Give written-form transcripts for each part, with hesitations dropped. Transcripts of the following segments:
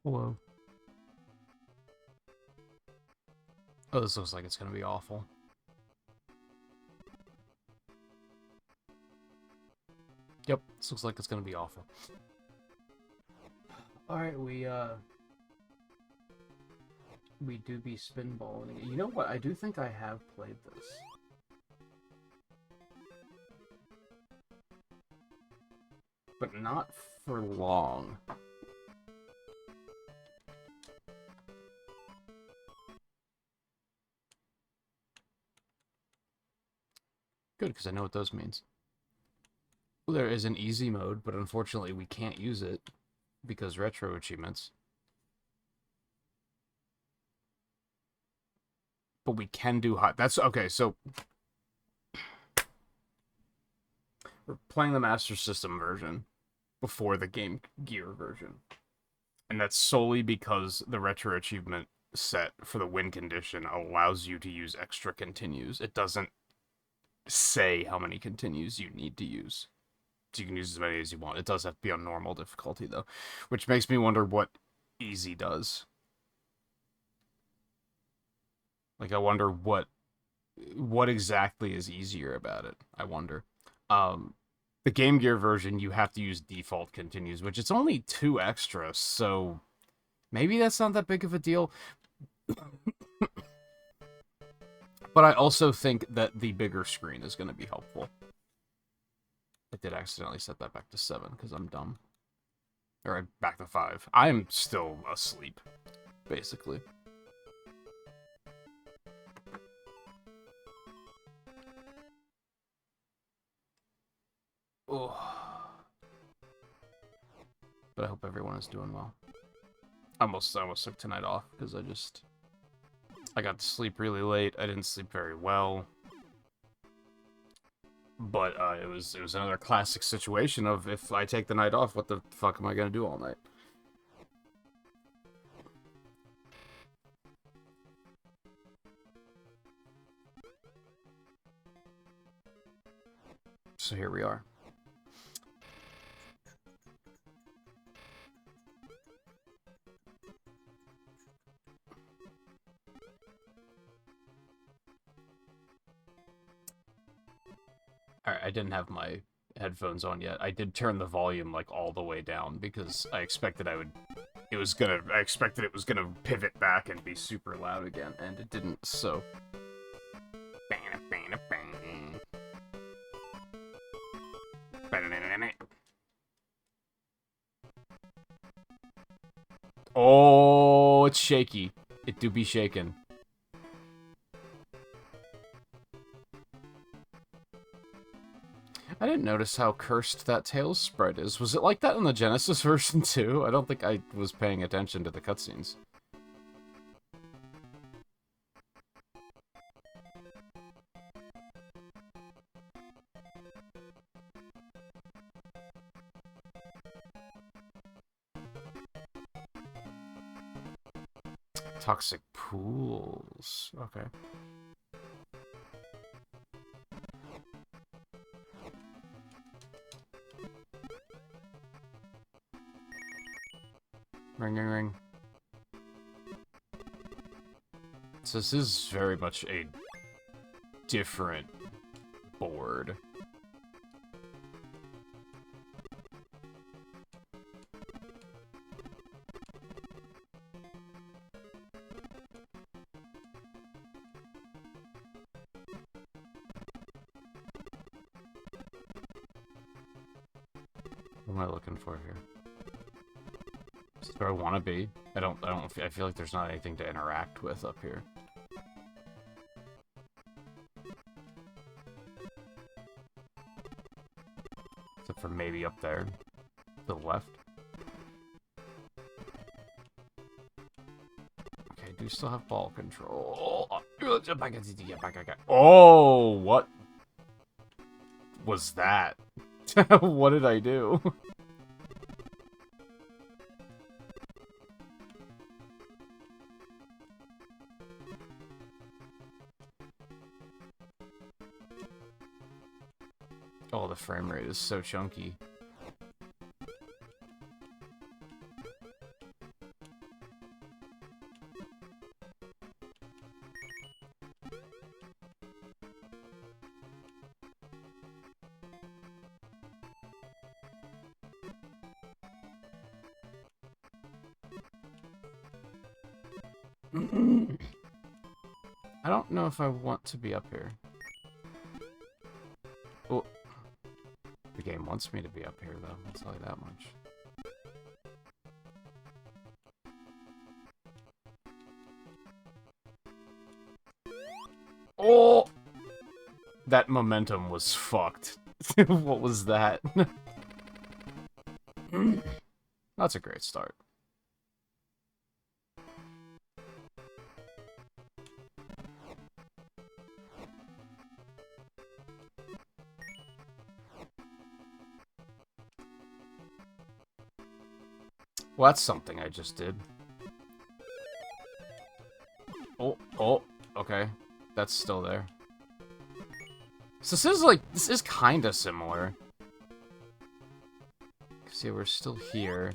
Hello. Oh, this looks like it's gonna be awful. Yep, this looks like it's gonna be awful. Alright, we do be spinballing. You know what? I do think I have played this. But not for long. Good, because I know what those means. Well, there is an easy mode, but unfortunately we can't use it because retro achievements. But we can do hot. That's okay, so we're playing the Master System version before the Game Gear version. And that's solely because the retro achievement set for the win condition allows you to use extra continues. It doesn't say how many continues you need to use. So you can use as many as you want. It does have to be on normal difficulty, though. Which makes me wonder what easy does. Like, I wonder what exactly is easier about it. I wonder. The Game Gear version, you have to use default continues, which it's only 2 extra, so maybe that's not that big of a deal. But I also think that the bigger screen is going to be helpful. I did accidentally set that back to 7 because I'm dumb. Or back to 5. I am still asleep, basically. Oh. But I hope everyone is doing well. I almost took tonight off because I got to sleep really late. I didn't sleep very well. But it was another classic situation of if I take the night off, what the fuck am I gonna do all night? So here we are. Alright, I didn't have my headphones on yet. I did turn the volume like all the way down because I expected I expected it was gonna pivot back and be super loud again, and it didn't, so. Oh, it's shaky. It do be shaking. I didn't notice how cursed that Tails sprite is. Was it like that in the Genesis version too? I don't think I was paying attention to the cutscenes. Toxic pools. Okay. Ring, ring, ring. So this is very much a different board. What am I looking for here? Where I want to be. I feel like there's not anything to interact with up here. Except for maybe up there. To the left. Okay, I do still have ball control. Oh, what was that? What did I do? Oh, the frame rate is so chunky. I don't know if I want to be up here. Oh. The game wants me to be up here, though. I'll tell you that much. Oh! That momentum was fucked. What was that? That's a great start. Well, that's something I just did. Oh, okay. That's still there. So this is kinda similar. See, we're still here.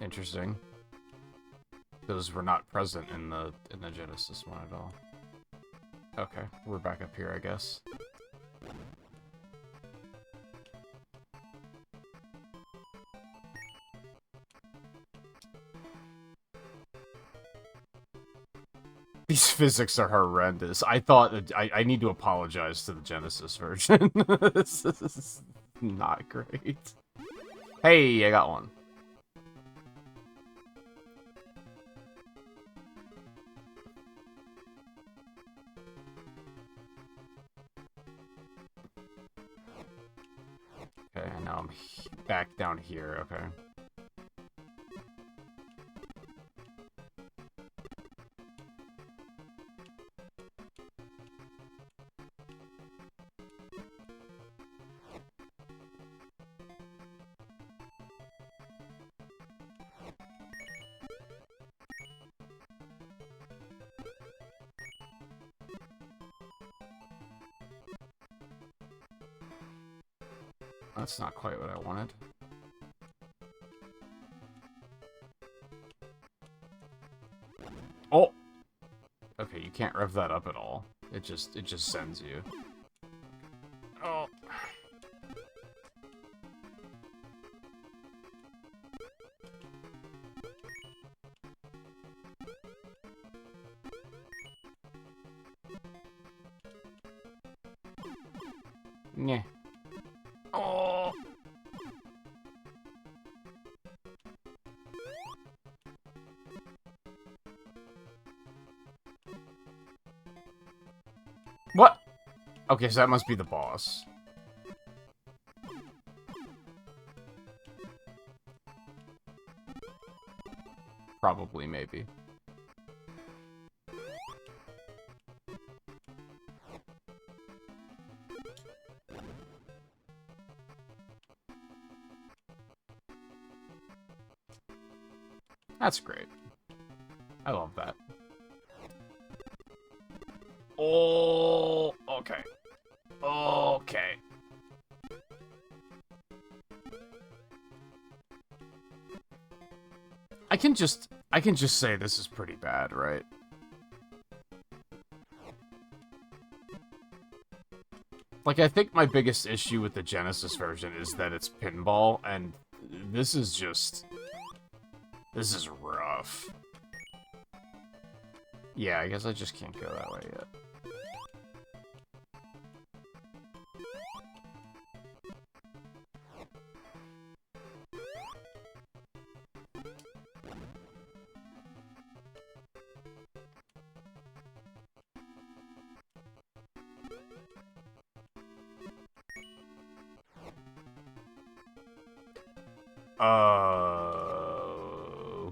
Interesting. Those were not present in the Genesis one at all. Okay, we're back up here, I guess. These physics are horrendous. I thought I need to apologize to the Genesis version. This is not great. Hey, I got one. Okay, and now I'm back down here, okay. That's not quite what I wanted. Oh! Okay, you can't rev that up at all. It just sends you. Oh. Yeah. Oh. What? Okay, so that must be the boss. Probably, maybe. That's great. I love that. Oh, okay. Okay. I can just say this is pretty bad, right? Like, I think my biggest issue with the Genesis version is that it's pinball, and this is just... This is rough. Yeah, I guess I just can't go that way yet.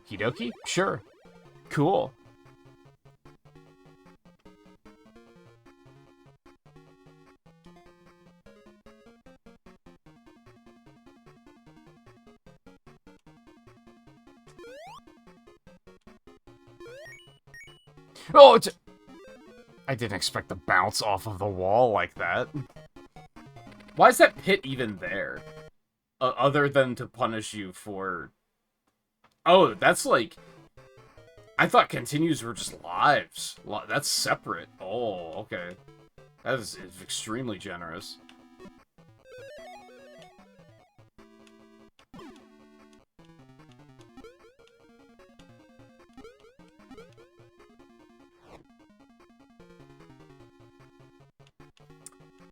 Okie dokie? Sure. Cool. Oh, it's... I didn't expect to bounce off of the wall like that. Why is that pit even there? Other than to punish you for... Oh, that's like... I thought continues were just lives. That's separate. Oh, okay. That is extremely generous.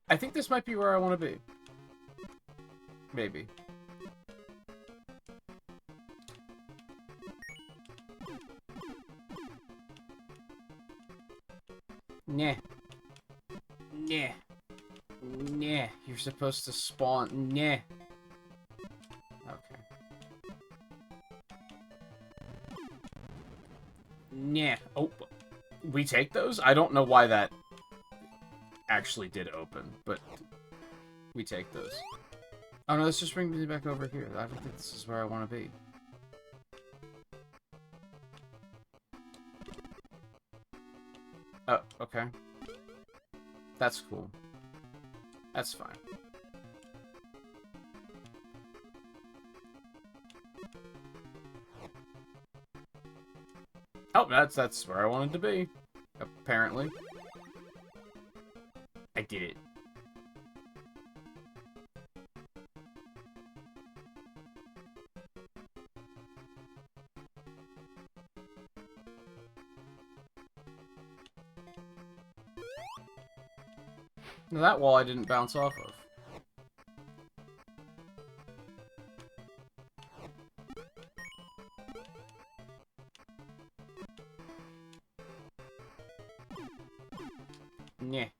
I think this might be where I want to be. Maybe. Nah. Nah. Nah. You're supposed to spawn. Nah. Okay. Nah. Oh. We take those? I don't know why that actually did open, but we take those. Oh no, let's just bring me back over here. I don't think this is where I want to be. Oh, okay. That's cool. That's fine. Oh, that's where I wanted to be. Apparently. I did it. Now that wall I didn't bounce off of. Nyeh.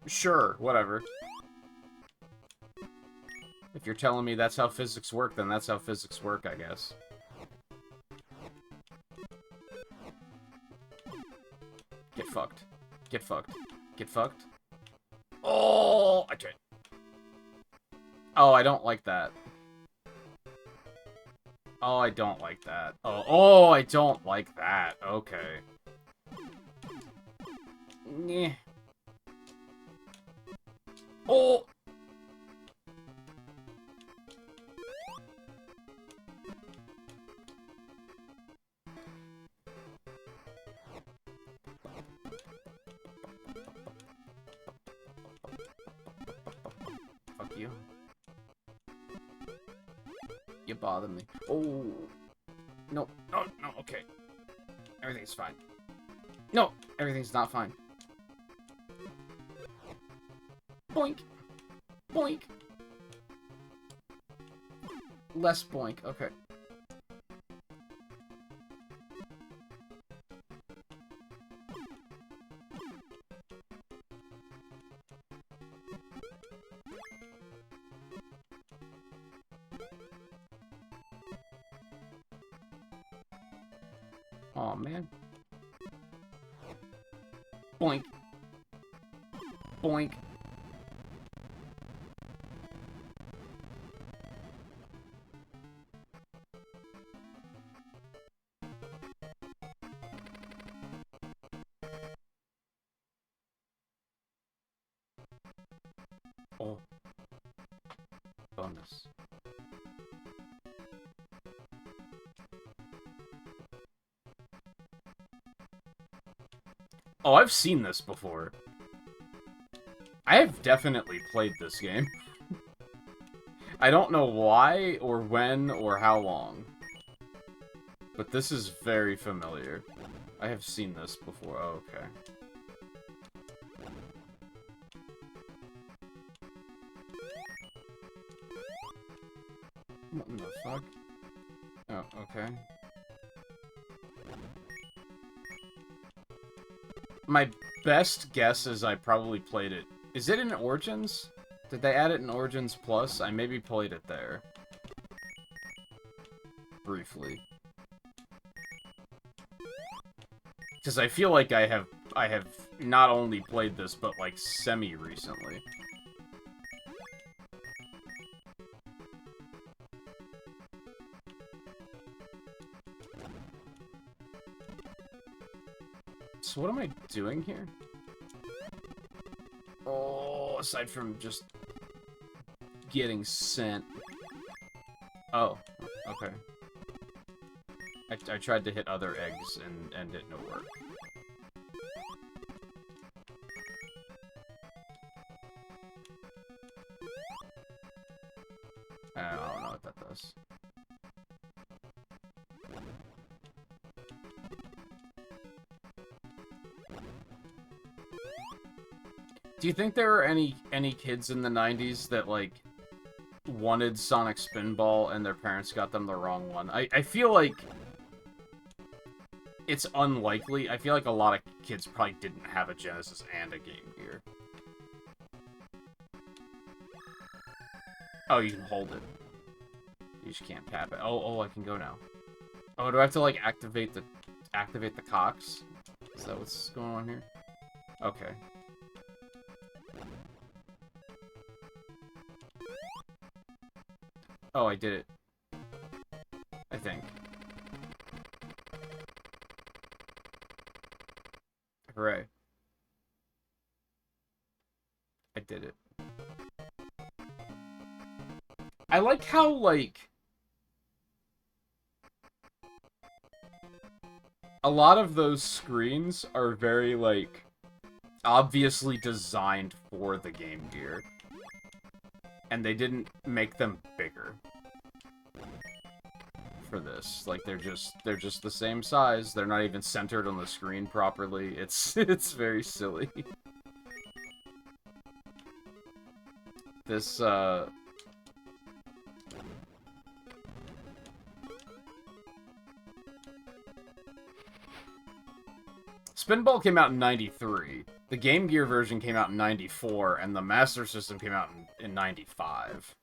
Sure, whatever. If you're telling me that's how physics work, then that's how physics work, I guess. Get fucked. Get fucked. Get fucked. Oh, I tried. Oh, I don't like that. Oh, I don't like that. Oh, I don't like that. Okay. Nyeh. Oh! Fuck you. You bother me. Oh. No. No, no, okay. Everything's fine. No, everything's not fine. Boink. Boink. Less boink. Okay. Aw, man. Boink. Boink. Oh. Bonus. Oh, I've seen this before. I have definitely played this game. I don't know why, or when, or how long. But this is very familiar. I have seen this before. Oh, okay. What in the fuck? Oh, okay. My best guess is I probably played it. Is it in Origins? Did they add it in Origins Plus? I maybe played it there. Briefly. Because I feel like I have not only played this, but like semi-recently. So what am I doing here? Oh, aside from just getting sent. Oh, okay. I tried to hit other eggs and it didn't work. I don't know what that does. Do you think there were any kids in the 90s that, like, wanted Sonic Spinball and their parents got them the wrong one? I feel like it's unlikely. I feel like a lot of kids probably didn't have a Genesis and a Game Gear. Oh, you can hold it. You just can't tap it. Oh, I can go now. Oh, do I have to, like, activate the cocks? Is that what's going on here? Okay. Oh, I did it. I think. Hooray. I did it. I like how, like, a lot of those screens are very, like, obviously designed for the Game Gear. And they didn't make them bigger for this. Like, they're just the same size. They're not even centered on the screen properly. It's very silly. This Spinball came out in 93. The Game Gear version came out in 94, and the Master System came out in 95.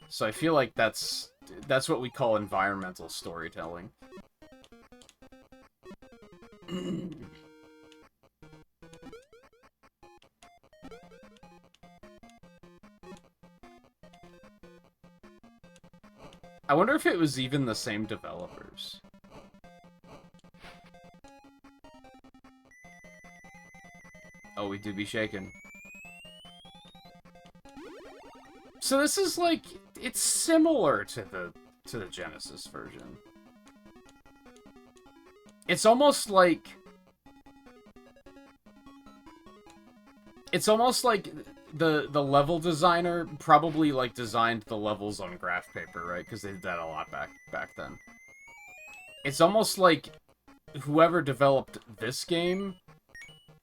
So I feel like that's what we call environmental storytelling. I wonder if it was even the same developers. Oh, we do be shaken. So this is like, it's similar to the Genesis version. It's almost like the level designer probably like designed the levels on graph paper, right? Because they did that a lot back then. It's almost like whoever developed this game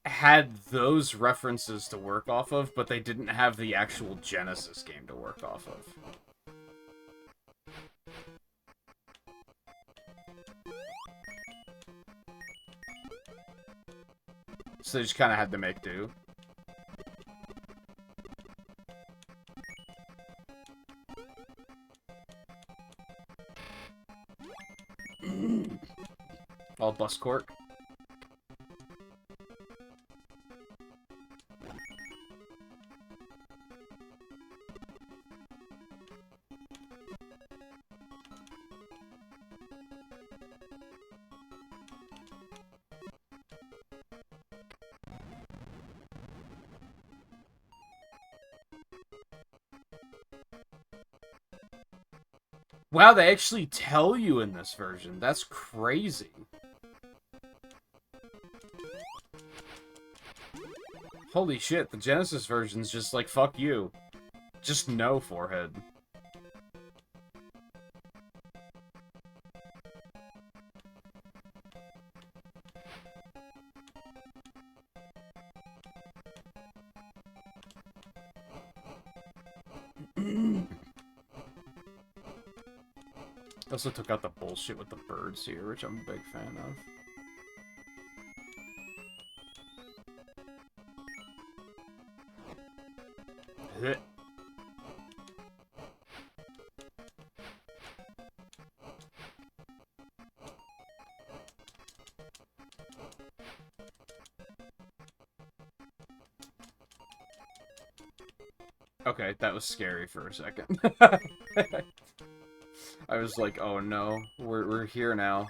had those references to work off of, but they didn't have the actual Genesis game to work off of. So they just kind of had to make do. All bus cork. Wow, they actually tell you in this version. That's crazy. Holy shit, the Genesis version's just like, fuck you. Just no, forehead. Also took out the bullshit with the birds here, which I'm a big fan of. Okay, that was scary for a second. I was like, oh no, we're here now.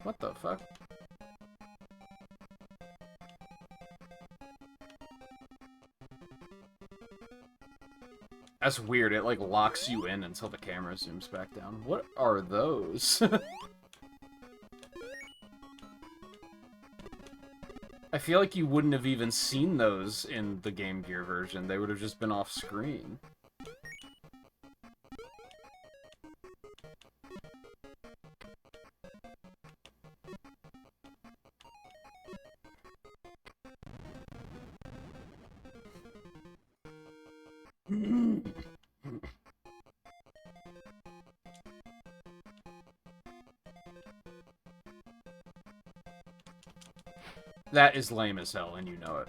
What the fuck? That's weird, it like locks you in until the camera zooms back down. What are those? I feel like you wouldn't have even seen those in the Game Gear version. They would have just been off screen. That is lame as hell, and you know it.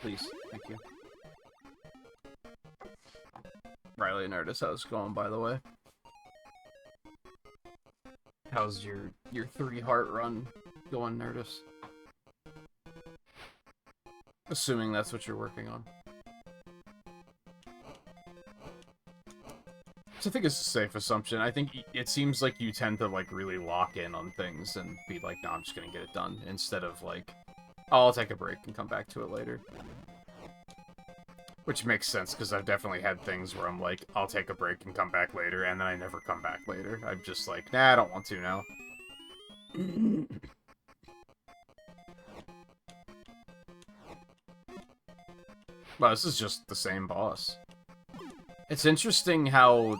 Please, thank you. Riley Nerdist, how's it going, by the way? How's your 3-heart run going, Nerdist? Assuming that's what you're working on. So I think it's a safe assumption. I think it seems like you tend to, like, really lock in on things and be like, no, I'm just gonna get it done, instead of, like, oh, I'll take a break and come back to it later. Which makes sense, because I've definitely had things where I'm like, I'll take a break and come back later, and then I never come back later. I'm just like, nah, I don't want to now. Well, this is just the same boss. It's interesting how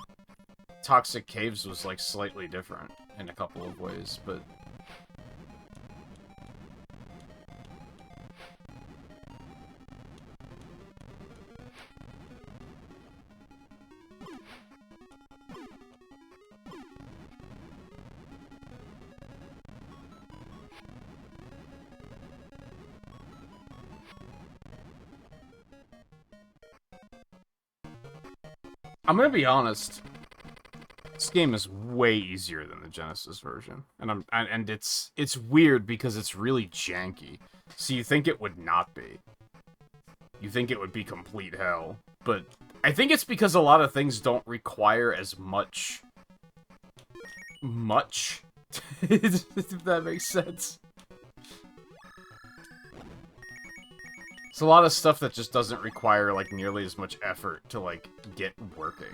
Toxic Caves was, like, slightly different in a couple of ways, but... I'm gonna be honest. This game is way easier than the Genesis version, and it's weird because it's really janky. So you think it would not be. You think it would be complete hell, but I think it's because a lot of things don't require as much, if that makes sense. It's a lot of stuff that just doesn't require, like, nearly as much effort to, like, get working.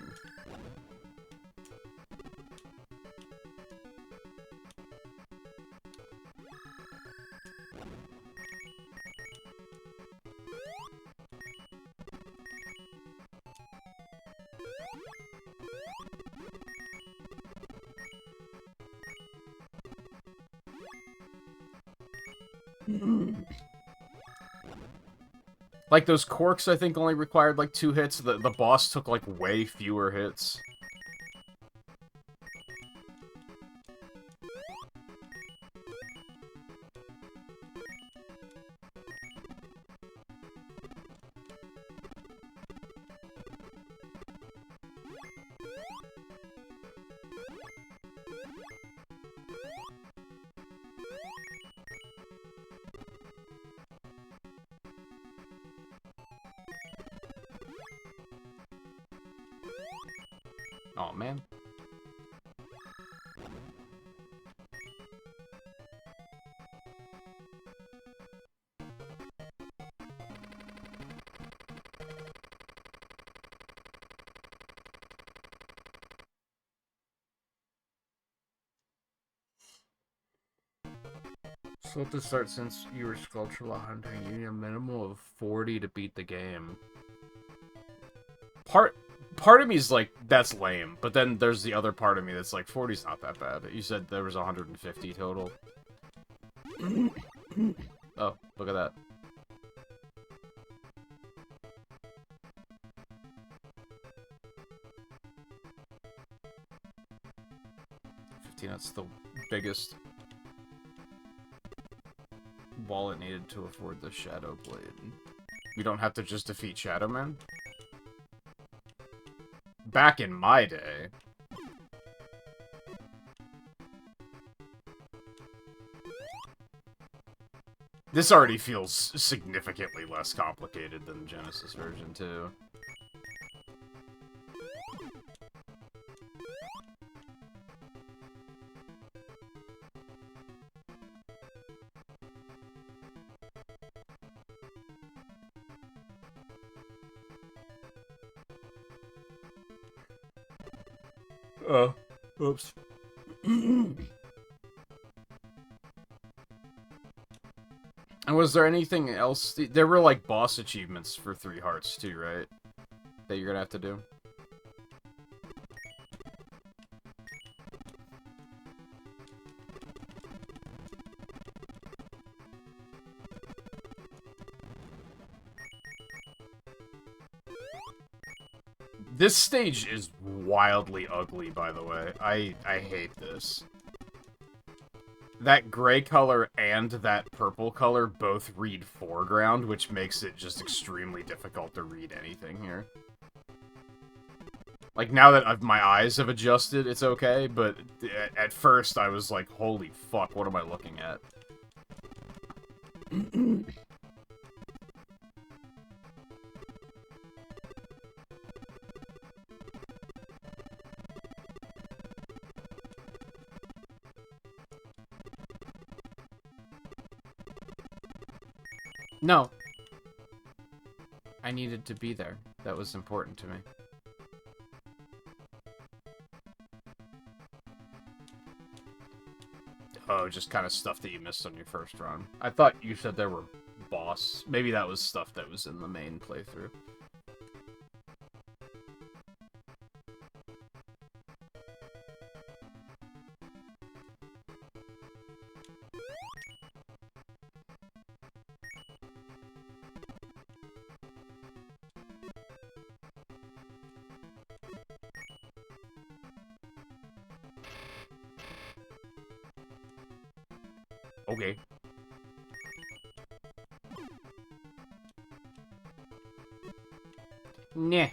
Like, those corks, I think, only required, like, 2 hits. The boss took, like, way fewer hits. Oh man. So let this start since you were Sculpture hunting. You need a minimum of 40 to beat the game. Part of me is like, that's lame, but then there's the other part of me that's like, 40's not that bad. You said there was 150 total. Oh, look at that. That's the biggest wallet needed to afford the Shadow Blade. We don't have to just defeat Shadow Man? Back in my day. This already feels significantly less complicated than the Genesis version, too. Oh, oops. And was there anything else? There were, like, boss achievements for 3 Hearts, too, right? That you're gonna have to do? This stage is wildly ugly, by the way. I hate this. That gray color and that purple color both read foreground, which makes it just extremely difficult to read anything here. Like, now that my eyes have adjusted, it's okay, but at first I was like, holy fuck, what am I looking at? No. I needed to be there. That was important to me. Oh, just kind of stuff that you missed on your first run. I thought you said there were boss. Maybe that was stuff that was in the main playthrough. Okay. Nah.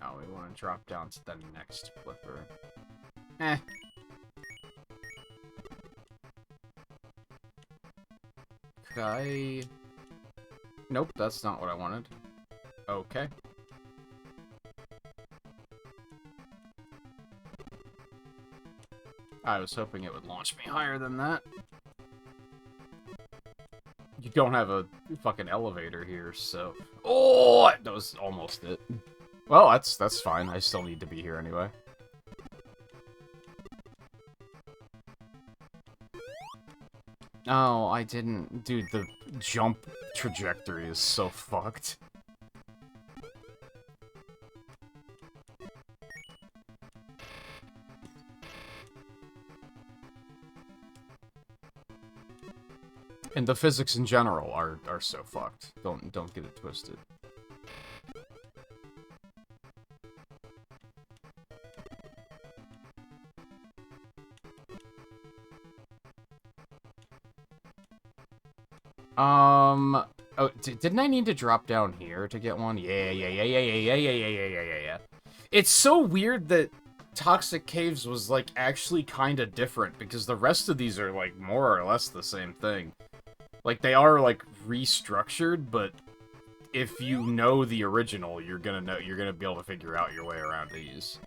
Oh, we want to drop down to the next flipper. Eh. Could I... Nope, that's not what I wanted. Okay. I was hoping it would launch me higher than that. You don't have a fucking elevator here, so... Oh! That was almost it. Well, that's fine. I still need to be here anyway. Oh, I didn't... Dude, the jump trajectory is so fucked. And the physics in general are so fucked. Don't get it twisted. Oh, didn't I need to drop down here to get one? Yeah. It's so weird that Toxic Caves was, like, actually kind of different, because the rest of these are, like, more or less the same thing. Like, they are, like, restructured, but if you know the original, you're gonna be able to figure out your way around these.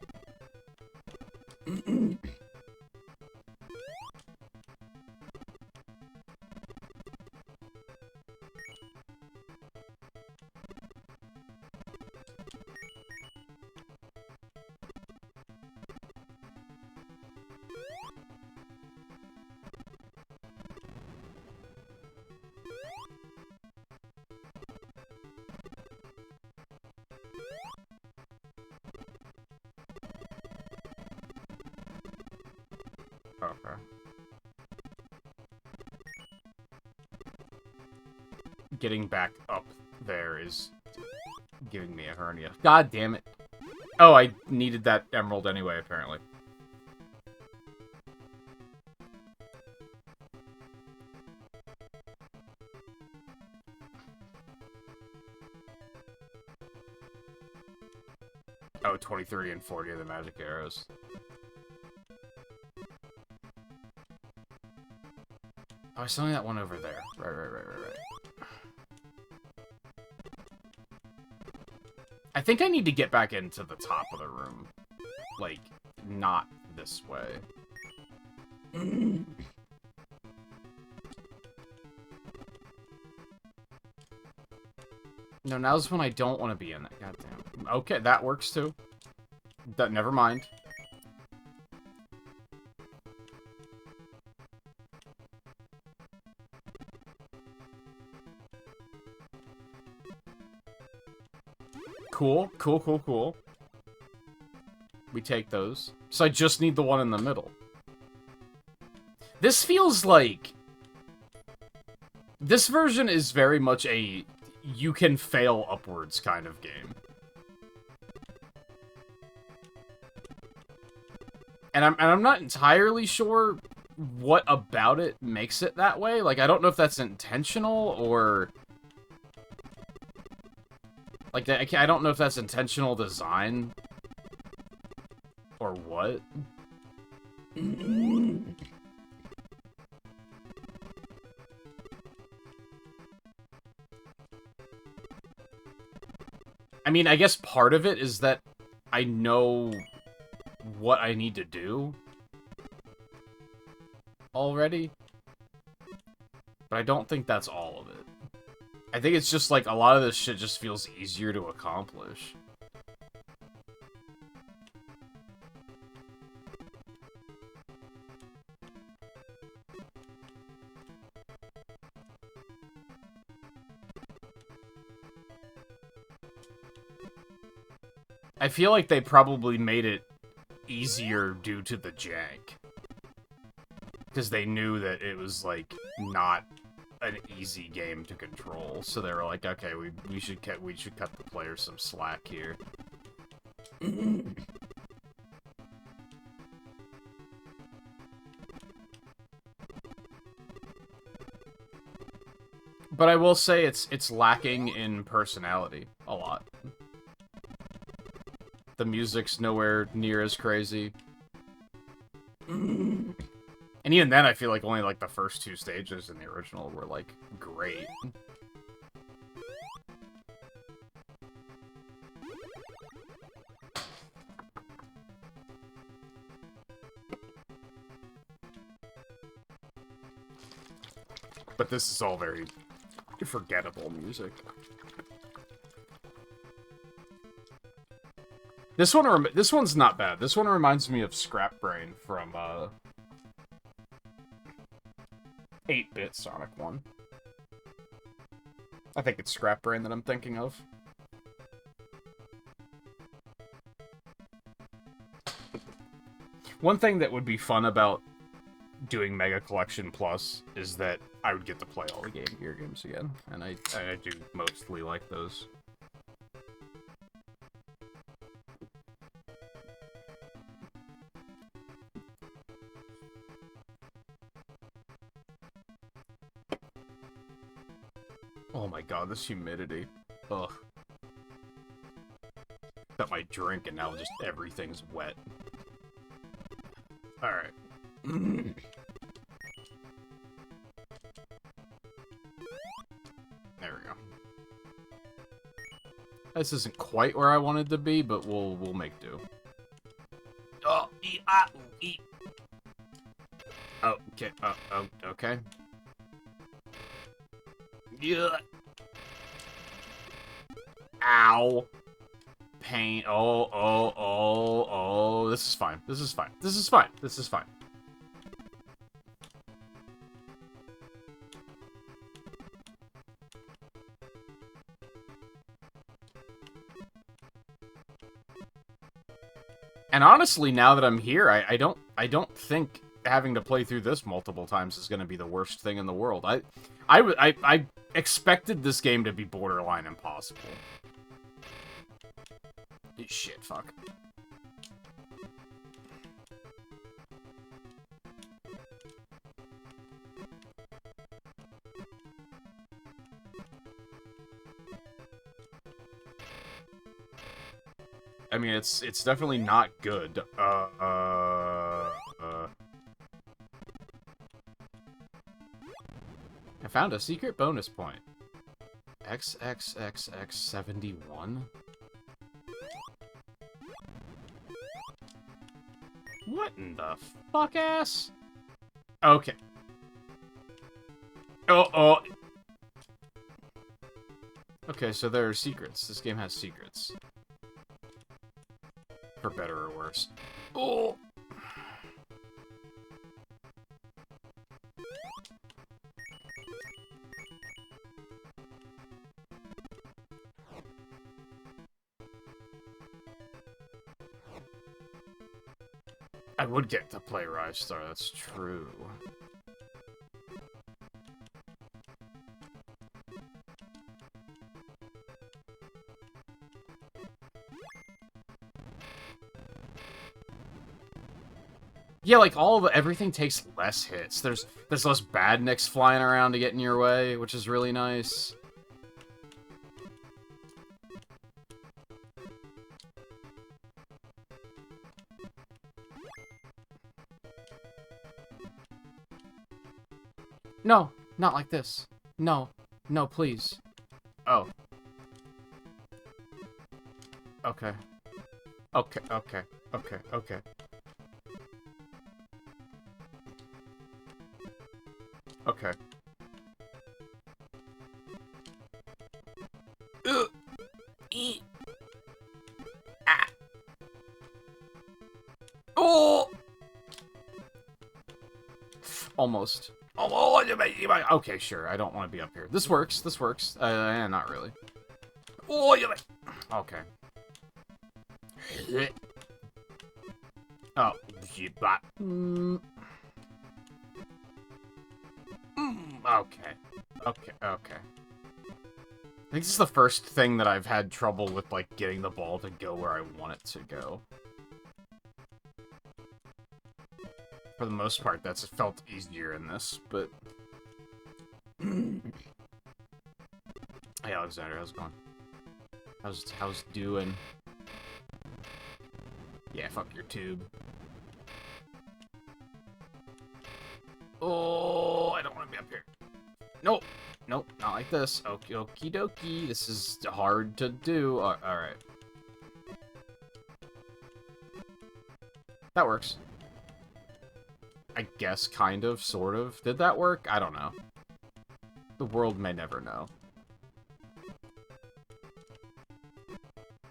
Okay. Getting back up there is giving me a hernia. God damn it. Oh, I needed that emerald anyway, apparently. Oh, 20, 30, and 40 are the magic arrows. Oh, I saw that one over there. Right. I think I need to get back into the top of the room. Like, not this way. No, now's when I don't want to be in that. Goddamn. Okay, that works too. Never mind. Cool. We take those. So I just need the one in the middle. This feels like... This version is very much a you can fail upwards kind of game. And I'm not entirely sure what about it makes it that way. Like, I don't know if that's intentional or... Like, I don't know if that's intentional design or what. I mean, I guess part of it is that I know what I need to do already. But I don't think that's all of it. I think it's just like a lot of this shit just feels easier to accomplish. I feel like they probably made it easier due to the jank. Because they knew that it was, like, not an easy game to control. So they were like, okay, we should cut the player some slack here. But I will say it's lacking in personality a lot. The music's nowhere near as crazy. And even then, I feel like only, like, the first two stages in the original were, like, great. But this is all very forgettable music. This one's not bad. This one reminds me of Scrap Brain from 8-bit Sonic 1. I think it's Scrap Brain that I'm thinking of. One thing that would be fun about doing Mega Collection Plus is that I would get to play all the Game Gear games again, and I do mostly like those. god, this humidity. Ugh. Got my drink and now just everything's wet. Alright. There we go. This isn't quite where I wanted to be, but we'll make do. Oh, eat. Oh, okay. Oh, okay. Yeah. Ow. Pain. Oh. This is fine. This is fine. This is fine. This is fine. And honestly, now that I'm here, I don't think having to play through this multiple times is going to be the worst thing in the world. I expected this game to be borderline impossible. Shit, fuck. I mean, it's definitely not good. I found a secret bonus point. XXXX71? What in the fuck, ass? Okay. Oh. Okay, so there are secrets. This game has secrets. For better or worse. Oh! I would get to play Rise Star, that's true. Yeah, like everything takes less hits. There's less badniks flying around to get in your way, which is really nice. No, not like this. No, please. Oh. Okay. Okay. Okay. Ah. Oh! Almost. Oh, okay, sure. I don't want to be up here. This works. Not really. Oh, okay. Oh, Okay. I think this is the first thing that I've had trouble with, like, getting the ball to go where I want it to go. For the most part, that's felt easier in this, but... Hey, Alexander, how's it going? How's doing? Yeah, fuck your tube. Oh, I don't want to be up here. Nope, not like this. Okie dokie, this is hard to do. Alright. That works. I guess, kind of, sort of. Did that work? I don't know. The world may never know.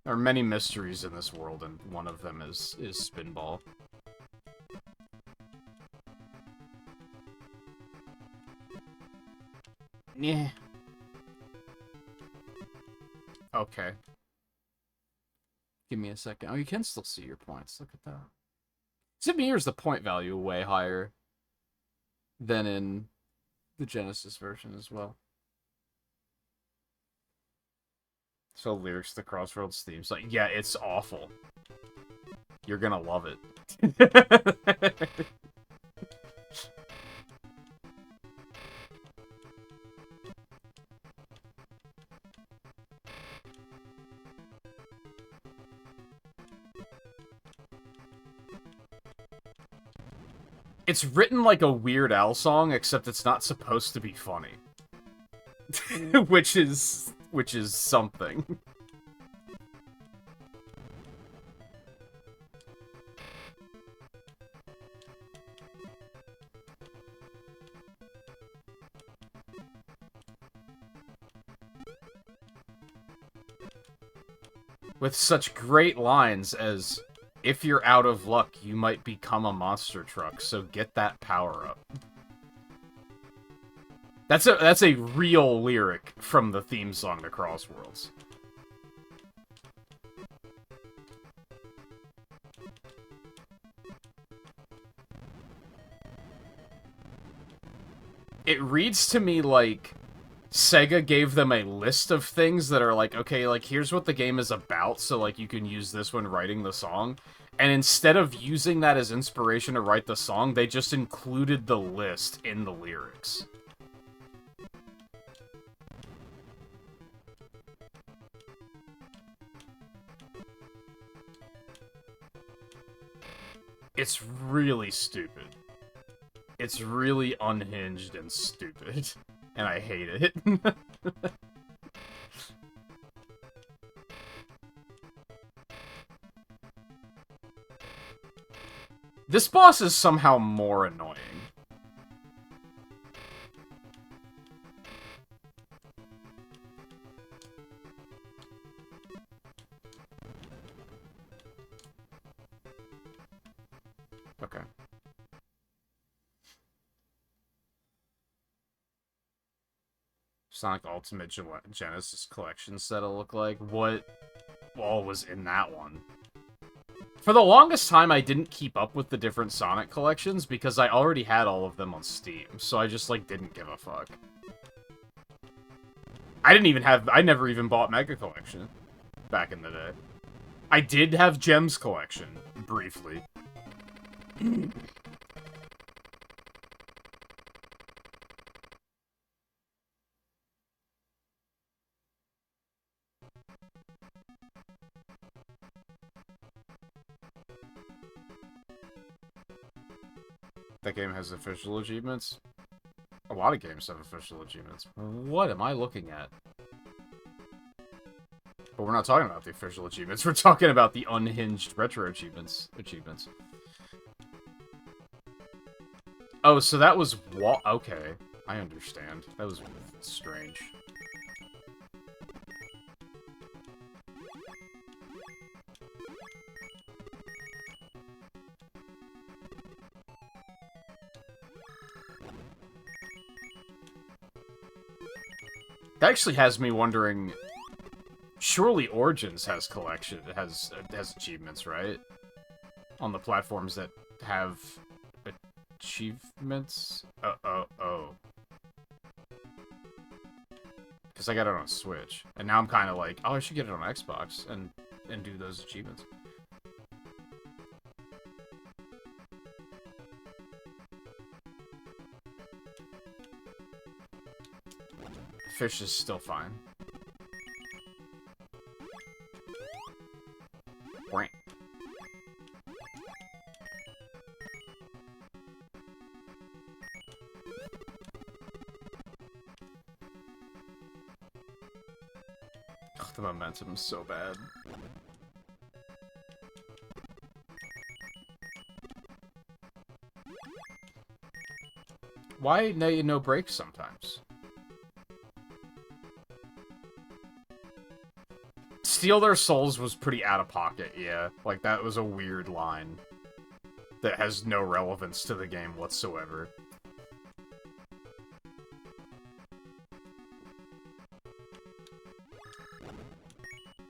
There are many mysteries in this world, and one of them is Spinball. Yeah. Okay. Give me a second. Oh, you can still see your points. Look at that. Except here's the point value way higher than in the Genesis version as well. So lyrics to the Crossroads theme. It's like, yeah, it's awful. You're gonna love it. It's written like a Weird Al song, except it's not supposed to be funny. which is something. With such great lines as, "If you're out of luck, you might become a monster truck, so get that power up." That's a real lyric from the theme song to Crossworlds. It reads to me like Sega gave them a list of things that are like, okay, like, here's what the game is about, so, like, you can use this when writing the song. And instead of using that as inspiration to write the song, they just included the list in the lyrics. It's really stupid. It's really unhinged and stupid. And I hate it. This boss is somehow more annoying. Okay. Sonic Ultimate Genesis Collection set it'll look like. What all was in that one? For the longest time, I didn't keep up with the different Sonic collections because I already had all of them on Steam, so I just, like, didn't give a fuck. I never even bought Mega Collection back in the day. I did have Gems Collection, briefly. That game has official achievements? A lot of games have official achievements. What am I looking at? But we're not talking about the official achievements. We're talking about the unhinged retro achievements. Oh, so that was okay. I understand. That was strange. That actually has me wondering. Surely Origins has has achievements, right? On the platforms that have achievements. Oh. Because I got it on Switch, and now I'm kind of like, oh, I should get it on Xbox and do those achievements. Fish is still fine. Boink. Oh, the momentum is so bad. Why no breaks sometimes? Steal Their Souls was pretty out of pocket, yeah. Like, that was a weird line that has no relevance to the game whatsoever.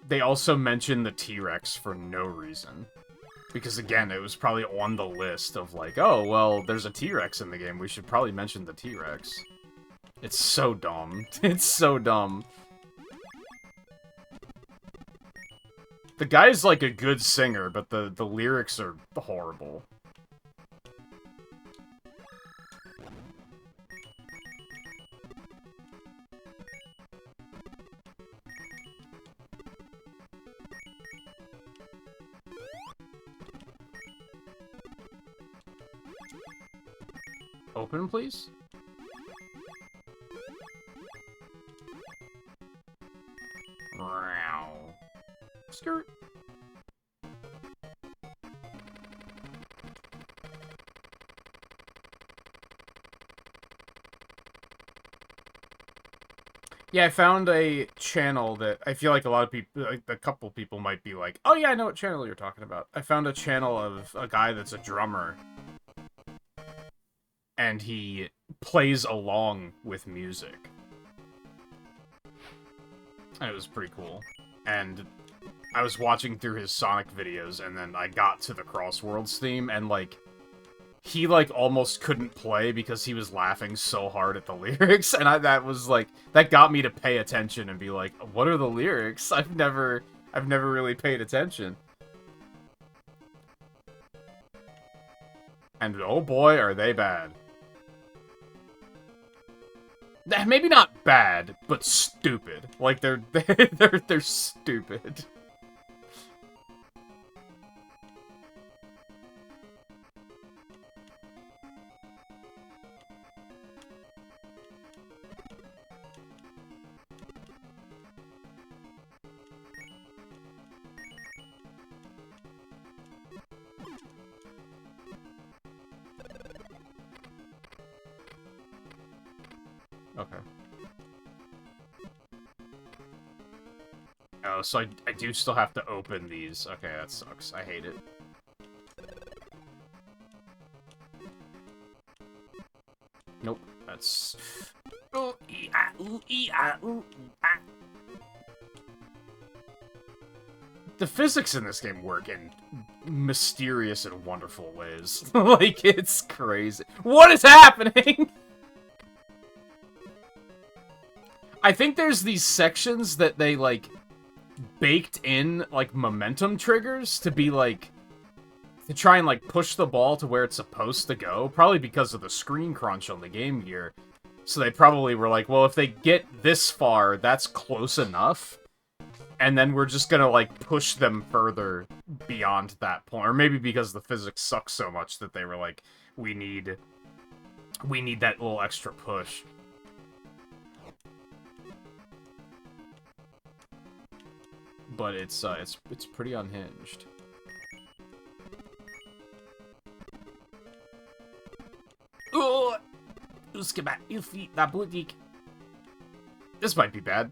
They also mentioned the T-Rex for no reason. Because, again, it was probably on the list of, like, oh, well, there's a T-Rex in the game. We should probably mention the T-Rex. It's so dumb. It's so dumb. The guy's, like, a good singer, but the lyrics are horrible. Open, please? Wow. Skirt. Yeah, I found a channel that I feel like a lot of people, like a couple people might be like, oh yeah, I know what channel you're talking about. I found a channel of a guy that's a drummer, and he plays along with music. And it was pretty cool. And I was watching through his Sonic videos, and then I got to the Crossworlds theme, and, like, he, like, almost couldn't play because he was laughing so hard at the lyrics, and that was, like, that got me to pay attention and be like, what are the lyrics? I've never really paid attention. And oh boy, are they bad. Maybe not bad, but stupid. Like, they're stupid. Okay. Oh, so I do still have to open these. Okay, that sucks. I hate it. Nope. That's... Oh, the physics in this game work in mysterious and wonderful ways. Like, it's crazy. What is happening? I think there's these sections that they, like, baked in, like, momentum triggers to be, like, to try and, like, push the ball to where it's supposed to go. Probably because of the screen crunch on the Game Gear. So they probably were like, well, if they get this far, that's close enough. And then we're just gonna, like, push them further beyond that point. Or maybe because the physics sucks so much that they were like, we need that little extra push. But it's pretty unhinged. Oh, this might be bad.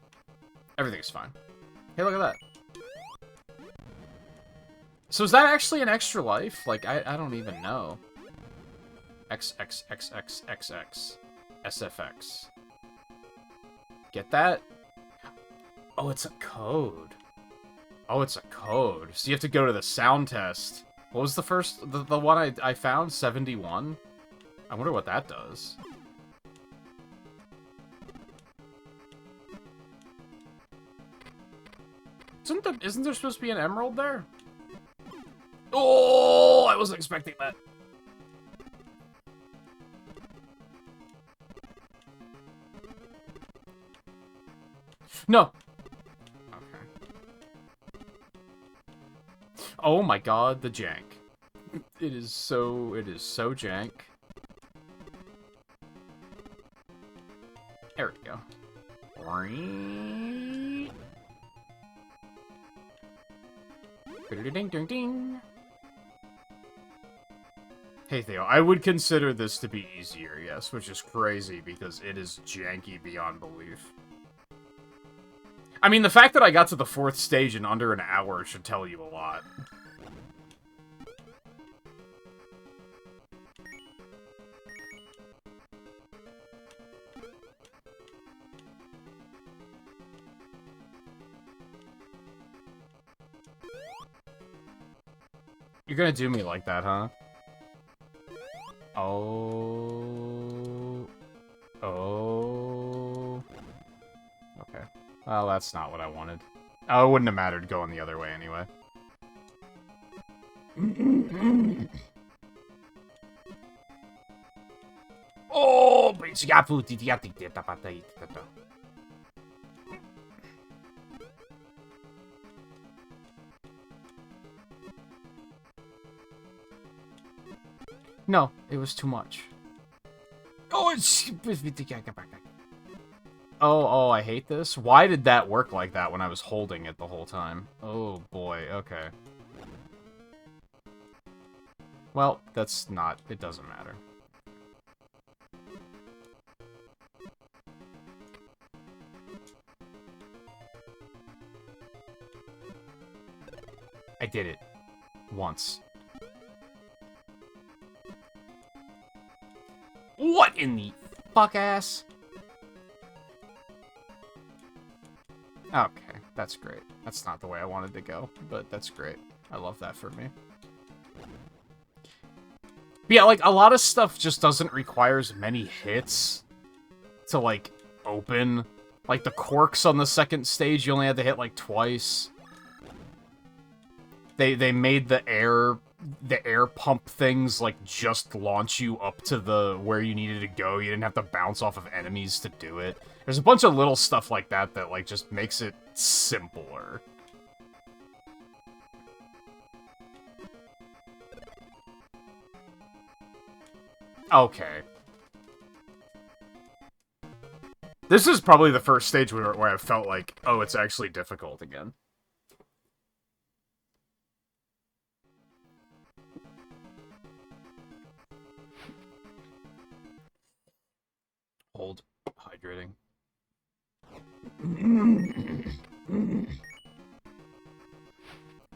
Everything's fine. Hey, look at that. So is that actually an extra life? Like, I don't even know. XXXXXX. SFX. Get that? Oh, it's a code. Oh, it's a code. So you have to go to the sound test. What was the first... The one I found? 71? I wonder what that does. Isn't there supposed to be an emerald there? Oh, I wasn't expecting that. No. Okay. Oh my god, the jank. It is so jank. There we go. Ding ding ding. Hey Theo, I would consider this to be easier, yes, which is crazy because it is janky beyond belief. I mean, the fact that I got to the 4th stage in under an hour should tell you a lot. You're gonna do me like that, huh? Oh. Oh. Okay. Well, that's not what I wanted. Oh, it wouldn't have mattered going the other way anyway. Oh, no, it was too much. Oh, it's... Oh, I hate this. Why did that work like that when I was holding it the whole time? Oh, boy. Okay. Well, that's not... It doesn't matter. I did it. Once. What in the fuck-ass? Okay, that's great. That's not the way I wanted to go, but that's great. I love that for me. But yeah, like, a lot of stuff just doesn't require as many hits to, like, open. Like, the corks on the second stage, you only had to hit, like, twice. They made the air pump things, like, just launch you up to the where you needed to go. You didn't have to bounce off of enemies to do it. There's a bunch of little stuff like that that, like, just makes it simpler. Okay. This is probably the first stage where I felt like, oh, it's actually difficult again. Hold. Hydrating.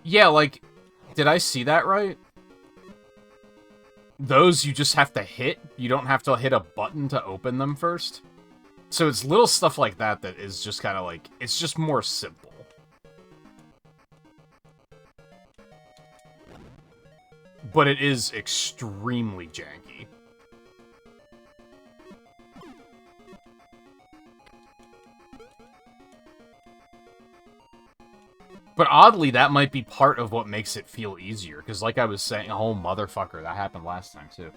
Yeah, like, did I see that right? Those you just have to hit? You don't have to hit a button to open them first? So it's little stuff like that that is just kind of like, it's just more simple. But it is extremely janky. But oddly, that might be part of what makes it feel easier. Because like I was saying, oh, motherfucker, that happened last time, too.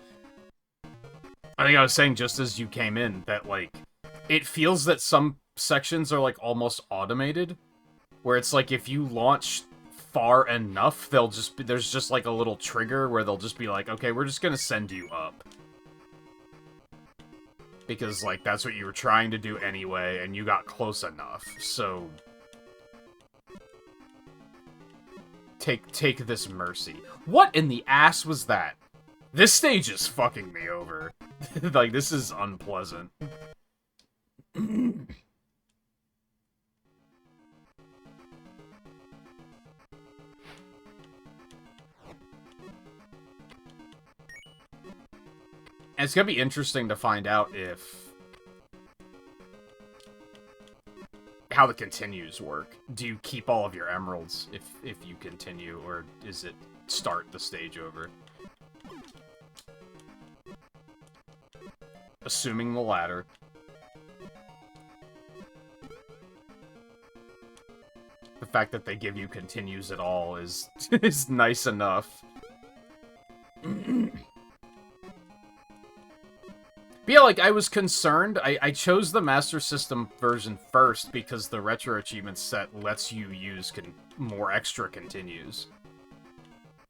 I think I was saying just as you came in, that, like, it feels that some sections are, like, almost automated. Where it's like, if you launch far enough, they'll just be, there's just, like, a little trigger where they'll just be like, okay, we're just gonna send you up. Because, like, that's what you were trying to do anyway, and you got close enough, so... Take this mercy. What in the ass was that? This stage is fucking me over. Like, this is unpleasant. And it's gonna be interesting to find out how the continues work. Do you keep all of your emeralds if you continue, or is it start the stage over? Assuming the latter. The fact that they give you continues at all is is nice enough. But yeah, like, I was concerned. I chose the Master System version first because the Retro Achievement set lets you use more extra continues.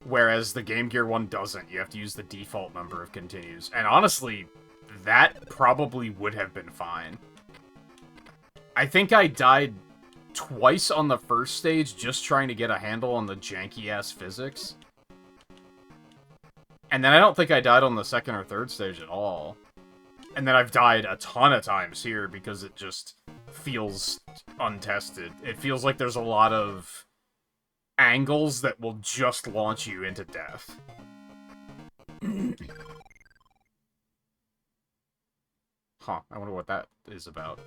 Whereas the Game Gear one doesn't. You have to use the default number of continues. And honestly, that probably would have been fine. I think I died twice on the first stage just trying to get a handle on the janky-ass physics. And then I don't think I died on the second or third stage at all. And then I've died a ton of times here because it just feels untested. It feels like there's a lot of angles that will just launch you into death. Huh, I wonder what that is about.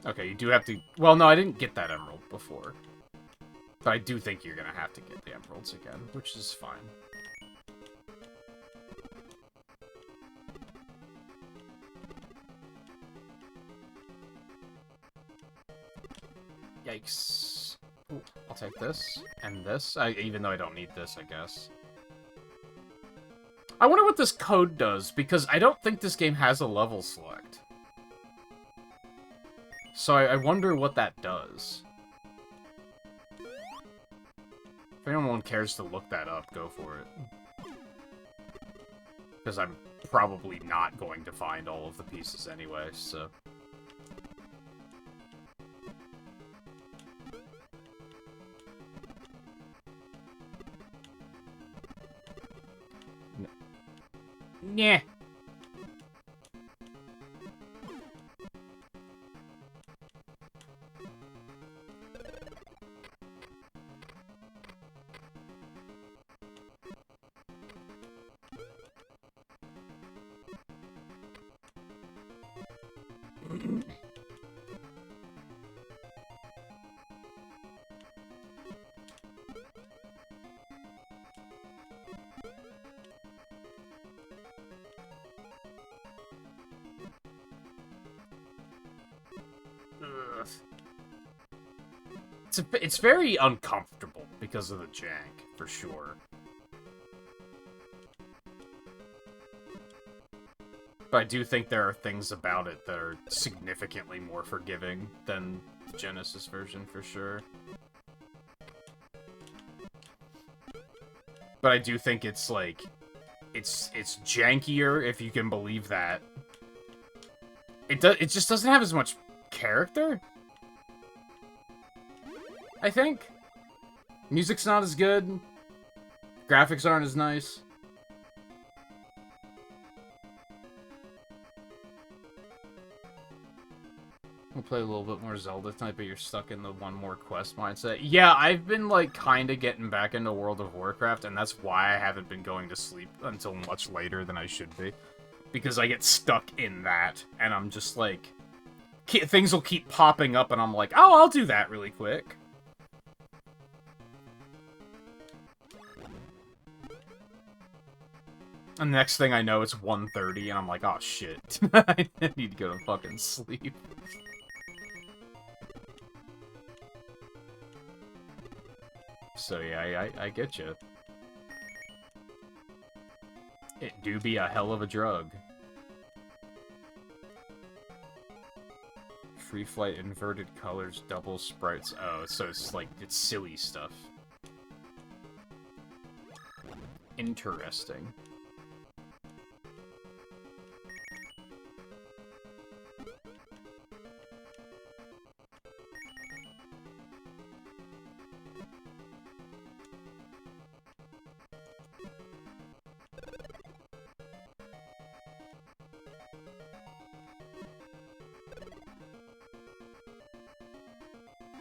Okay, you do have to... Well, no, I didn't get that emerald before. But I do think you're gonna have to get the emeralds again, which is fine. Yikes. Ooh, I'll take this, and this. Even though I don't need this, I guess. I wonder what this code does, because I don't think this game has a level select. So I wonder what that does. If anyone cares to look that up, go for it. Because I'm probably not going to find all of the pieces anyway, so... Yeah. It's very uncomfortable because of the jank, for sure. But I do think there are things about it that are significantly more forgiving than the Genesis version, for sure. But I do think it's, like, it's jankier, if you can believe that. It just doesn't have as much character, I think. Music's not as good. Graphics aren't as nice. We'll play a little bit more Zelda tonight, but you're stuck in the one more quest mindset. Yeah, I've been, like, kind of getting back into World of Warcraft, and that's why I haven't been going to sleep until much later than I should be. Because I get stuck in that, and I'm just, like... Things will keep popping up, and I'm like, oh, I'll do that really quick. And the next thing I know, it's 1:30, and I'm like, oh, shit. I need to go to fucking sleep. So, yeah, I get you. It do be a hell of a drug. Free flight, inverted colors, double sprites. Oh, so it's like, it's silly stuff. Interesting.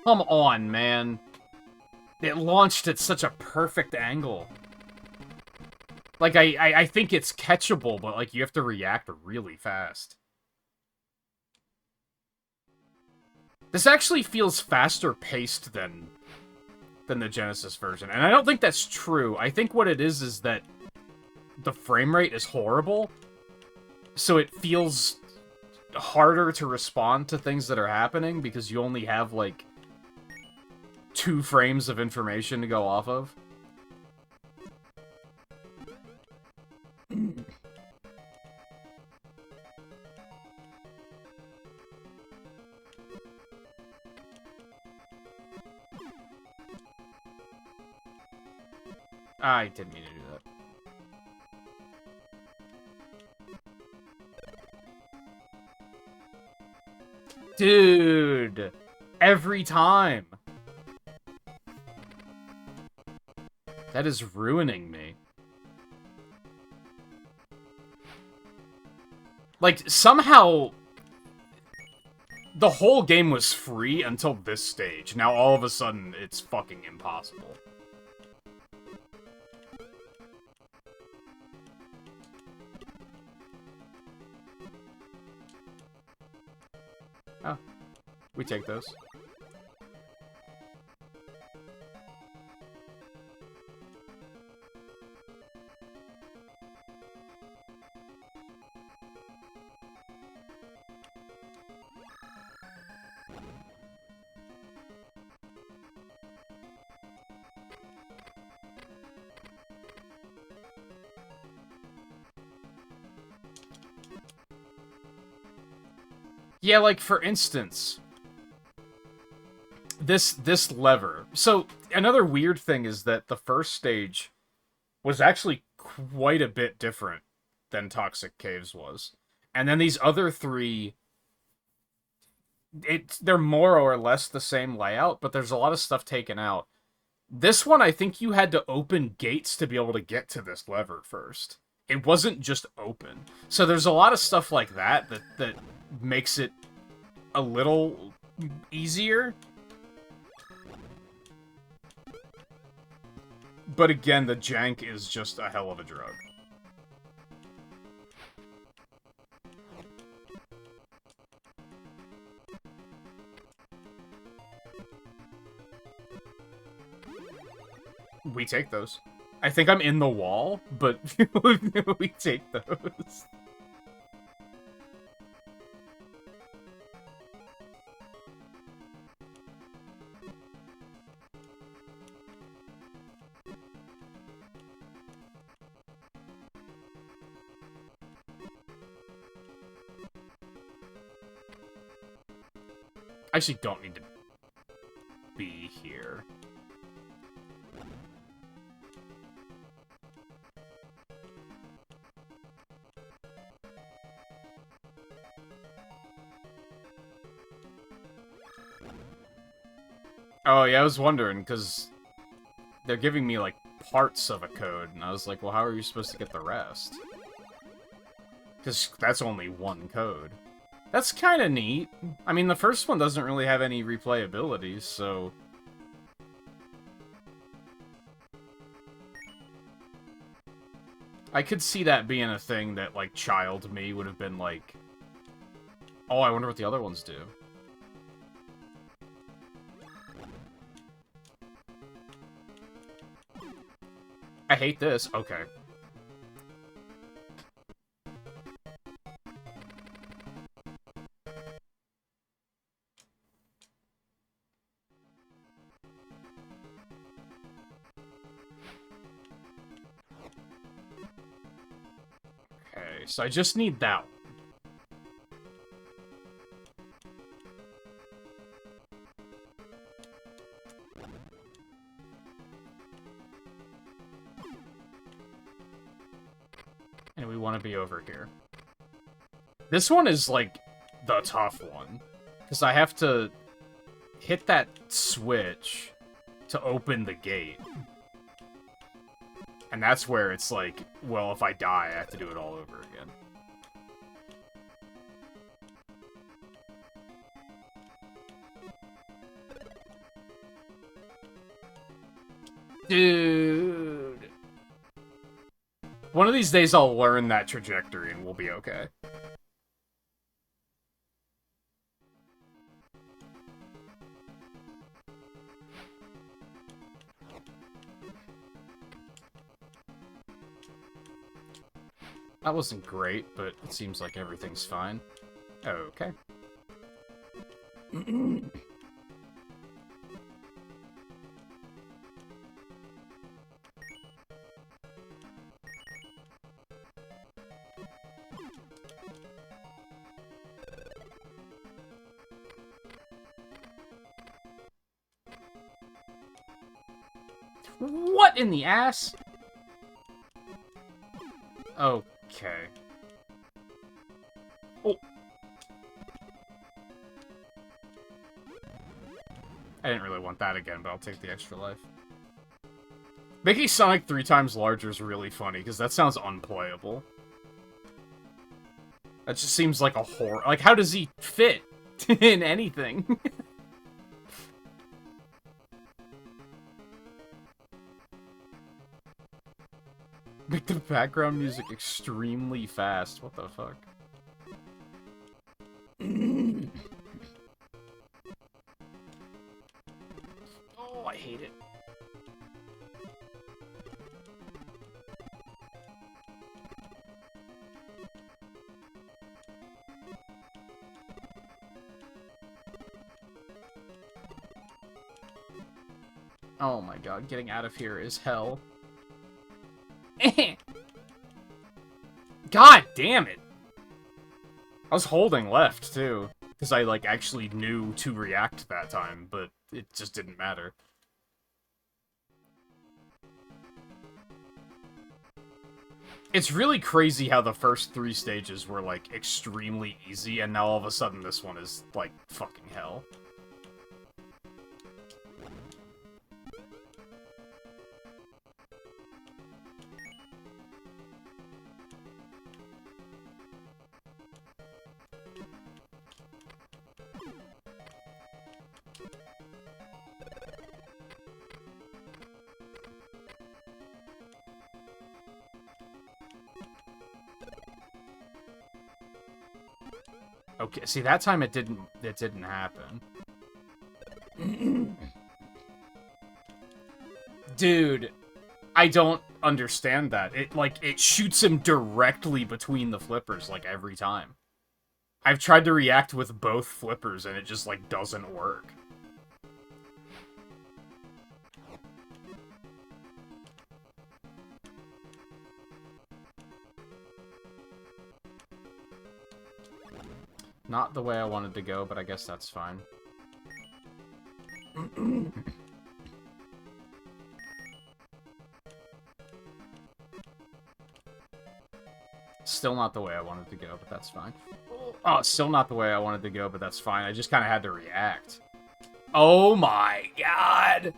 Come on, man. It launched at such a perfect angle. Like, I think it's catchable, but, like, you have to react really fast. This actually feels faster paced than the Genesis version. And I don't think that's true. I think what it is that the frame rate is horrible. So it feels harder to respond to things that are happening because you only have, like, 2 frames of information to go off of. I didn't mean to do that. Dude! Every time! That is ruining me. Like, somehow... the whole game was free until this stage. Now, all of a sudden, it's fucking impossible. Oh. We take those. Yeah, like, for instance, this lever. So another weird thing is that the first stage was actually quite a bit different than Toxic Caves was. And then these other three, they're more or less the same layout, but there's a lot of stuff taken out. This one, I think you had to open gates to be able to get to this lever first. It wasn't just open. So there's a lot of stuff like that makes it a little easier. But again, the jank is just a hell of a drug. We take those. I think I'm in the wall, but we take those. I actually don't need to be here. Oh, yeah, I was wondering, because they're giving me, like, parts of a code, and I was like, well, how are you supposed to get the rest? Because that's only one code. That's kind of neat. I mean, the first one doesn't really have any replayability, so... I could see that being a thing that, like, child me would have been like... Oh, I wonder what the other ones do. I hate this. Okay. Okay, so I just need that one. And we want to be over here. This one is, like, the tough one. Because I have to hit that switch to open the gate. And that's where it's like, well, if I die, I have to do it all over again. Dude. One of these days I'll learn that trajectory and we'll be okay. That wasn't great, but it seems like everything's fine. Okay. What in the ass? Okay. Oh. I didn't really want that again, but I'll take the extra life. Making Sonic 3 times larger is really funny, because that sounds unplayable. That just seems like a horror. Like, how does he fit in anything? Make the background music extremely fast. What the fuck? Oh, I hate it. Oh my god, getting out of here is hell. God damn it! I was holding left, too. Because I, like, actually knew to react that time, but it just didn't matter. It's really crazy how the first 3 stages were, like, extremely easy, and now all of a sudden this one is, like, fucking hell. Okay, see, that time it didn't happen. Dude, I don't understand that. It shoots him directly between the flippers, like, every time. I've tried to react with both flippers, and it just, like, doesn't work. Not the way I wanted to go, but I guess that's fine. Still not the way I wanted to go, but that's fine. Oh, still not the way I wanted to go, but that's fine. I just kind of had to react. Oh my god!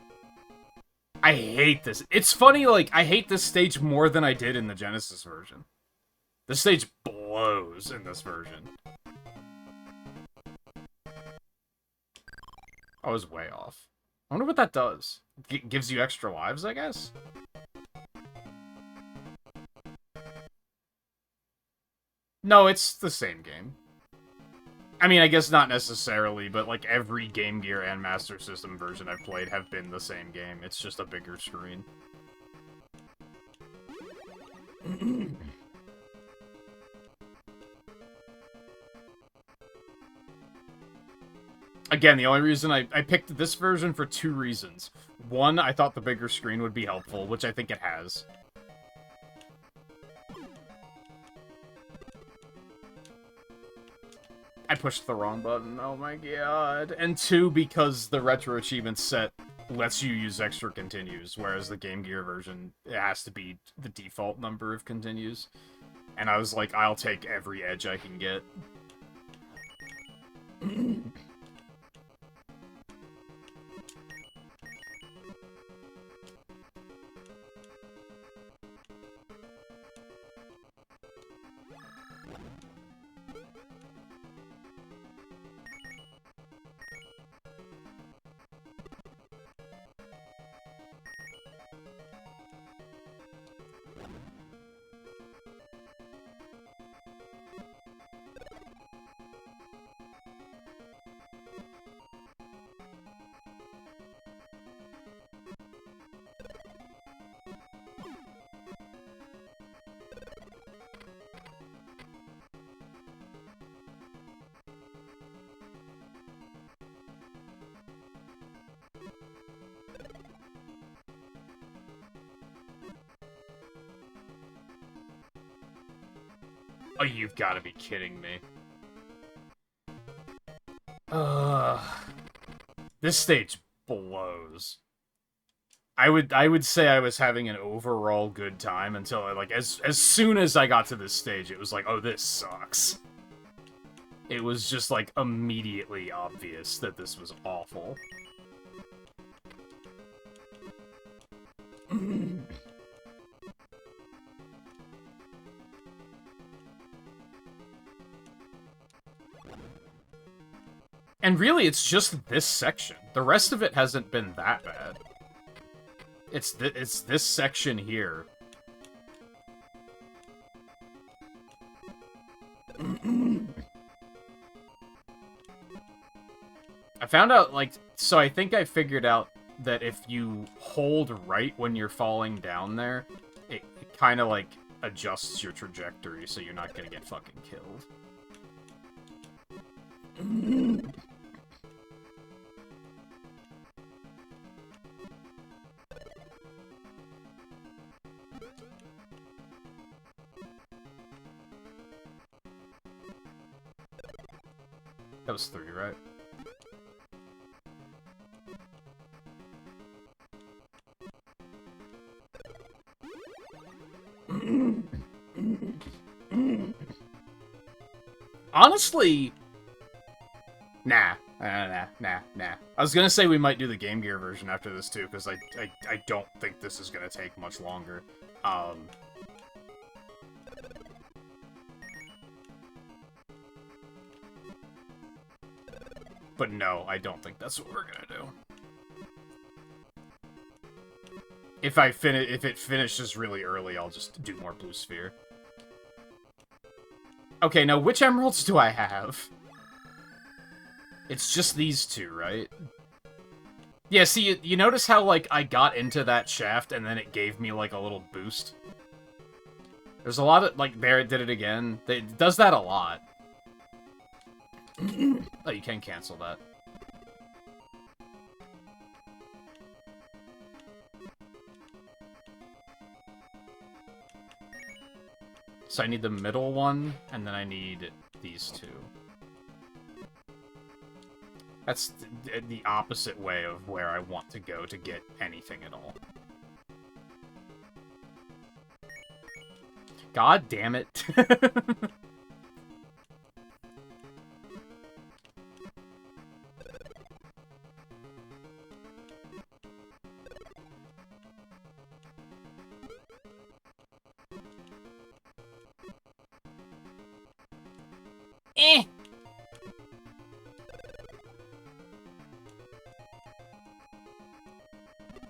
I hate this. It's funny, like, I hate this stage more than I did in the Genesis version. This stage blows in this version. I was way off. I wonder what that does. Gives you extra lives, I guess? No, it's the same game. I mean, I guess not necessarily, but like every Game Gear and Master System version I've played have been the same game. It's just a bigger screen. Again, the only reason I picked this version for 2 reasons. One, I thought the bigger screen would be helpful, which I think it has. I pushed the wrong button, oh my god. And 2, because the Retro Achievement set lets you use extra continues, whereas the Game Gear version, it has to be the default number of continues. And I was like, I'll take every edge I can get. Oh, you've got to be kidding me. This stage blows. I would say I was having an overall good time until I, like, as soon as I got to this stage, it was like, oh, this sucks. It was just, like, immediately obvious that this was awful. And really, it's just this section. The rest of it hasn't been that bad. It's this section here. I found out, like, so I think I figured out that if you hold right when you're falling down there, it kind of, like, adjusts your trajectory so you're not gonna get fucking killed. That was 3, right? Honestly, nah. I was gonna say we might do the Game Gear version after this too, because I don't think this is gonna take much longer. But no, I don't think that's what we're gonna do. If it finishes really early, I'll just do more Blue Sphere. Okay, now which emeralds do I have? It's just these two, right? Yeah, see, you notice how, like, I got into that shaft and then it gave me, like, a little boost? There's a lot of, like, there, it did it again. It does that a lot. Oh, you can cancel that. So I need the middle one, and then I need these two. That's the opposite way of where I want to go to get anything at all. God damn it.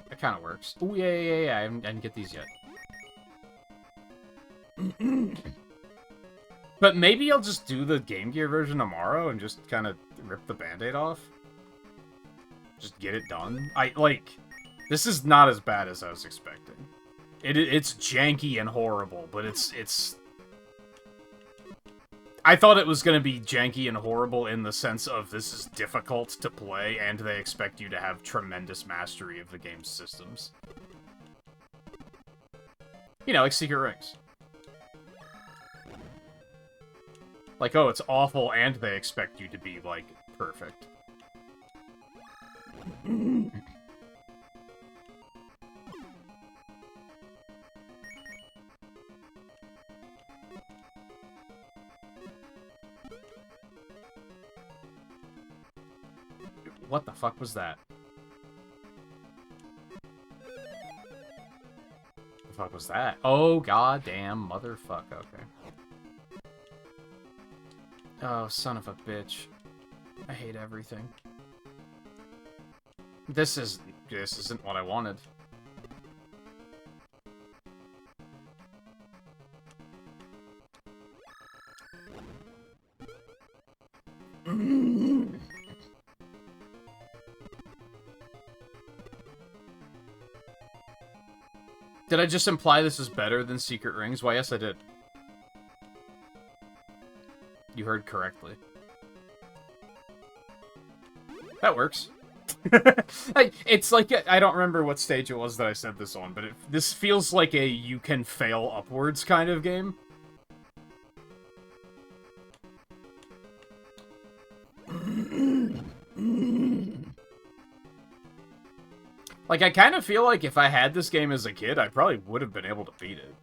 That kind of works. Oh, yeah. I didn't get these yet. But maybe I'll just do the Game Gear version tomorrow and just kind of rip the Band-Aid off. Just get it done. This is not as bad as I was expecting. It's janky and horrible, but it's... I thought it was going to be janky and horrible in the sense of this is difficult to play, and they expect you to have tremendous mastery of the game's systems. You know, like Secret Rings. Like, oh, it's awful, and they expect you to be, like, perfect. What the fuck was that? The fuck was that? Oh, goddamn motherfucker. Okay. Oh, son of a bitch. I hate everything. This isn't what I wanted. Did I just imply this is better than Secret Rings? Why, yes, I did. You heard correctly. That works. It's like, I don't remember what stage it was that I said this on, but this feels like a you can fail upwards kind of game. Like, I kind of feel like if I had this game as a kid, I probably would have been able to beat it.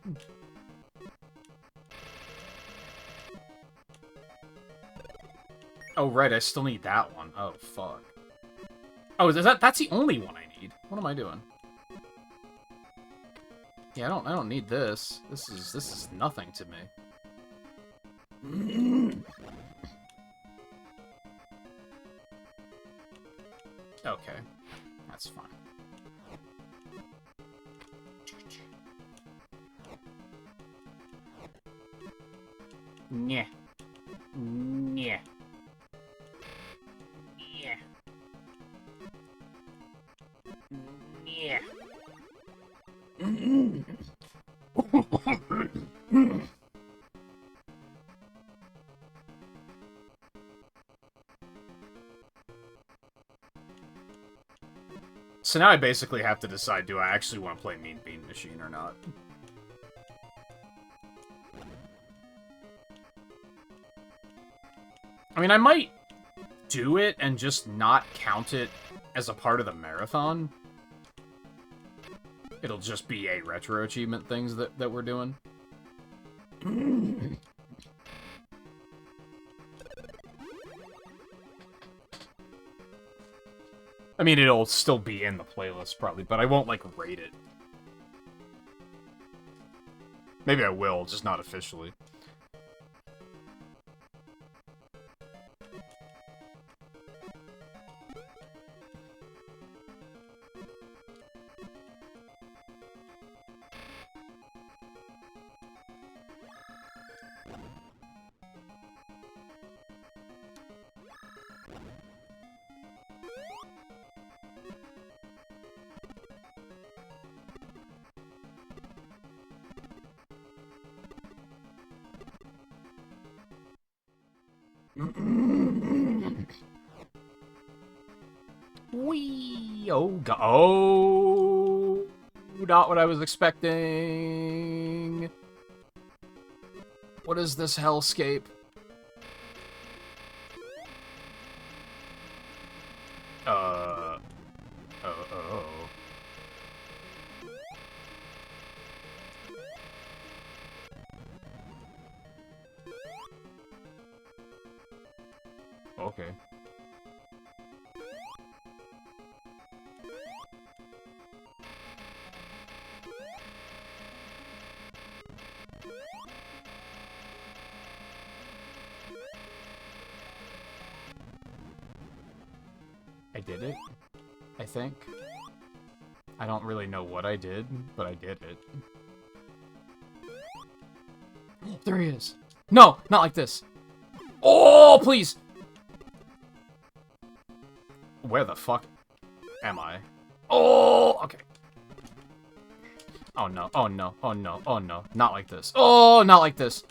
Oh, right, I still need that one. Oh, fuck. Oh, that's the only one I need. What am I doing? Yeah, I don't need this. This is nothing to me. Okay. That's fine. Yeah. Yeah. Yeah. Yeah. So now I basically have to decide, do I actually want to play Mean Bean Machine or not? I mean, I might do it and just not count it as a part of the marathon. It'll just be a retro achievement things that we're doing. I mean, it'll still be in the playlist, probably, but I won't, like, rate it. Maybe I will, just not officially. Wee! Oh, God. Oh! Not what I was expecting. What is this hellscape? Oh. Okay. I did it, I think. I don't really know what I did, but I did it. There he is. No, not like this. Oh, please! Where the fuck am I? Oh, okay. Oh no, oh no, oh no, oh no. Not like this. Oh, not like this.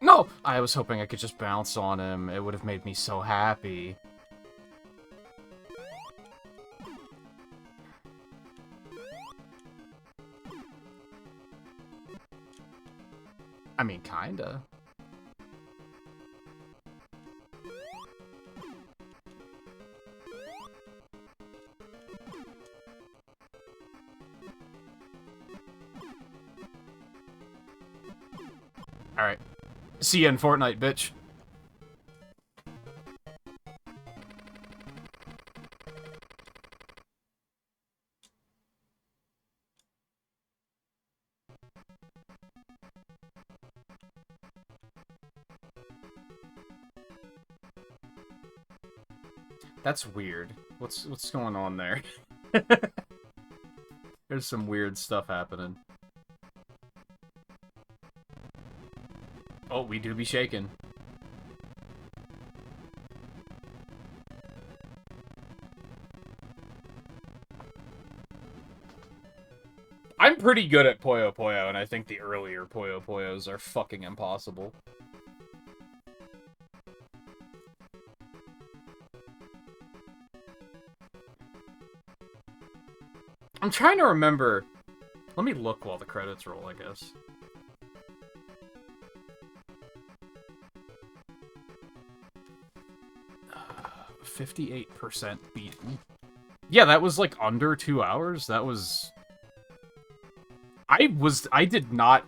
No! I was hoping I could just bounce on him. It would have made me so happy. I mean, kinda. Alright. See ya in Fortnite, bitch. That's weird. What's going on there? There's some weird stuff happening. Oh, we do be shaking. I'm pretty good at Puyo Puyo, and I think the earlier Puyo Puyos are fucking impossible. I'm trying to remember. Let me look while the credits roll, I guess. Uh, 58% beaten. Yeah, that was like under 2 hours. That was... I did not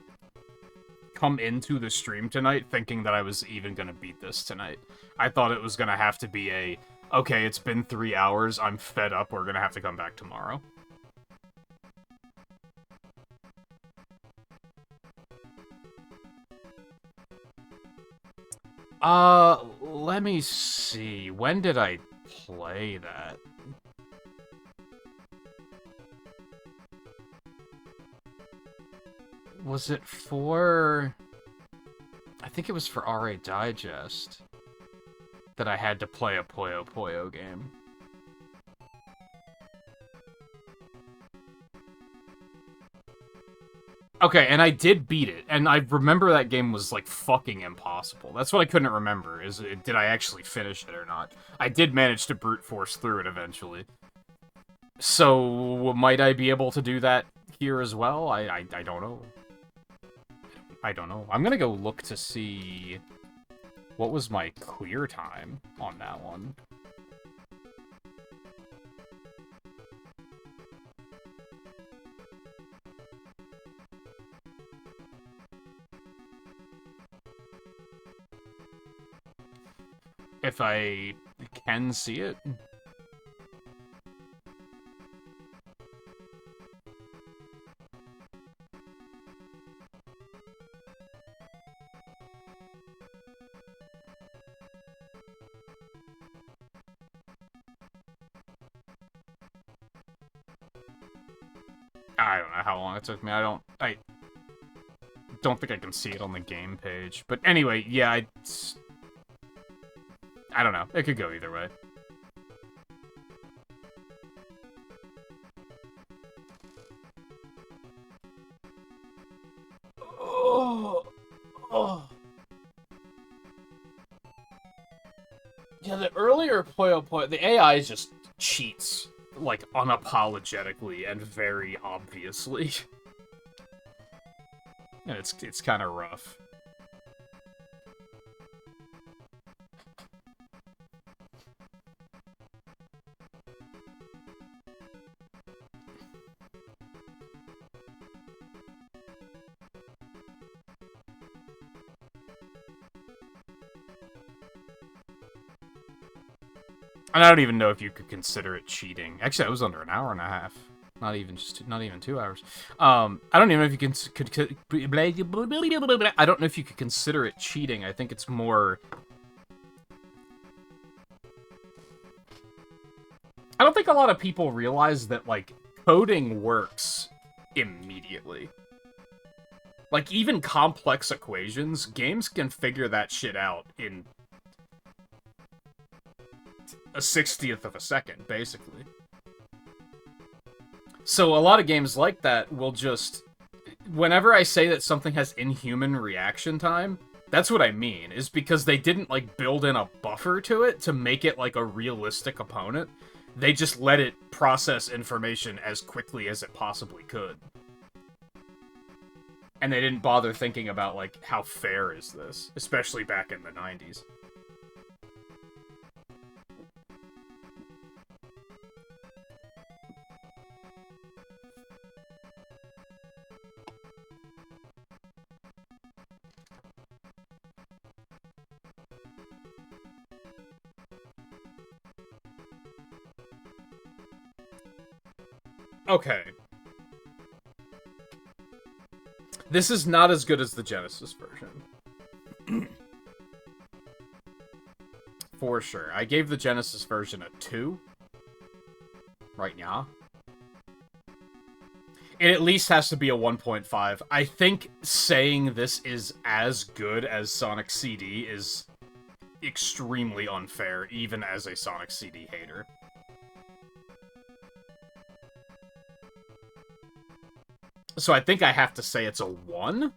come into the stream tonight thinking that I was even gonna beat this tonight. I thought it was gonna have to be a, okay, it's been 3 hours, I'm fed up, we're gonna have to come back tomorrow. Let me see. When did I play that? Was it for... I think it was for RA Digest that I had to play a Puyo Puyo game. Okay, and I did beat it, and I remember that game was, like, fucking impossible. That's what I couldn't remember, is did I actually finish it or not. I did manage to brute force through it eventually. So, might I be able to do that here as well? I don't know. I don't know. I'm gonna go look to see What was my clear time on that one? If I can see it. I don't know how long it took me. I don't think I can see it on the game page. But anyway, yeah, I don't know. It could go either way. Oh, oh. Yeah, the earlier Puyo Puyo, the AI just cheats, like, unapologetically and very obviously. And it's kind of rough. And I don't even know if you could consider it cheating. Actually, it was under an hour and a half. Not even 2 hours. I don't even know if you can I don't know if you could consider it cheating. I think it's more. I don't think a lot of people realize that, like, coding works immediately. Like, even complex equations, games can figure that shit out in a 60th of a second, basically. So a lot of games like that will just... Whenever I say that something has inhuman reaction time, that's what I mean, is because they didn't, like, build in a buffer to it to make it, like, a realistic opponent. They just let it process information as quickly as it possibly could. And they didn't bother thinking about, like, how fair is this, especially back in the 90s. Okay. This is not as good as the Genesis version. For sure. I gave the Genesis version a 2. Right now. It at least has to be a 1.5. I think saying this is as good as Sonic CD is extremely unfair, even as a Sonic CD hater. So I think I have to say it's a 1?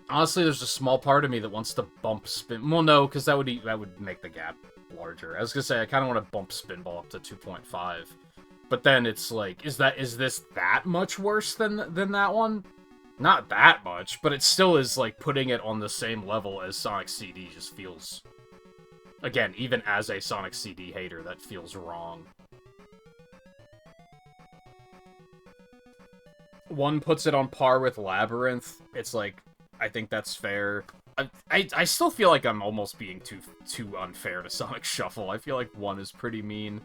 Honestly, there's a small part of me that wants to bump Spin... Well, no, because that would make the gap larger. I was gonna say, I kind of want to bump Spinball up to 2.5. But then it's like, is this that much worse than that one? Not that much, but it still is, like, putting it on the same level as Sonic CD just feels... Again, even as a Sonic CD hater, that feels wrong. 1 puts it on par with Labyrinth. It's like, I think that's fair. I still feel like I'm almost being too unfair to Sonic Shuffle. I feel like 1 is pretty mean.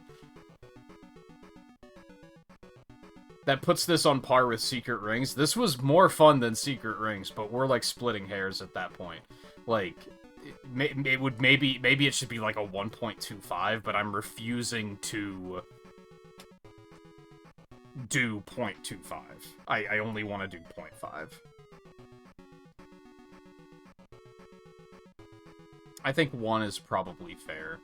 That puts this on par with Secret Rings. This was more fun than Secret Rings, but we're, like, splitting hairs at that point. Like, it would maybe it should be, like, a 1.25, but I'm refusing to do 0.25. I only want to do 0.5. I think 1 is probably fair.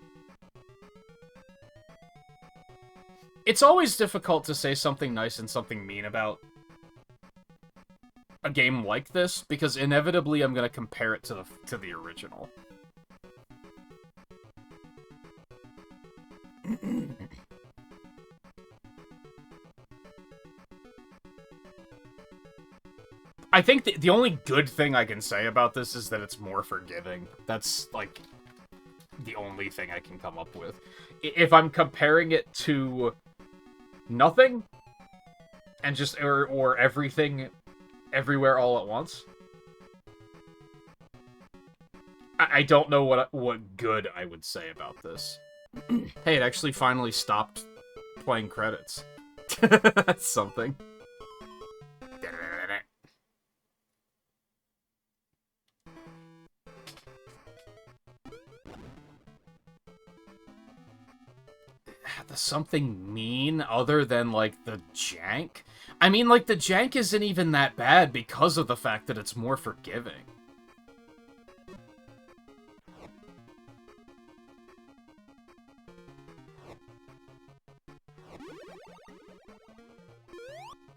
It's always difficult to say something nice and something mean about a game like this, because inevitably I'm gonna compare it to the original. I think the only good thing I can say about this is that it's more forgiving. That's, like, the only thing I can come up with. If I'm comparing it to nothing, and just, or everything, everywhere all at once, I don't know what good I would say about this. Hey, it actually finally stopped playing credits. That's something. Does something mean other than, like, the jank? I mean, like, the jank isn't even that bad because of the fact that it's more forgiving.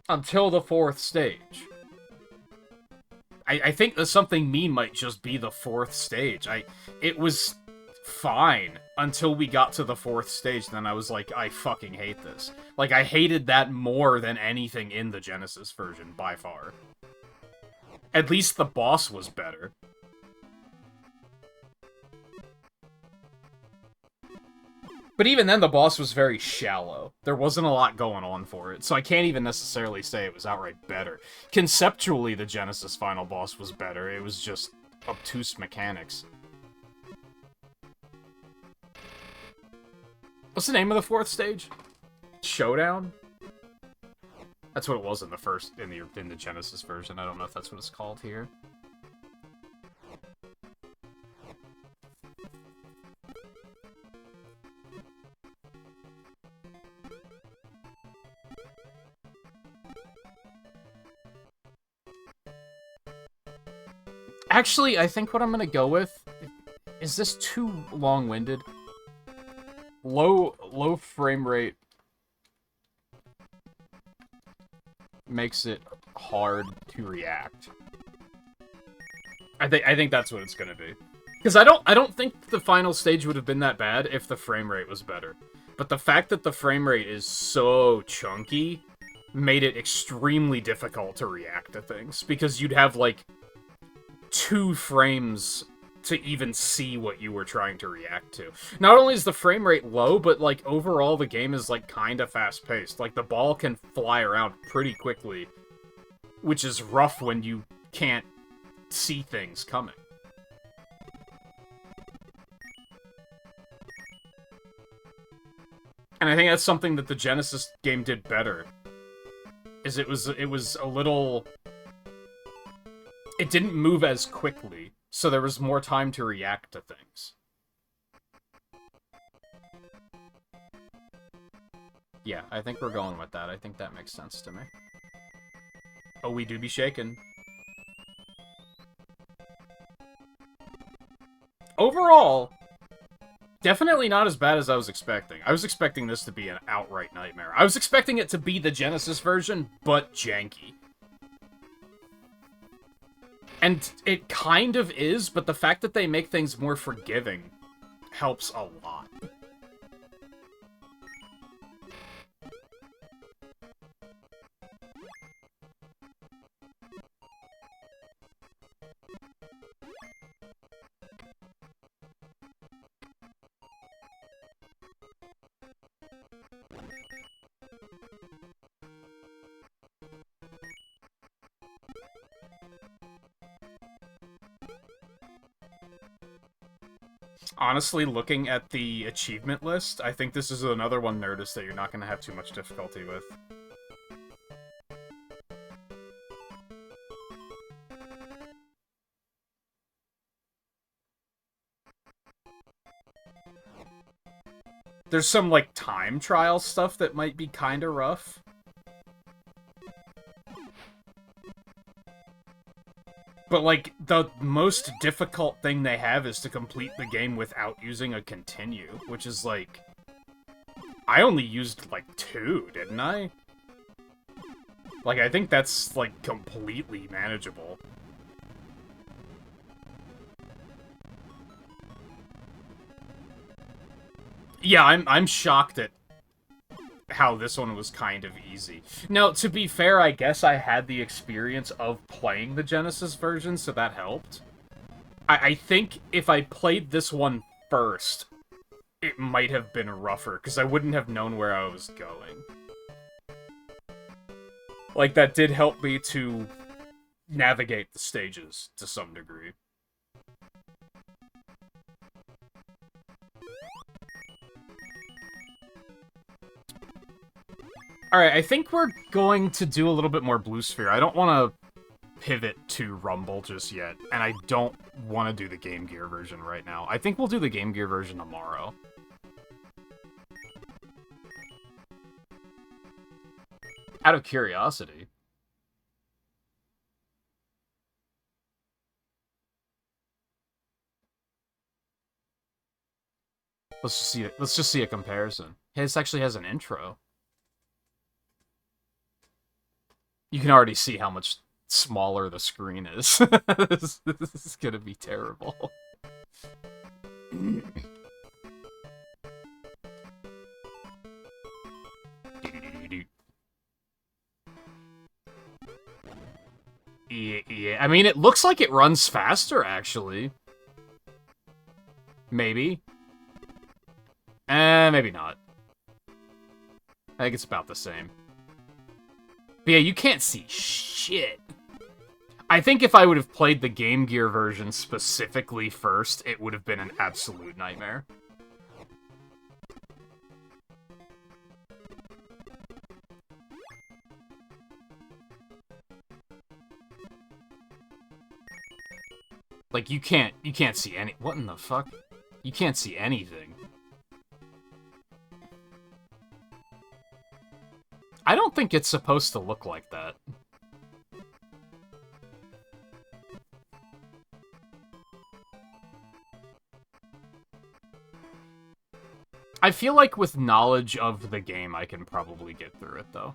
Until the 4th stage. I think the something mean might just be the 4th stage. It was fine until we got to the 4th stage, then I was like, I fucking hate this. Like, I hated that more than anything in the Genesis version, by far. At least the boss was better. But even then, the boss was very shallow. There wasn't a lot going on for it, so I can't even necessarily say it was outright better. Conceptually, the Genesis final boss was better. It was just obtuse mechanics. What's the name of the 4th stage? Showdown? That's what it was in the first, in the Genesis version. I don't know if that's what it's called here. Actually, I think what I'm gonna go with... Is this too long-winded? Low frame rate makes it hard to react. I think that's what it's gonna be. Because I don't think the final stage would have been that bad if the frame rate was better. But the fact that the frame rate is so chunky made it extremely difficult to react to things. Because you'd have, like, 2 frames to even see what you were trying to react to. Not only is the frame rate low, but, like, overall the game is, like, kinda fast-paced. Like, the ball can fly around pretty quickly, which is rough when you can't see things coming. And I think that's something that the Genesis game did better. Is it was a little... It didn't move as quickly, so there was more time to react to things. Yeah, I think we're going with that. I think that makes sense to me. Oh, we do be shaken. Overall, definitely not as bad as I was expecting. I was expecting this to be an outright nightmare. I was expecting it to be the Genesis version, but janky. And it kind of is, but the fact that they make things more forgiving helps a lot. Honestly, looking at the achievement list, I think this is another one, Nerdist, that you're not going to have too much difficulty with. There's some, like, time trial stuff that might be kind of rough. But, like, the most difficult thing they have is to complete the game without using a continue, which is, like... I only used, like, 2, didn't I? Like, I think that's, like, completely manageable. Yeah, I'm shocked at how this one was kind of easy. Now, to be fair, I guess I had the experience of playing the Genesis version, so that helped. I think if I played this one first, it might have been rougher, because I wouldn't have known where I was going. Like, that did help me to navigate the stages to some degree. Alright, I think we're going to do a little bit more Blue Sphere. I don't want to pivot to Rumble just yet, and I don't want to do the Game Gear version right now. I think we'll do the Game Gear version tomorrow. Out of curiosity. Let's just see a comparison. This actually has an intro. You can already see how much smaller the screen is. This is gonna be terrible. Yeah, I mean, it looks like it runs faster, actually. Maybe. Maybe not. I think it's about the same. But yeah, you can't see shit. I think if I would have played the Game Gear version specifically first, it would have been an absolute nightmare. Like, you can't see any— what in the fuck? You can't see anything. I don't think it's supposed to look like that. I feel like with knowledge of the game, I can probably get through it, though.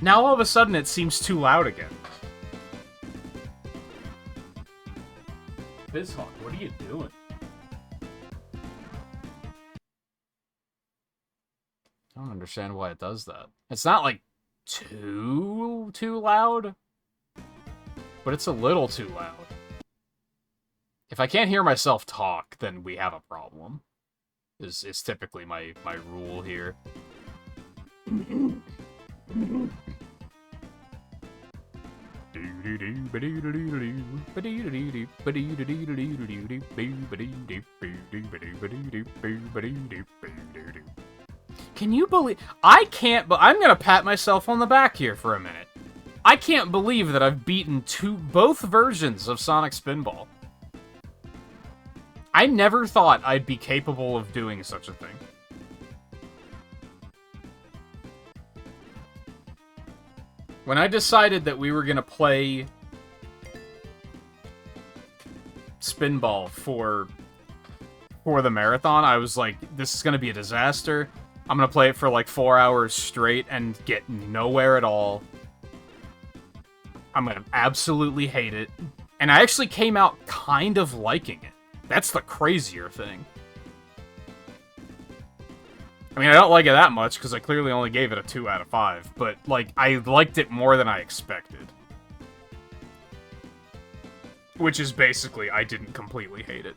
Now all of a sudden it seems too loud again. BizHawk, what are you doing? I don't understand why it does that. It's not like too loud, but it's a little too loud. If I can't hear myself talk, then we have a problem. Is typically my rule here. Can you believe— I can't— but I'm gonna pat myself on the back here for a minute. I can't believe that I've beaten both versions of Sonic Spinball. I never thought I'd be capable of doing such a thing. When I decided that we were gonna play Spinball for the marathon, I was like, this is gonna be a disaster. I'm gonna play it for like 4 hours straight and get nowhere at all. I'm gonna absolutely hate it. And I actually came out kind of liking it. That's the crazier thing. I mean, I don't like it that much, because I clearly only gave it a 2 out of 5, but, like, I liked it more than I expected. Which is basically, I didn't completely hate it.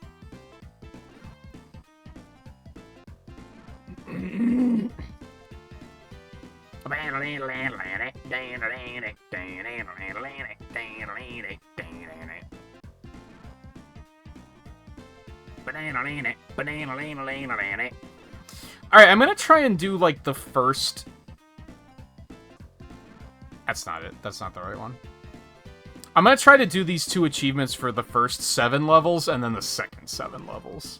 Alright, I'm gonna try and do, like, the first... That's not it. That's not the right one. I'm gonna try to do these 2 achievements for the first 7 levels, and then the second 7 levels.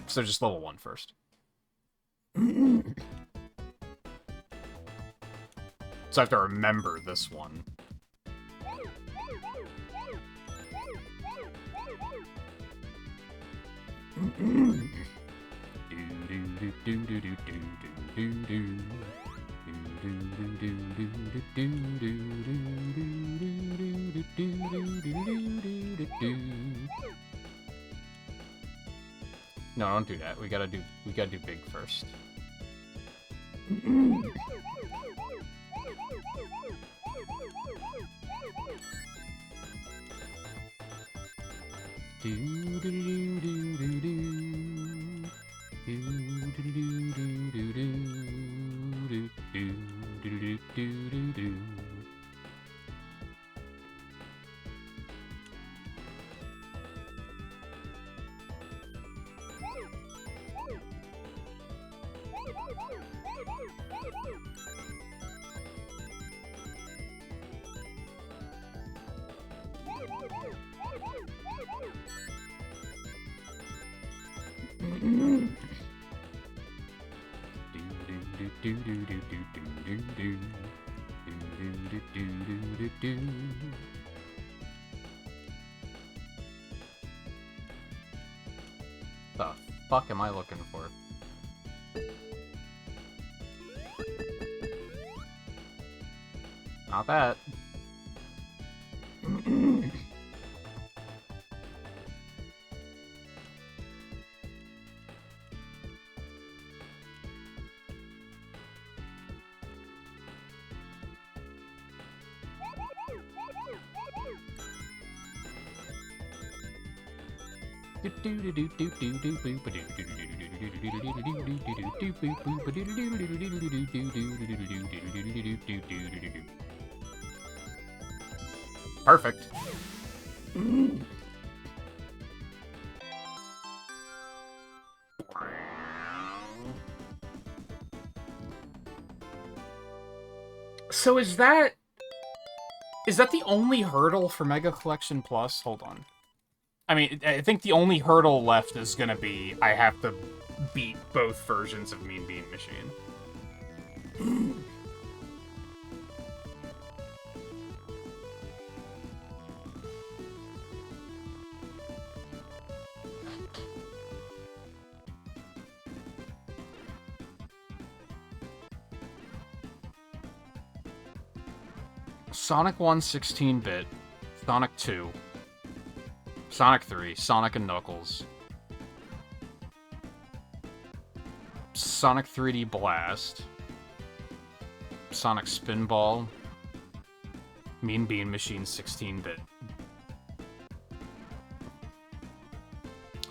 So just level 1 first. So I have to remember this one. No, don't do that. We gotta do big first. The fuck am I looking for? Not that. Perfect. So is that the only hurdle for Mega Collection Plus? Hold on. I mean, I think the only hurdle left is gonna be I have to beat both versions of Mean Bean Machine. Sonic 1 16-bit, Sonic 2, Sonic 3, Sonic and Knuckles, Sonic 3D Blast, Sonic Spinball, Mean Bean Machine 16-bit,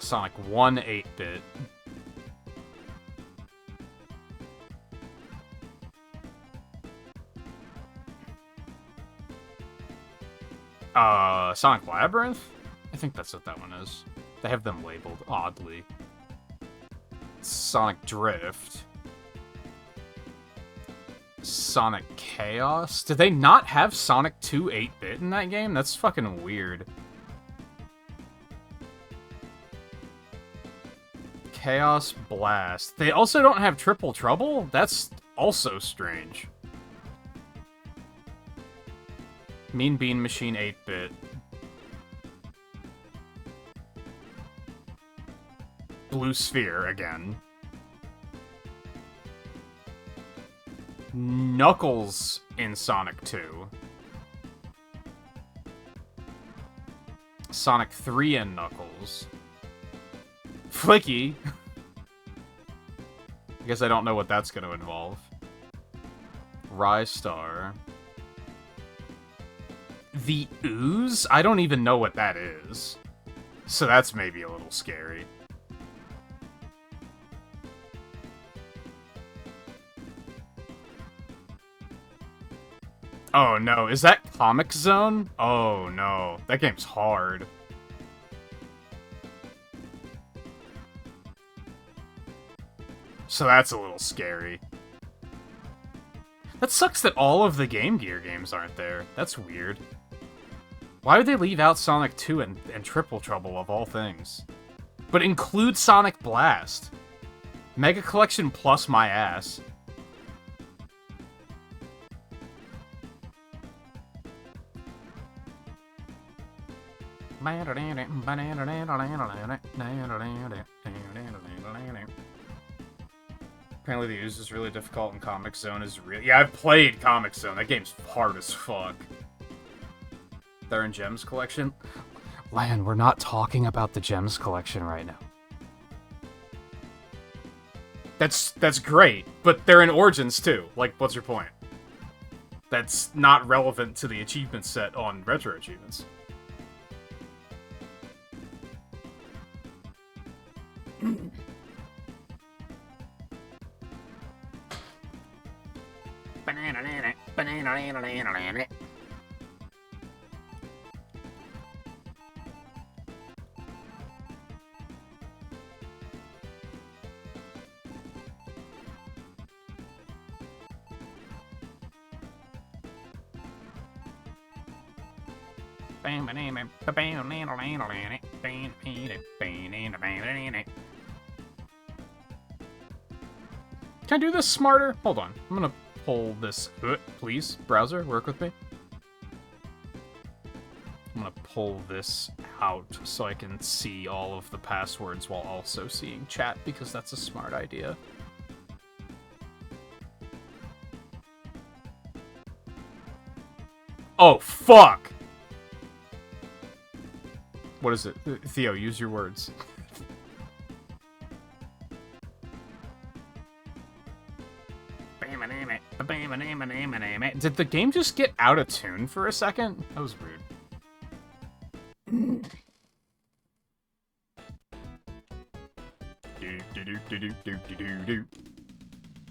Sonic 1 8-bit, Sonic Labyrinth? I think that's what that one is. They have them labeled oddly. Sonic Drift. Sonic Chaos? Did they not have Sonic 2 8-bit in that game? That's fucking weird. Chaos Blast. They also don't have Triple Trouble? That's also strange. Mean Bean Machine 8-bit. Blue Sphere again. Knuckles in Sonic 2. Sonic 3 and Knuckles. Flicky. I guess I don't know what that's going to involve. Rise Star. The Ooze? I don't even know what that is. So that's maybe a little scary. Oh no, is that Comic Zone? Oh no, that game's hard. So that's a little scary. That sucks that all of the Game Gear games aren't there. That's weird. Why would they leave out Sonic 2 and Triple Trouble of all things? But include Sonic Blast. Mega Collection plus my ass. Apparently the use is really difficult and Comic Zone is really... Yeah, I've played Comic Zone. That game's hard as fuck. They're in Gems Collection? Lan, we're not talking about the Gems Collection right now. That's great, but they're in Origins too. Like, what's your point? That's not relevant to the achievement set on Retro Achievements. Can I do this smarter? Hold on. I'm gonna pull this... Please, browser, work with me. I'm gonna pull this out so I can see all of the passwords while also seeing chat, because that's a smart idea. Oh, fuck! What is it? Theo, use your words. Did the game just get out of tune for a second? That was rude.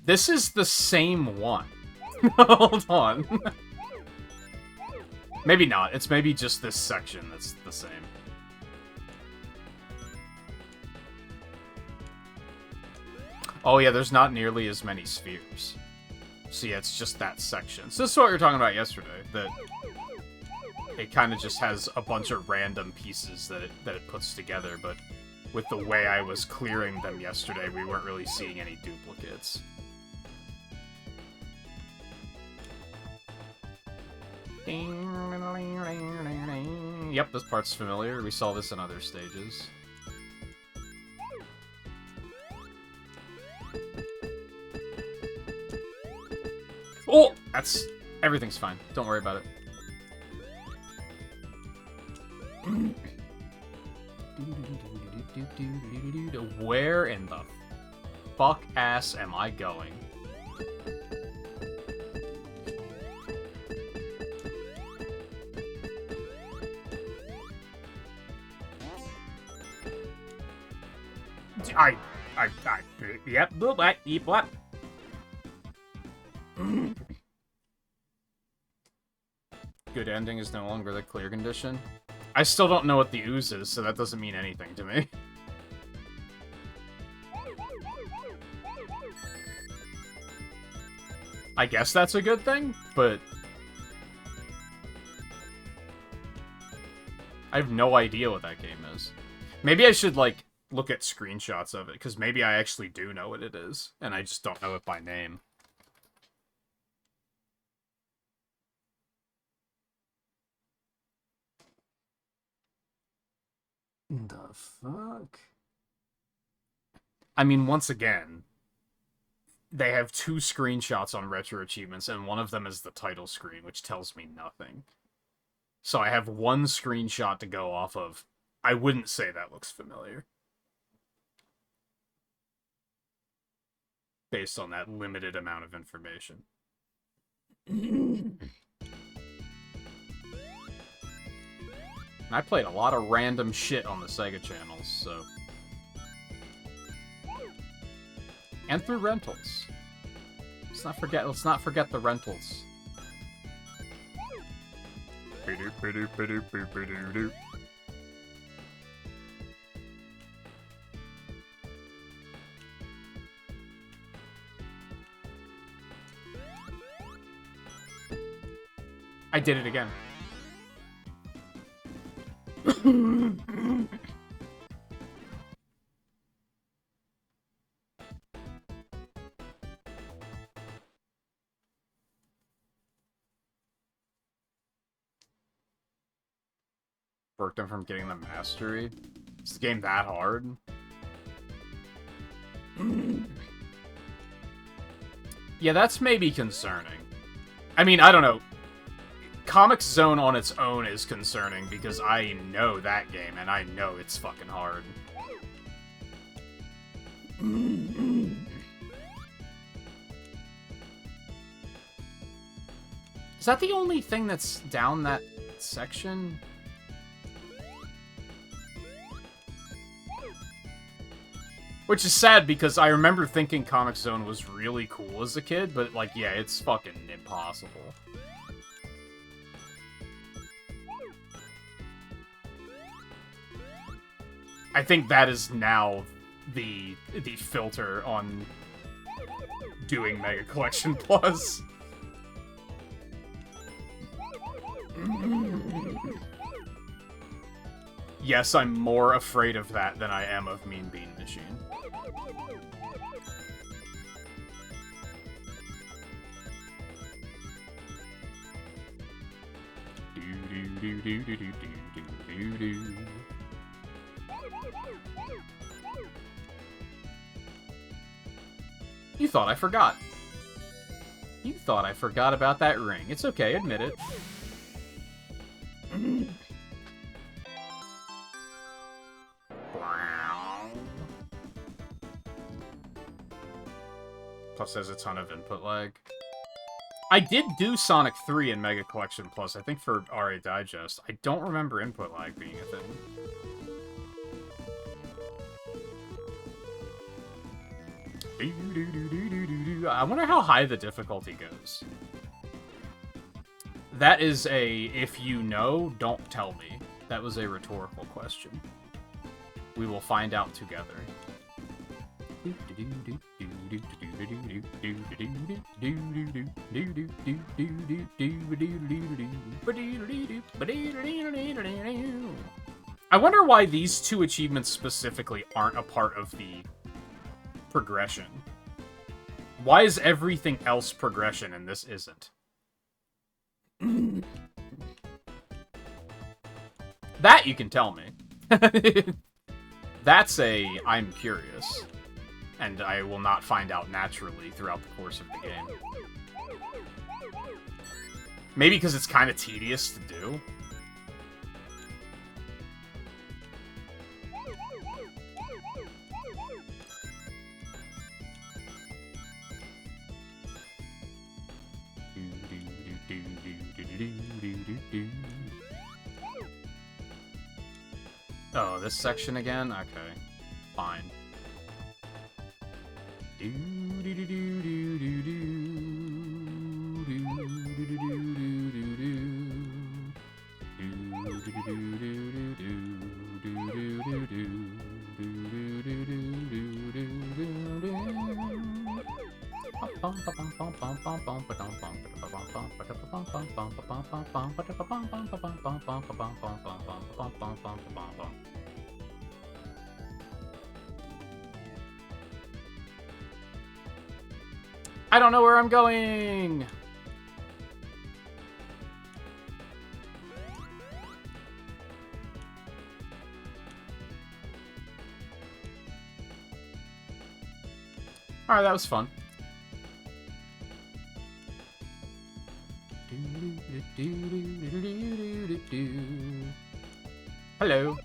This is the same one. Hold on. Maybe not. It's maybe just this section that's the same. Oh yeah, there's not nearly as many spheres. So yeah, it's just that section. So this is what we were talking about yesterday, that it kind of just has a bunch of random pieces that it puts together, but with the way I was clearing them yesterday, we weren't really seeing any duplicates. Yep, this part's familiar. We saw this in other stages. Oh! That's... Everything's fine. Don't worry about it. Where in the fuck ass am I going? Yep, what? Good ending is no longer the clear condition. I still don't know what the ooze is, so that doesn't mean anything to me. I guess that's a good thing, but... I have no idea what that game is. Maybe I should, like, look at screenshots of it, because maybe I actually do know what it is, and I just don't know it by name. The fuck? I mean, once again, they have 2 screenshots on Retro Achievements, and one of them is the title screen, which tells me nothing. So I have 1 screenshot to go off of. I wouldn't say that looks familiar. Based on that limited amount of information. I played a lot of random shit on the Sega channels, so... And through rentals. Let's not forget the rentals. I did it again. Broke them from getting the mastery. Is the game that hard? Yeah, that's maybe concerning. I mean, I don't know. Comic Zone on its own is concerning because I know that game and I know it's fucking hard. Is that the only thing that's down that section? Which is sad because I remember thinking Comic Zone was really cool as a kid, but like, yeah, it's fucking impossible. I think that is now the filter on doing Mega Collection Plus. Yes, I'm more afraid of that than I am of Mean Bean Machine. You thought I forgot. You thought I forgot about that ring. It's okay, admit it. Plus there's a ton of input lag. I did do Sonic 3 in Mega Collection Plus, I think for RA Digest. I don't remember input lag being a thing. I wonder how high the difficulty goes. That is a, if you know, don't tell me. That was a rhetorical question. We will find out together. I wonder why these two achievements specifically aren't a part of the progression. Why is everything else progression and this isn't? That you can tell me. That's a I'm curious. And I will not find out naturally throughout the course of the game. Maybe because it's kind of tedious to do. Oh, this section again? Okay. Fine. I don't know where I'm going! Alright, that was fun. Hello.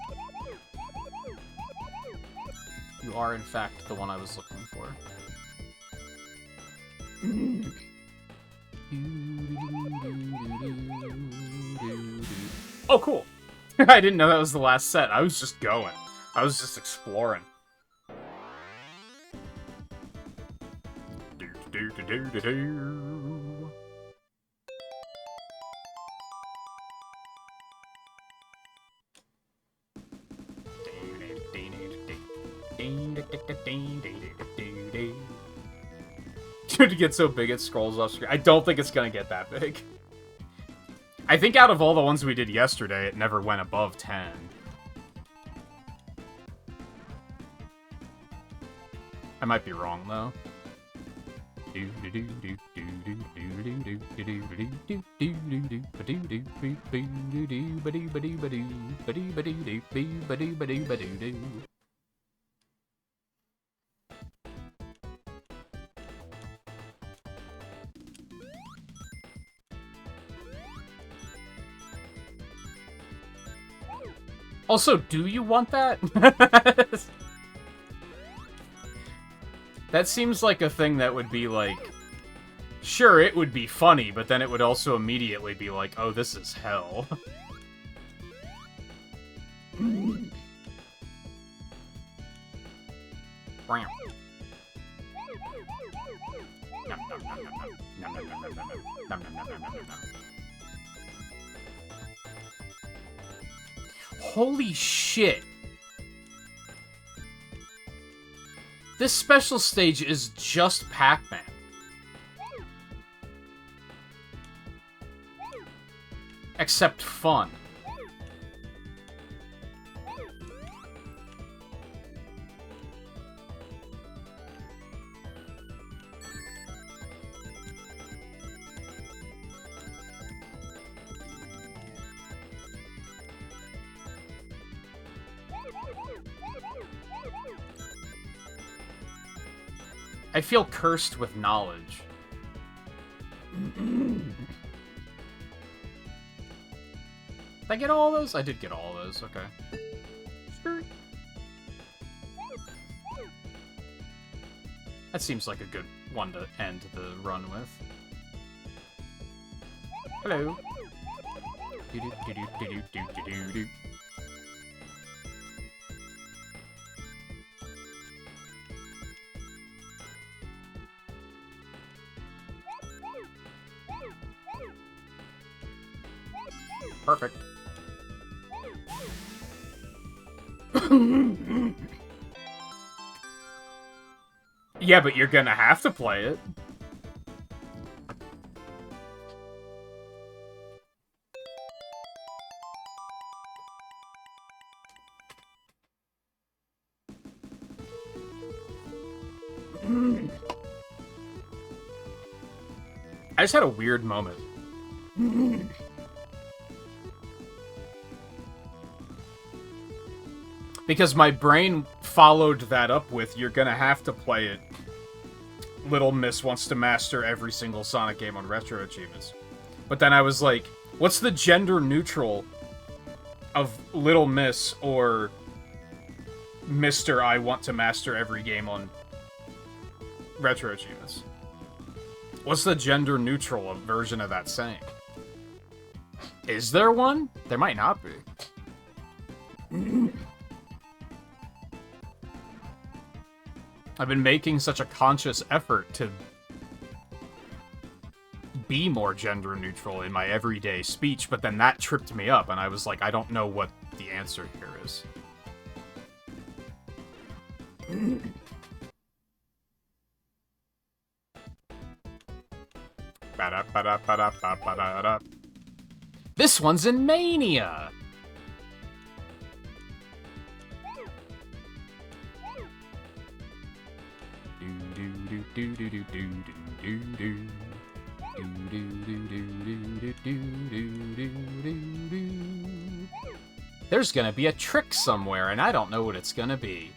You are, in fact, the one I was looking for. Oh, cool. I didn't know that was the last set. I was just going. I was just exploring. Dude, to get so big it scrolls off screen. I don't think it's gonna get that big. I think out of all the ones we did yesterday, it never went above 10. I might be wrong, though. Also, do you want that? That seems like a thing that would be like... Sure, it would be funny, but then it would also immediately be like, oh, this is hell. Holy shit. This special stage is just Pac-Man. Except fun. I feel cursed with knowledge. Did I get all those? I did get all those, okay. Sure. That seems like a good one to end the run with. Hello. Do-do-do-do-do-do-do-do-do. Perfect. Yeah, but you're gonna have to play it. I just had a weird moment. Because my brain followed that up with, you're gonna have to play it. Little Miss wants to master every single Sonic game on Retro Achievements. But then I was like, what's the gender neutral of Little Miss or Mr. I want to master every game on Retro Achievements? What's the gender neutral version of that saying? Is there one? There might not be. I've been making such a conscious effort to be more gender neutral in my everyday speech, but then that tripped me up, and I was like, I don't know what the answer here is. This one's in Mania! There's gonna be a trick somewhere, and I don't know what it's gonna be.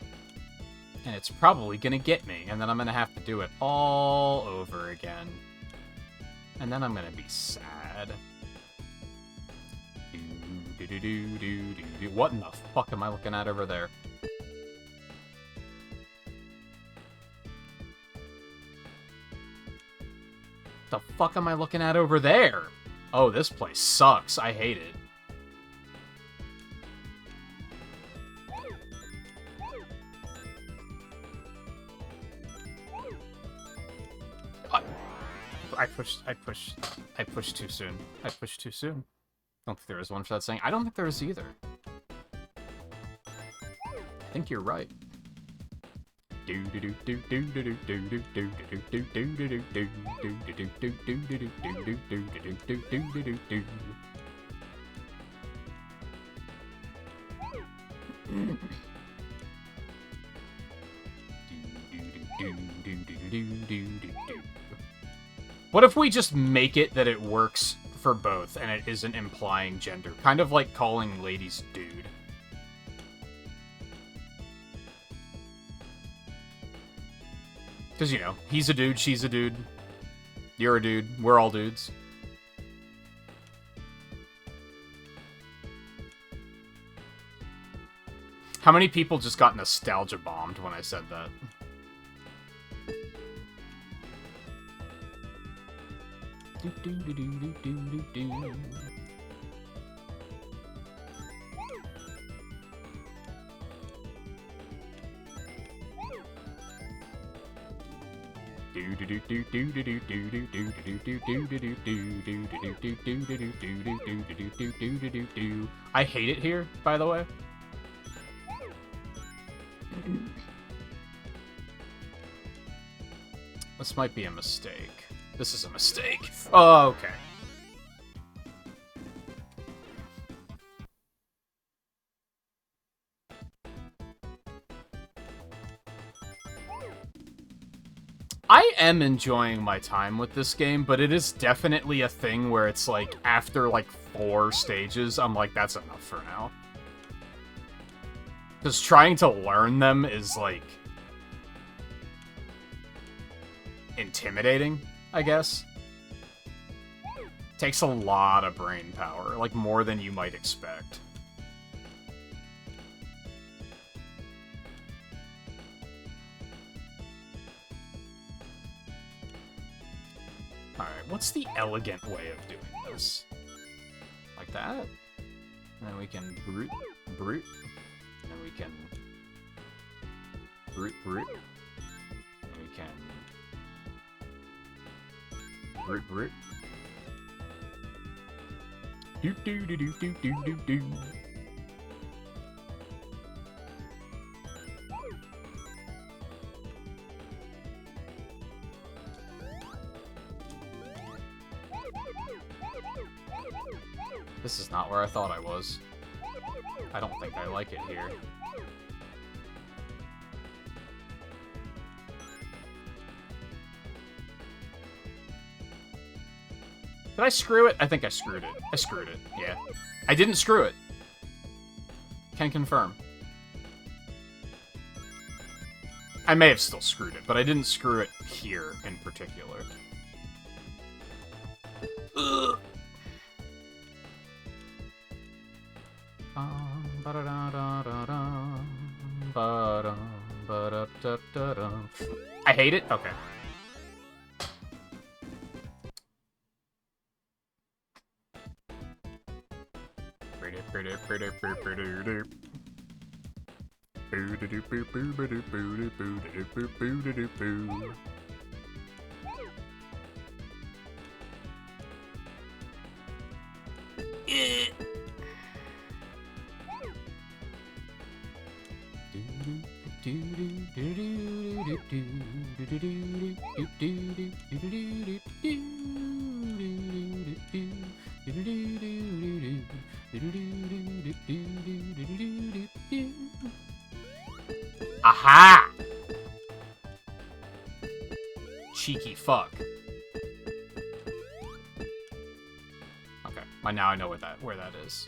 And it's probably gonna get me, and then I'm gonna have to do it all over again. And then I'm gonna be sad. What in the fuck am I looking at over there? The fuck am I looking at over there? Oh, this place sucks. I hate it. pushed too soon. I pushed too soon. Don't think there is one for that saying. I don't think there is either. I think you're right. What if we just make it that it works for both and it isn't implying gender? Kind of like calling ladies dude. Because, you know, he's a dude, she's a dude, you're a dude, we're all dudes. How many people just got nostalgia bombed when I said that? I hate it here, by the way. This might be a mistake. This is a mistake. Oh, okay. I am enjoying my time with this game, but it is definitely a thing where it's like, after like 4 stages, I'm like, that's enough for now. Because trying to learn them is like intimidating, I guess. Takes a lot of brain power, like more than you might expect. Alright, what's the elegant way of doing this? Like that? And then we can brute. And then we can brute. And we can brute. Do. This is not where I thought I was. I don't think I like it here. Did I screw it? I think I screwed it. I screwed it, yeah. I didn't screw it. Can confirm. I may have still screwed it, but I didn't screw it here in particular. Ugh. I hate it? Okay. Aha! Cheeky fuck. Okay, now I know where that is.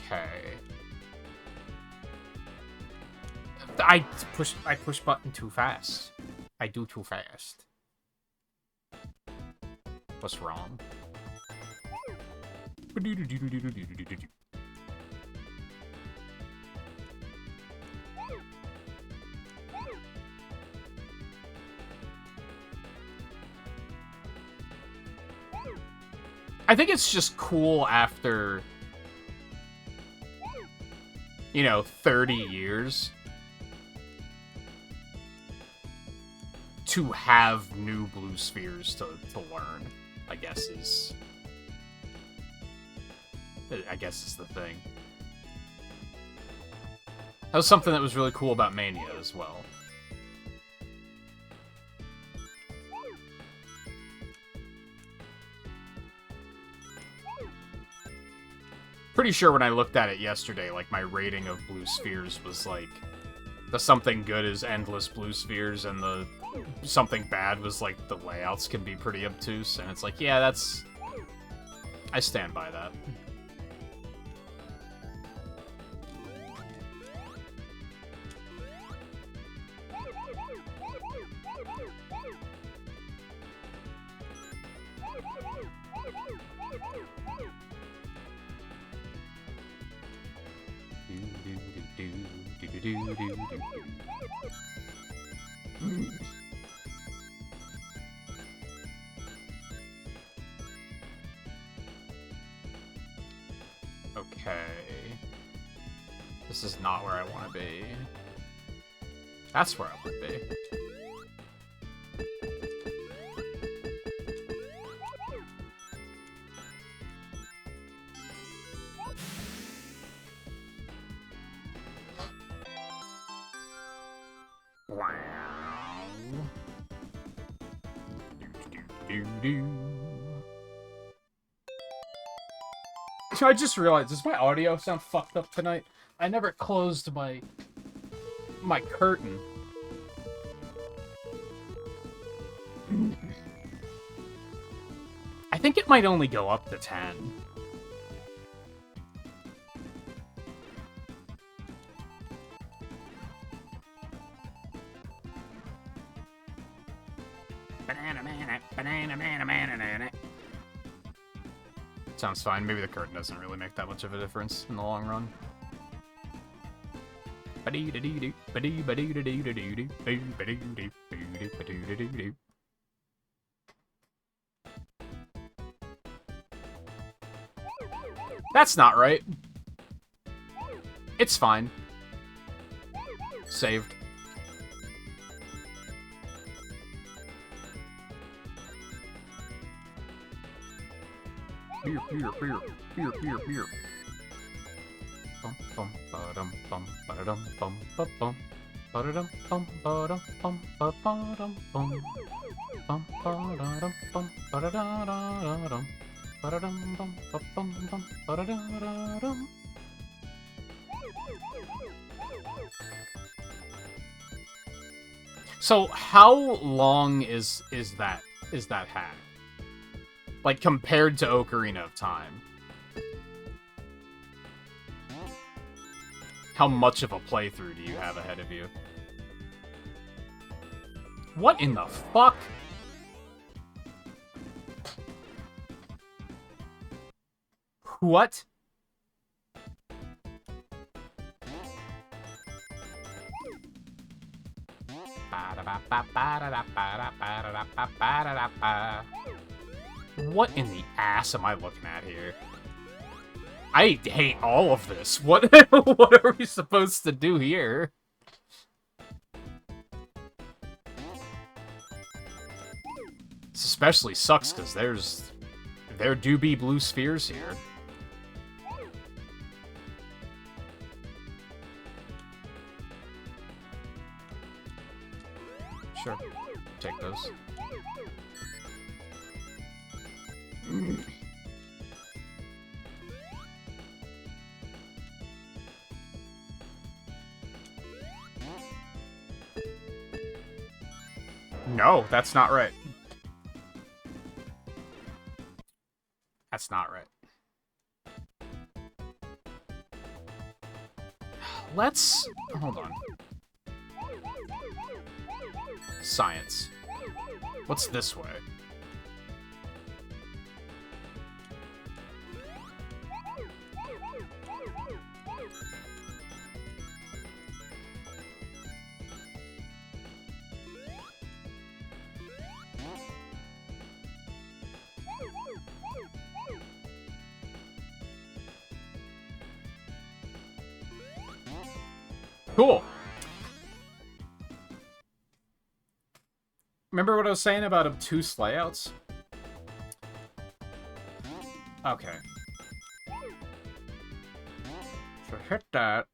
Okay. I push button too fast. I do too fast. What's wrong? I think it's just cool after, you know, 30 years to have new blue spheres to learn, I guess is the thing. That was something that was really cool about Mania as well. Pretty sure when I looked at it yesterday, like, my rating of blue spheres was, like, the something good is endless blue spheres, and the something bad was, like, the layouts can be pretty obtuse, and it's like, yeah, that's... I stand by that. Okay. This is not where I want to be. That's where I would be. I just realized, does my audio sound fucked up tonight? I never closed my curtain. I think it might only go up to 10. Sounds fine. Maybe the curtain doesn't really make that much of a difference in the long run. That's not right. It's fine. Saved. Beer. Bum bum ba-dum bum ba-dum bum ba-bum ba-dum bum ba-dum bum ba-ba-dum bum bum ba-dum bum ba-da-da-da-dum ba-dum bum ba-bum bum ba-da-da-da-dum. So how long is that hack? Like, compared to Ocarina of Time. How much of a playthrough do you have ahead of you? What in the fuck? What? What in the ass am I looking at here? I hate all of this. What what are we supposed to do here? This especially sucks because there do be blue spheres here. Sure, take those. No, that's not right. That's not right. Let's... hold on. Science. What's this way? Cool. Remember what I was saying about obtuse layouts? Okay. So hit that.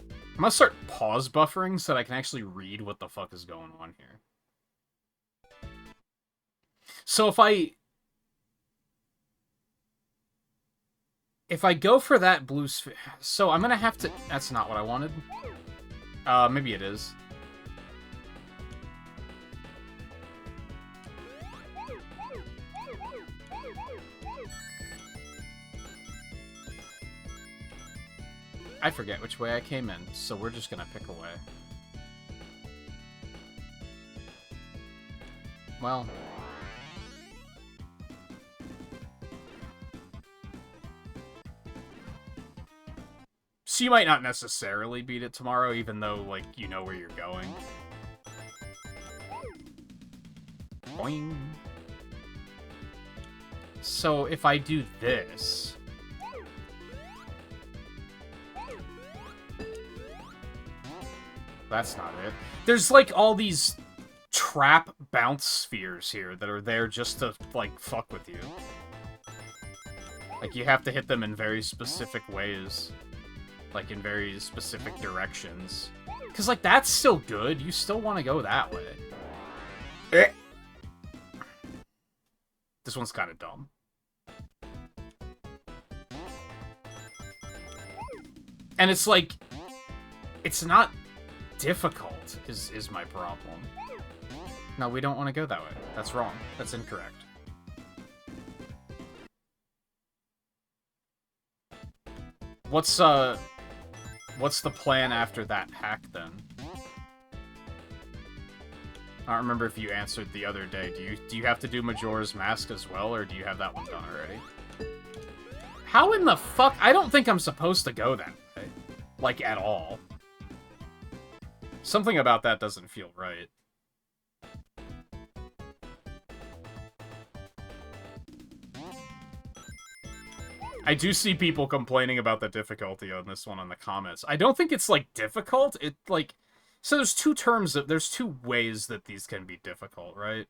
I'm gonna start pause buffering so that I can actually read what the fuck is going on here. So if I go for that blue sphere... So I'm gonna have to... That's not what I wanted. Maybe it is. I forget which way I came in, so we're just gonna pick a way. Well... So you might not necessarily beat it tomorrow, even though, like, you know where you're going. Boing. So if I do this... That's not it. There's, like, all these trap bounce spheres here that are there just to, like, fuck with you. Like, you have to hit them in very specific ways. Like, in very specific directions. Because, like, that's still good. You still want to go that way. This one's kind of dumb. And it's like... It's not difficult, is my problem. No, we don't want to go that way. That's wrong. That's incorrect. What's the plan after that hack, then? I don't remember if you answered the other day. Do you have to do Majora's Mask as well, or do you have that one done already? How in the fuck? I don't think I'm supposed to go that way. Like, at all. Something about that doesn't feel right. I do see people complaining about the difficulty on this one in the comments. I don't think it's, like, difficult. It, like... So there's there's two ways that these can be difficult, right?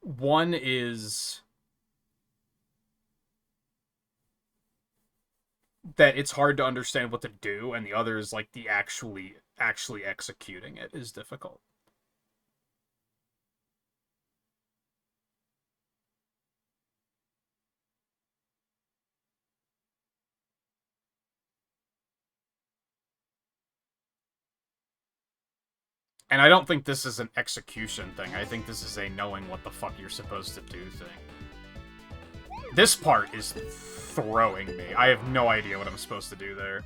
One is... that it's hard to understand what to do, and the other is, like, the actually executing it is difficult. And I don't think this is an execution thing. I think this is a knowing what the fuck you're supposed to do thing. This part is throwing me. I have no idea what I'm supposed to do there.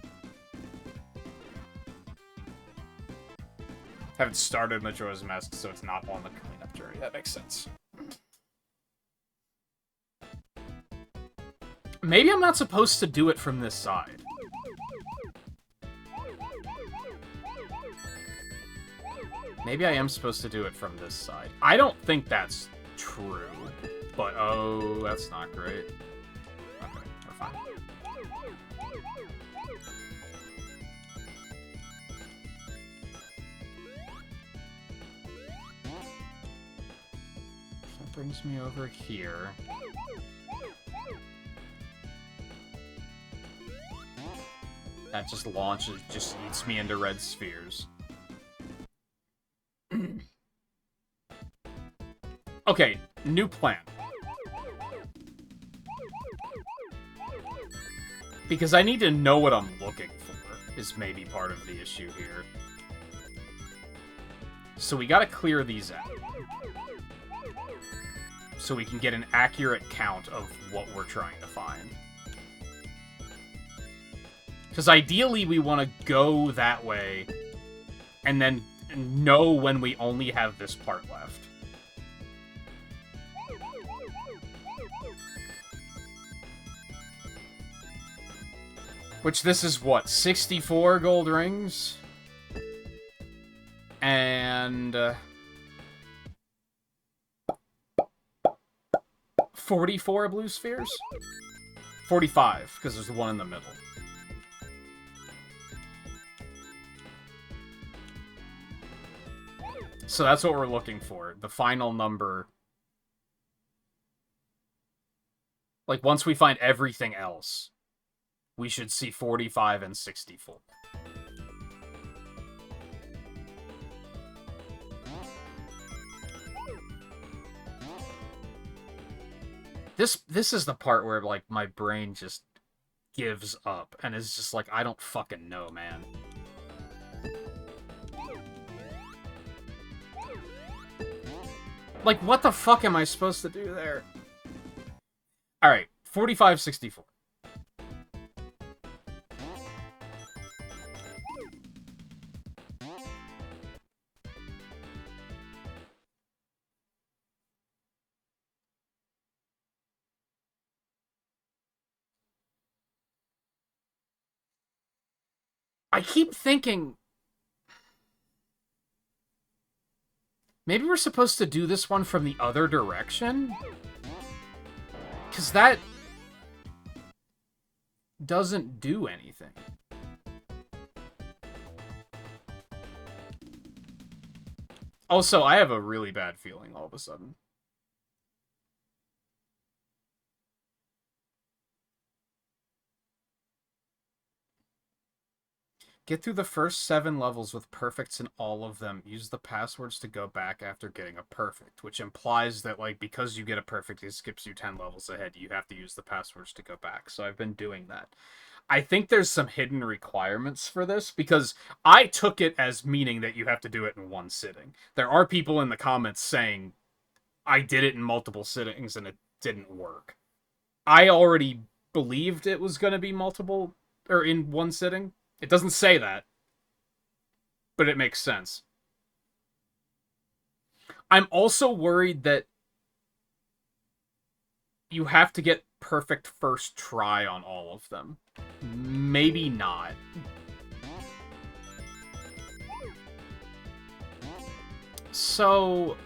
Haven't started Majora's Mask, so it's not on the cleanup journey. That makes sense. Maybe I'm not supposed to do it from this side. Maybe I am supposed to do it from this side. I don't think that's true. But, oh, that's not great. Okay, we're fine. That brings me over here. That just launches, just eats me into red spheres. Okay, new plan. Because I need to know what I'm looking for, is maybe part of the issue here. So we gotta clear these out. So we can get an accurate count of what we're trying to find. Because ideally we want to go that way, and then know when we only have this part left. Which this is what, 64 gold rings? And 44 blue spheres? 45, because there's the one in the middle. So that's what we're looking for. The final number. Like, once we find everything else, we should see 45 and 64. This is the part where, like, my brain just gives up and is just like, I don't fucking know, man. Like, what the fuck am I supposed to do there? Alright, 45, 64. I keep thinking... maybe we're supposed to do this one from the other direction? Because that... doesn't do anything. Also, I have a really bad feeling all of a sudden. Get through the first 7 levels with perfects in all of them. Use the passwords to go back after getting a perfect, which implies that, like, because you get a perfect, it skips you 10 levels ahead. You have to use the passwords to go back. So I've been doing that. I think there's some hidden requirements for this, because I took it as meaning that you have to do it in one sitting. There are people in the comments saying, I did it in multiple sittings and it didn't work. I already believed it was going to be multiple, or in one sitting. It doesn't say that, but it makes sense. I'm also worried that you have to get perfect first try on all of them. Maybe not. So,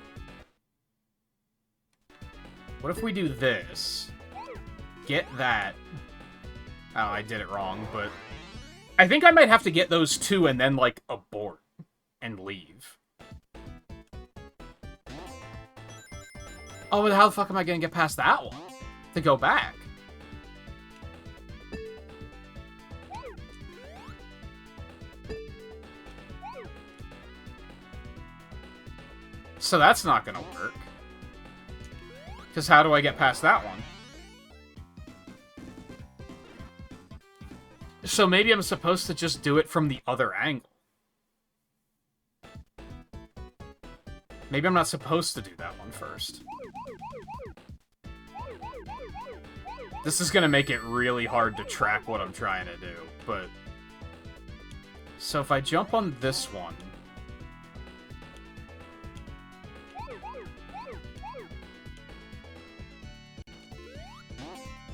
what if we do this? Get that. Oh, I did it wrong, but... I think I might have to get those 2 and then, like, abort and leave. Oh, but how the fuck am I gonna get past that one? To go back? So that's not gonna work. Because how do I get past that one? So maybe I'm supposed to just do it from the other angle. Maybe I'm not supposed to do that one first. This is gonna make it really hard to track what I'm trying to do, but... So if I jump on this one...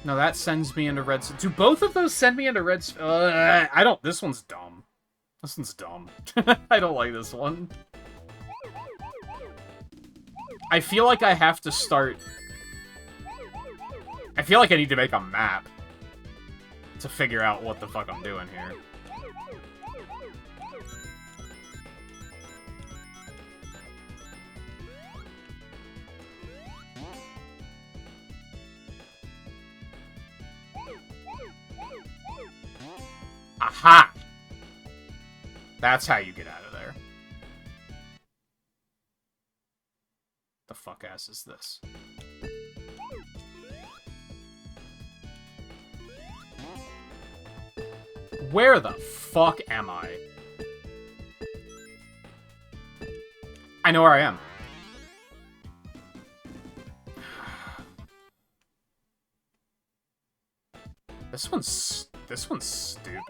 No, that sends me into red... Do both of those send me into red... I don't... This one's dumb. This one's dumb. I don't like this one. I feel like I have to start... I feel like I need to make a map to figure out what the fuck I'm doing here. Aha! That's how you get out of there. The fuck ass is this? Where the fuck am I? I know where I am. This one's stupid.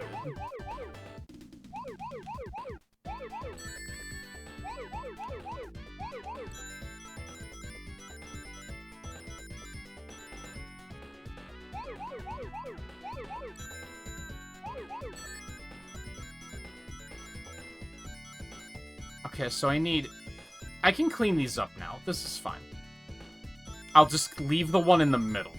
Okay, so I can clean these up now. This is fine. I'll just leave the one in the middle.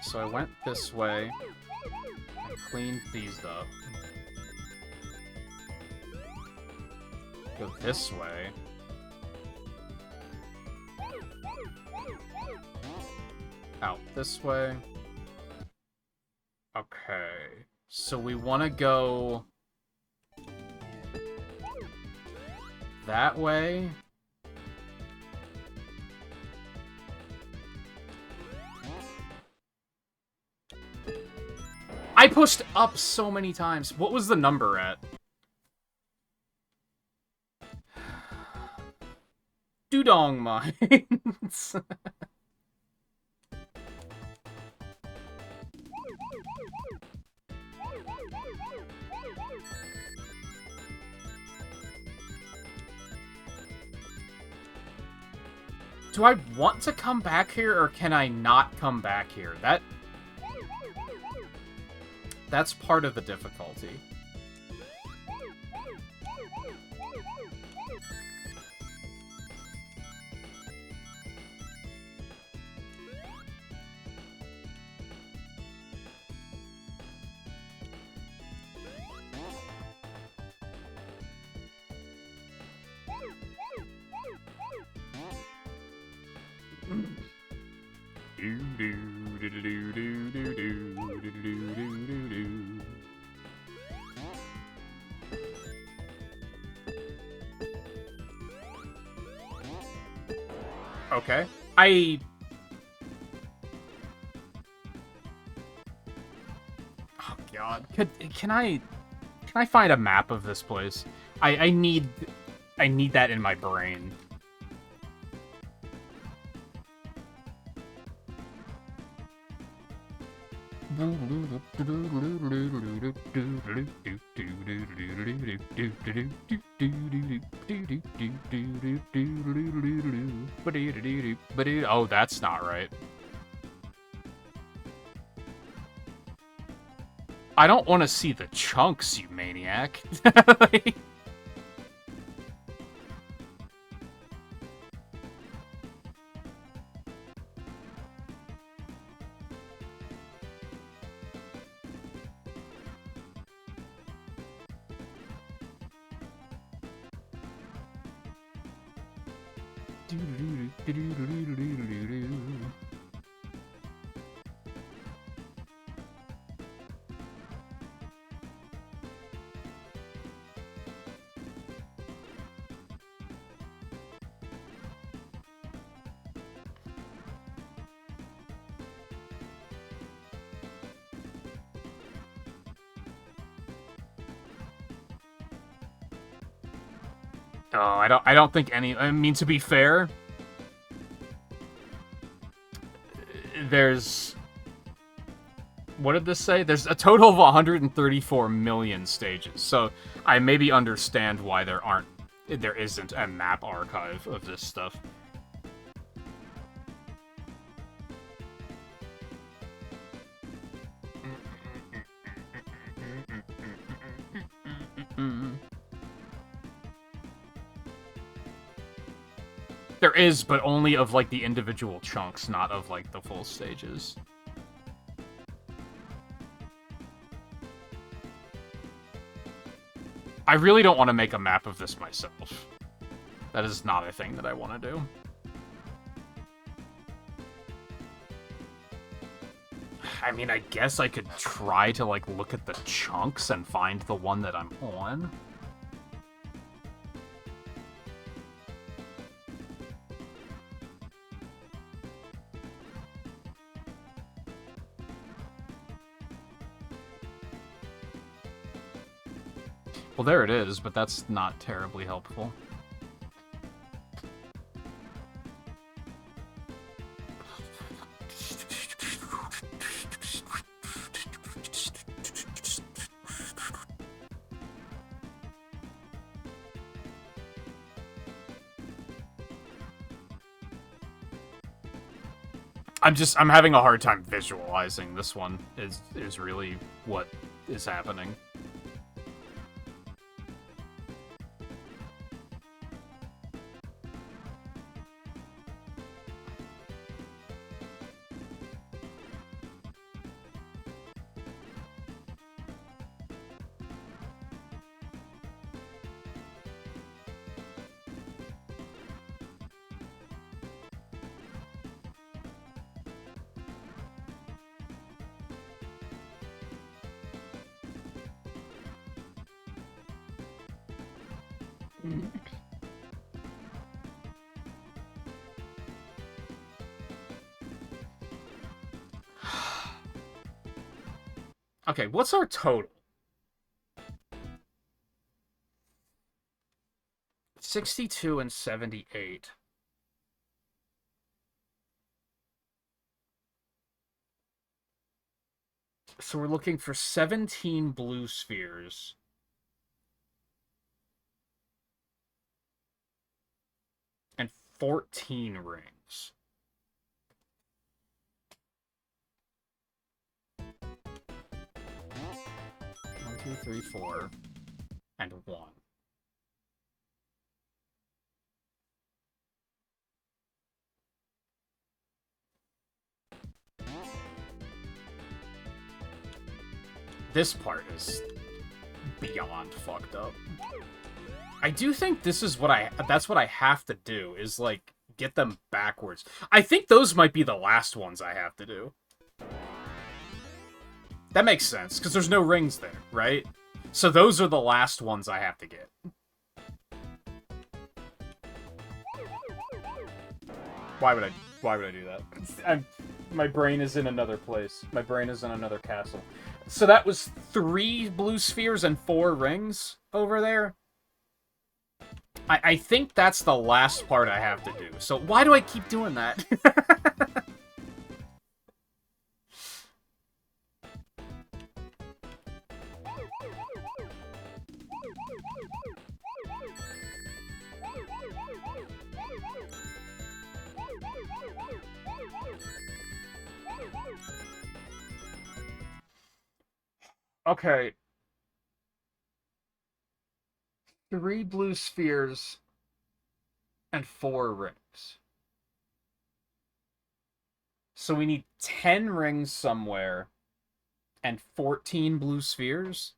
So I went this way and cleaned these up. Go this way. Out this way. Okay. So we want to go that way. I pushed up so many times. What was the number at? Dudong Mines. Do I want to come back here, or can I not come back here? That's part of the difficulty. Okay. Oh god. Can I find a map of this place? I need that in my brain. Oh, that's not right. I don't want to see the chunks, you maniac. Oh, I don't think any. I mean, to be fair, there's. What did this say? There's a total of 134 million stages, so I maybe understand why there isn't a map archive of this stuff. There is, but only of, like, the individual chunks, not of, like, the full stages. I really don't want to make a map of this myself. That is not a thing that I want to do. I mean, I guess I could try to, like, look at the chunks and find the one that I'm on. Well, there it is, but that's not terribly helpful. I'm having a hard time visualizing this one is really what is happening. Okay, what's our total? 62 and 78. So we're looking for 17 blue spheres. And 14 rings. One, two, three, four, and 1. This part is beyond fucked up. I do think this is that's what I have to do, is, like, get them backwards. I think those might be the last ones I have to do. That makes sense, because there's no rings there, right? So those are the last ones I have to get. Why would I do that? My brain is in another place. My brain is in another castle. So that was 3 blue spheres and 4 rings over there? I think that's the last part I have to do. So why do I keep doing that? Okay. 3 blue spheres and 4 rings. So we need 10 rings somewhere and 14 blue spheres?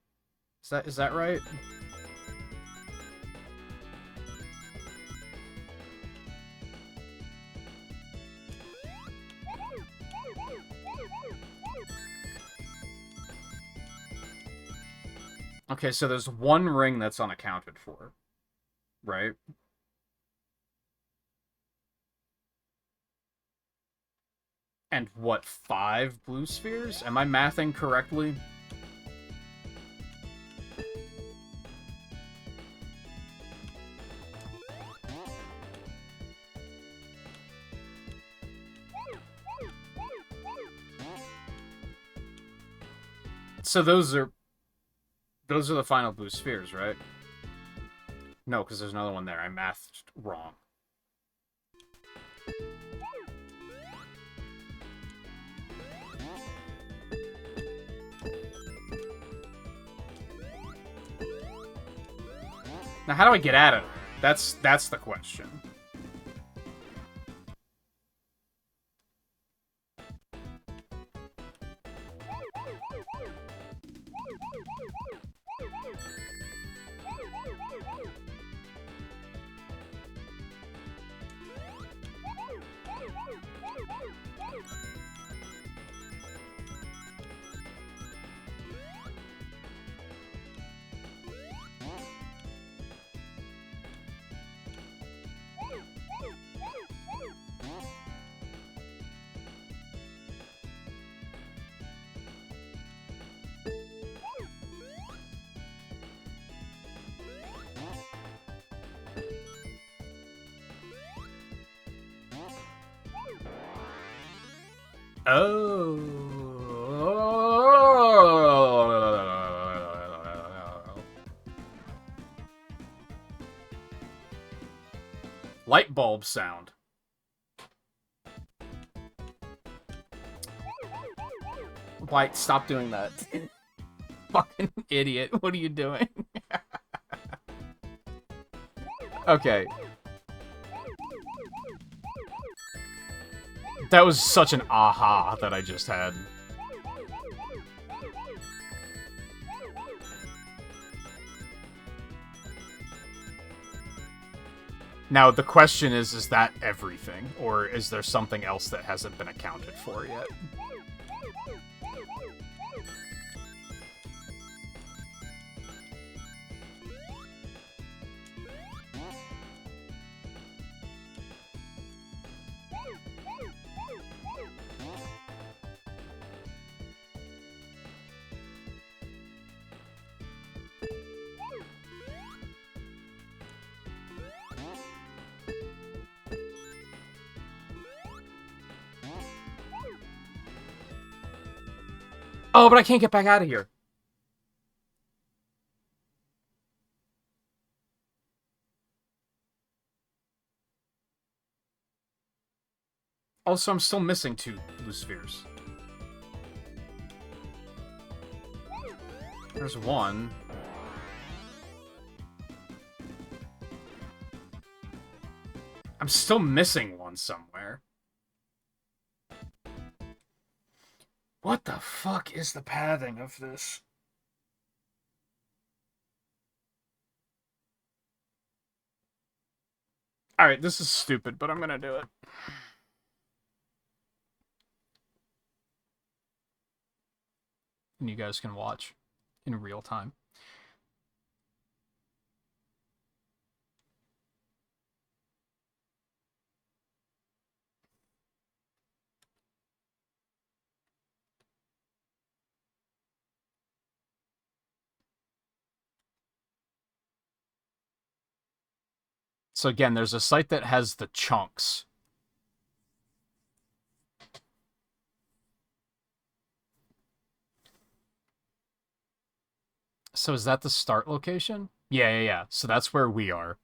Is that right? Okay, so there's 1 ring that's unaccounted for, right? And what, 5 blue spheres? Am I mathing correctly? So those are the final blue spheres, right? No, because there's another one there. I mathed wrong. Now, how do I get out of it? That's the question. Oh. Light bulb sound. White, stop doing that. Fucking idiot. What are you doing? Okay. That was such an aha that I just had. Now, the question is that everything? Or is there something else that hasn't been accounted for yet? Oh, but I can't get back out of here. Also, I'm still missing 2 blue spheres. There's 1. I'm still missing 1 somewhere. What the fuck is the pathing of this? Alright, this is stupid, but I'm gonna do it. And you guys can watch in real time. So again, there's a site that has the chunks. So is that the start location? Yeah. So that's where we are.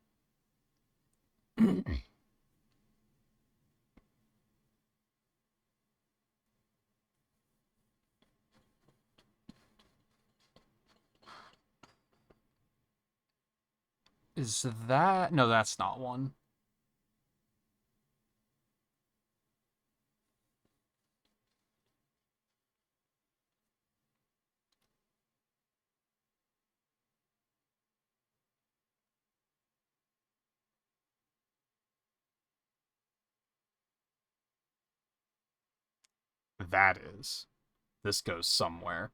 Is that... No, that's not one. That is. This goes somewhere.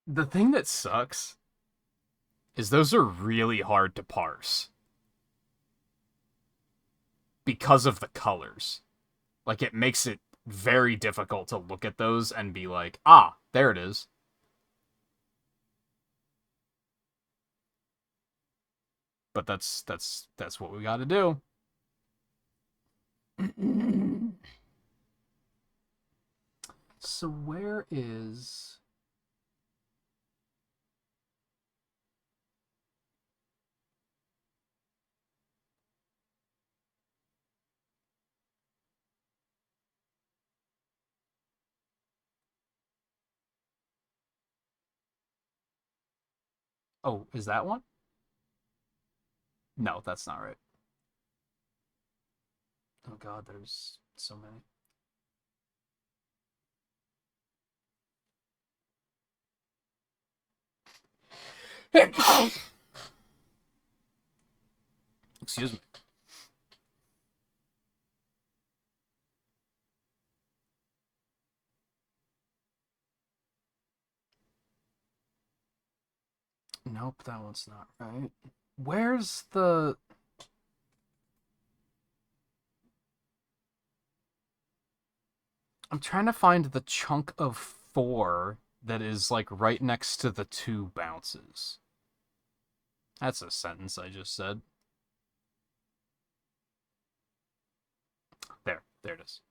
The thing that sucks is those are really hard to parse because of the colors. Like, it makes it very difficult to look at those and be like, ah, there it is. But that's what we got to do. So where is... Oh, is that one? No, that's not right. Oh god, there's so many. Excuse me. Nope, that one's not right. Where's the... I'm trying to find the chunk of 4 that is, like, right next to the 2 bounces. That's a sentence I just said. There it is.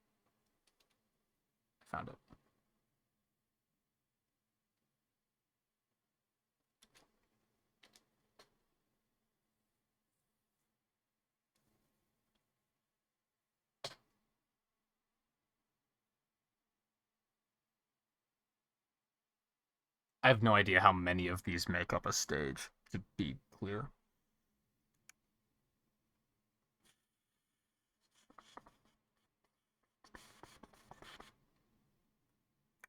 I found it. I have no idea how many of these make up a stage, to be clear.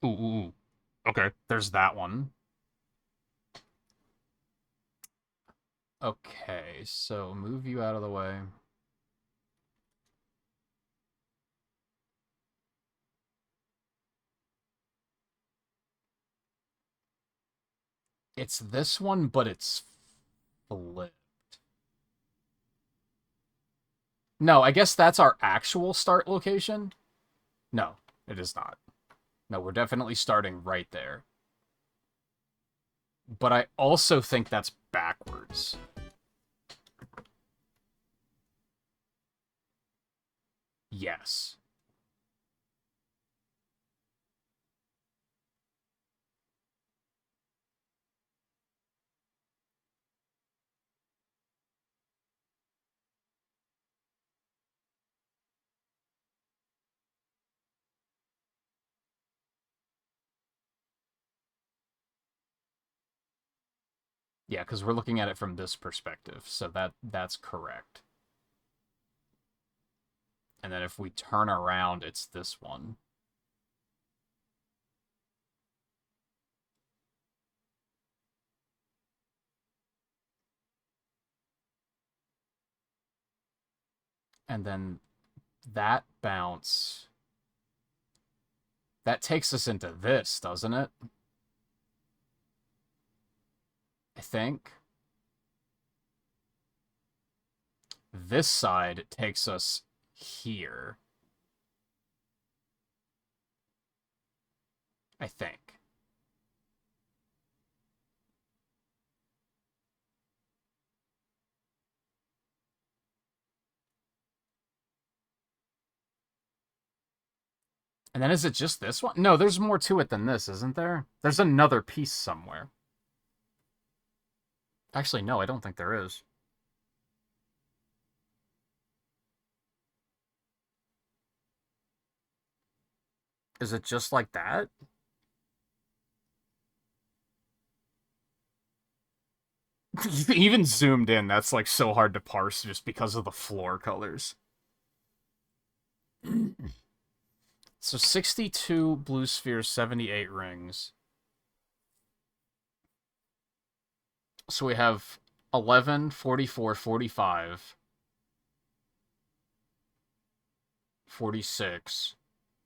Ooh. Okay, there's that one. Okay, so move you out of the way. It's this one, but it's flipped. No, I guess that's our actual start location. No, it is not. No, we're definitely starting right there. But I also think that's backwards. Yes. Yeah, because we're looking at it from this perspective, so that's correct. And then if we turn around, it's this one. And then that bounce, that takes us into this, doesn't it? I think. This side takes us here. I think. And then is it just this one? No, there's more to it than this, isn't there? There's another piece somewhere. Actually, no, I don't think there is. Is it just like that? Even zoomed in, that's like so hard to parse just because of the floor colors. So 62 blue spheres, 78 rings. So we have 11, 44, 45, 46,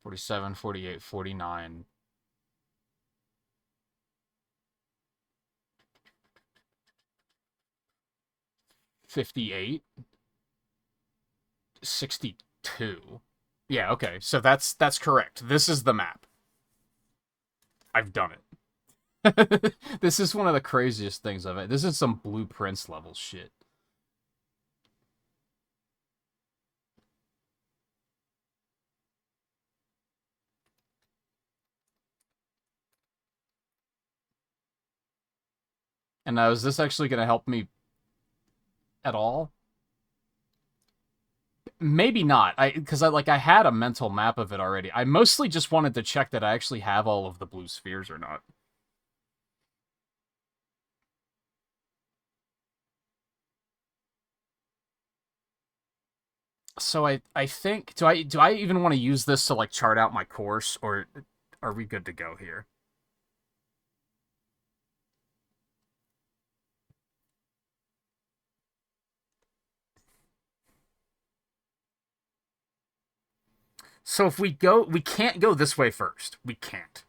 47, 48, 49. 58, 62. Yeah, okay. So that's correct. This is the map. I've done it. This is one of the craziest things of it. This is some blueprints level shit. And now, is this actually going to help me at all? Maybe not. I had a mental map of it already. I mostly just wanted to check that I actually have all of the blue spheres or not. So I think do I even want to use this to like chart out my course, or are we good to go here? So if we go, we can't go this way first. We can't.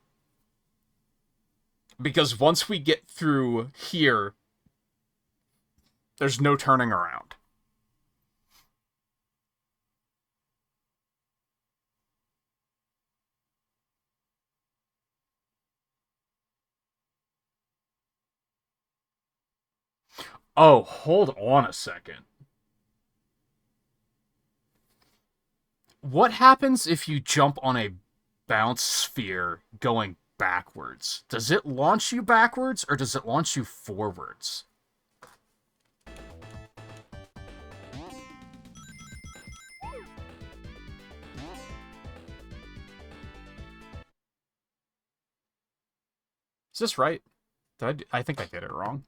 Because once we get through here, there's no turning around. Oh, hold on a second. What happens if you jump on a bounce sphere going backwards? Does it launch you backwards or does it launch you forwards? Is this right? I think I did it wrong.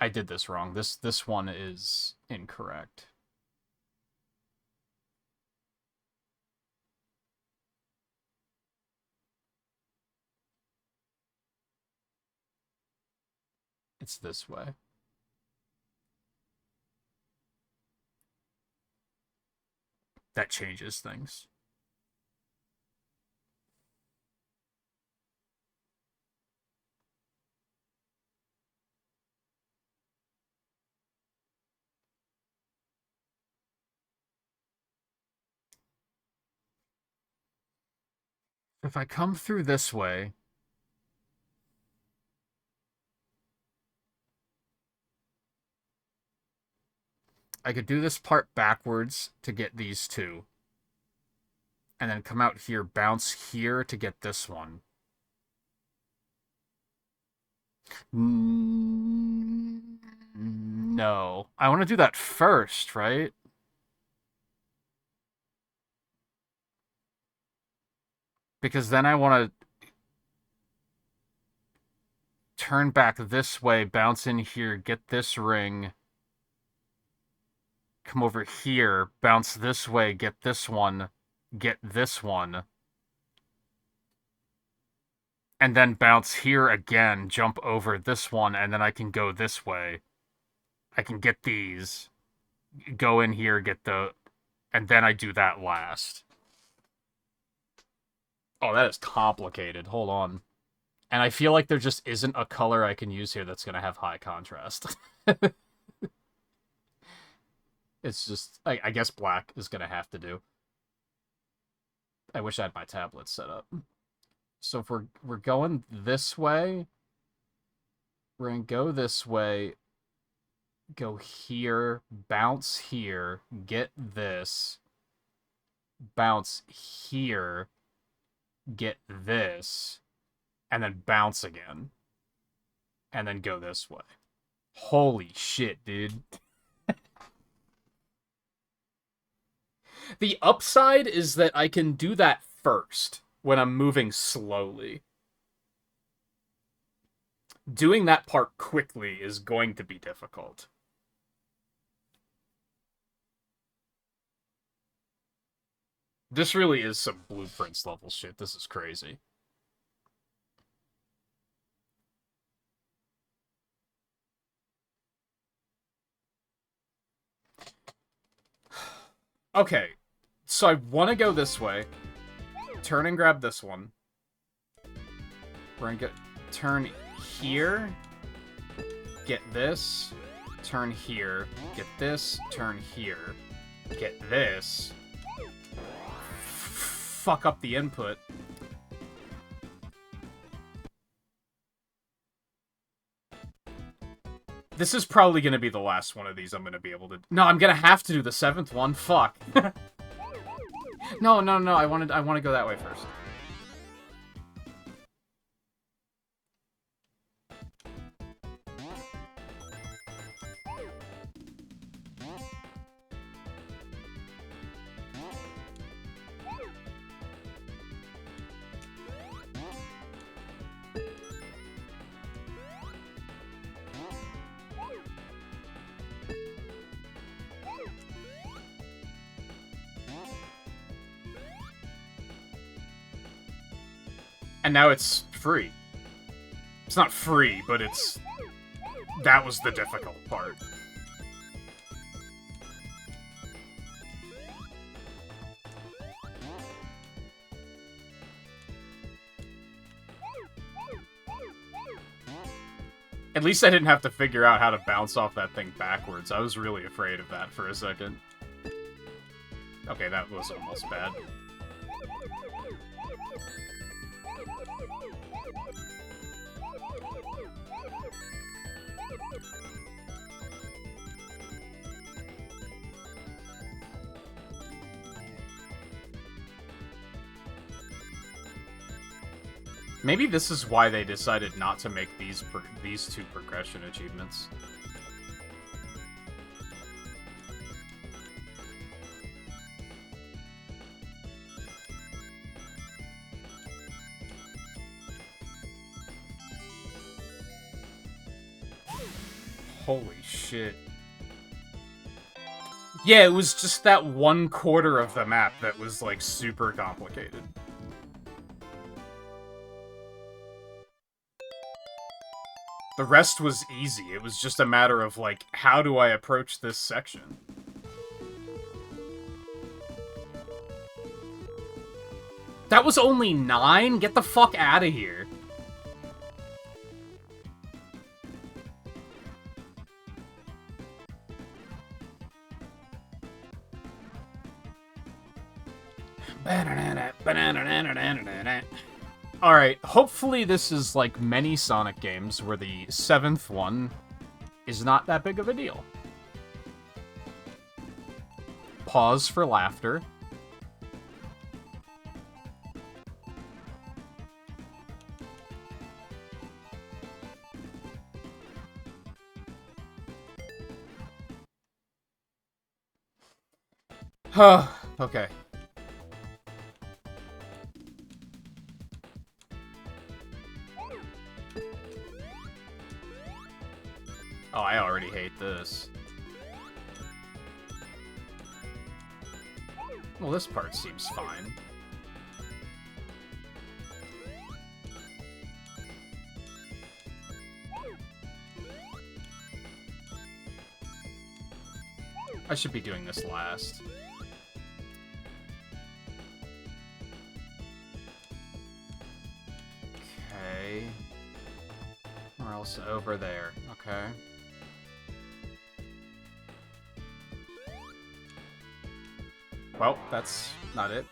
I did this wrong. This one is incorrect. It's this way. That changes things. If I come through this way... I could do this part backwards to get these two. And then come out here, bounce here to get this one. No. I want to do that first, right? Because then I want to turn back this way, bounce in here, get this ring, come over here, bounce this way, get this one, get this one, and then bounce here again, jump over this one, and then I can go this way. I can get these, go in here, get the... and then I do that last. Oh, that is complicated. Hold on. And I feel like there just isn't a color I can use here that's going to have high contrast. It's just... I guess black is going to have to do. I wish I had my tablet set up. So if we're going this way, we're going to go this way, go here, bounce here, get this, bounce here, get this, and then bounce again. And then go this way. Holy shit, dude. The upside is that I can do that first when I'm moving slowly. Doing that part quickly is going to be difficult. This really is some Blueprints level shit. This is crazy. Okay, so I want to go this way. Turn and grab this one. We're gonna get turn here. Get this. Turn here. Get this. Turn here. Get this. Fuck up the input. This is probably going to be the last one of these I'm going to be able to... No, I'm going to have to do the 7th one. Fuck. No. I want to go that way first. And now it's free. It's not free, but it's... That was the difficult part. At least I didn't have to figure out how to bounce off that thing backwards. I was really afraid of that for a second. Okay, that was almost bad. Maybe this is why they decided not to make these two progression achievements. Holy shit. Yeah, it was just that 1/4 of the map that was, like, super complicated. The rest was easy. It was just a matter of, like, how do I approach this section? That was only 9? Get the fuck out of here. Alright, hopefully this is like many Sonic games where the 7th one is not that big of a deal. Pause for laughter. Okay. Oh, I already hate this. Well, this part seems fine. I should be doing this last. Okay. Or else over there. Okay. Well, that's not it.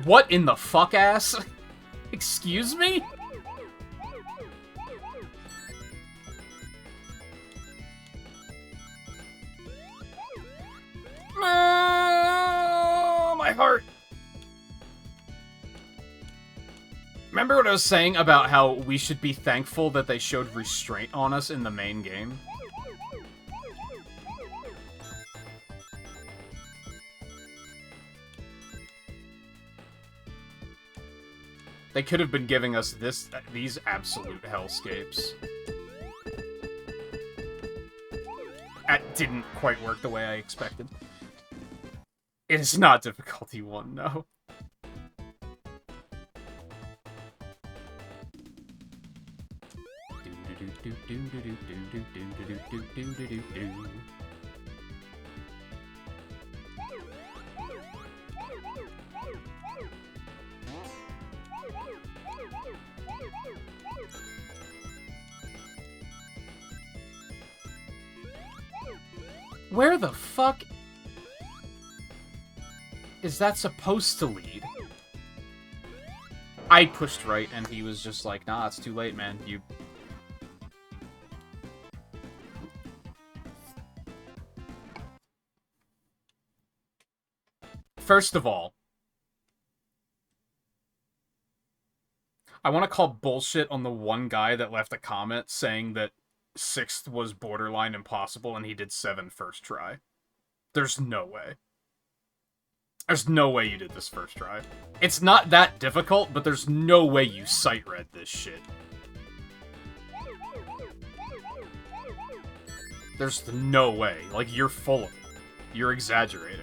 What in the fuck, ass? Excuse me? My heart. Remember what I was saying about how we should be thankful that they showed restraint on us in the main game? They could have been giving us these absolute hellscapes. That didn't quite work the way I expected. It is not difficulty 1, no. Where the fuck is that supposed to lead? I pushed right, and he was just like, nah, it's too late, man. You... First of all, I want to call bullshit on the one guy that left a comment saying that 6th was borderline impossible and he did 7 first try. There's no way. There's no way you did this first try. It's not that difficult, but there's no way you sight read this shit. There's no way. Like, you're full of it. You're exaggerating.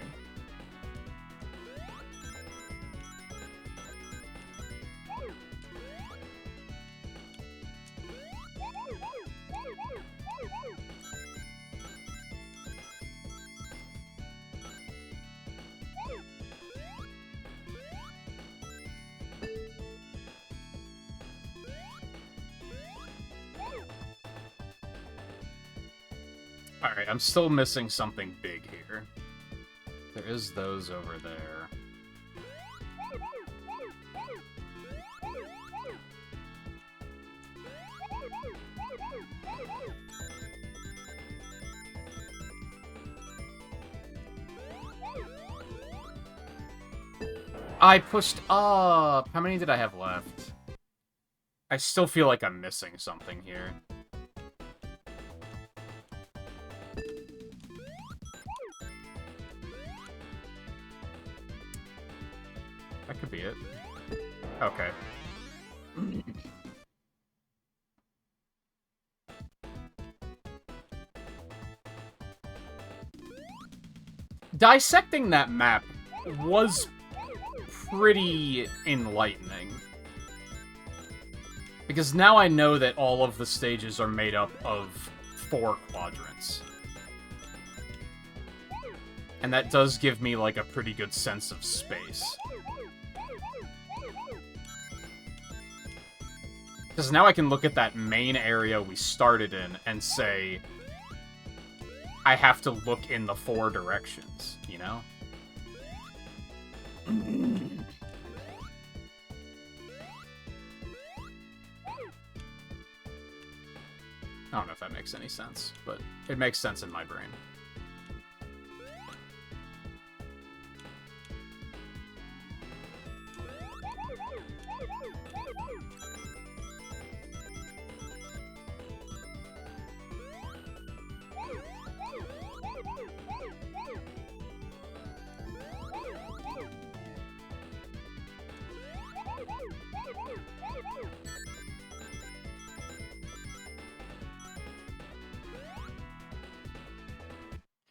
Alright, I'm still missing something big here. There is those over there. I pushed up! How many did I have left? I still feel like I'm missing something here. That could be it. Okay. Dissecting that map was pretty enlightening. Because now I know that all of the stages are made up of 4 quadrants. And that does give me, like, a pretty good sense of space. Because now I can look at that main area we started in and say, I have to look in the 4 directions, you know? I don't know if that makes any sense, but it makes sense in my brain.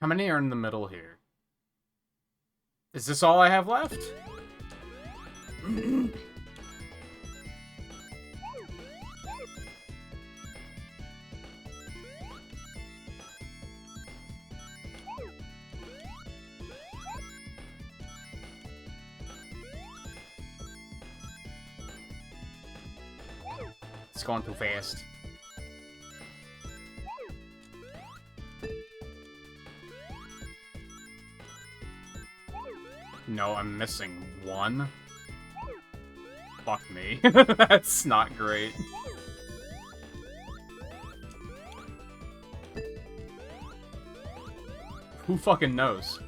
How many are in the middle here? Is this all I have left? It's going too fast. No, I'm missing 1. Fuck me. That's not great. Who fucking knows?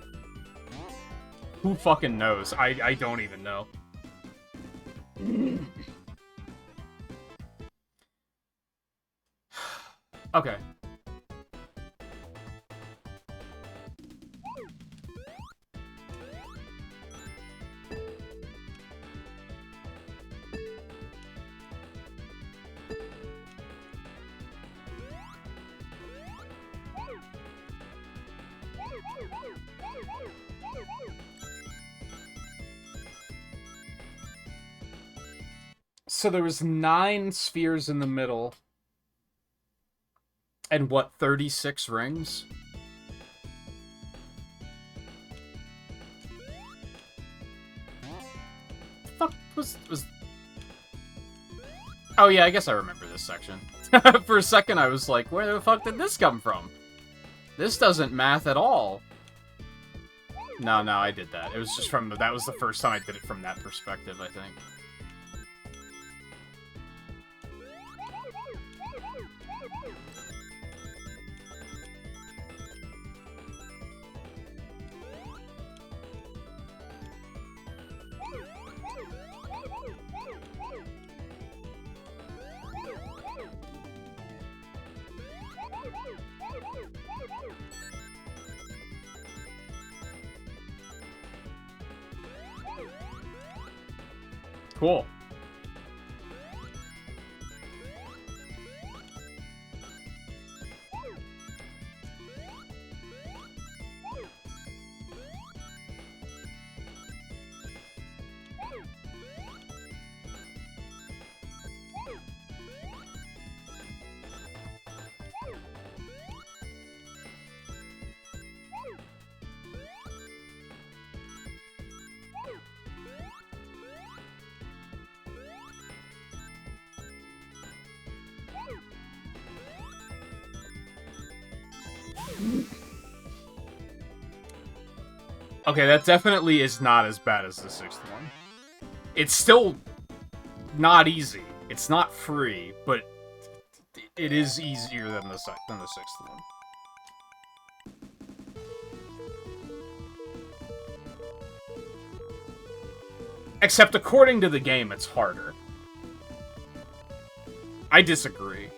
Who fucking knows? I don't even know. Okay. So there was 9 spheres in the middle. And what, 36 rings? Fuck was... Oh yeah, I guess I remember this section. For a second I was like, where the fuck did this come from? This doesn't math at all. No, I did that. It was just from... That was the first time I did it from that perspective, I think. Cool. Okay, that definitely is not as bad as the 6th one. It's still not easy. It's not free, but it is easier than the 6th one. Except according to the game, it's harder. I disagree.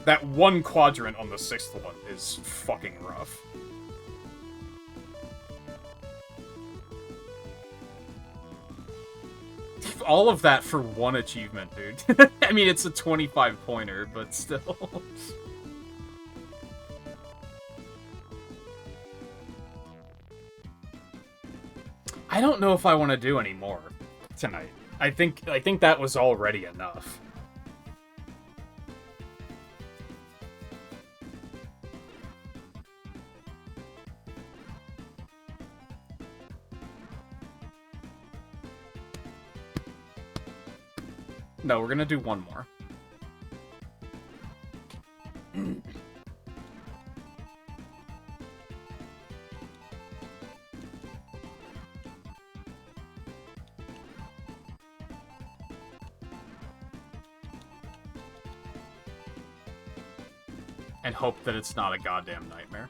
That one quadrant on the 6th one is fucking rough. All of that for one achievement, dude. I mean, it's a 25-pointer, but still. I don't know if I want to do any more tonight. I think that was already enough. No, we're gonna do one more. And hope that it's not a goddamn nightmare.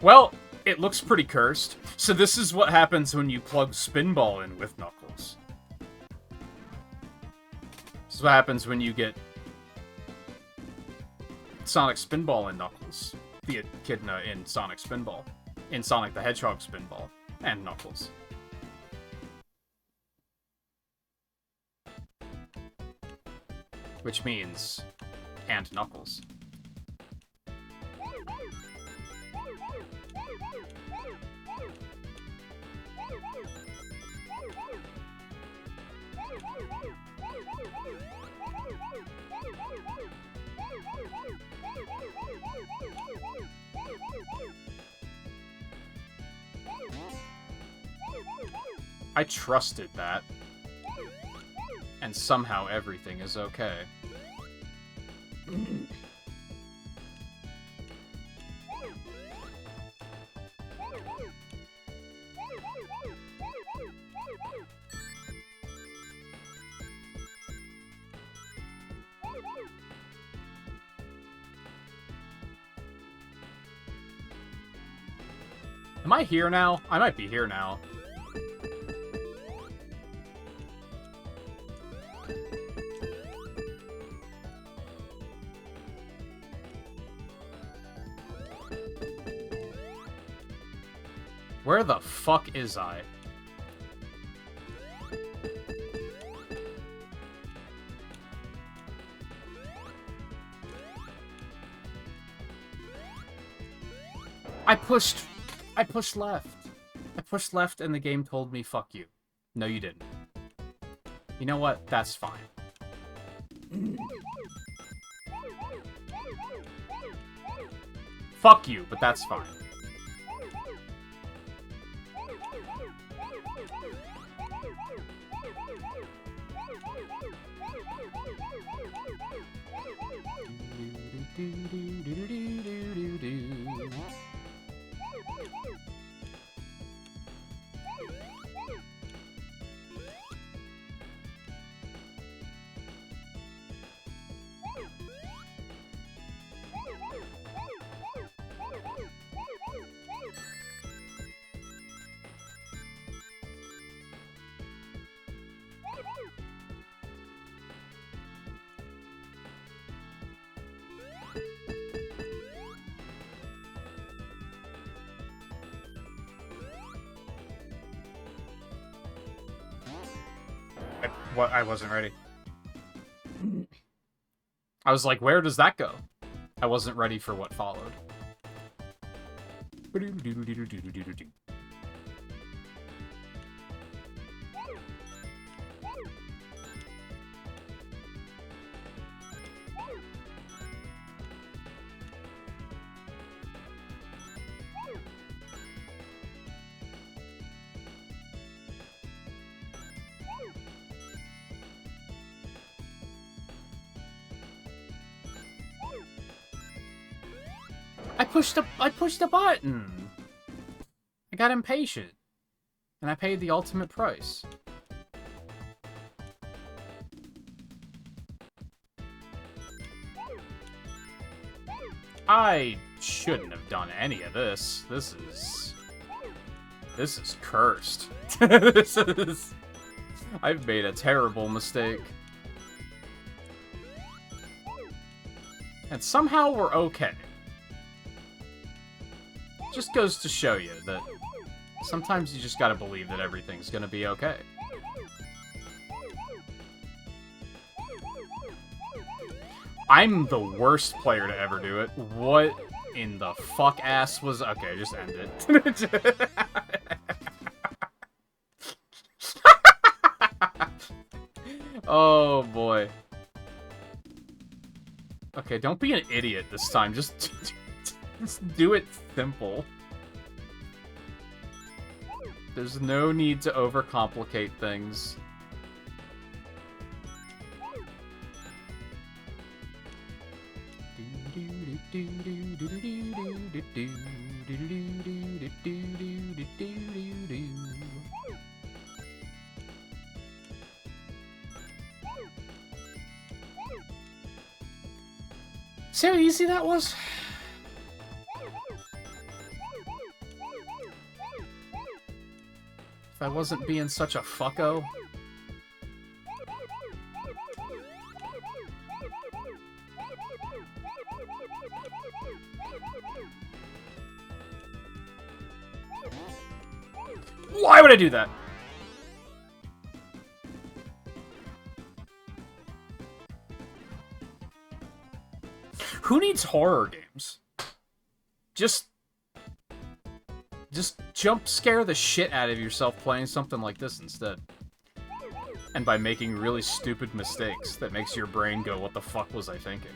Well, it looks pretty cursed. So this is what happens when you plug Spinball in with Knuckles. This is what happens when you get Sonic Spinball and Knuckles. The Echidna in Sonic Spinball. In Sonic the Hedgehog Spinball. And Knuckles. Which means, and Knuckles. I trusted that. And somehow everything is okay. Am I here now? I might be here now. Where the fuck is I? I pushed left. I pushed left and the game told me, fuck you. No, you didn't. You know what? That's fine. Fuck you, but that's fine. I wasn't ready. I was like, where does that go? I wasn't ready for what followed. I pushed a button. I got impatient. And I paid the ultimate price. I shouldn't have done any of this. This is cursed. I've made a terrible mistake. And somehow we're okay. Just goes to show you that sometimes you just gotta believe that everything's gonna be okay. I'm the worst player to ever do it. What in the fuck ass was... Okay, just end it. Oh, boy. Okay, don't be an idiot this time. Just do it simple. There's no need to overcomplicate things. See how easy that was? If I wasn't being such a fucko. Why would I do that? Who needs horror games? Just jump scare the shit out of yourself playing something like this instead. And by making really stupid mistakes that makes your brain go, what the fuck was I thinking?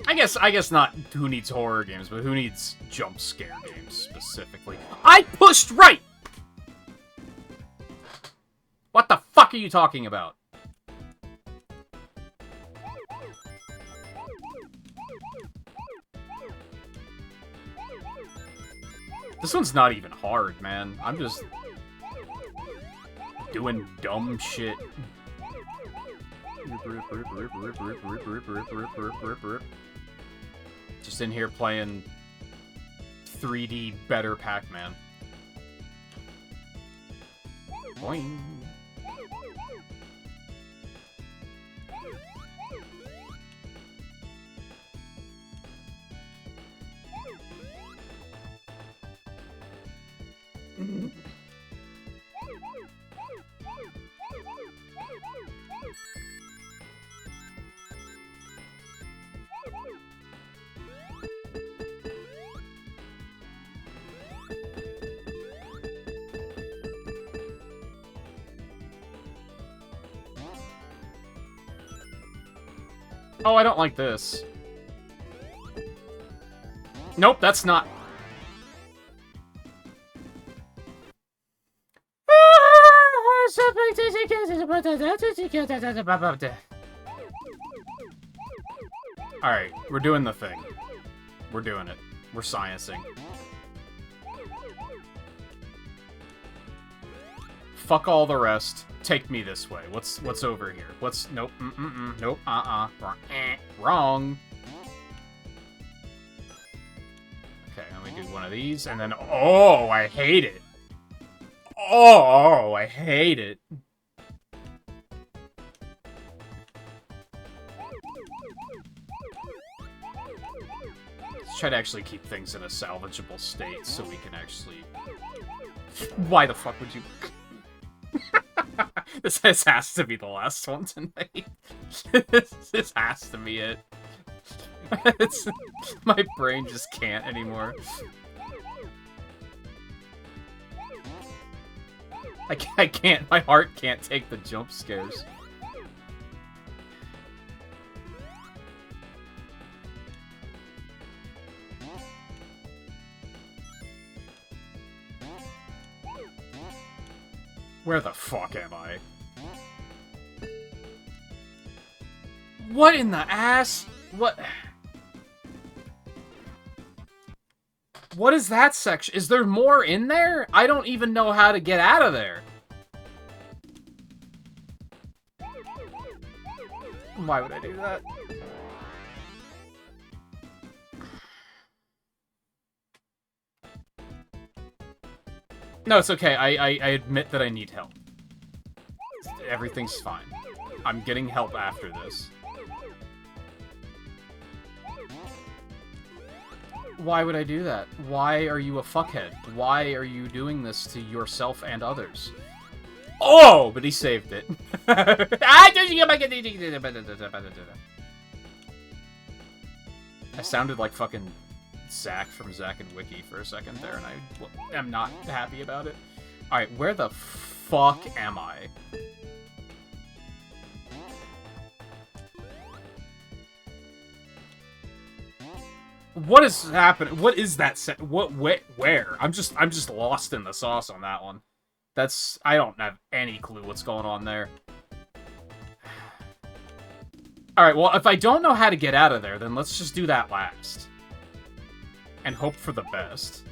I guess not who needs horror games, but who needs jump scare games specifically. I pushed right! What the fuck are you talking about? This one's not even hard, man. I'm just doing dumb shit. Just in here playing 3D better Pac-Man. Boing. Oh, I don't like this. Nope, that's not. Alright, we're doing the thing. We're doing it. We're sciencing. Fuck all the rest. Take me this way. What's over here? Nope. Nope. Wrong. Okay, let me do one of these, and then oh, I hate it. Oh, I hate it. Let's try to actually keep things in a salvageable state so we can actually. Why the fuck would you? This has to be the last one tonight. This has to be it. My brain just can't anymore. I can't. My heart can't take the jump scares. Where the fuck am I? What in the ass? What? What is that section? Is there more in there? I don't even know how to get out of there. Why would I do that? No, it's okay. I admit that I need help. Everything's fine. I'm getting help after this. Why would I do that? Why are you a fuckhead? Why are you doing this to yourself and others? Oh, but he saved it. I sounded like fucking Zack from Zack and Wiki for a second there, and I am not happy about it. Alright, where the fuck am I? What is happening? What is that set? What? Where? I'm just lost in the sauce on that one. I don't have any clue what's going on there. Alright, well, if I don't know how to get out of there, then let's just do that last. And hope for the best.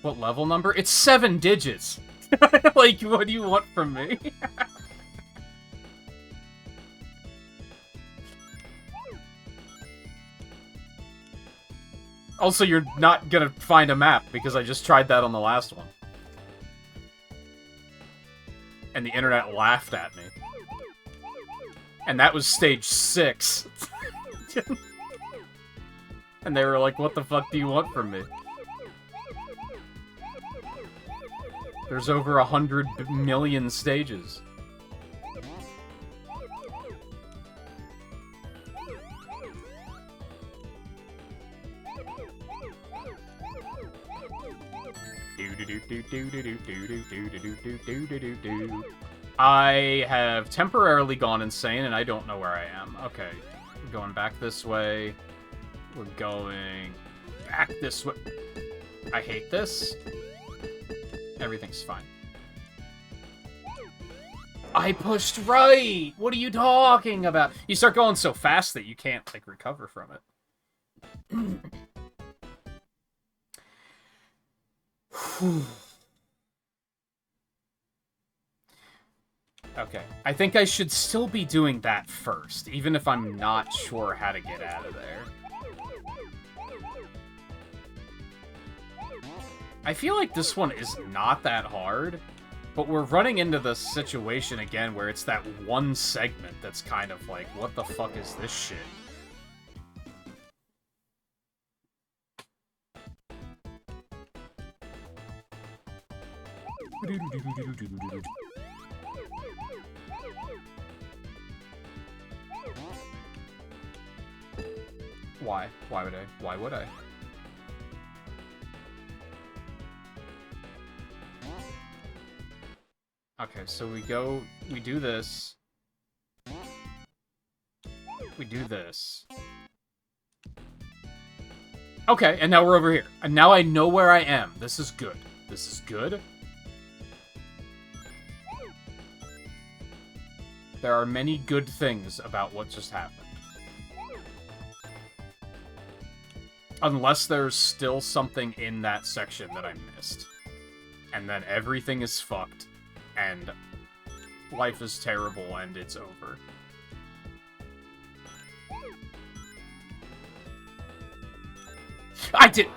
What level number? It's 7 digits! Like, what do you want from me? Also, you're not gonna find a map, because I just tried that on the last one. And the internet laughed at me. And that was stage 6. And they were like, what the fuck do you want from me? There's over 100 million stages. I have temporarily gone insane, and I don't know where I am. Okay, we're going back this way. We're going back this way. I hate this. Everything's fine. I pushed right! What are you talking about? You start going so fast that you can't, like, recover from it. Okay, I think I should still be doing that first, even if I'm not sure how to get out of there. I feel like this one is not that hard, but we're running into the situation again where it's that one segment that's kind of like, what the fuck is this shit? Why? Why would I? Why would I? Okay, so we do this. We do this. Okay, and now we're over here. And now I know where I am. This is good. This is good. There are many good things about what just happened. Unless there's still something in that section that I missed. And then everything is fucked. And life is terrible and it's over. I did.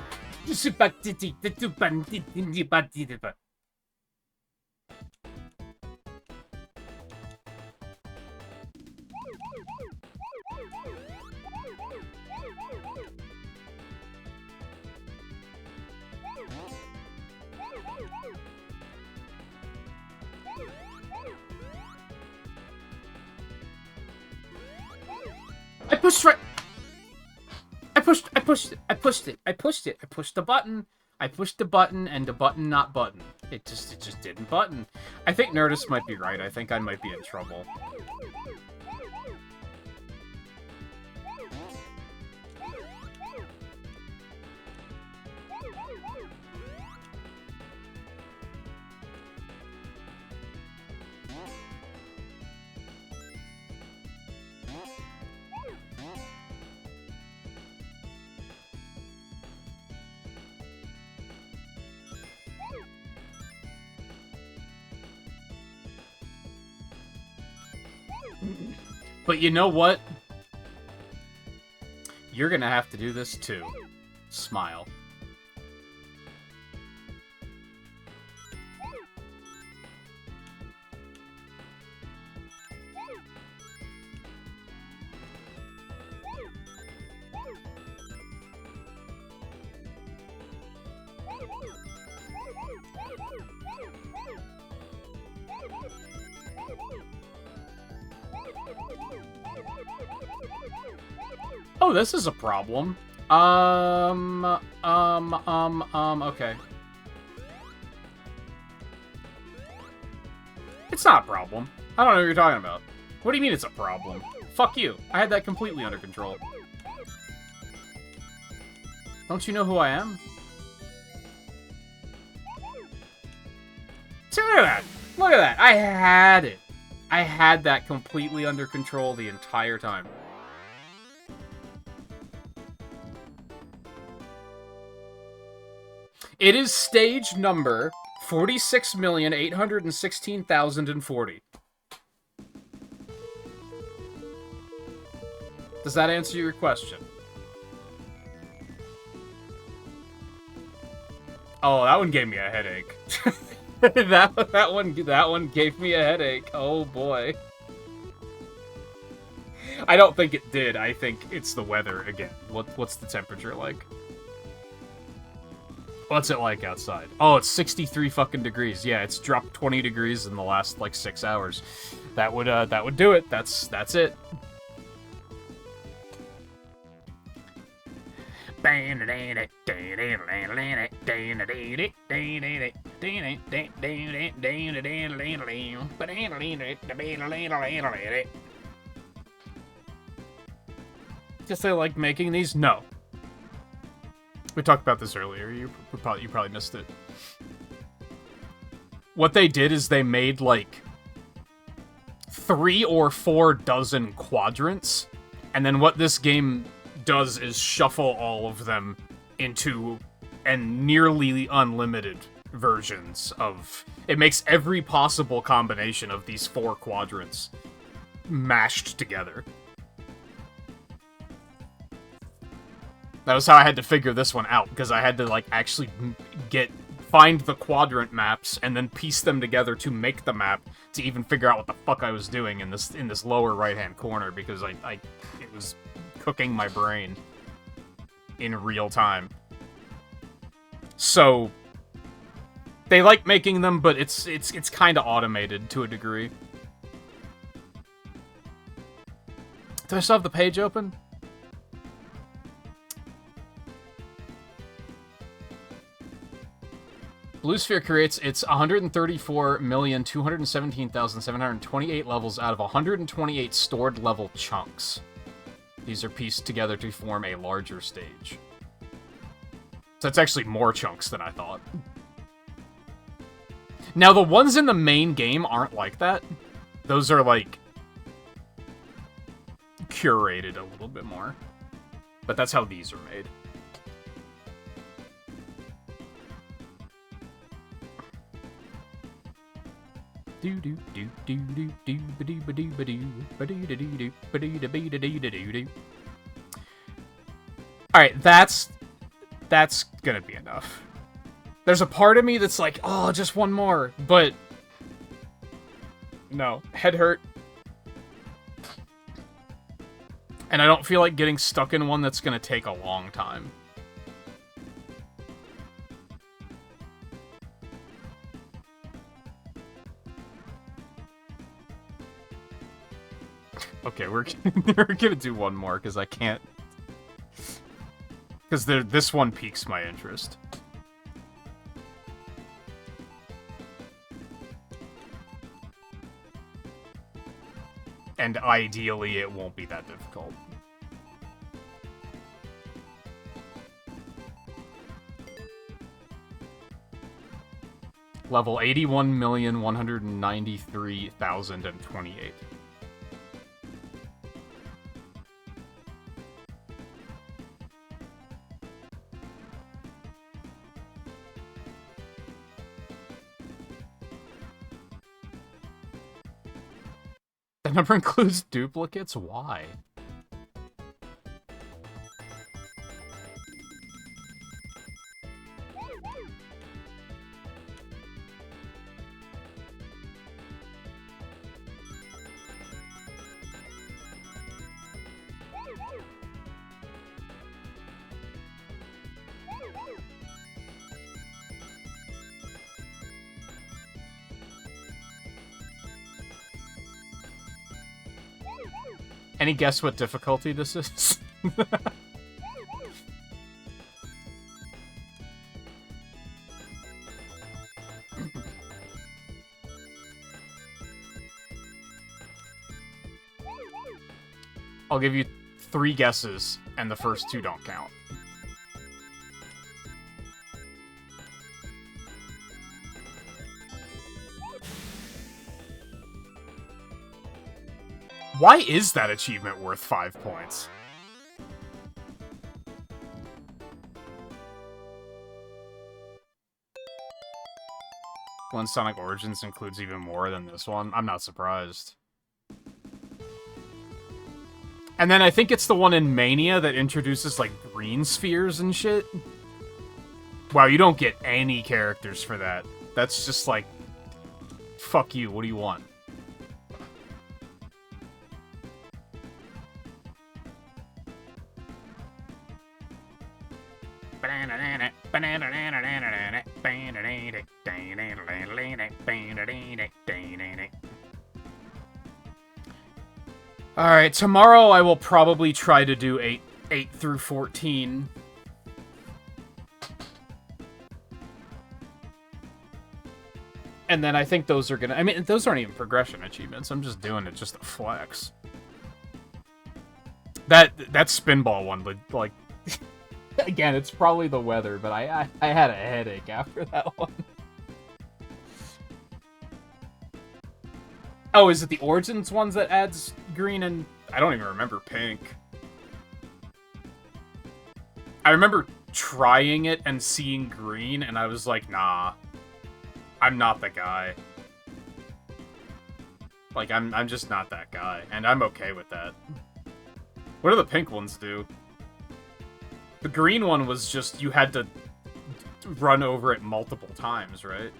I pushed right. I pushed it. I pushed the button. I pushed the button and the button not button. It just didn't button. I think Nerdist might be right. I think I might be in trouble. But you know what? You're gonna have to do this too. Smile. Oh, this is a problem. Okay. It's not a problem. I don't know what you're talking about. What do you mean it's a problem? Fuck you. I had that completely under control. Don't you know who I am? See, look at that. Look at that. I had it. I had that completely under control the entire time. It is stage number 46,816,040. Does that answer your question? Oh, that one gave me a headache. that one gave me a headache. Oh boy. I don't think it did. I think it's the weather again. What's the temperature like? What's it like outside? Oh, it's 63 fucking degrees. Yeah, it's dropped 20 degrees in the last like 6 hours. That would do it. That's it. Just they like making these? No. We talked about this earlier. You probably missed it. What they did is they made like 3 or 4 dozen quadrants, and then what this game does is shuffle all of them into and nearly unlimited versions of... It makes every possible combination of these 4 quadrants mashed together. That was how I had to figure this one out, because I had to, like, actually find the quadrant maps and then piece them together to make the map to even figure out what the fuck I was doing in this lower right-hand corner, because it was cooking my brain in real time. So they like making them, but it's kind of automated to a degree. Do I still have the page open? Blue Sphere creates its 134,217,728 levels out of 128 stored level chunks. These are pieced together to form a larger stage. So that's actually more chunks than I thought. Now, the ones in the main game aren't like that. Those are, like, curated a little bit more. But that's how these are made. Alright, that's gonna be enough. There's a part of me that's like, oh, just one more, but no, head hurt. And I don't feel like getting stuck in one that's gonna take a long time. Okay, we're gonna do one more, because I can't... Because this one piques my interest. And ideally, it won't be that difficult. Level 81,193,028. The number includes duplicates? Why? Any guess what difficulty this is? I'll give you 3 guesses, and the first 2 don't count. Why is that achievement worth 5 points? One Sonic Origins includes even more than this one. I'm not surprised. And then I think it's the one in Mania that introduces, like, green spheres and shit. Wow, you don't get any characters for that. That's just like, fuck you, what do you want? Alright, tomorrow I will probably try to do 8 through 14. And then I think those are gonna... I mean, those aren't even progression achievements. I'm just doing it just to flex. That Spinball one, like... Again, it's probably the weather, but I had a headache after that one. Oh, is it the Origins ones that adds green and... I don't even remember pink. I remember trying it and seeing green, and I was like, nah. I'm not the guy. Like, I'm just not that guy, and I'm okay with that. What do the pink ones do? The green one was just, you had to run over it multiple times, right?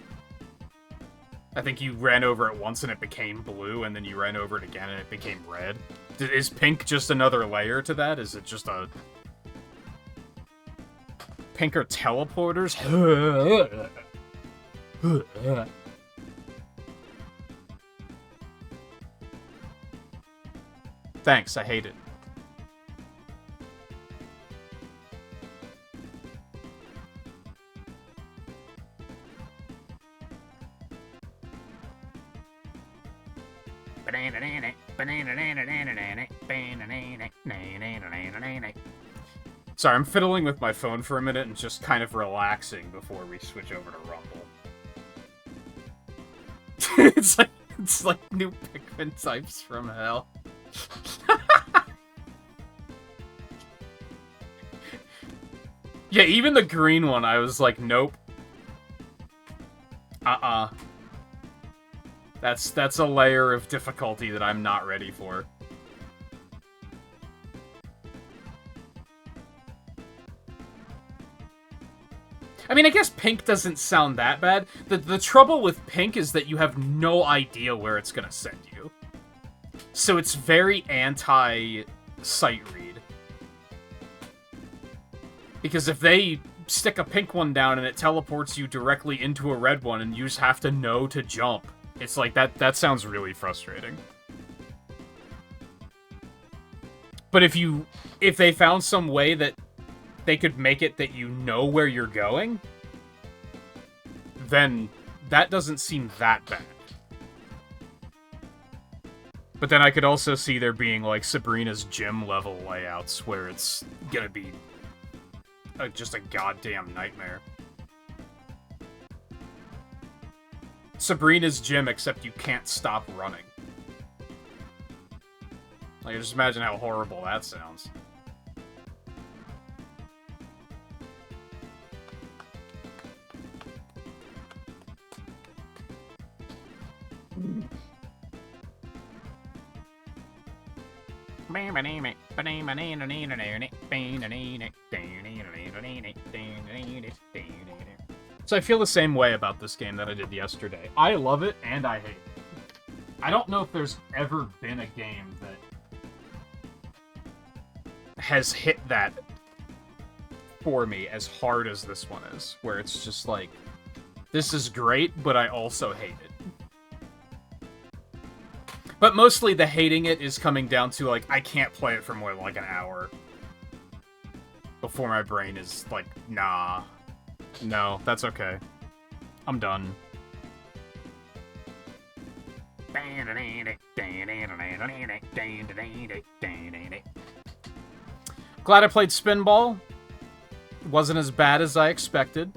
I think you ran over it once and it became blue, and then you ran over it again and it became red. Is pink just another layer to that? Is it just a... Pink are teleporters? Thanks, I hate it. Sorry, I'm fiddling with my phone for a minute and just kind of relaxing before we switch over to Rumble. It's like new Pikmin types from hell. Yeah, even the green one, I was like, nope. That's a layer of difficulty that I'm not ready for. I mean, I guess pink doesn't sound that bad. The trouble with pink is that you have no idea where it's gonna send you. So it's very anti-sight read. Because if they stick a pink one down and it teleports you directly into a red one and you just have to know to jump, it's like, that sounds really frustrating. But if they found some way that they could make it that you know where you're going, then that doesn't seem that bad. But then I could also see there being, like, Sabrina's gym level layouts where it's gonna be just a goddamn nightmare. Sabrina's gym, except you can't stop running. Like, just imagine how horrible that sounds. So I feel the same way about this game that I did yesterday. I love it, and I hate it. I don't know if there's ever been a game that has hit that for me as hard as this one is, where it's just like, this is great, but I also hate it. But mostly the hating it is coming down to, like, I can't play it for more than, like, an hour before my brain is like, nah. No, that's okay. I'm done. Glad I played Spinball. Wasn't as bad as I expected.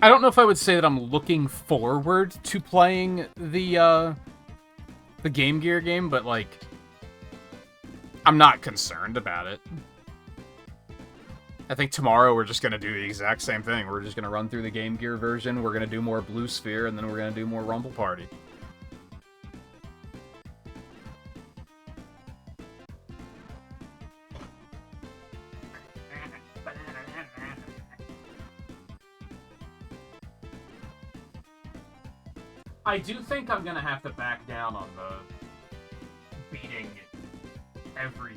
I don't know if I would say that I'm looking forward to playing the Game Gear game, but, like, I'm not concerned about it. I think tomorrow we're just going to do the exact same thing. We're just going to run through the Game Gear version, we're going to do more Blue Sphere, and then we're going to do more Rumble Party. I do think I'm gonna have to back down on the beating every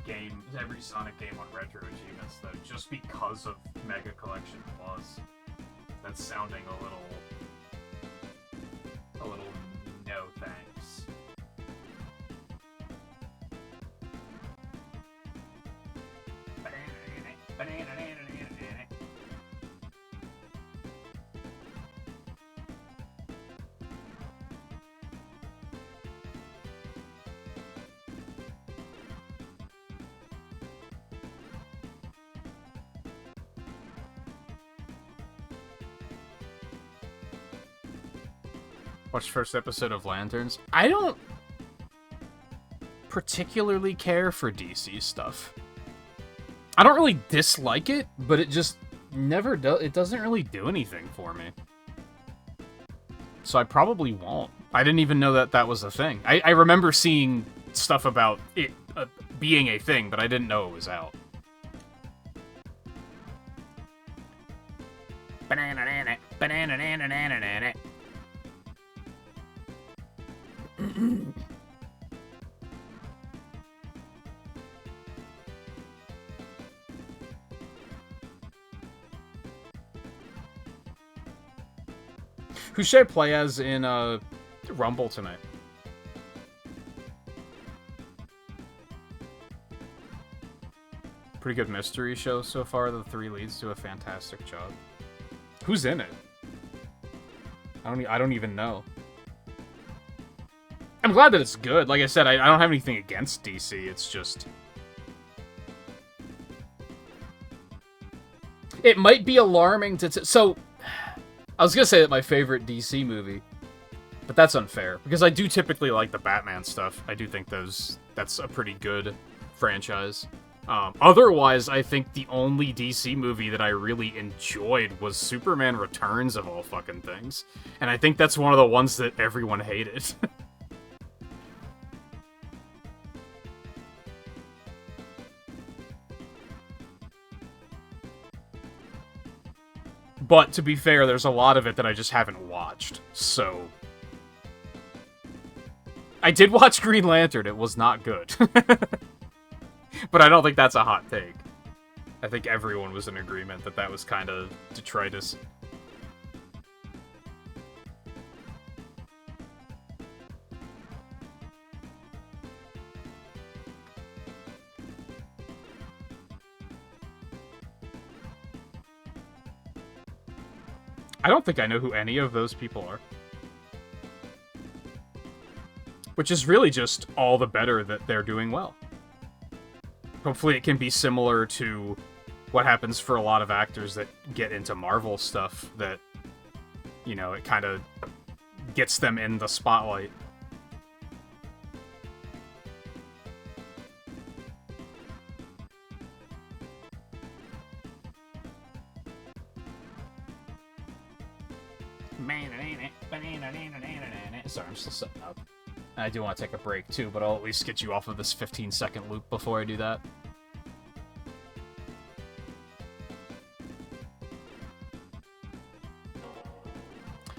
Sonic game on Retro Achievements, though, just because of Mega Collection Plus. That's sounding a little no thanks. Watch first episode of Lanterns. I don't particularly care for DC stuff. I don't really dislike it, but it just never does. It doesn't really do anything for me. So I probably won't. I didn't even know that that was a thing. I remember seeing stuff about it being a thing, but I didn't know it was out. Who should I play as in Rumble tonight? Pretty good mystery show so far. The three leads do a fantastic job. Who's in it? I don't even know. I'm glad that it's good. Like I said, I don't have anything against DC. It's just... It might be alarming to... So, I was going to say that my favorite DC movie, but that's unfair, because I do typically like the Batman stuff. I do think that's a pretty good franchise. Otherwise, I think the only DC movie that I really enjoyed was Superman Returns, of all fucking things. And I think that's one of the ones that everyone hated. But, to be fair, there's a lot of it that I just haven't watched, so... I did watch Green Lantern, it was not good. But I don't think that's a hot take. I think everyone was in agreement that that was kind of detritus. I don't think I know who any of those people are. Which is really just all the better that they're doing well. Hopefully it can be similar to what happens for a lot of actors that get into Marvel stuff, that, you know, it kind of gets them in the spotlight. Sorry, I'm still setting up. I do want to take a break too, but I'll at least get you off of this 15-second loop before I do that.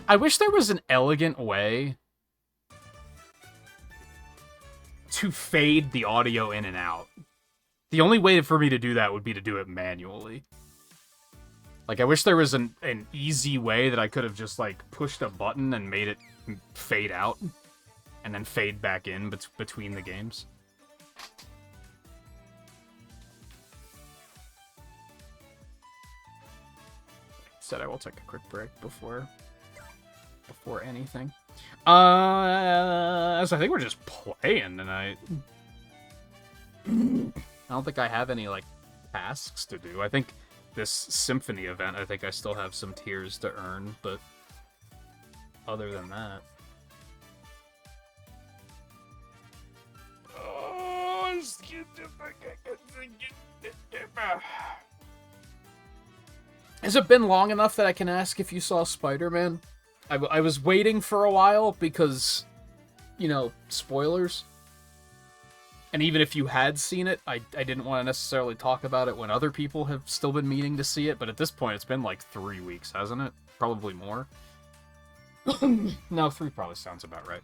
I wish there was an elegant way to fade the audio in and out. The only way for me to do that would be to do it manually. Like, I wish there was an easy way that I could have just, like, pushed a button and made it fade out. And then fade back in between the games. Said I will take a quick break before anything. So I think we're just playing tonight. I don't think I have any, like, tasks to do. I think this symphony event, I think I still have some tiers to earn, but other than that... Has it been long enough that I can ask if you saw Spider-Man? I was waiting for a while because, you know, spoilers. And even if you had seen it, I didn't want to necessarily talk about it when other people have still been meaning to see it. But at this point, it's been like 3 weeks, hasn't it? Probably more. No, 3 probably sounds about right.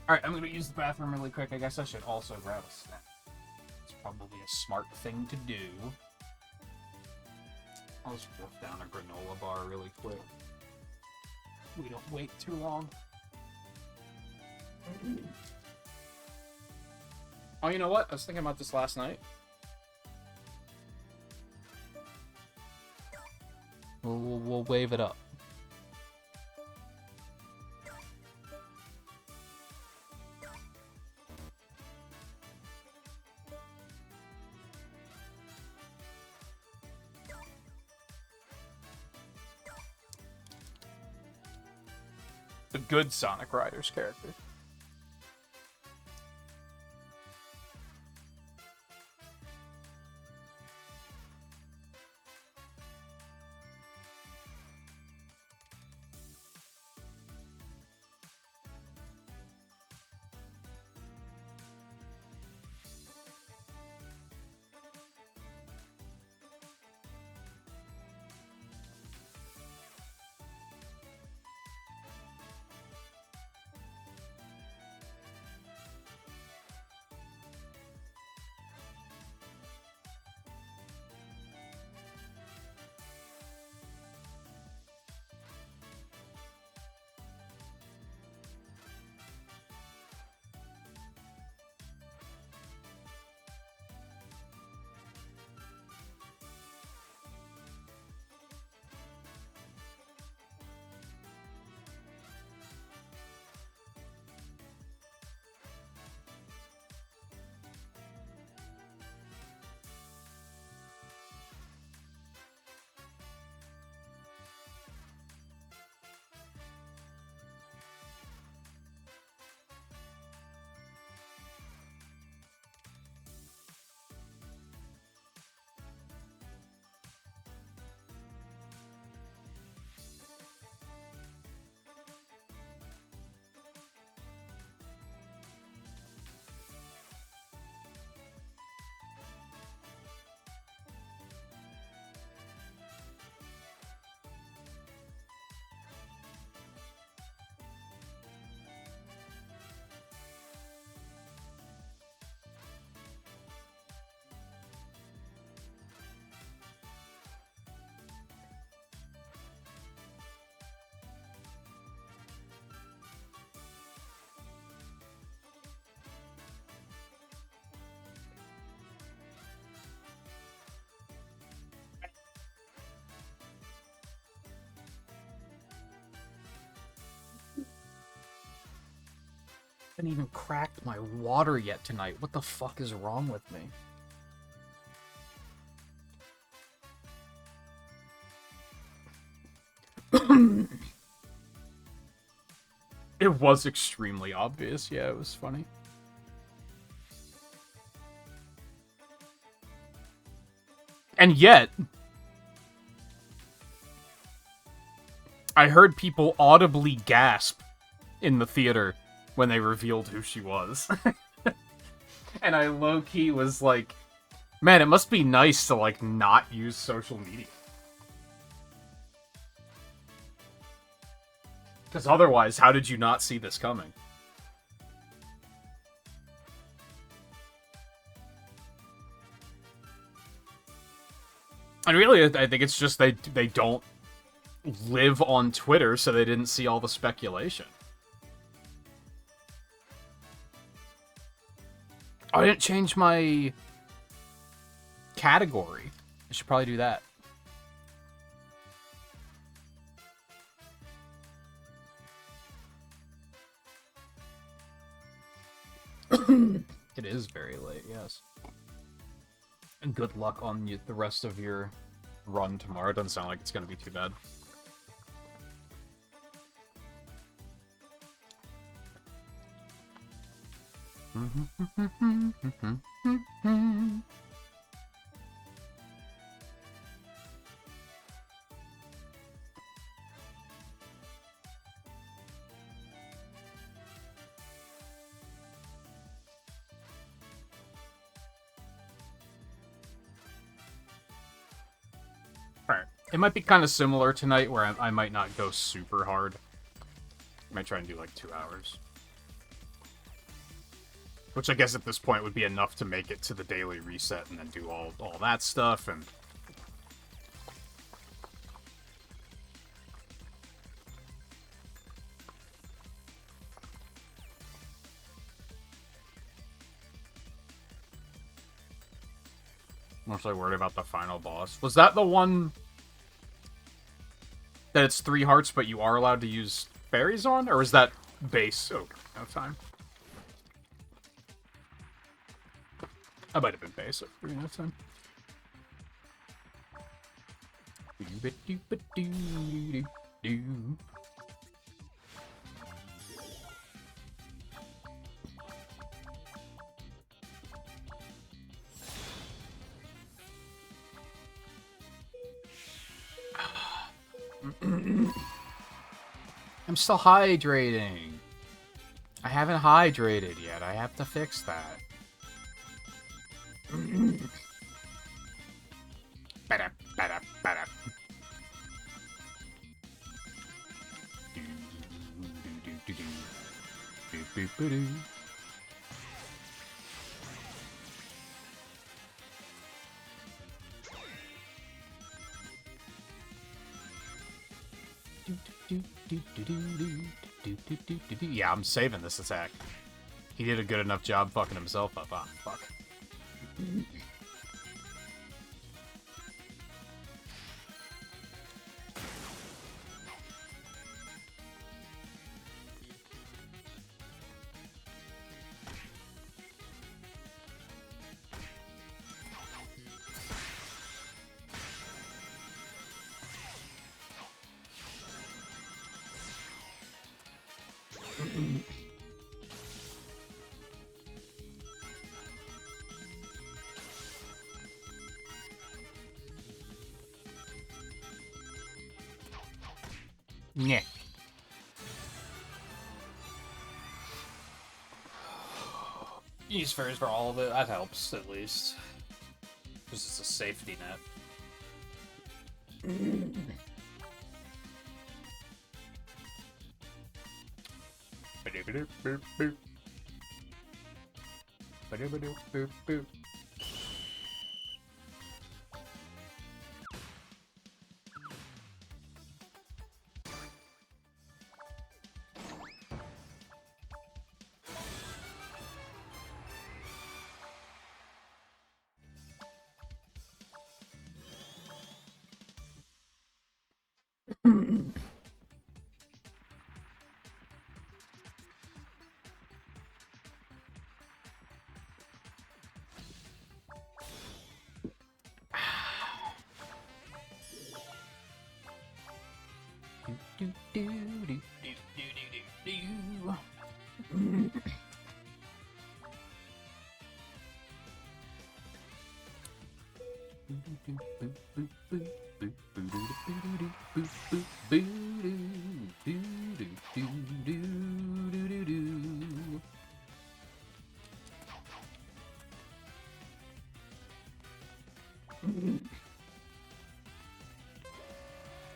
Alright, I'm gonna use the bathroom really quick. I guess I should also grab a snack. It's probably a smart thing to do. I'll just wolf down a granola bar really quick. We don't wait too long. Oh, you know what? I was thinking about this last night. We'll wave it up. The good Sonic Riders character. I haven't even cracked my water yet tonight. What the fuck is wrong with me? It was extremely obvious. Yeah, it was funny. And yet, I heard people audibly gasp in the theater when they revealed who she was. And I low-key was like, Man, it must be nice to, like, not use social media. Because otherwise, how did you not see this coming? And really, I think it's just they don't live on Twitter, so they didn't see all the speculation. Oh, I didn't change my category. I should probably do that. It is very late, yes. And good luck on the rest of your run tomorrow. It doesn't sound like it's going to be too bad. Alright. It might be kind of similar tonight, where I might not go super hard. I might try and do like 2 hours. Which I guess at this point would be enough to make it to the daily reset and then do all that stuff and... Mostly worried about the final boss. Was that the one that it's 3 hearts, but you are allowed to use fairies on? Or is that base? Oh, no time. I might have been base over that time. I'm still hydrating. I haven't hydrated yet. I have to fix that. Yeah, I'm saving this attack. He did a good enough job fucking himself up. Ah, fuck. Yeah. Use fairies for all of it. That helps, at least. Because it's a safety net.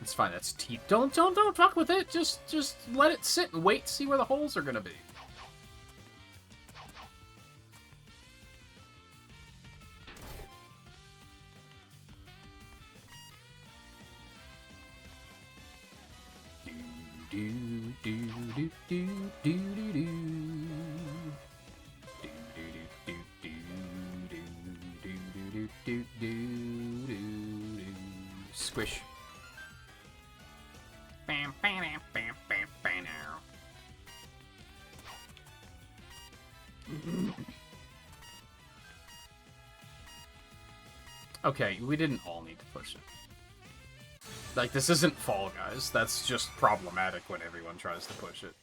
It's fine. That's Don't fuck with it. Just let it sit and wait. See where the holes are gonna be. Squish. Okay, we didn't all need to push it. Like, this isn't Fall Guys. That's just problematic when everyone tries to push it.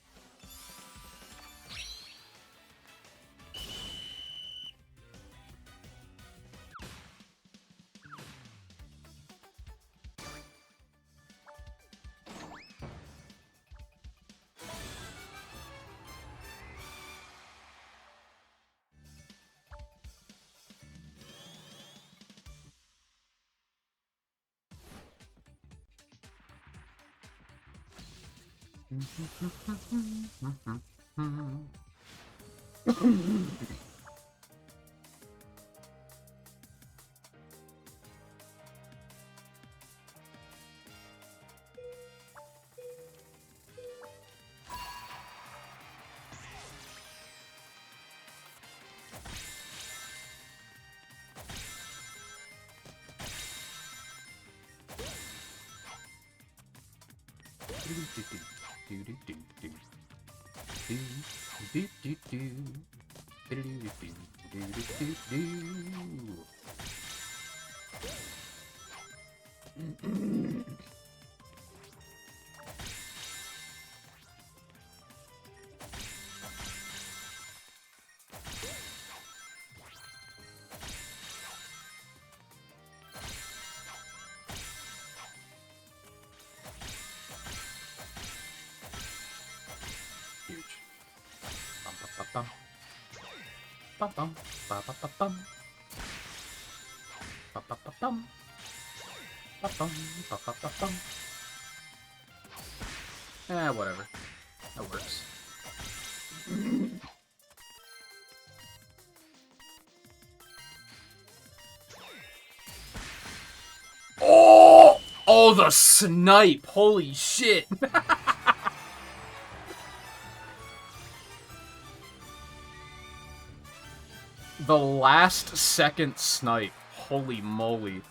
Bum bum ba ba ba bum ba ba ba bum ba bum ba ba ba bum. Whatever. That works. Oh! Oh, the snipe! Holy shit! The last second snipe. Holy moly.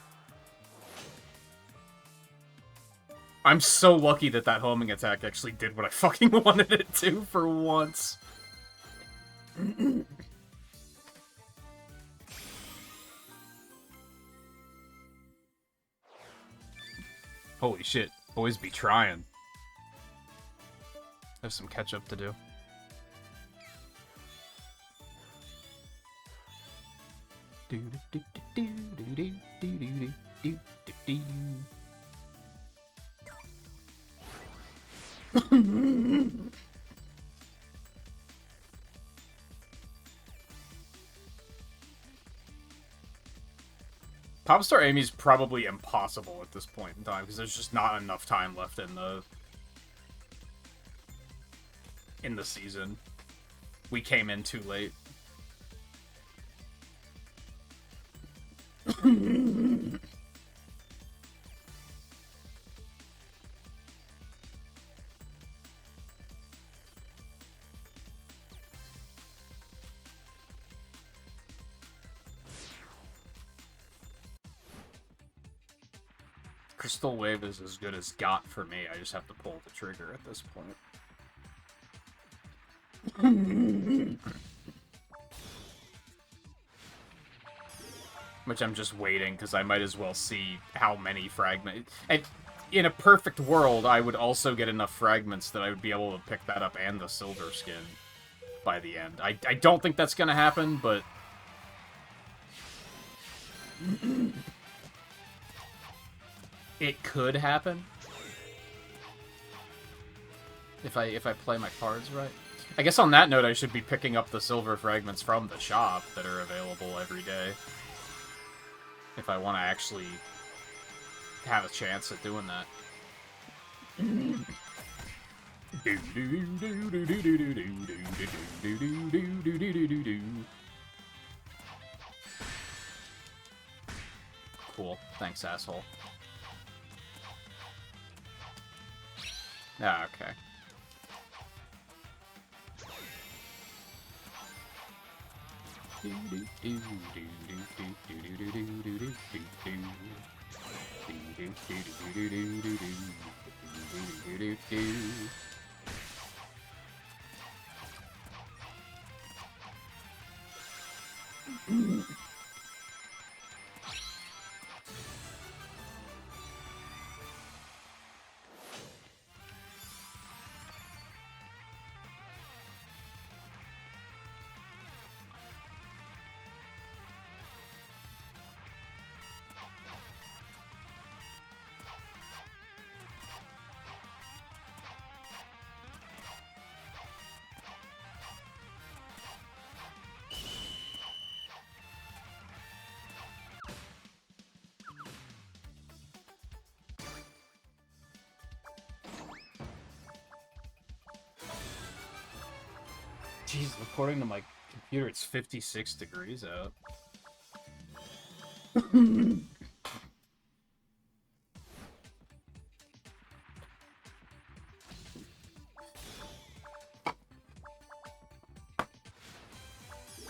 I'm so lucky that that homing attack actually did what I fucking wanted it to for once. Holy shit. Boys be trying. Have some catch up to do. Popstar Amy's probably impossible at this point in time because there's just not enough time left in the season. We came in too late. Crystal Wave is as good as got for me. I just have to pull the trigger at this point. Which I'm just waiting, because I might as well see how many fragments... And in a perfect world, I would also get enough fragments that I would be able to pick that up and the silver skin by the end. I don't think that's going to happen, but... It could happen. If I play my cards right. I guess on that note, I should be picking up the silver fragments from the shop that are available every day. if I want to actually have a chance at doing that. Cool. Thanks, asshole. Ah, okay. Jeez, according to my computer, it's 56 degrees out. I'm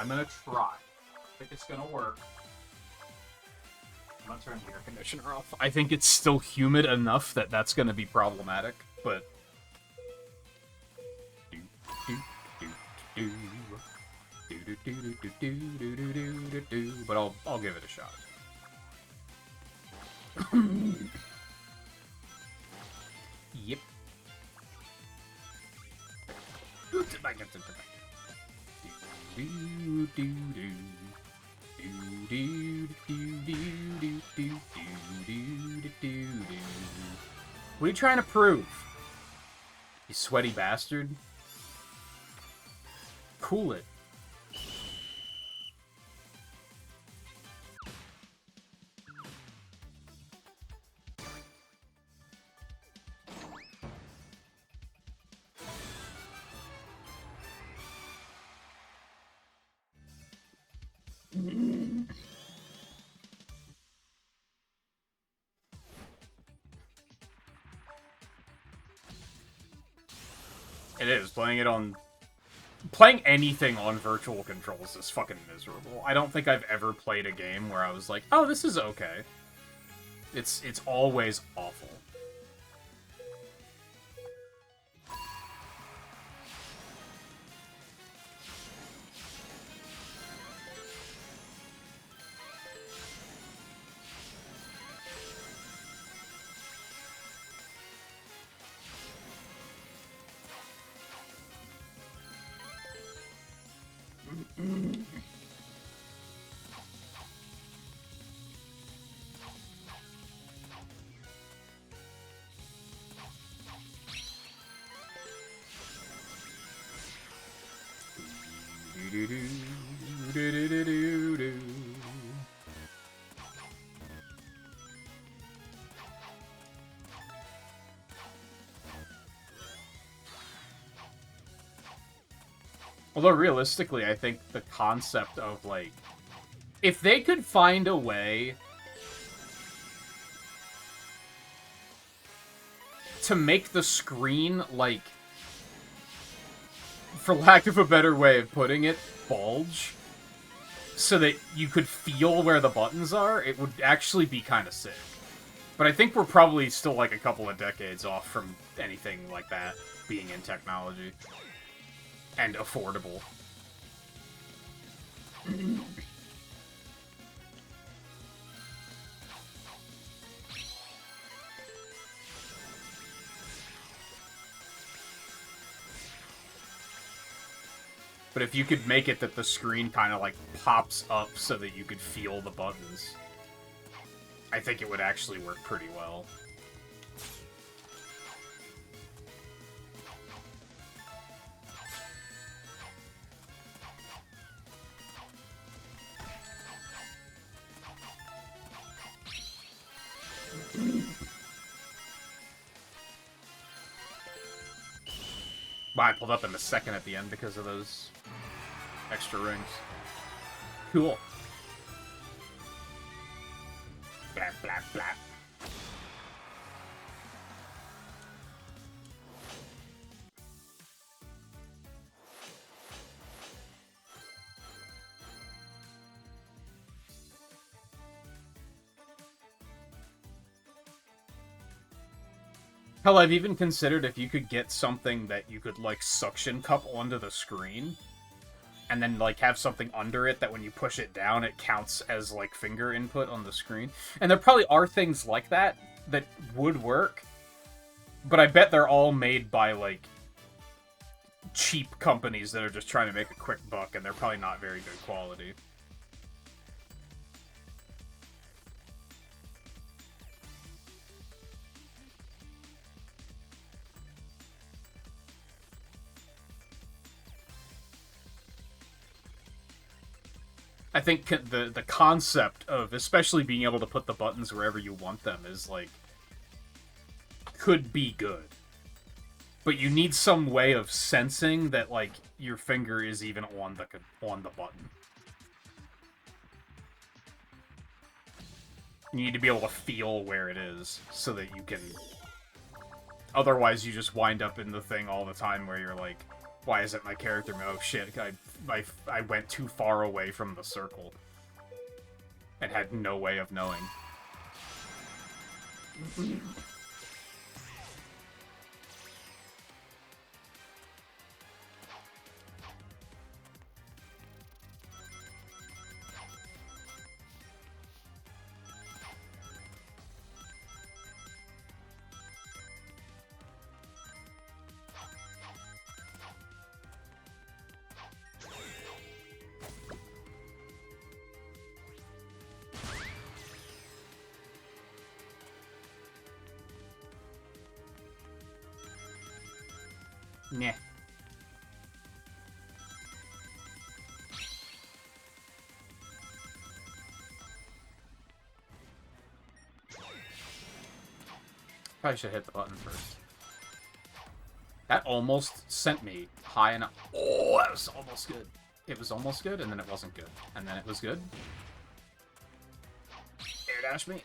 gonna try. I think it's gonna work. I'm gonna turn the air conditioner off. I think it's still humid enough that that's gonna be problematic, but... But I'll give it a shot. Yep. What are you trying to prove? You sweaty bastard. Cool it. It is. Playing anything on virtual controls is fucking miserable. I don't think I've ever played a game where I was like, oh, this is okay. It's always awful. Although realistically, I think the concept of, like, if they could find a way to make the screen, like, for lack of a better way of putting it, bulge, so that you could feel where the buttons are, it would actually be kind of sick. But I think we're probably still, like, a couple of decades off from anything like that being in technology. And affordable. But if you could make it that the screen kind of, like, pops up so that you could feel the buttons, I think it would actually work pretty well. Wow, I pulled up in the second at the end because of those extra rings. Cool. Blap, blap, blap. Hell, I've even considered if you could get something that you could, like, suction cup onto the screen, and then, like, have something under it that when you push it down, it counts as, like, finger input on the screen. And there probably are things like that that would work, but I bet they're all made by, like, cheap companies that are just trying to make a quick buck, and they're probably not very good quality. I think the concept of especially being able to put the buttons wherever you want them is, like, could be good. But you need some way of sensing that, like, your finger is even on the button. You need to be able to feel where it is so that you can... Otherwise, you just wind up in the thing all the time where you're like, why isn't my character... Oh, shit, I went too far away from the circle. And had no way of knowing. Nah. Probably should hit the button first. That almost sent me high enough. Oh, that was almost good. It was almost good, and then it wasn't good. And then it was good. Air dash me.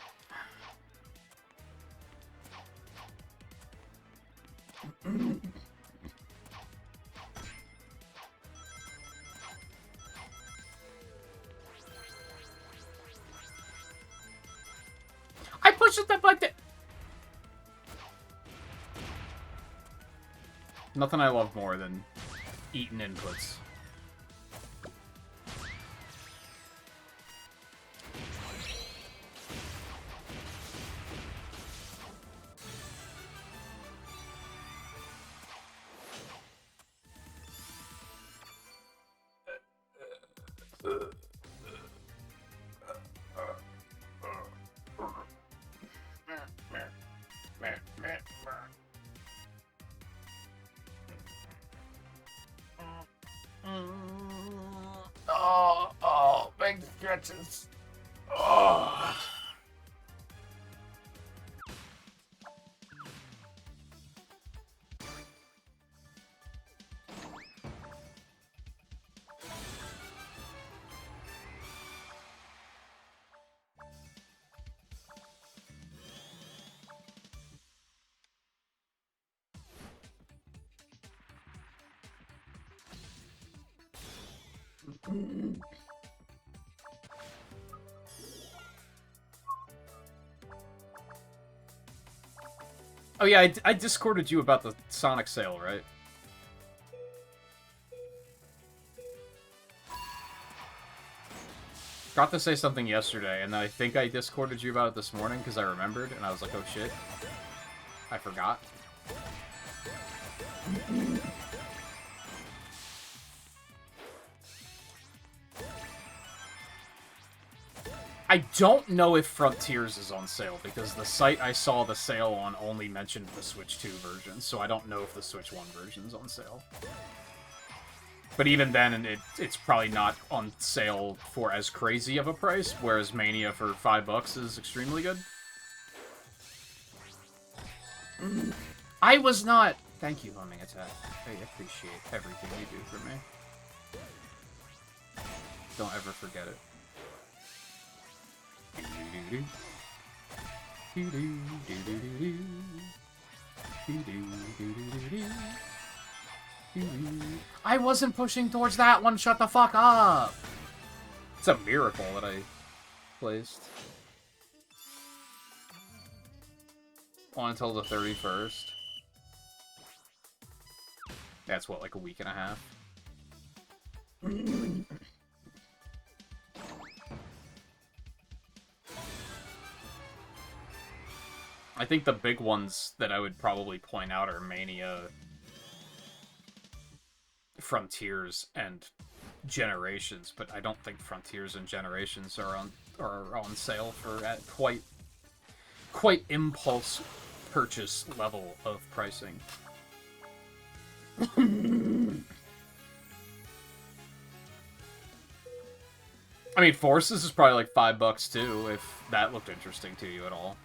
I pushed the button! Nothing I love more than eating inputs. Oh, big stretches. Oh. Oh yeah, I Discorded you about the Sonic sale, right? Got to say something yesterday, and then I think I Discorded you about it this morning because I remembered, and I was like, oh shit. I forgot. I don't know if Frontiers is on sale, because the site I saw the sale on only mentioned the Switch 2 version, so I don't know if the Switch 1 version's on sale. But even then, it's probably not on sale for as crazy of a price, whereas Mania for $5 is extremely good. I was not... Thank you, Homing Attack. I appreciate everything you do for me. Don't ever forget it. I wasn't pushing towards that one, shut the fuck up! It's a miracle that I placed. On until the 31st. That's what, like a week and a half? I think the big ones that I would probably point out are Mania, Frontiers, and Generations, but I don't think Frontiers and Generations are on sale for at quite impulse purchase level of pricing. I mean, Forces is probably like $5 too, if that looked interesting to you at all.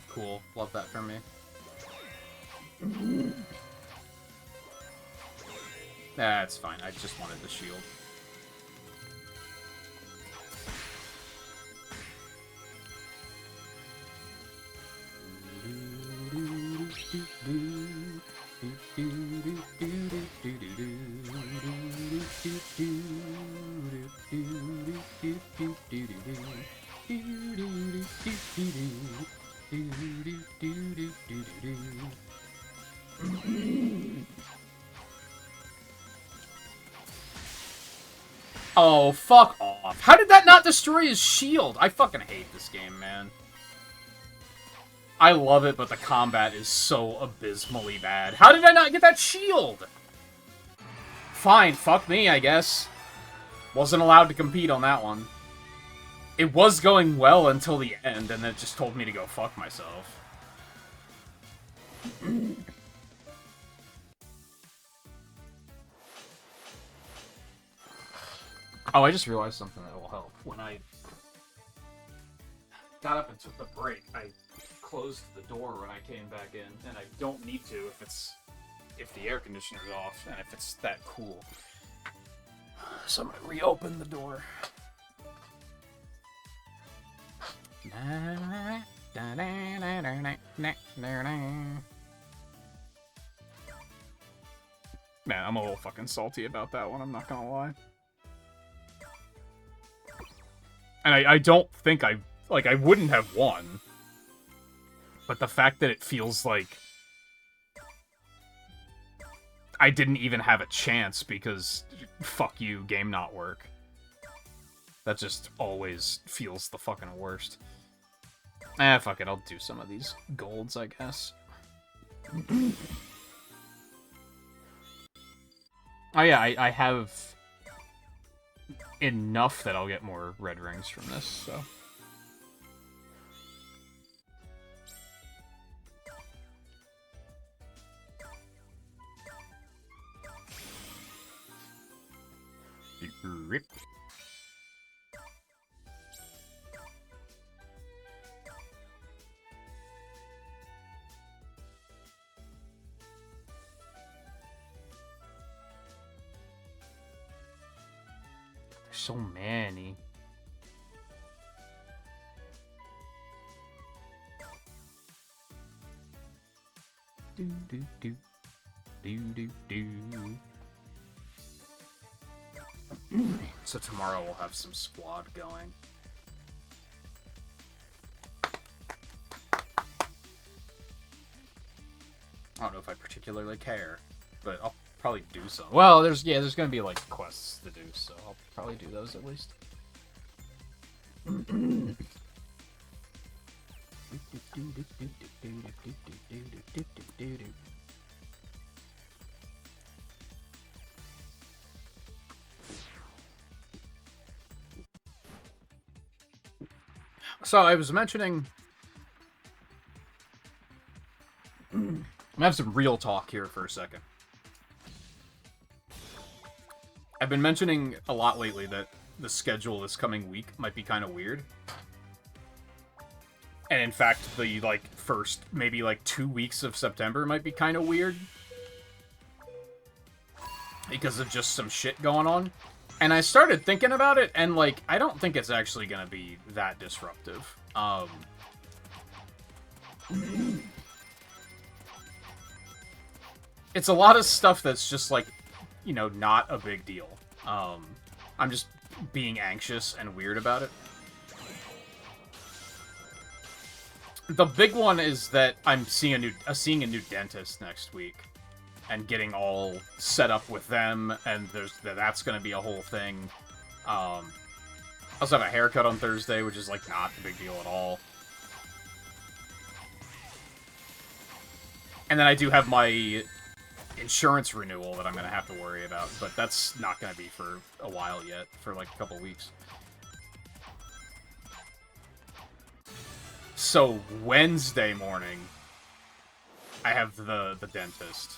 Cool. Love that from me. That's fine. I just wanted the shield. Oh, fuck off. How did that not destroy his shield? I fucking hate this game, man. I love it, but the combat is so abysmally bad. How did I not get that shield? Fine, fuck me, I guess. Wasn't allowed to compete on that one. It was going well until the end, and then it just told me to go fuck myself. Oh, I just realized something that will help. When I got up and took the break, I closed the door when I came back in, and I don't need to if the air conditioner's off and if it's that cool. So I'm gonna reopen the door. Man, I'm a little fucking salty about that one, I'm not gonna lie. And I don't think I wouldn't have won. But the fact that it feels like I didn't even have a chance because fuck you, game not work. That just always feels the fucking worst. Fuck it, I'll do some of these golds, I guess. Oh yeah, I have enough that I'll get more red rings from this, so... Rip. There's so many. Do do do do do do. So tomorrow we'll have some squad going. I don't know if I particularly care, but probably do some. Well, there's gonna be like quests to do, so I'll probably do those at least. So I was mentioning, I'm gonna have some real talk here for a second. I've been mentioning a lot lately that the schedule this coming week might be kind of weird. And in fact, the, like, first, maybe, like, 2 weeks of September might be kind of weird. Because of just some shit going on. And I started thinking about it, and, like, I don't think it's actually gonna be that disruptive. It's a lot of stuff that's just, like, you know, not a big deal. I'm just being anxious and weird about it. The big one is that I'm seeing a new dentist next week, and getting all set up with them, and that's going to be a whole thing. I also have a haircut on Thursday, which is like not a big deal at all. And then I do have my insurance renewal that I'm going to have to worry about, but that's not going to be for a while yet, for like a couple weeks. So Wednesday morning, I have the dentist.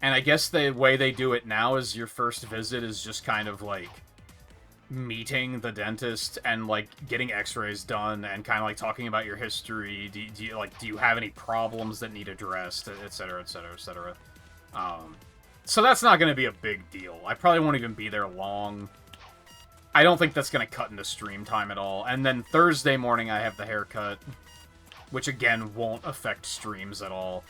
And I guess the way they do it now is your first visit is just kind of like meeting the dentist and like getting x-rays done and kind of like talking about your history. Do you have any problems that need addressed, etc., etc., etc. So that's not going to be a big deal. I probably won't even be there long. I don't think that's going to cut into stream time at all. And then Thursday morning I have the haircut, which again won't affect streams at all.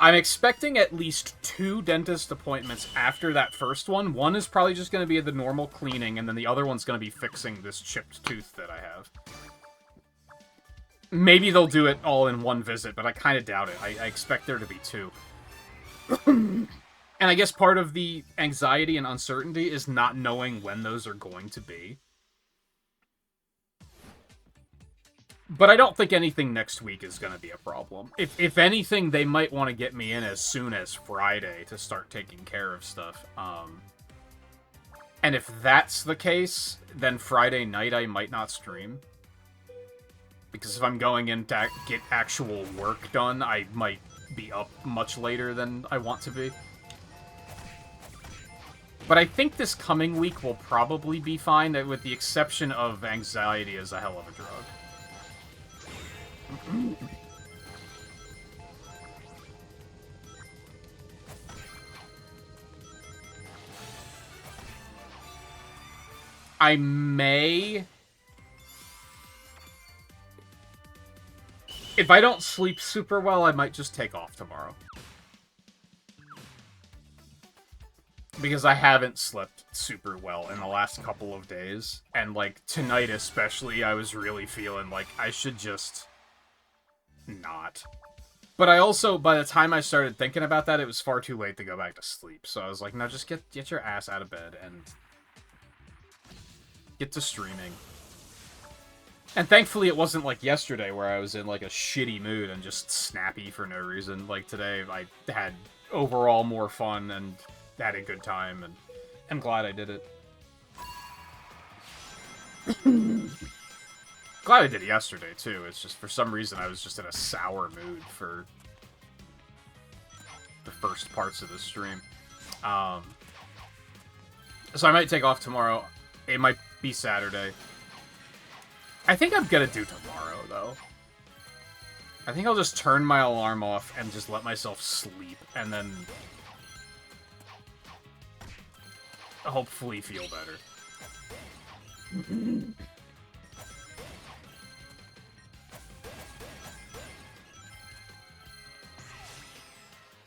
I'm expecting at least 2 dentist appointments after that first one. One is probably just going to be the normal cleaning, and then the other one's going to be fixing this chipped tooth that I have. Maybe they'll do it all in one visit, but I kind of doubt it. I expect there to be 2. And I guess part of the anxiety and uncertainty is not knowing when those are going to be. But I don't think anything next week is going to be a problem. If anything, they might want to get me in as soon as Friday to start taking care of stuff. And if that's the case, then Friday night I might not stream. Because if I'm going in to get actual work done, I might be up much later than I want to be. But I think this coming week will probably be fine, with the exception of anxiety as a hell of a drug. I may... If I don't sleep super well, I might just take off tomorrow. Because I haven't slept super well in the last couple of days. And, like, tonight especially, I was really feeling like I should just not. But I also, by the time I started thinking about that, it was far too late to go back to sleep. So I was like, no, just get your ass out of bed and get to streaming. And thankfully it wasn't like yesterday where I was in like a shitty mood and just snappy for no reason. Like today I had overall more fun and had a good time, and I'm glad I did it. Glad I did it yesterday too. It's just for some reason I was just in a sour mood for the first parts of the stream. So I might take off tomorrow. It might be Saturday. I think I'm gonna do tomorrow, though. I think I'll just turn my alarm off and just let myself sleep, and then hopefully feel better.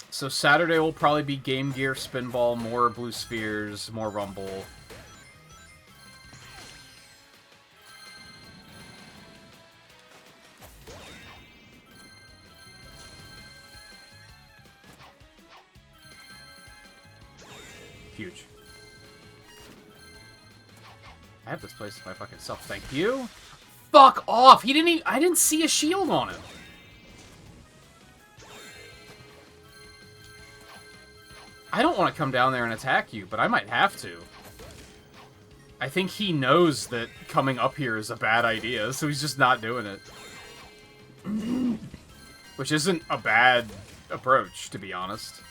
So Saturday will probably be Game Gear, Spinball, more Blue Spheres, more Rumble. Huge. I have this place by fucking self. Thank you. Fuck off! He didn't even... I didn't see a shield on him. I don't want to come down there and attack you, but I might have to. I think he knows that coming up here is a bad idea, so he's just not doing it. Which isn't a bad approach, to be honest.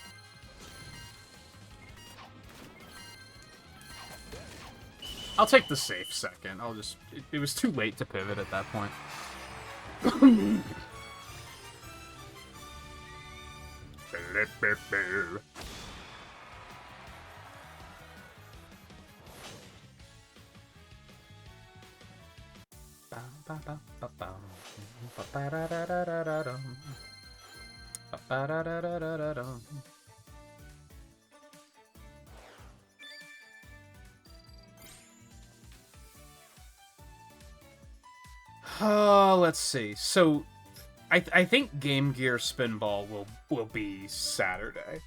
I'll take the safe second. I'll just... It was too late to pivot at that point. Let's see. So, I think Game Gear Spinball will be Saturday.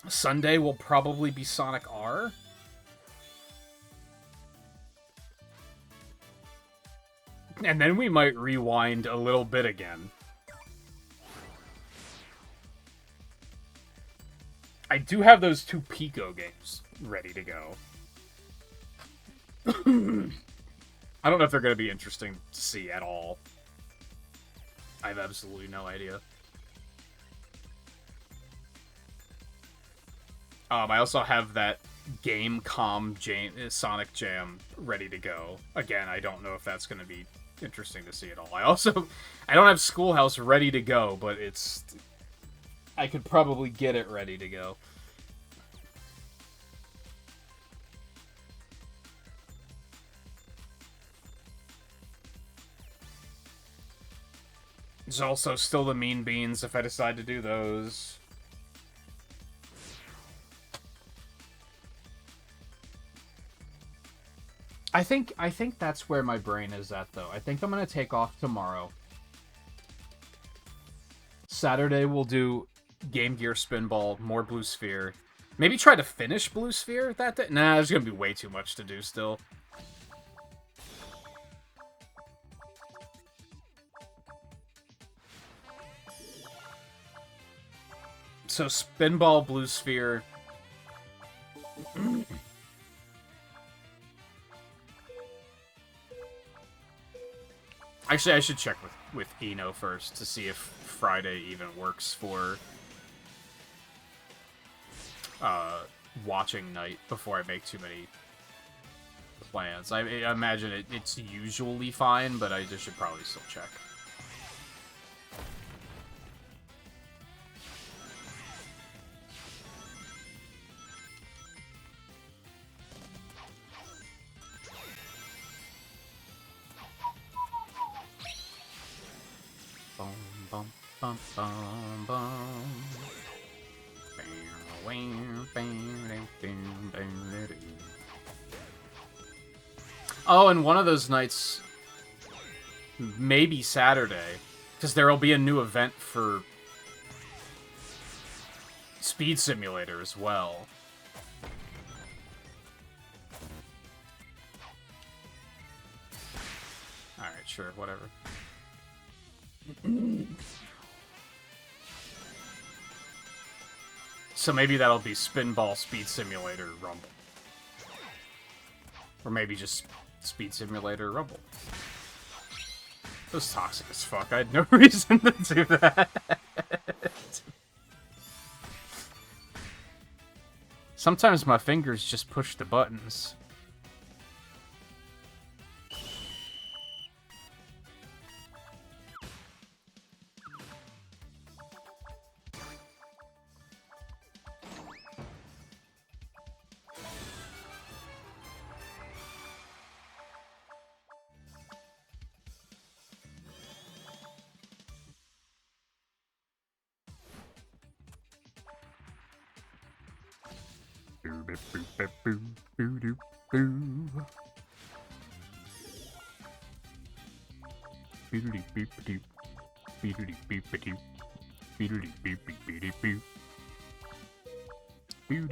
Sunday will probably be Sonic R. And then we might rewind a little bit again. I do have those 2 Pico games ready to go. I don't know if they're going to be interesting to see at all. I have absolutely no idea. I also have that Sonic Jam ready to go. Again, I don't know if that's going to be interesting to see at all. I don't have Schoolhouse ready to go, but I could probably get it ready to go. There's also still the Mean Beans if I decide to do those. I think that's where my brain is at, though. I think I'm going to take off tomorrow. Saturday we'll do Game Gear Spinball, more Blue Sphere. Maybe try to finish Blue Sphere that day? Nah, there's going to be way too much to do still. So Spinball, Blue Sphere. Actually, I should check with Eno first to see if Friday even works for watching night before I make too many plans. I imagine it's usually fine, but I just should probably still check. Bum, bum, bum. Oh, and one of those nights, maybe Saturday, because there will be a new event for Speed Simulator as well. Alright, sure, whatever. So maybe that'll be Spinball, Speed Simulator, Rumble. Or maybe just Speed Simulator, Rumble. It was toxic as fuck. I had no reason to do that. Sometimes my fingers just push the buttons. Nom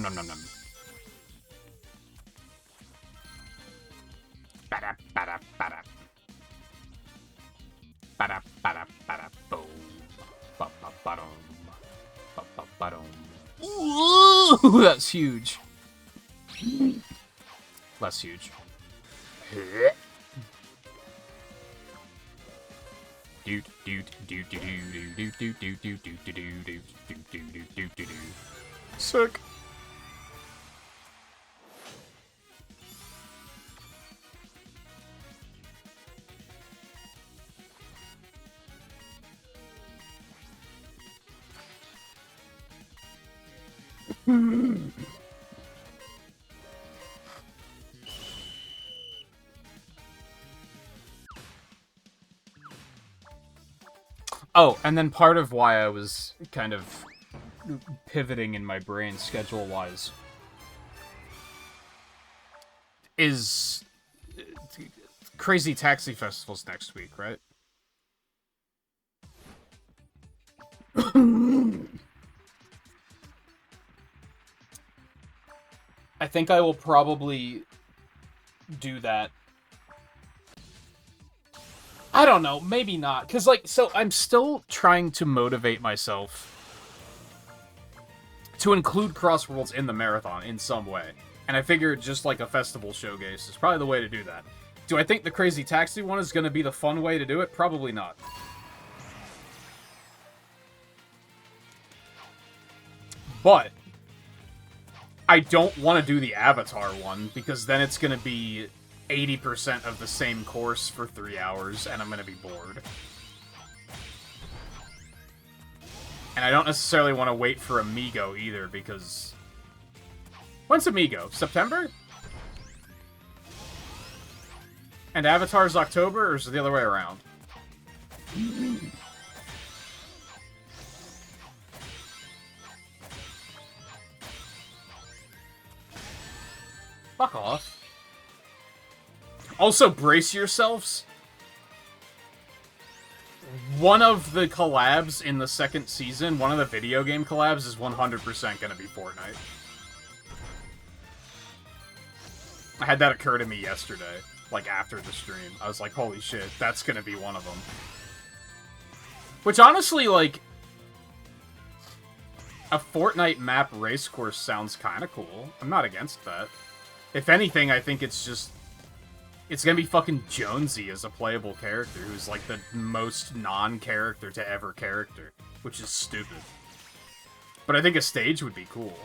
nom nom. Ba-da, ba-da, ba-da. Ba-da, ba-da, ba-da, boom. Ba-ba-ba-dum. Ba-ba-ba-dum. Ooh, that's huge. Less huge. Sick. Oh, and then part of why I was kind of pivoting in my brain schedule-wise is Crazy Taxi Festival's next week, right? I think I will probably do that. I don't know, maybe not. Because, like, so I'm still trying to motivate myself to include Crossworlds in the marathon in some way. And I figured just like a festival showcase is probably the way to do that. Do I think the Crazy Taxi one is going to be the fun way to do it? Probably not. But I don't want to do the Avatar one, because then it's going to be 80% of the same course for 3 hours, and I'm going to be bored. And I don't necessarily want to wait for Amigo either, because... When's Amigo? September? And Avatar's October, or is it the other way around? Fuck off. Also, brace yourselves. One of the collabs in the second season, one of the video game collabs, is 100% gonna be Fortnite. I had that occur to me yesterday, like after the stream. I was like, holy shit, that's gonna be one of them. Which honestly, like, a Fortnite map race course sounds kind of cool. I'm not against that. If anything, I think it's just... It's gonna be fucking Jonesy as a playable character, who's like the most non-character to ever character, which is stupid. But I think a stage would be cool.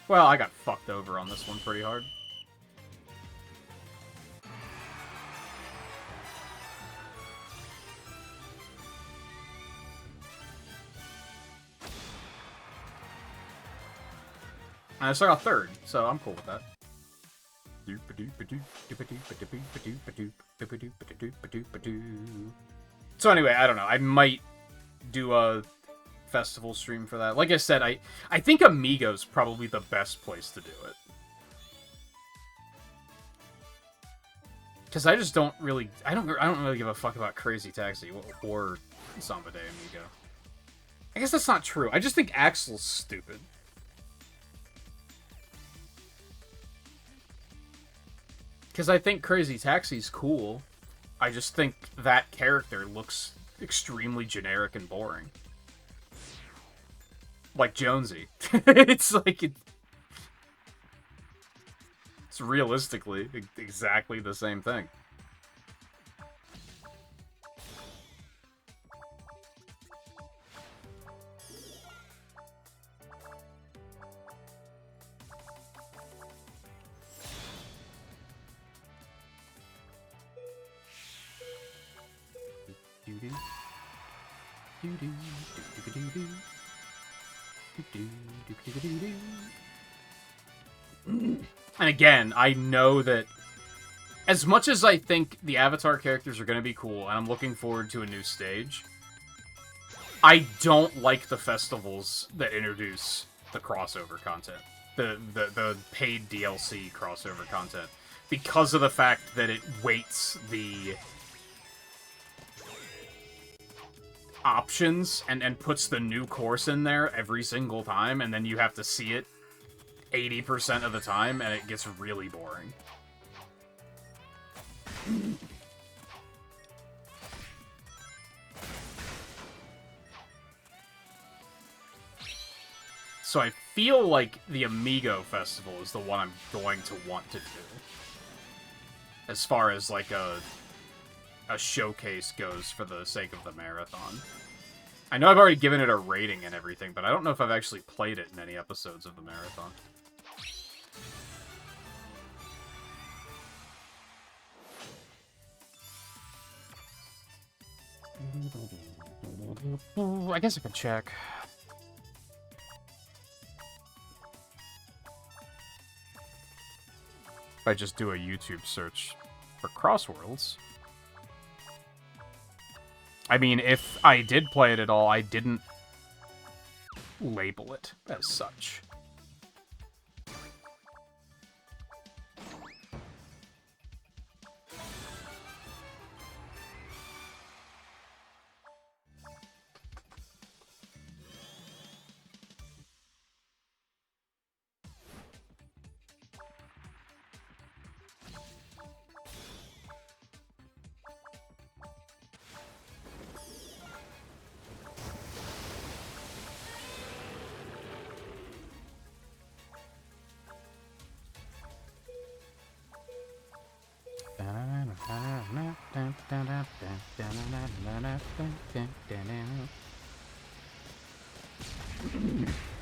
Well, I got fucked over on this one pretty hard. And I still got third, so I'm cool with that. So anyway, I don't know. I might do a festival stream for that. Like I said, I think Amigo's probably the best place to do it. Because I just don't really... I don't really give a fuck about Crazy Taxi or Samba de Amigo. I guess that's not true. I just think Axel's stupid. Because I think Crazy Taxi's cool. I just think that character looks extremely generic and boring. Like Jonesy. It's like... It's realistically exactly the same thing. And again, I know that as much as I think the Avatar characters are going to be cool, and I'm looking forward to a new stage, I don't like the festivals that introduce the crossover content. The paid DLC crossover content. Because of the fact that it weights the options and puts the new course in there every single time, and then you have to see it 80% of the time, and it gets really boring. So I feel like the Amigo Festival is the one I'm going to want to do. As far as, like, a showcase goes for the sake of the marathon. I know I've already given it a rating and everything, but I don't know if I've actually played it in any episodes of the marathon. I guess I could check. If I just do a YouTube search for Crossworlds. I mean, if I did play it at all, I didn't label it as such.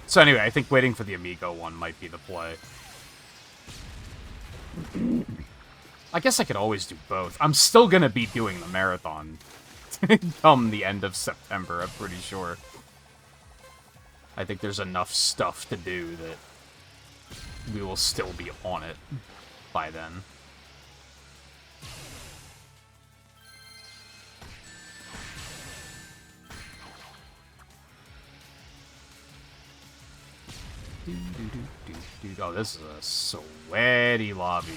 So anyway, I think waiting for the Amigo one might be the play. I guess I could always do both. I'm still gonna be doing the marathon come the end of September, I'm pretty sure. I think there's enough stuff to do that we will still be on it by then. Oh, this is a sweaty lobby.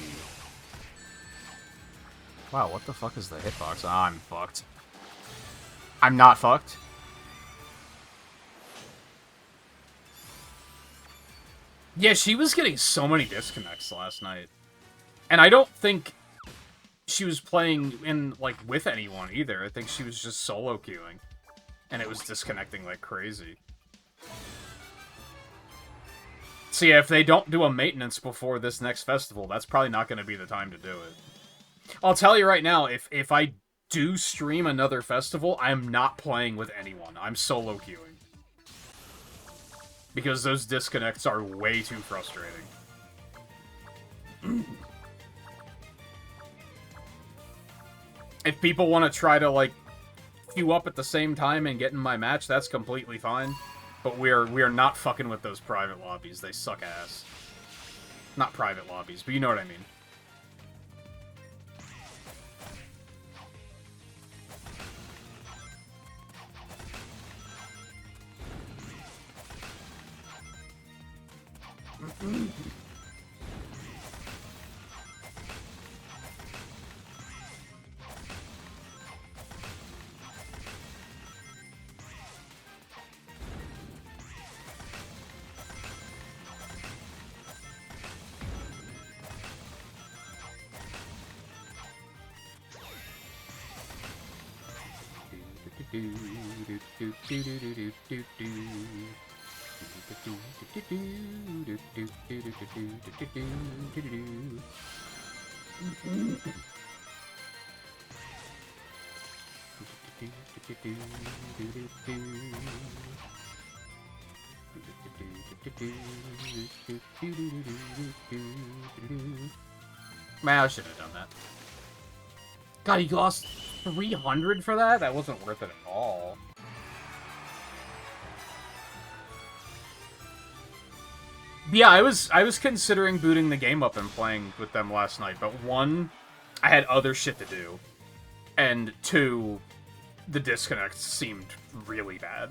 Wow, what the fuck is the hitbox? I'm fucked. I'm not fucked. Yeah, she was getting so many disconnects last night. And I don't think she was playing in, like, with anyone either. I think she was just solo queuing. And it was disconnecting like crazy. So yeah, if they don't do a maintenance before this next festival, that's probably not going to be the time to do it. I'll tell you right now, if I do stream another festival, I'm not playing with anyone. I'm solo queuing. Because those disconnects are way too frustrating. If people want to try to, like, queue up at the same time and get in my match, that's completely fine. But we are not fucking with those private lobbies. They suck ass. Not private lobbies, but you know what I mean. Man, I should have done that. God, you lost 300 for that? That wasn't worth it at all. Yeah, I was considering booting the game up and playing with them last night, but one, I had other shit to do, and two, the disconnect seemed really bad.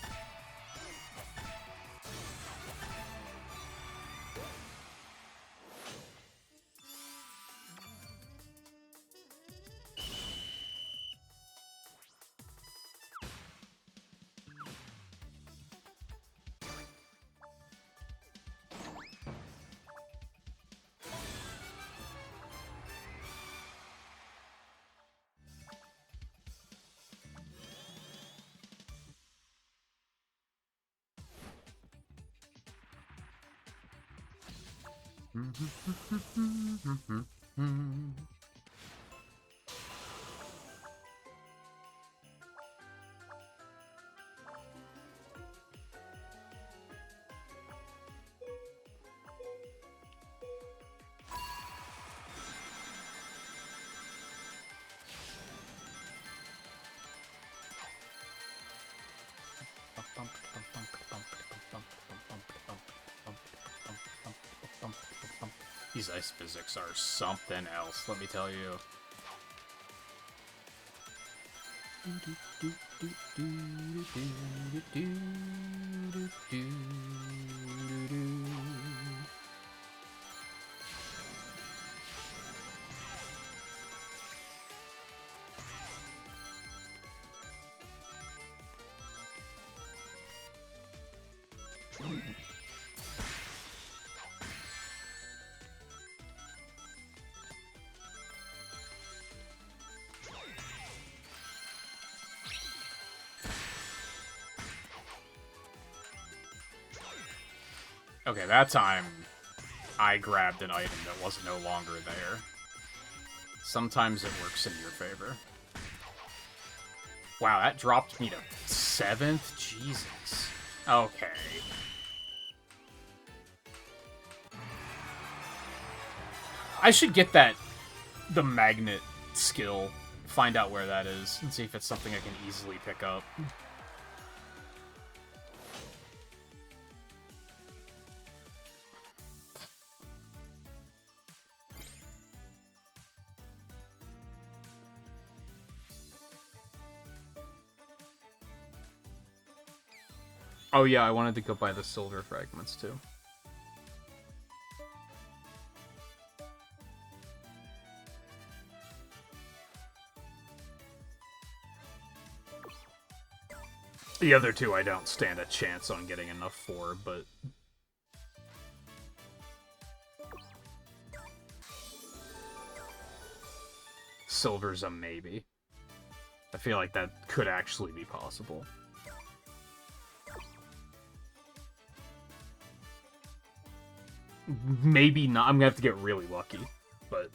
These ice physics are something else, let me tell you. Okay, that time I grabbed an item that was no longer there. Sometimes it works in your favor. Wow, that dropped me to 7th? Jesus. Okay. I should get the magnet skill, find out where that is, and see if it's something I can easily pick up. Oh yeah, I wanted to go buy the silver fragments too. The other two I don't stand a chance on getting enough for, but... Silver's a maybe. I feel like that could actually be possible. Maybe not. I'm gonna have to get really lucky, but...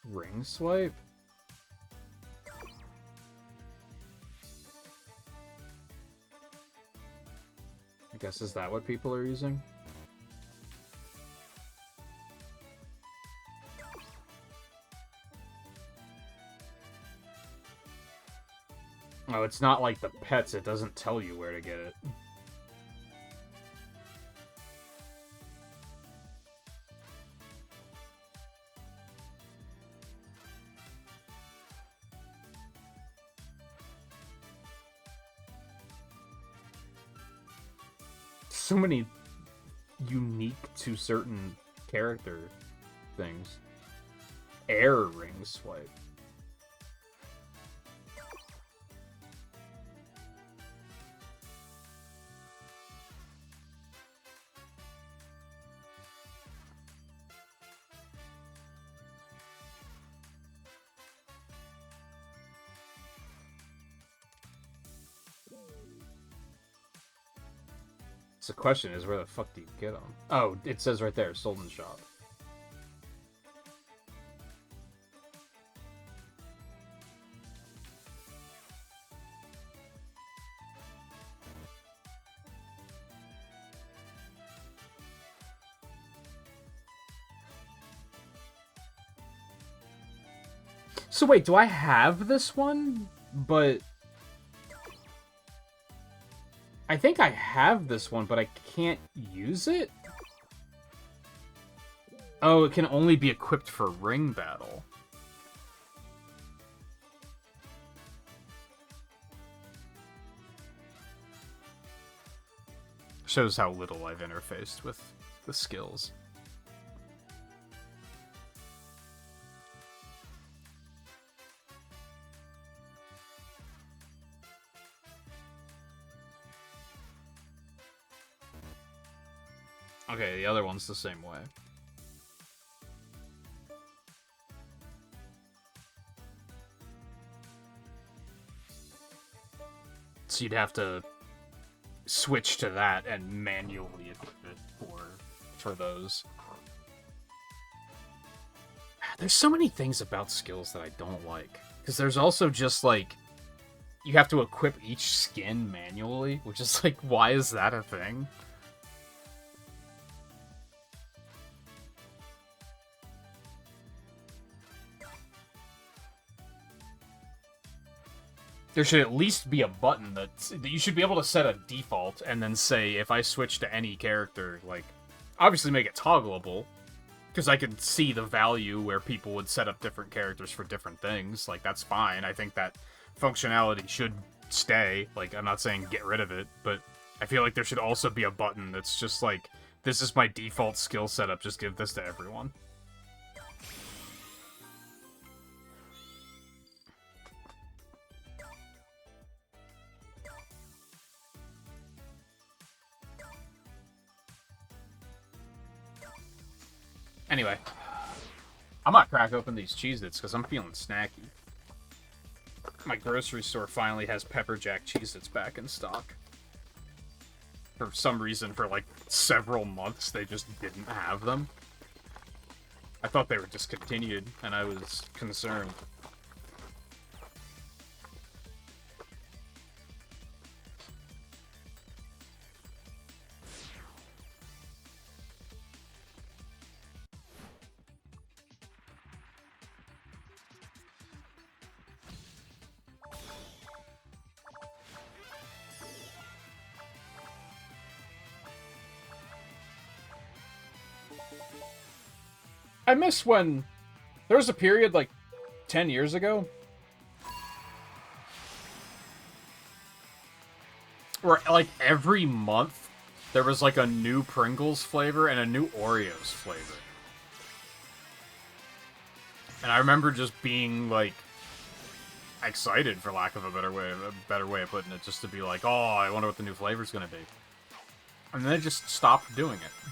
Ring swipe? I guess, is that what people are using? Oh, it's not like the pets, it doesn't tell you where to get it. So many unique to certain character things. Air ring swipe. So the question is, where the fuck do you get them? Oh, it says right there, sold in shop. So wait, do I have this one? But... I think I have this one, but I can't use it? Oh, it can only be equipped for ring battle. Shows how little I've interfaced with the skills. Okay, the other one's the same way. So you'd have to switch to that and manually equip it for those. There's so many things about skills that I don't like. Because there's also just, like, you have to equip each skin manually, which is like, why is that a thing? There should at least be a button that you should be able to set a default and then say, if I switch to any character, like, obviously make it toggleable, because I could see the value where people would set up different characters for different things. Like, that's fine. I think that functionality should stay. Like, I'm not saying get rid of it, but I feel like there should also be a button that's just like, this is my default skill setup, just give this to everyone. Anyway, I'm gonna crack open these Cheez-Its because I'm feeling snacky. My grocery store finally has Pepper Jack Cheez-Its back in stock. For some reason, for like several months, they just didn't have them. I thought they were discontinued, and I was concerned. I miss when there was a period like 10 years ago where like every month there was like a new Pringles flavor and a new Oreos flavor. And I remember just being like excited, for lack of a better way of putting it, just to be like, oh, I wonder what the new flavor's gonna be. And then they just stopped doing it.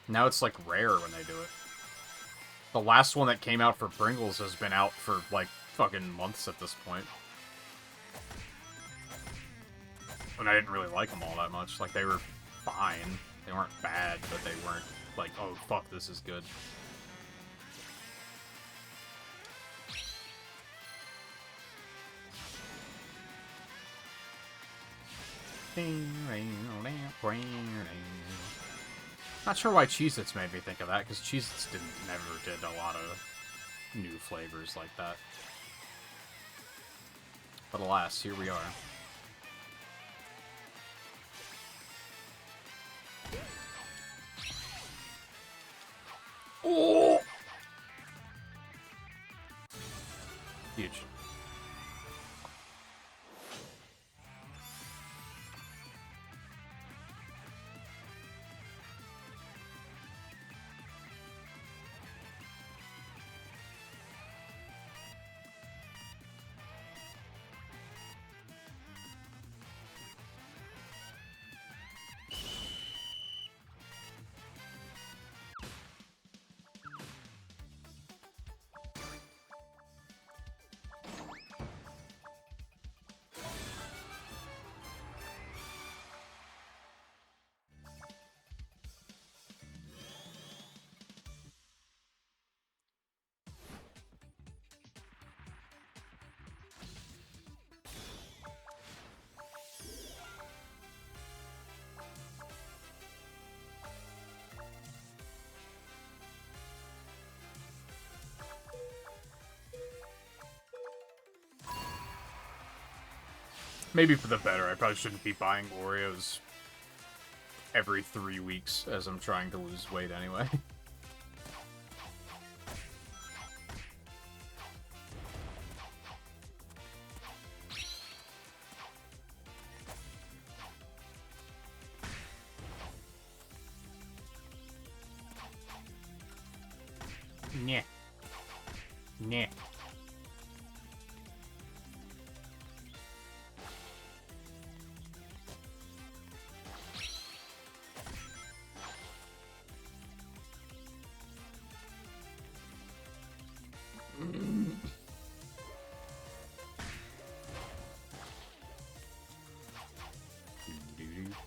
Now it's like rare when they do it. The last one that came out for Pringles has been out for, like, fucking months at this point. And I didn't really like them all that much. Like, they were fine. They weren't bad, but they weren't like, oh, fuck, this is good. Not sure why Cheez-Its made me think of that, because Cheez-Its never did a lot of new flavors like that. But alas, here we are. Oh! Huge. Maybe for the better. I probably shouldn't be buying Oreos every 3 weeks as I'm trying to lose weight anyway. Nyeh. Nyeh.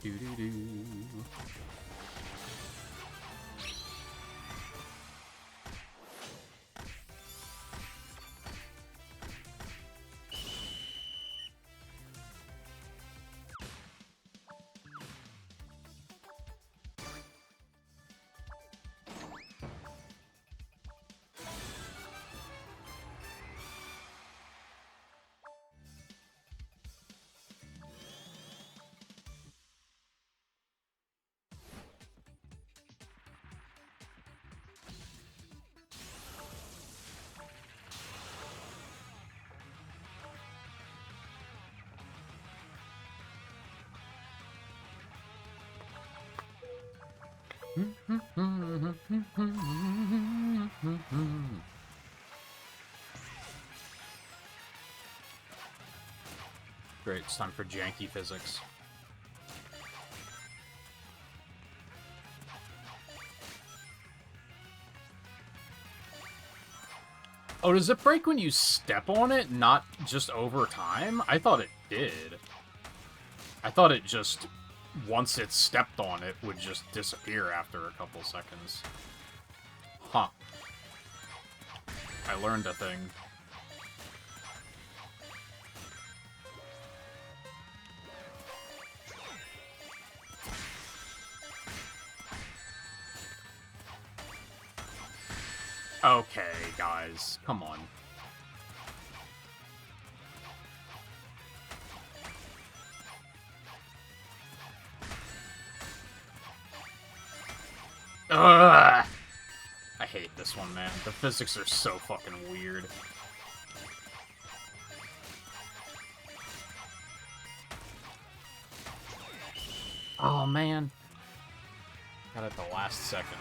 Do-do-do. Great, it's time for janky physics. Oh, does it break when you step on it, not just over time? I thought it did. I thought it just, once it stepped on it, would just disappear after a couple seconds. Huh. I learned a thing. Okay, guys, come on. Ugh! I hate this one, man. The physics are so fucking weird. Oh, man. Got it at the last second.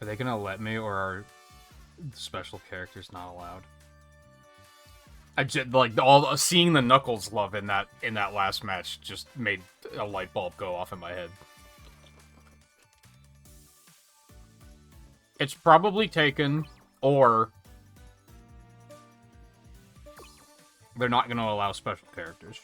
Are they gonna let me, or are special characters not allowed? I just like seeing the Knuckles love in that last match just made a light bulb go off in my head. It's probably taken, or they're not gonna allow special characters.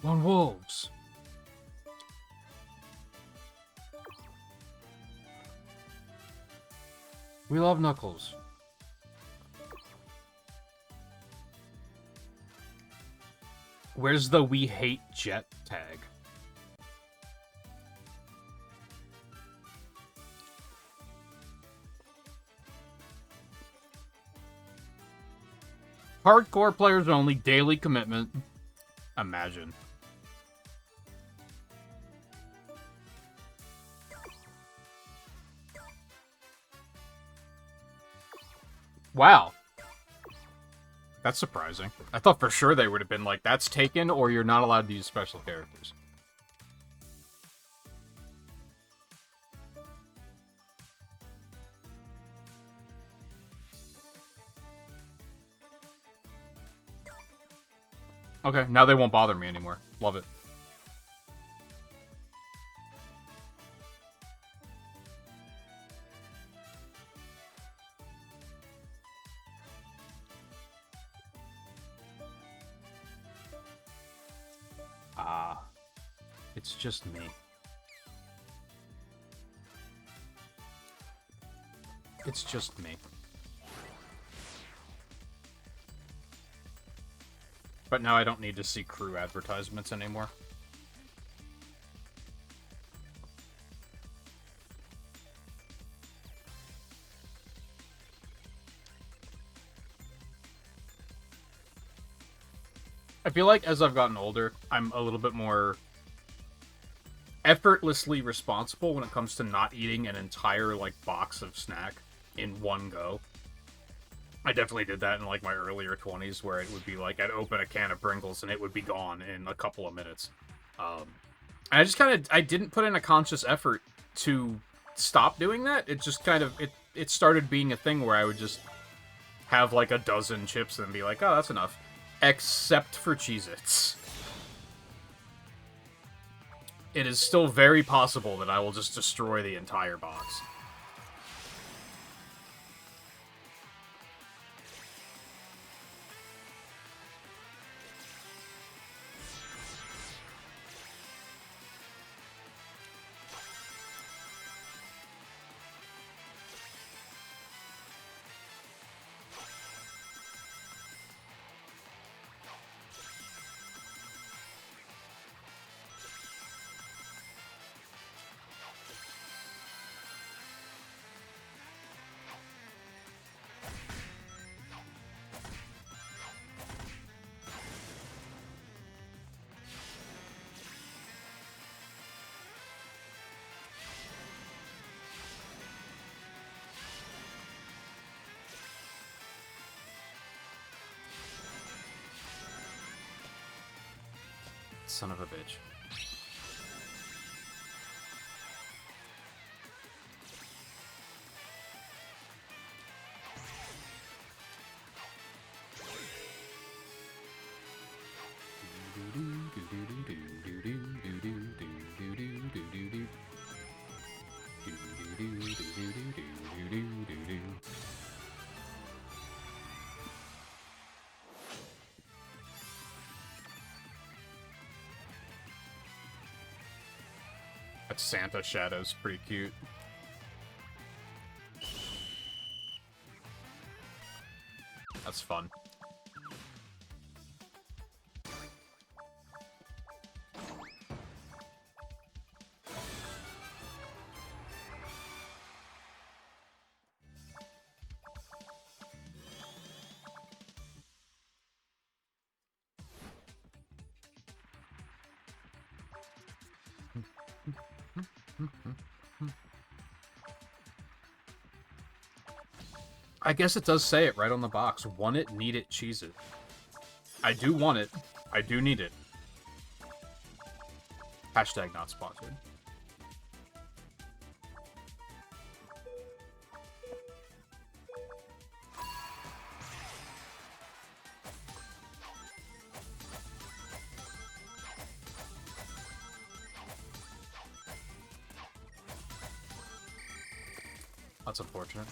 Lone Wolves. We love Knuckles. Where's the "we hate Jet" tag? Hardcore players only, daily commitment. Imagine. Wow. That's surprising. I thought for sure they would have been like, that's taken, or you're not allowed to use special characters. Okay, now they won't bother me anymore. Love it. Ah. It's just me. It's just me. But now I don't need to see crew advertisements anymore. I feel like as I've gotten older, I'm a little bit more effortlessly responsible when it comes to not eating an entire, like, box of snack in one go. I definitely did that in, like, my earlier 20s, where it would be, like, I'd open a can of Pringles and it would be gone in a couple of minutes. And I just kind of, I didn't put in a conscious effort to stop doing that. It just kind of, it started being a thing where I would just have, like, a dozen chips and be like, oh, that's enough. Except for Cheez-Its. It is still very possible that I will just destroy the entire box. Son of a bitch. That Santa shadow's pretty cute. That's fun. I guess it does say it right on the box. Want it, need it, cheese it. I do want it. I do need it. Hashtag not sponsored. That's unfortunate.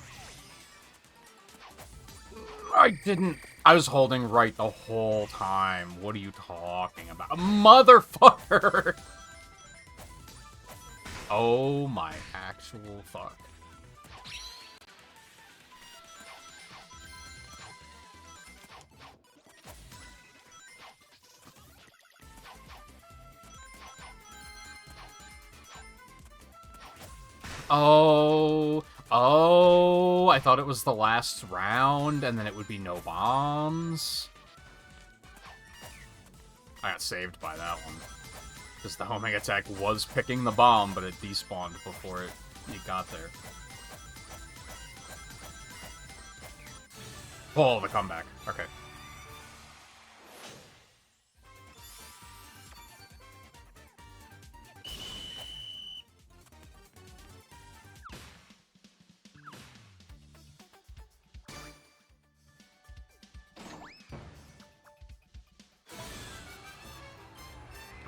I didn't. I was holding right the whole time. What are you talking about? Motherfucker! Oh my actual fuck. Oh, I thought it was the last round, and then it would be no bombs. I got saved by that one. Because the homing attack was picking the bomb, but it despawned before it got there. Oh, the comeback. Okay.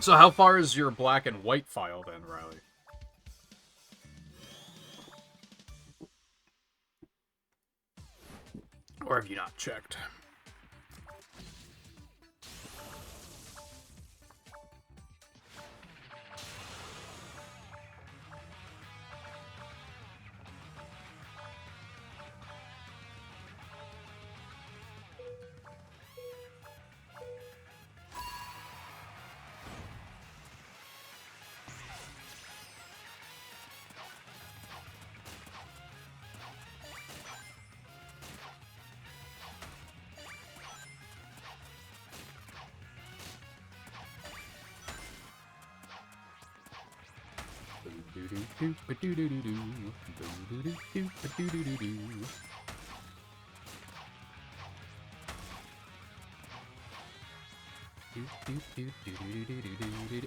So how far is your black and white file then, Riley? Or have you not checked?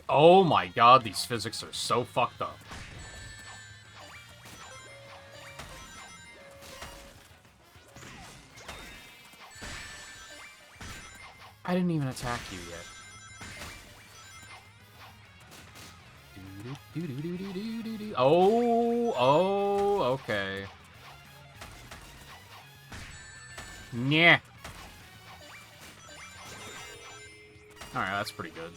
Oh my god, these physics are so fucked up. I didn't even attack you yet. Oh, okay. Yeah. Alright, that's pretty good.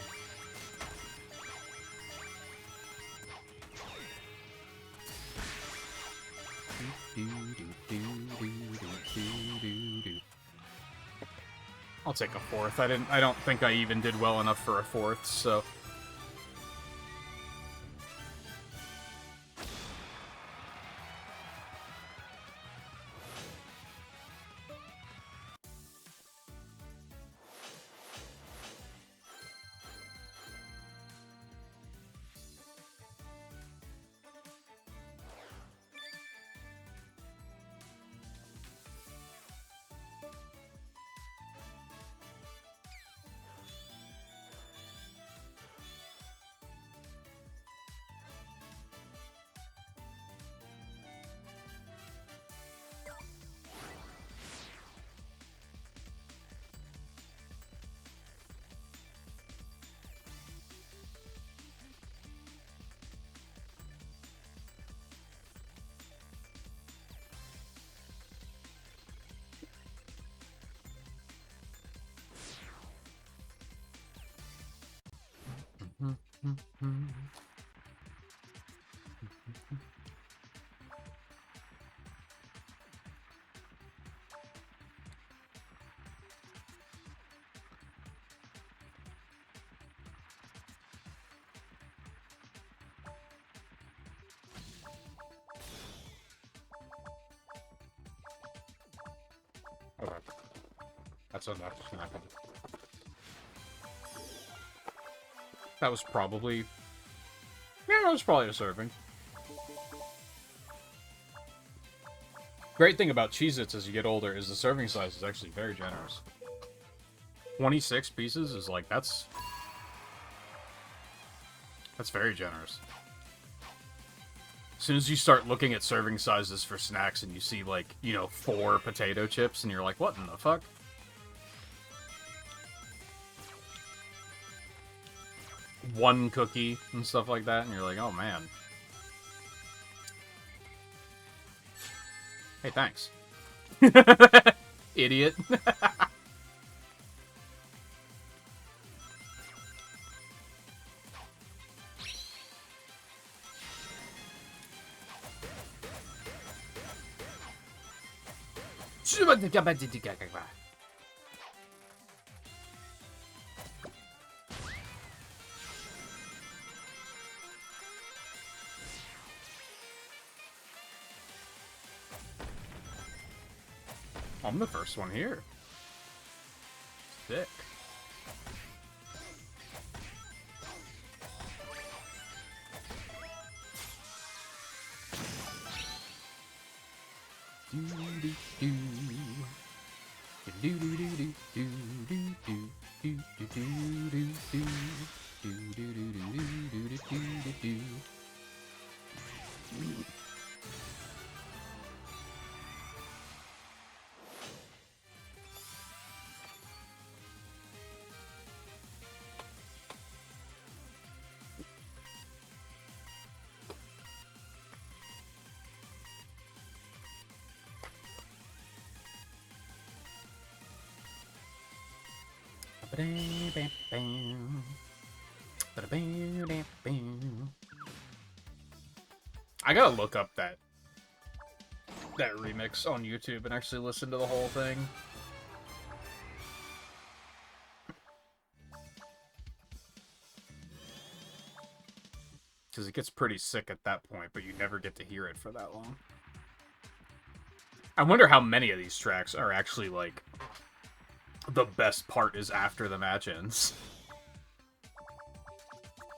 I'll take a fourth. I don't think I even did well enough for a fourth, so. Okay. That's enough to happen. That was probably... Yeah, that was probably deserving. Great thing about Cheez-Its as you get older is the serving size is actually very generous. 26 pieces is like, that's very generous. As soon as you start looking at serving sizes for snacks and you see, like, you know, 4 potato chips, and you're like, what in the fuck? One cookie and stuff like that, and you're like, oh man. Hey, thanks. Idiot. I'm the first one here. Sick. I gotta look up that remix on YouTube and actually listen to the whole thing. Because it gets pretty sick at that point, but you never get to hear it for that long. I wonder how many of these tracks are actually, like, the best part is after the match ends.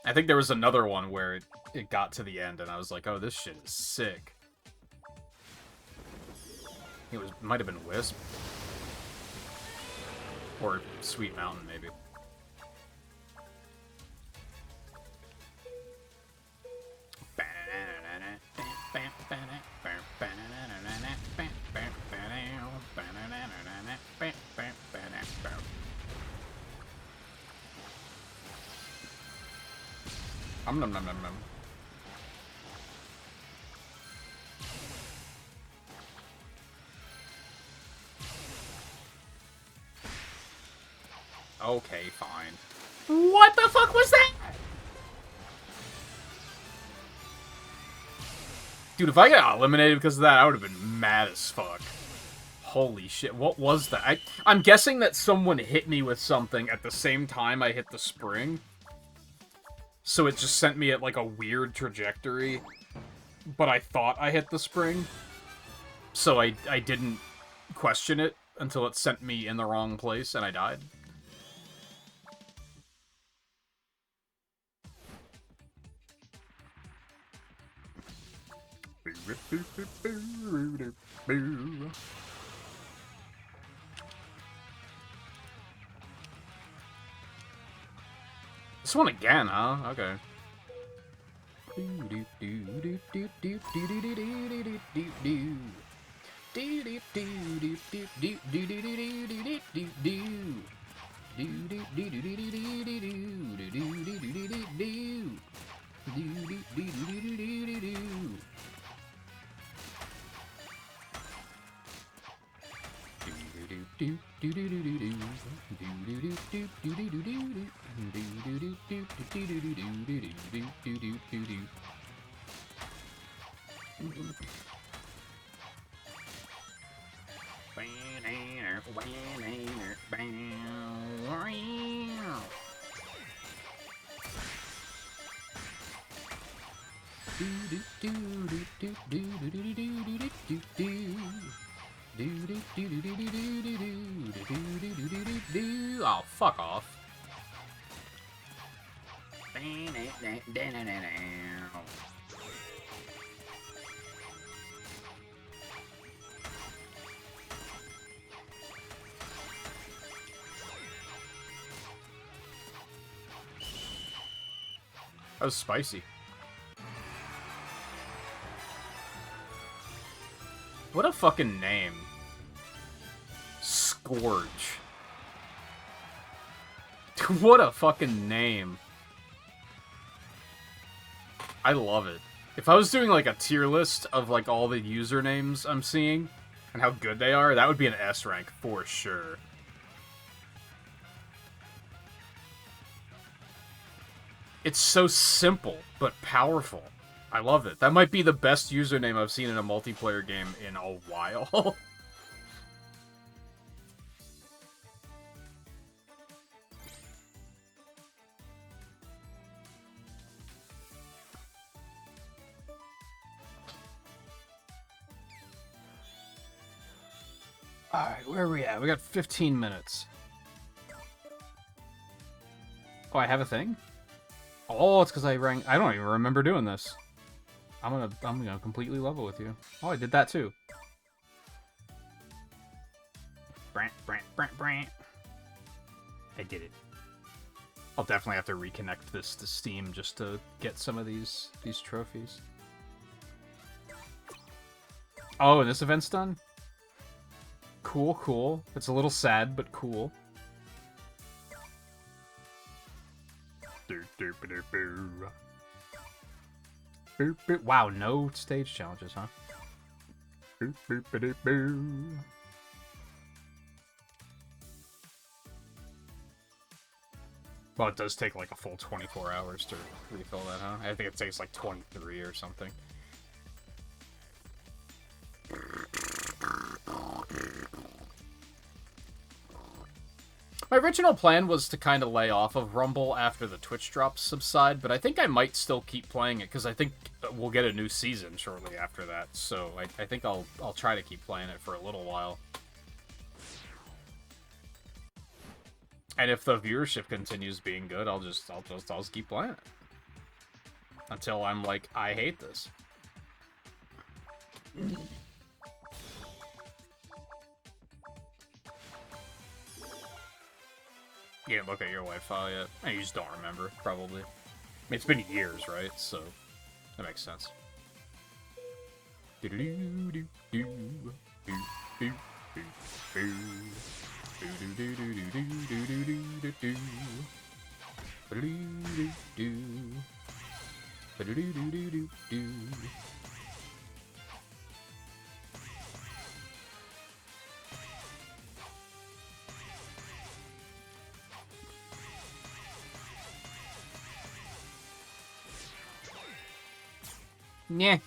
I think there was another one where it got to the end, and I was like, oh, this shit is sick. It might have been Wisp. Or Sweet Mountain, maybe. Nom nom nom nom. Okay, fine. What the fuck was that? Dude, if I got eliminated because of that, I would have been mad as fuck. Holy shit, what was that? I'm guessing that someone hit me with something at the same time I hit the spring. So it just sent me at, like, a weird trajectory. But I thought I hit the spring. So I didn't question it until it sent me in the wrong place and I died. This one again, huh? Okay. Oh, fuck off. That was spicy. What a fucking name. Scourge. What a fucking name. I love it. If I was doing, like, a tier list of, like, all the usernames I'm seeing and how good they are, that would be an S rank for sure. It's so simple, but powerful. I love it. That might be the best username I've seen in a multiplayer game in a while. Alright, where are we at? We got 15 minutes. Oh, I have a thing? Oh, it's because I don't even remember doing this. I'm gonna completely level with you. Oh, I did that too. Brant. I did it. I'll definitely have to reconnect this to Steam just to get some of these trophies. Oh, and this event's done? Cool, cool. It's a little sad, but cool. Wow, no stage challenges, huh? Well, it does take like a full 24 hours to refill that, huh? I think it takes like 23 or something. My original plan was to kind of lay off of Rumble after the Twitch drops subside, but I think I might still keep playing it, because I think we'll get a new season shortly after that, so I think I'll try to keep playing it for a little while. And if the viewership continues being good, I'll just keep playing it. Until I'm like, I hate this. You didn't look at your life file yet. You just don't remember, probably. I mean, it's been years, right? So, that makes sense. Yeah.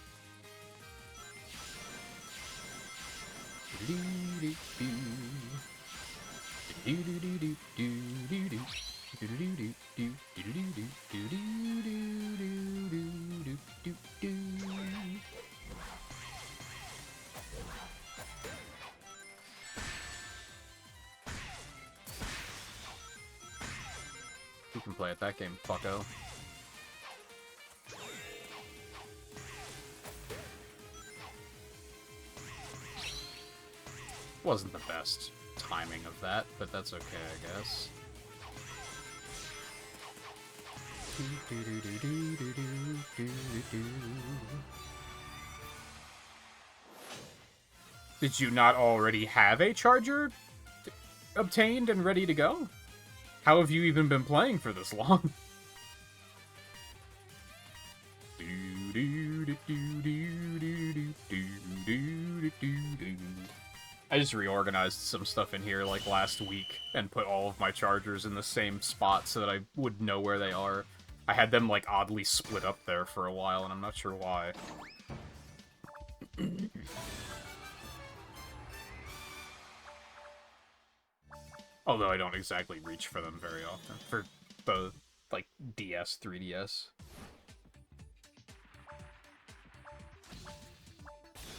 You can play at that game, fucko. Wasn't the best timing of that, but that's okay, I guess. Did you not already have a charger obtained and ready to go? How have you even been playing for this long? I just reorganized some stuff in here like last week and put all of my chargers in the same spot so that I would know where they are. I had them like oddly split up there for a while and I'm not sure why. Although I don't exactly reach for them very often. For the, like, DS, 3DS.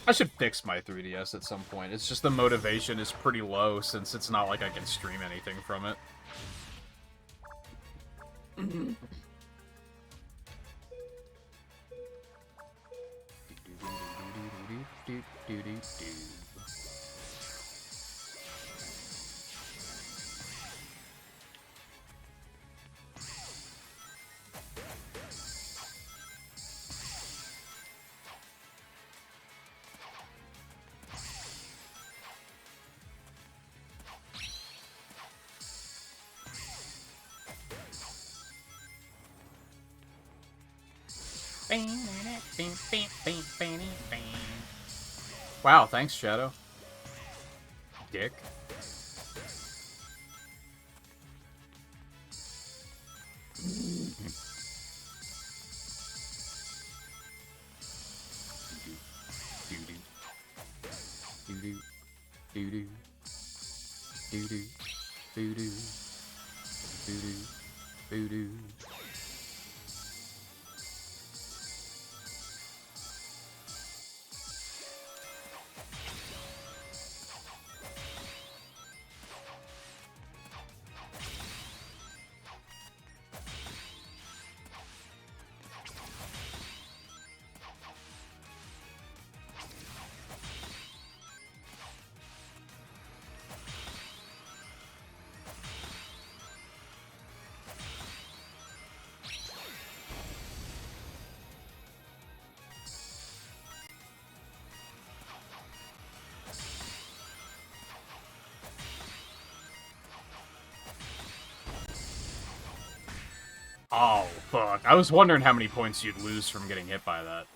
I should fix my 3DS at some point. It's just the motivation is pretty low since it's not like I can stream anything from it. Wow, thanks, Shadow. Dick. Oh, fuck. I was wondering how many points you'd lose from getting hit by that.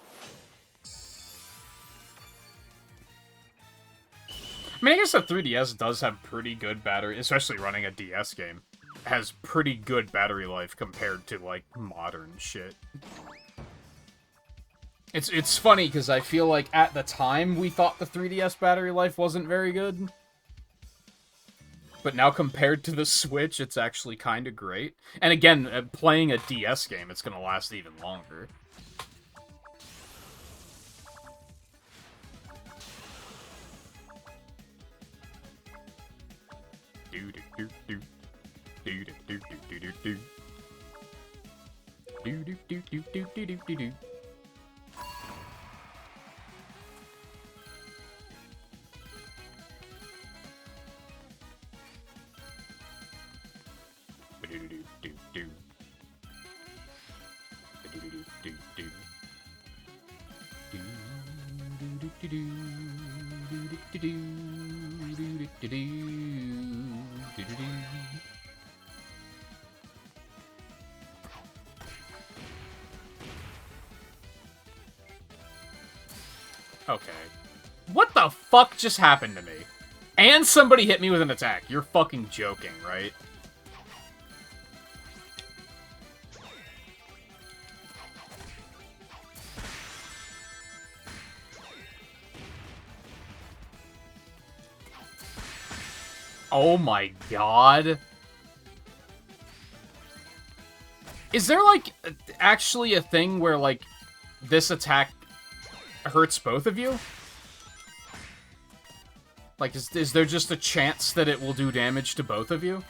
I mean, I guess the 3DS does have pretty good battery, especially running a DS game. It has pretty good battery life compared to, like, modern shit. It's funny, because I feel like at the time we thought the 3DS battery life wasn't very good. But now compared to the Switch, it's actually kind of great. And again, playing a DS game, it's going to last even longer. Okay. What the fuck just happened to me? And somebody hit me with an attack. You're fucking joking, right? Oh my god. Is there, like, actually a thing where, like, this attack hurts both of you? Like, is there just a chance that it will do damage to both of you?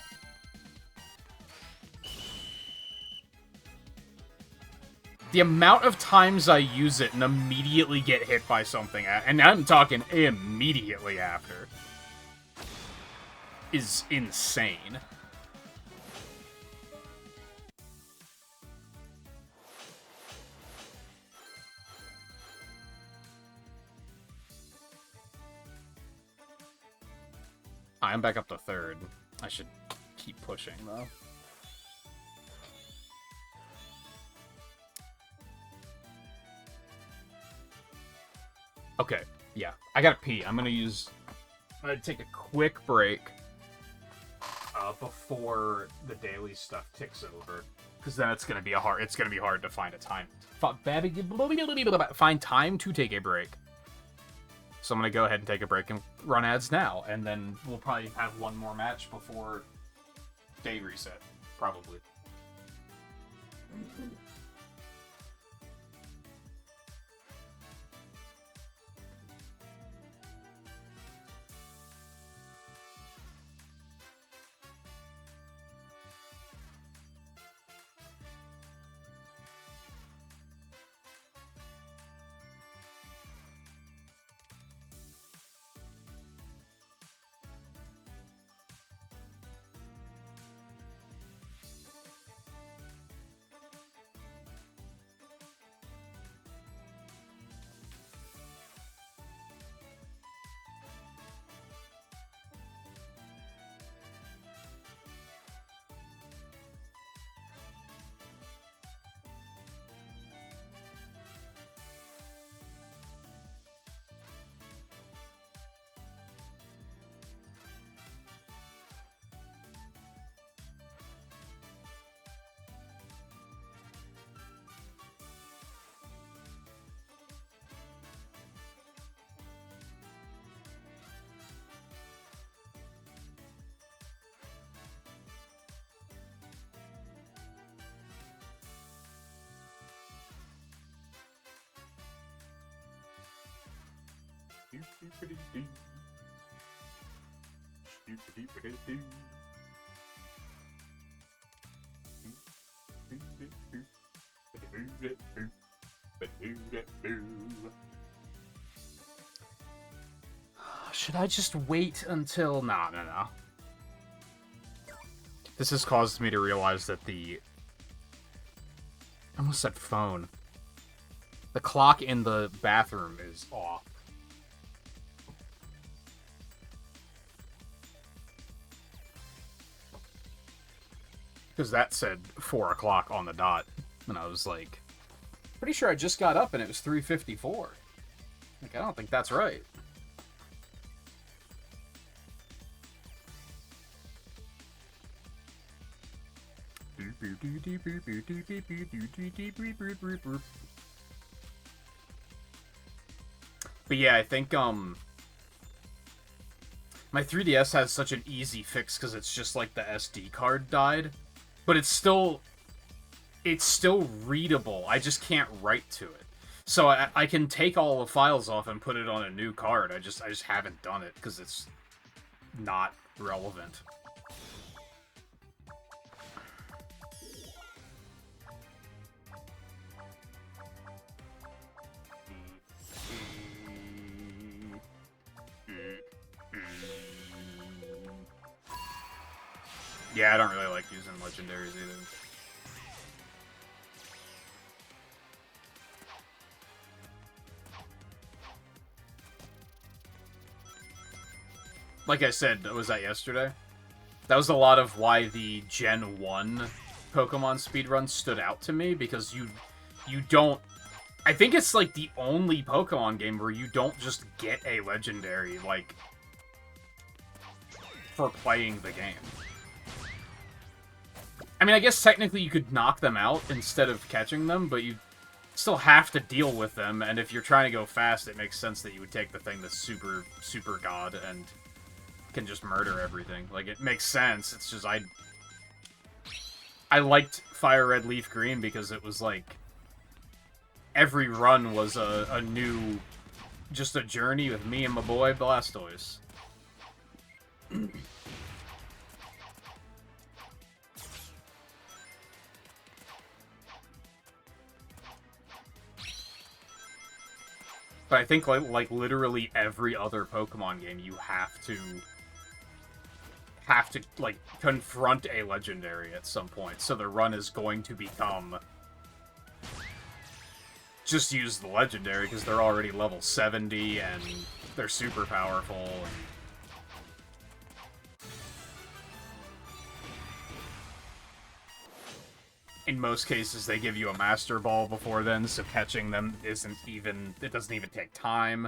The amount of times I use it and immediately get hit by something, and I'm talking immediately after, is insane. I'm back up to third. I should keep pushing, though. Okay, yeah. I gotta pee. I'm gonna take a quick break before the daily stuff ticks over. Because then it's gonna be hard to find a time. Find time to take a break. So I'm going to go ahead and take a break and run ads now. And then we'll probably have one more match before day reset. Probably. Should I just wait until... No. This has caused me to realize that I almost said phone. The clock in the bathroom is off. Because that said 4 o'clock on the dot. And I was like, pretty sure I just got up and it was 3:54. Like, I don't think that's right. But yeah, I think my 3DS has such an easy fix because it's just like the SD card died, but it's still readable. I just can't write to it. So I can take all the files off and put it on a new card. I just haven't done it because it's not relevant. Yeah, I don't really like using legendaries either. Like I said, was that yesterday? That was a lot of why the Gen 1 Pokemon speedrun stood out to me, because you don't... I think it's, like, the only Pokemon game where you don't just get a legendary, like, for playing the game. I mean, I guess technically you could knock them out instead of catching them, but you still have to deal with them, and if you're trying to go fast, it makes sense that you would take the thing that's super, super god and can just murder everything. Like, it makes sense, it's just I liked Fire Red Leaf Green because it was, like, every run was a new, just a journey with me and my boy Blastoise. But I think, like literally every other Pokemon game, you have to, like, confront a legendary at some point. So the run is going to become... just use the legendary, because they're already level 70, and they're super powerful, and... in most cases, they give you a Master Ball before then, so catching them isn't even... it doesn't even take time.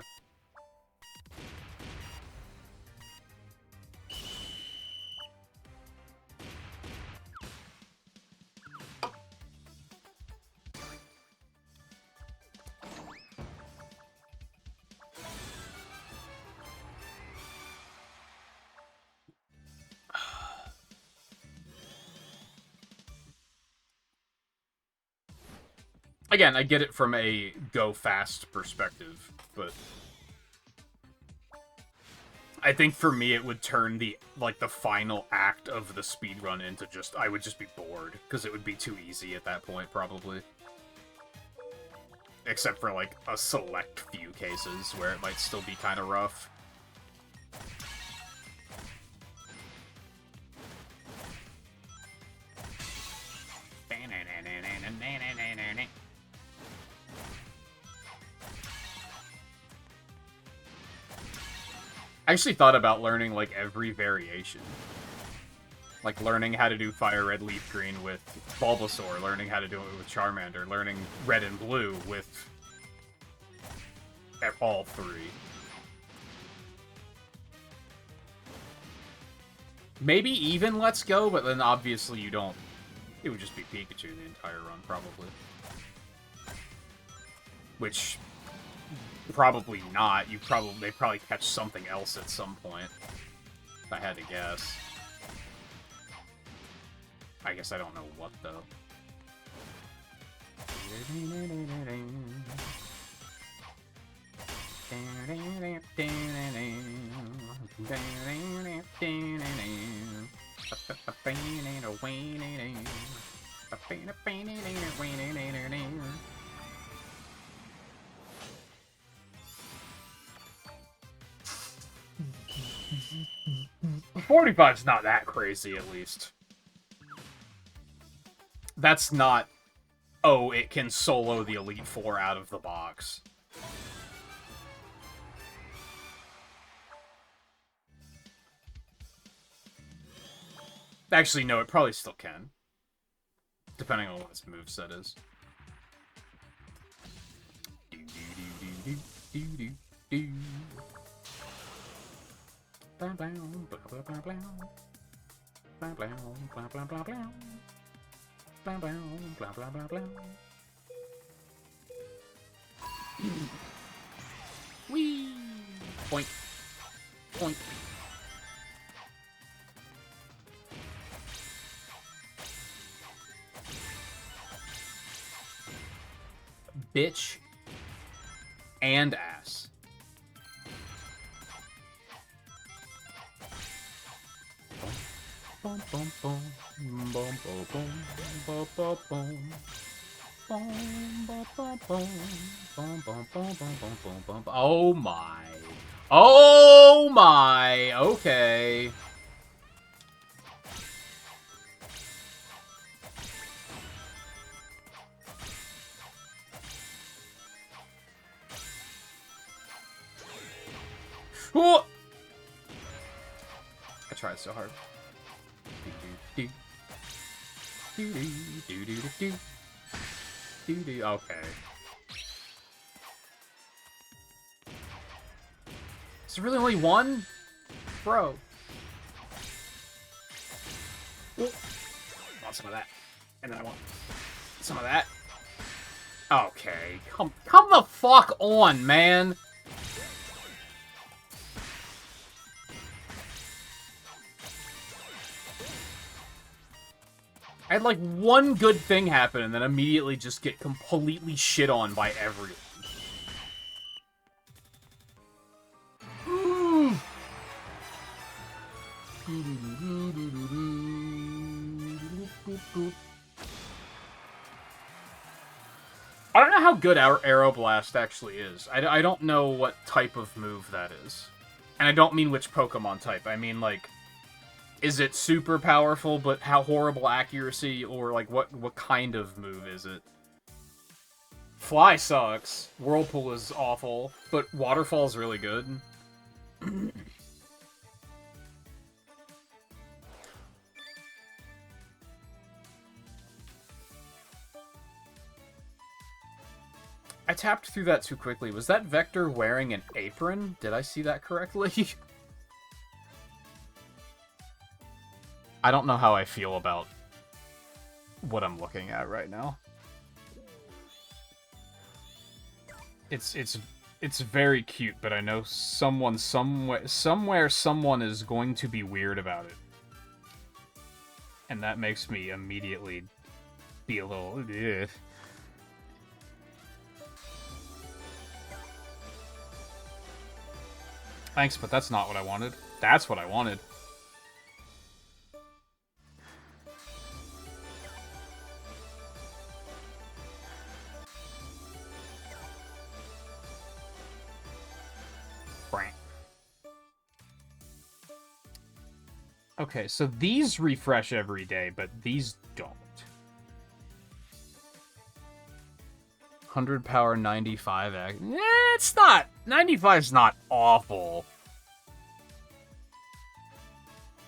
Again, I get it from a go-fast perspective, but... I think for me it would turn the, like, the final act of the speedrun into just... I would just be bored, because it would be too easy at that point, probably. Except for, like, a select few cases where it might still be kind of rough. I actually thought about learning, like, every variation. Like, learning how to do Fire Red Leaf Green with Bulbasaur, learning how to do it with Charmander, learning Red and Blue with all three. Maybe even Let's Go, but then obviously you don't... it would just be Pikachu the entire run, probably. Which... probably not. They probably catch something else at some point. If I had to guess. I guess I don't know what, though. $45's not that crazy, at least. That's not, oh, it can solo the Elite Four out of the box. Actually, no, it probably still can. Depending on what its moveset is. Whee! Point. Point. Bitch. And ass. Bum, bum, bum, bum, bum, bum, bum, bum, bum. Oh my. Oh my. Okay. Oh! I tried so hard. Okay. Is there really only one? Bro. I want some of that. And then I want some of that. Okay. Come the fuck on, man. I had like one good thing happen and then immediately just get completely shit on by everyone. I don't know how good our Aeroblast actually is. I don't know what type of move that is. And I don't mean which Pokemon type. I mean, like, is it super powerful but how horrible accuracy, or, like, what kind of move is it? Fly sucks. Whirlpool is awful. But Waterfall is really good. I tapped through that too quickly. Was that Vector wearing an apron? Did I see that correctly? I don't know how I feel about what I'm looking at right now. It's very cute, but I know someone somewhere someone is going to be weird about it. And that makes me immediately be a little ugh. Thanks, but that's not what I wanted. That's what I wanted. Okay, so these refresh every day, but these don't. 100 power, 95 act. It's not. 95's not awful.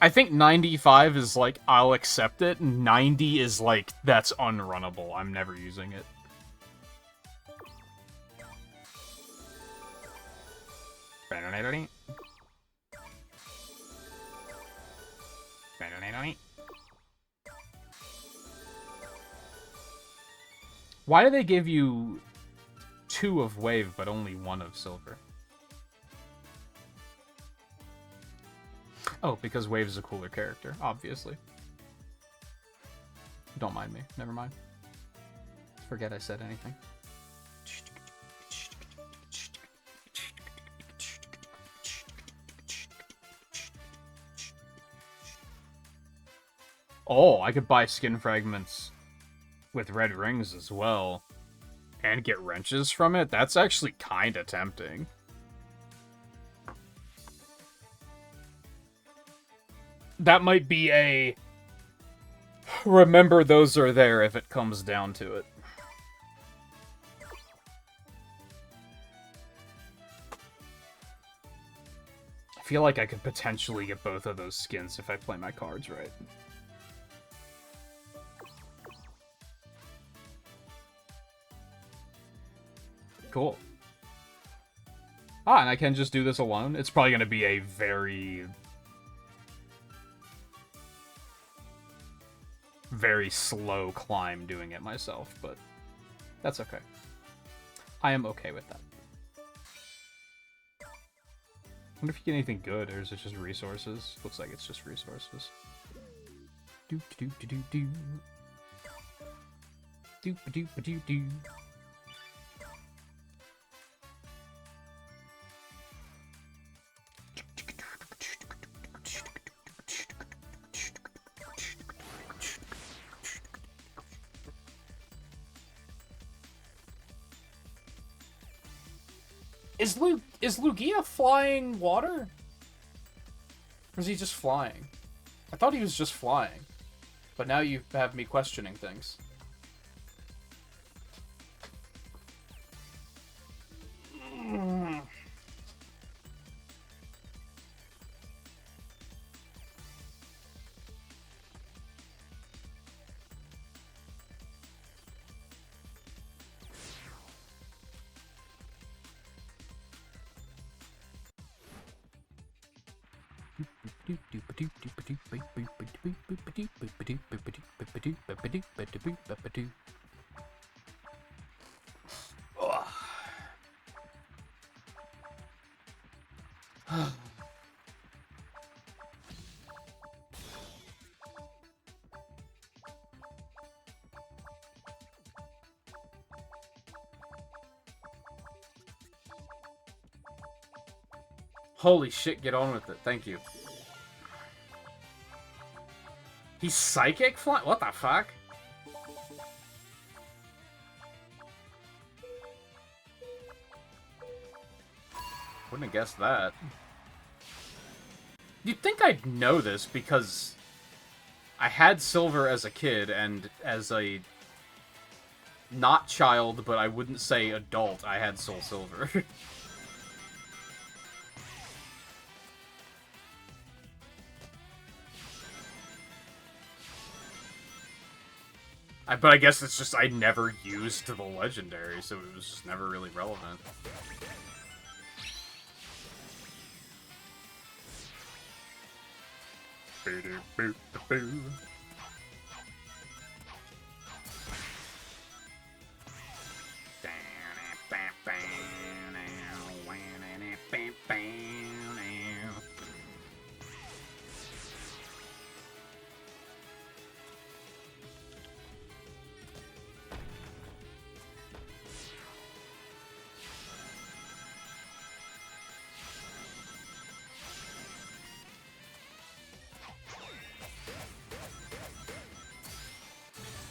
I think 95 is like, I'll accept it. 90 is like, that's unrunnable. I'm never using it. Why do they give you 2 of Wave, but only 1 of Silver? Oh, because Wave's a cooler character, obviously. Don't mind me. Never mind. Forget I said anything. Oh, I could buy skin fragments with red rings as well. And get wrenches from it? That's actually kinda tempting. That might be a... remember those are there if it comes down to it. I feel like I could potentially get both of those skins if I play my cards right. Cool. Ah, and I can just do this alone? It's probably going to be a very slow climb doing it myself, but that's okay. I am okay with that. I wonder if you get anything good, or is it just resources? Looks like it's just resources. Do do do do do. Do do do do. Is Lugia flying water? Or is he just flying? I thought he was just flying. But now you have me questioning things. Holy shit, get on with it. Thank you. He's psychic fly? What the fuck? Wouldn't have guessed that. You'd think I'd know this because I had silver as a kid, and as a not child, but I wouldn't say adult, I had soul silver. But I guess it's just I never used the legendary, so it was just never really relevant.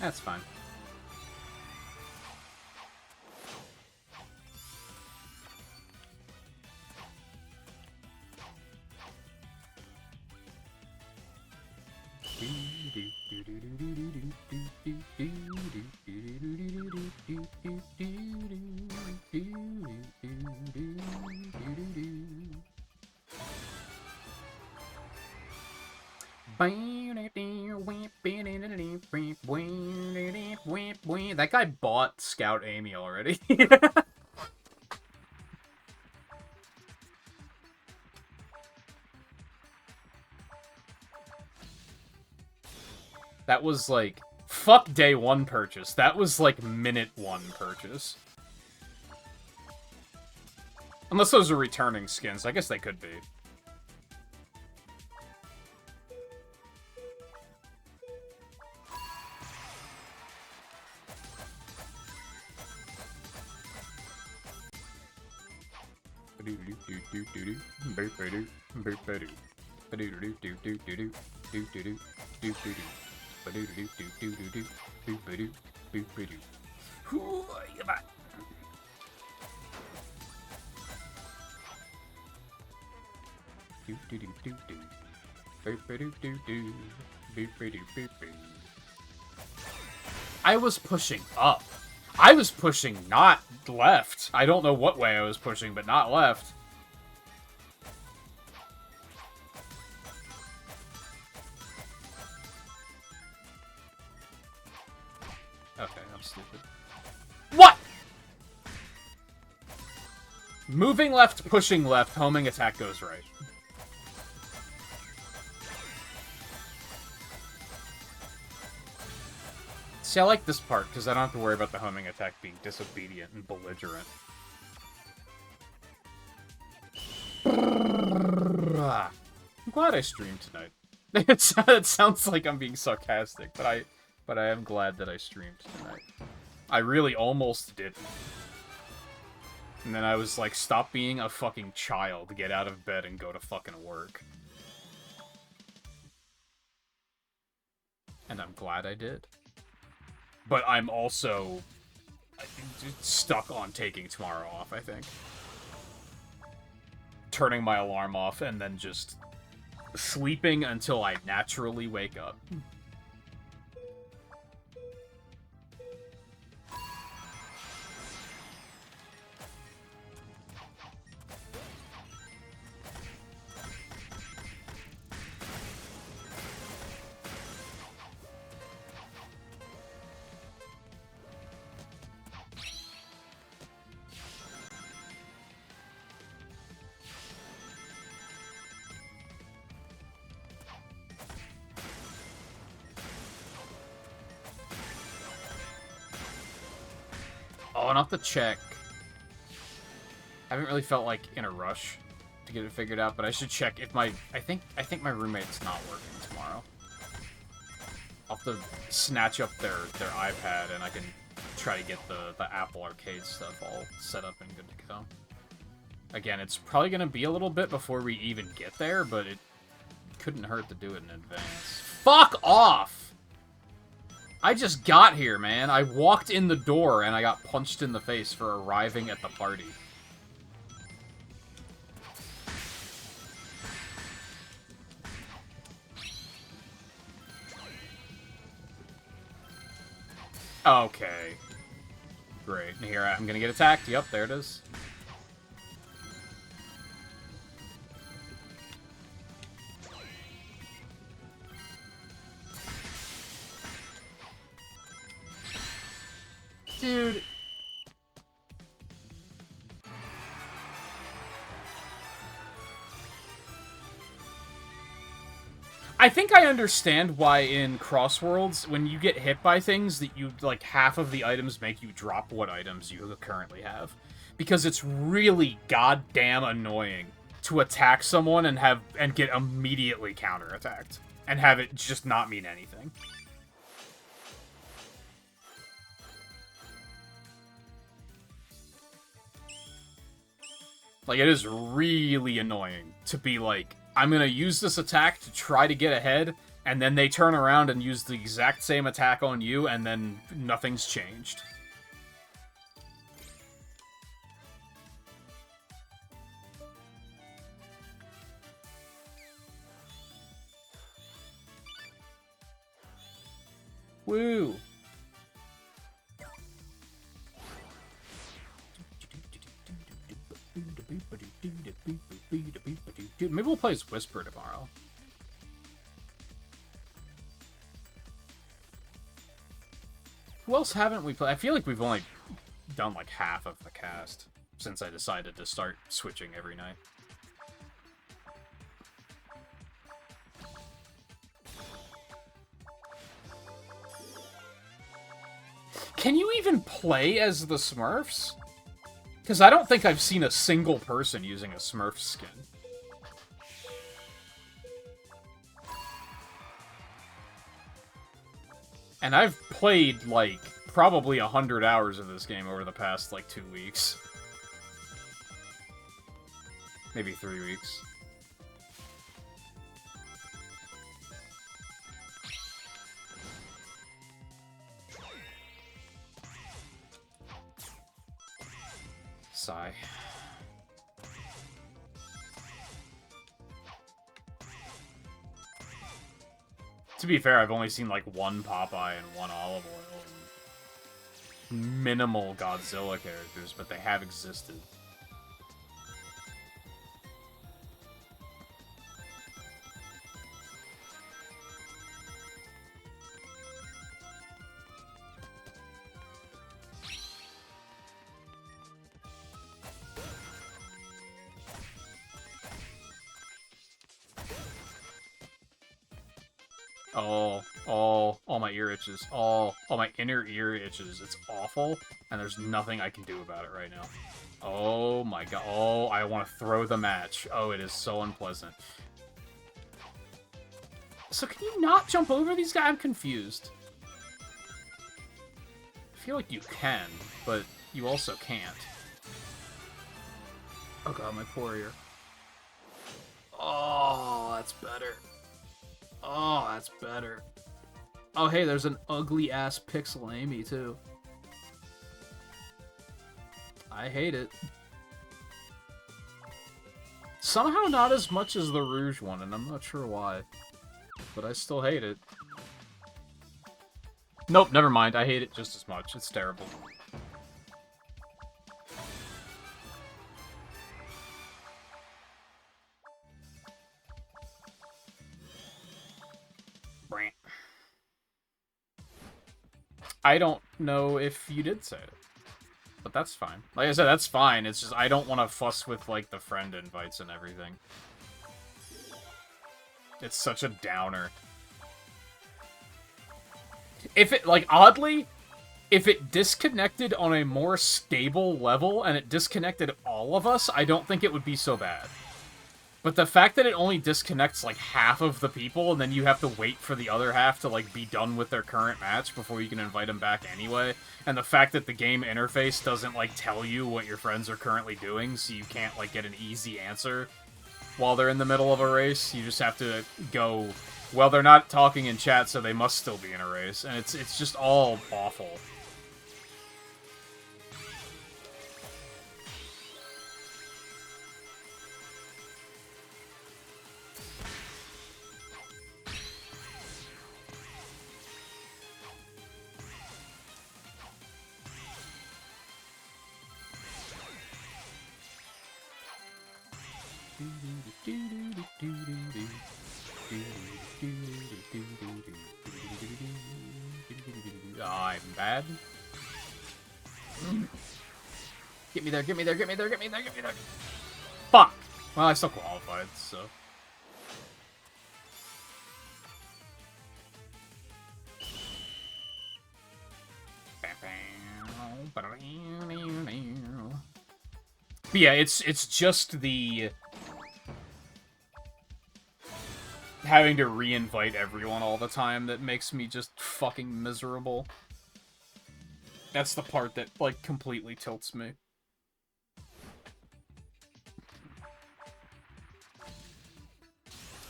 That's fine. That guy bought Scout Amy already. That was like, fuck day one purchase. That was like minute one purchase. Unless those are returning skins. I guess they could be. I was pushing up. I was pushing not left. I don't know what way I was pushing, but not left. Okay, I'm stupid. What? Moving left, pushing left, homing attack goes right. See, I like this part, because I don't have to worry about the homing attack being disobedient and belligerent. I'm glad I streamed tonight. It sounds like I'm being sarcastic, but I am glad that I streamed tonight. I really almost didn't. And then I was like, stop being a fucking child, get out of bed and go to fucking work. And I'm glad I did. But I'm also stuck on taking tomorrow off, I think. Turning my alarm off and then just sleeping until I naturally wake up. Oh, and I'll have to check. I haven't really felt like in a rush to get it figured out, but I should check if my... I think my roommate's not working tomorrow. I'll have to snatch up their iPad, and I can try to get the Apple Arcade stuff all set up and good to go. Again, it's probably going to be a little bit before we even get there, but it couldn't hurt to do it in advance. Fuck off! I just got here, man. I walked in the door, and I got punched in the face for arriving at the party. Okay. Great. Here, I'm gonna get attacked. Yep, there it is. Dude. I think I understand why in Crossworlds, when you get hit by things, that you, like, half of the items make you drop what items you currently have. Because it's really goddamn annoying to attack someone and get immediately counterattacked. And have it just not mean anything. Like, it is really annoying to be like, I'm gonna use this attack to try to get ahead, and then they turn around and use the exact same attack on you, and then nothing's changed. Woo! Dude, maybe we'll play as Whisper tomorrow. Who else haven't we played? I feel like we've only done like half of the cast since I decided to start switching every night. Can you even play as the Smurfs? Because I don't think I've seen a single person using a Smurf skin. And I've played, like, probably 100 hours of this game over the past, like, 2 weeks. Maybe 3 weeks. Sigh. To be fair, I've only seen like one Popeye and one Olive Oil and minimal Godzilla characters, but they have existed. All my ear itches. All my inner ear itches. It's awful, and there's nothing I can do about it right now. Oh my god. Oh, I want to throw the match. Oh, it is so unpleasant. So can you not jump over these guys? I'm confused. I feel like you can, but you also can't. Oh god, my poor ear. Oh, that's better. Oh, that's better. Oh, hey, there's an ugly-ass Pixel Amy, too. I hate it. Somehow not as much as the Rouge one, and I'm not sure why. But I still hate it. Nope, never mind. I hate it just as much. It's terrible. I don't know if you did say it. But that's fine. Like I said, that's fine. It's just I don't want to fuss with, like, the friend invites and everything. It's such a downer. If it, like, oddly, If it disconnected on a more stable level and it disconnected all of us, I don't think it would be so bad. But the fact that it only disconnects, like, half of the people, and then you have to wait for the other half to, like, be done with their current match before you can invite them back anyway, and the fact that the game interface doesn't, like, tell you what your friends are currently doing, so you can't, like, get an easy answer while they're in the middle of a race, you just have to go, well, they're not talking in chat, so they must still be in a race, and it's just all awful. I'm bad. Get me there, get me there, get me there, get me there, get me there. Fuck! Well, I still qualified, so... But yeah, it's just the... having to re-invite everyone all the time that makes me just fucking miserable. That's the part that, like, completely tilts me.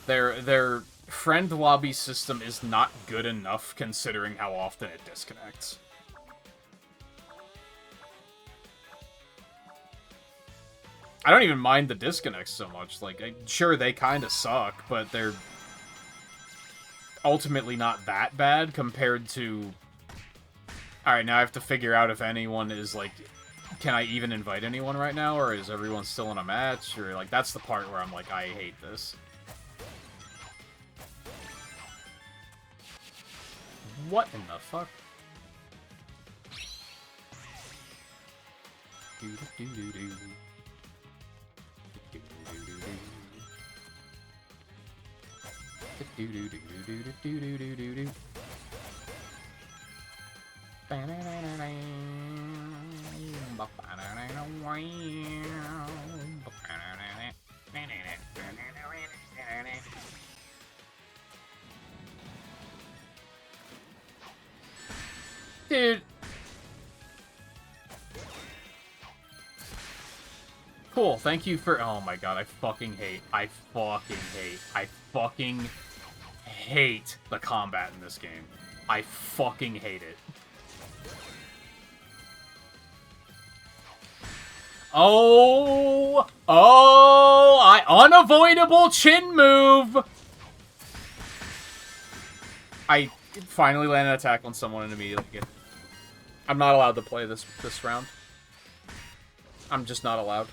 Their friend lobby system is not good enough considering how often it disconnects. I don't even mind the disconnects so much. Like, sure, they kind of suck, but they're ultimately not that bad compared to... Alright, now I have to figure out if anyone is, like... Can I even invite anyone right now, or is everyone still in a match? Or, like, that's the part where I'm like, I hate this. What in the fuck? Dude. Cool, thank you for... Oh my god, I fucking hate the combat in this game. I fucking hate it. Oh! Oh! Unavoidable chin move! I finally landed an attack on someone and immediately get... I'm not allowed to play this round. I'm just not allowed.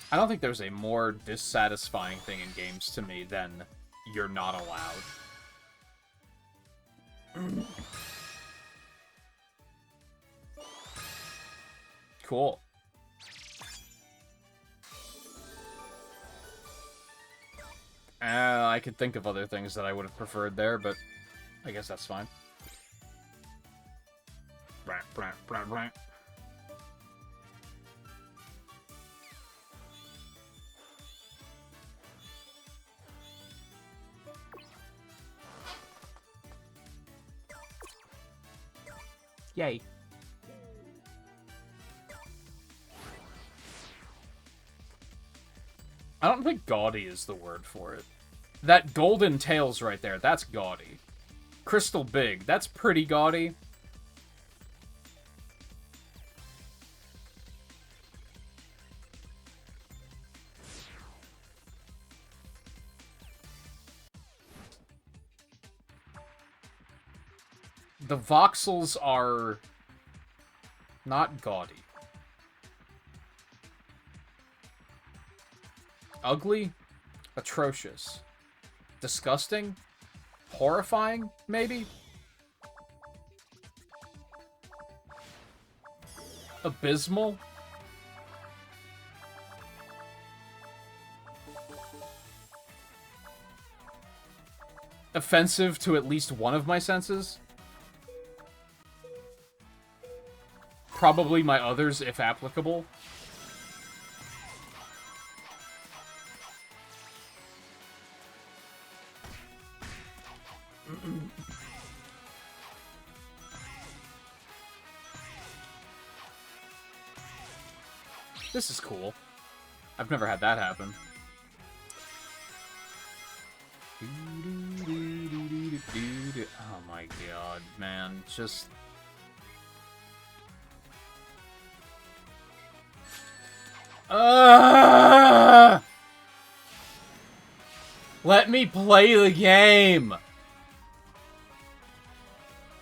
I don't think there's a more dissatisfying thing in games to me than you're not allowed. Cool. I could think of other things that I would have preferred there, but I guess that's fine. Right. Yay. I don't think gaudy is the word for it. That golden tails right there, that's gaudy. Crystal big, that's pretty gaudy. The voxels are Not gaudy. Ugly? Atrocious. Disgusting? Horrifying, maybe? Abysmal? Offensive to at least one of my senses? Probably my others, if applicable. This is cool. I've never had that happen. Oh my god, man. Just... Let me play the game!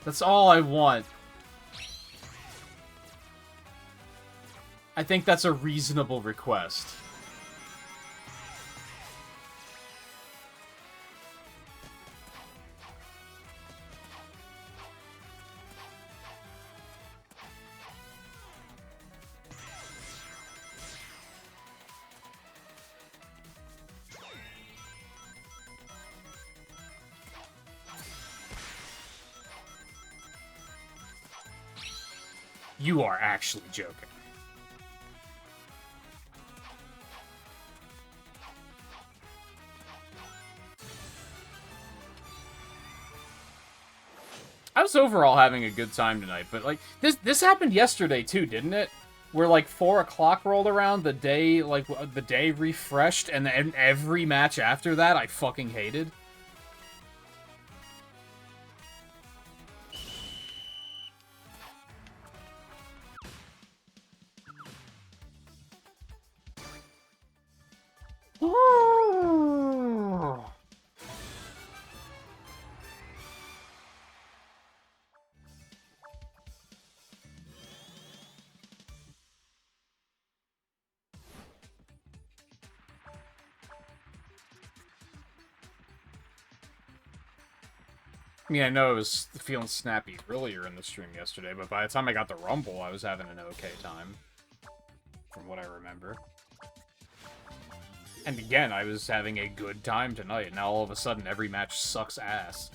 That's all I want. I think that's a reasonable request. You are actually joking. I was overall having a good time tonight, but, like, this happened yesterday, too, didn't it? Where, like, 4 o'clock rolled around, the day, like, the day refreshed, and then every match after that I fucking hated. I mean, I know I was feeling snappy earlier in the stream yesterday, but by the time I got the Rumble, I was having an okay time. From what I remember. And again, I was having a good time tonight. Now all of a sudden, every match sucks ass.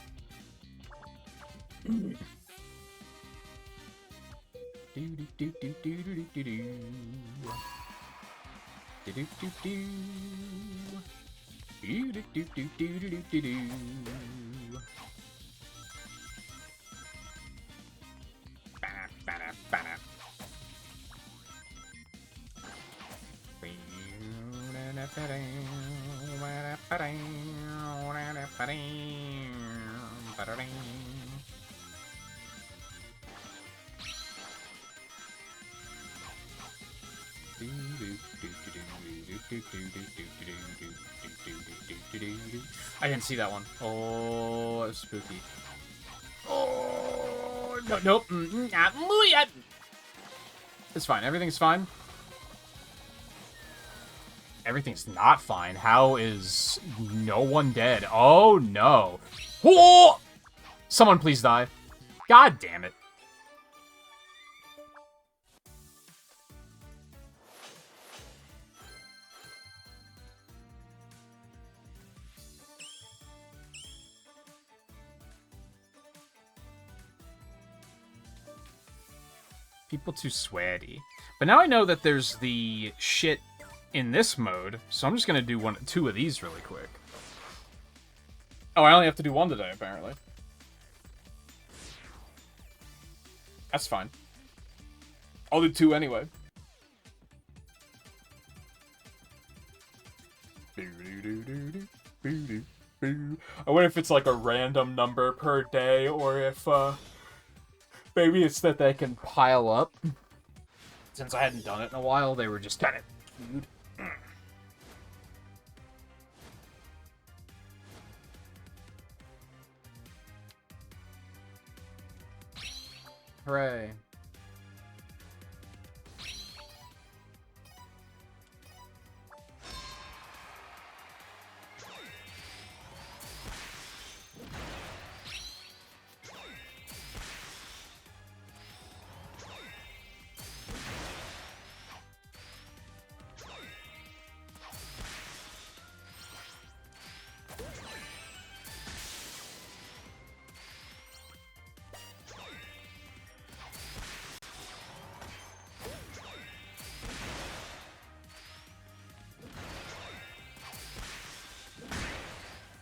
I didn't see that one. Oh, that was spooky. Oh, no, nope. It's fine. Everything's fine. Everything's not fine. How is no one dead? Oh, no. Oh! Someone please die. God damn it. People too sweaty. But now I know that there's the shit in this mode, so I'm just gonna do two of these really quick. Oh, I only have to do one today, apparently. That's fine. I'll do 2 anyway. I wonder if it's like a random number per day, or if, maybe it's that they can pile up. Since I hadn't done it in a while, they were just kind of queued. Hooray.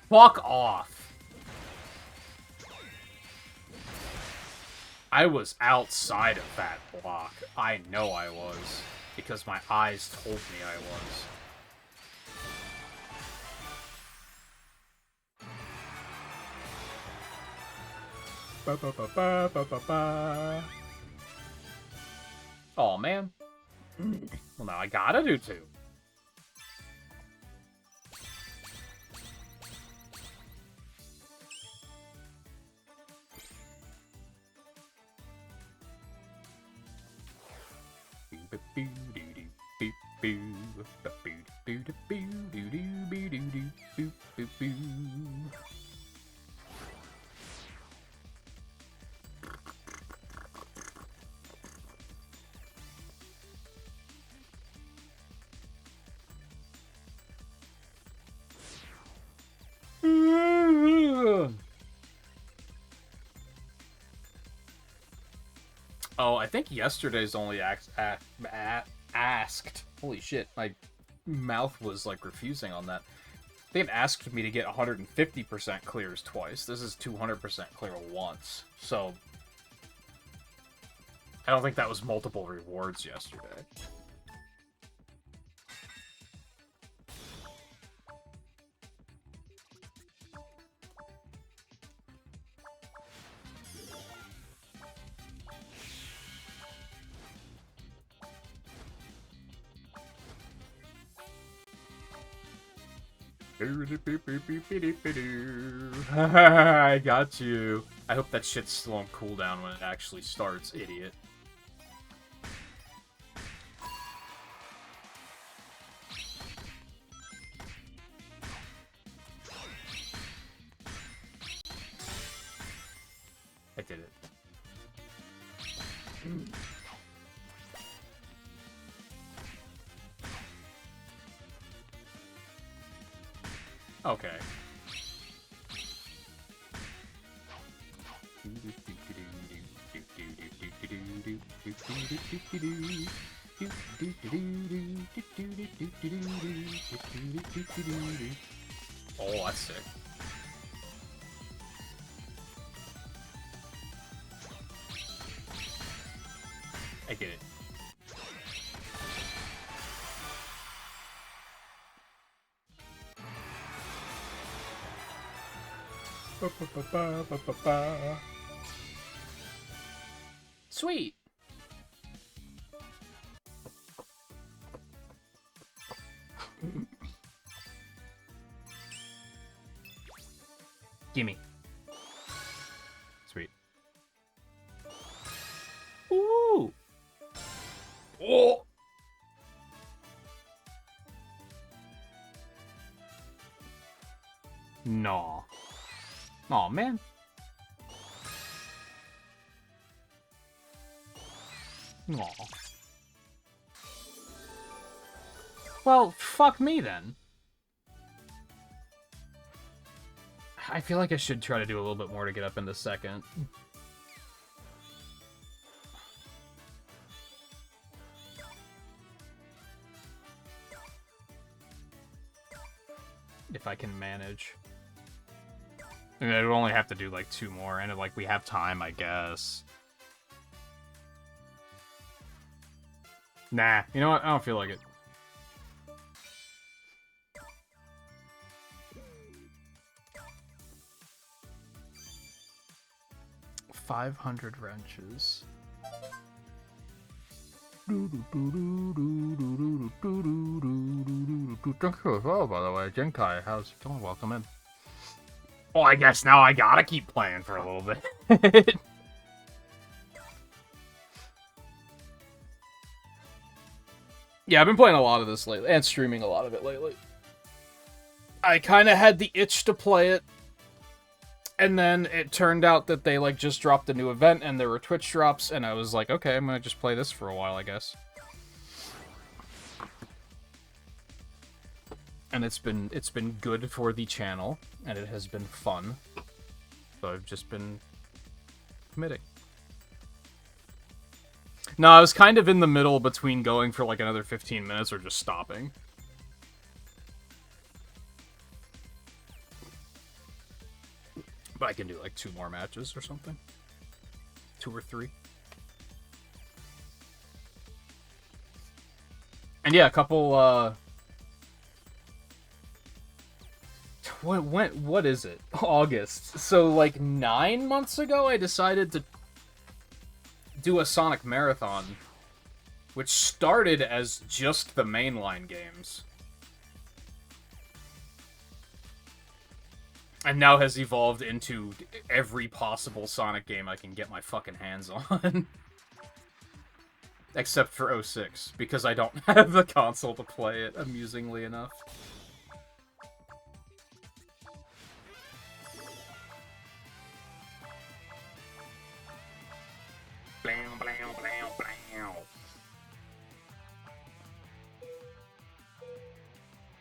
Fuck off. I was outside of that block. I know I was. Because my eyes told me I was. Oh man. Well, now I gotta do two. Oh, I think yesterday's only asked. Holy shit, my mouth was like refusing on that. They've asked me to get 150% clears twice. This is 200% clear once. So, I don't think that was multiple rewards yesterday. I got you. I hope that shit's still on cooldown when it actually starts, idiot. I did it. Okay. Oh, that's sick. I get it. Sweet. Gimme. Sweet. Ooh. Oh. No. Oh man. No. Well, fuck me then. I feel like I should try to do a little bit more to get up into second. If I can manage. I mean, I would only have to do like 2 more, and like we have time, I guess. Nah, you know what? I don't feel like it. $500 wrenches. Thank you as well, by the way. Genkai, how's it going? Welcome in. Oh, I guess now I gotta keep playing for a little bit. Yeah, I've been playing a lot of this lately, and streaming a lot of it lately. I kind of had the itch to play it, and then it turned out that they, like, just dropped a new event, and there were Twitch drops, and I was like, okay, I'm gonna just play this for a while, I guess. And it's been good for the channel, and it has been fun. So I've just been committing. No, I was kind of in the middle between going for like another 15 minutes or just stopping. But I can do like 2 more matches or something. 2 or 3. And yeah, a couple, what is it? August. So, like, 9 months ago, I decided to do a Sonic Marathon, which started as just the mainline games. And now has evolved into every possible Sonic game I can get my fucking hands on. Except for 06, because I don't have the console to play it, amusingly enough.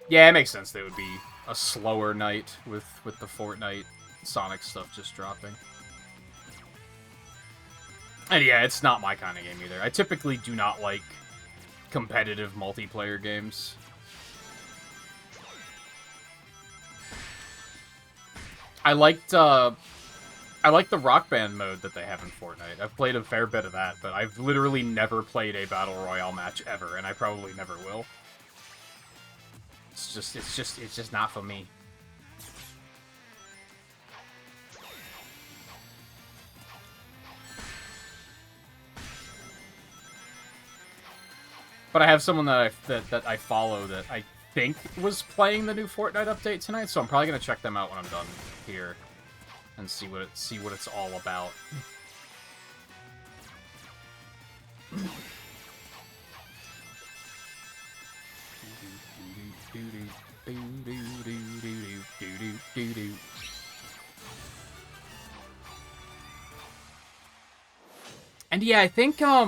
Yeah, it makes sense that it would be a slower night with the Fortnite Sonic stuff just dropping. And yeah, it's not my kind of game either. I typically do not like competitive multiplayer games. I liked the Rock Band mode that they have in Fortnite. I've played a fair bit of that, but I've literally never played a Battle Royale match ever, and I probably never will. It's just not for me. But I have someone that I follow that I think was playing the new Fortnite update tonight, so I'm probably gonna check them out when I'm done here and see what it's all about. And yeah, I think I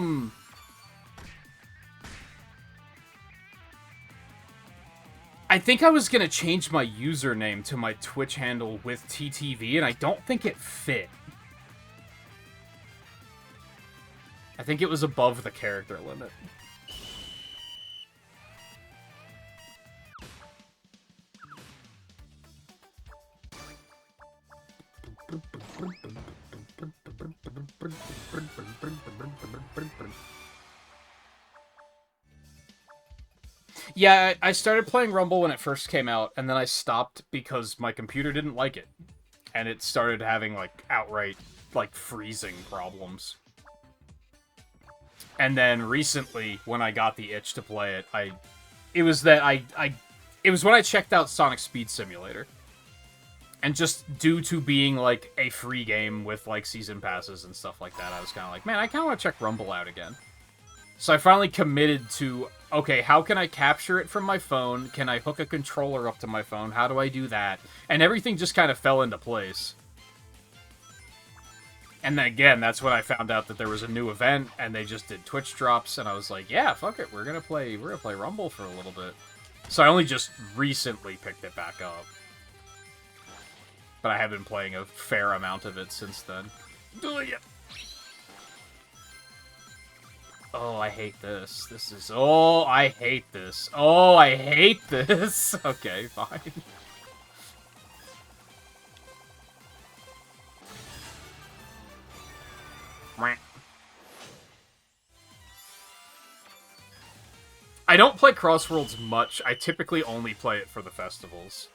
was gonna change my username to my Twitch handle with TTV, and I don't think it fit. I think it was above the character limit. Yeah, I started playing Rumble when it first came out, and then I stopped because my computer didn't like it. And it started having, like, outright, like, freezing problems. And then recently, when I got the itch to play it, it was when I checked out Sonic Speed Simulator. And just due to being, like, a free game with, like, season passes and stuff like that, I was kind of like, man, I kind of want to check Rumble out again. So I finally committed to, okay, how can I capture it from my phone? Can I hook a controller up to my phone? How do I do that? And everything just kind of fell into place. And then again, that's when I found out that there was a new event, and they just did Twitch drops, and I was like, yeah, fuck it, we're gonna play Rumble for a little bit. So I only just recently picked it back up. But I have been playing a fair amount of it since then. Oh, I hate this. Oh, I hate this. Oh, I hate this. Okay, fine. I don't play Crossworlds much. I typically only play it for the festivals.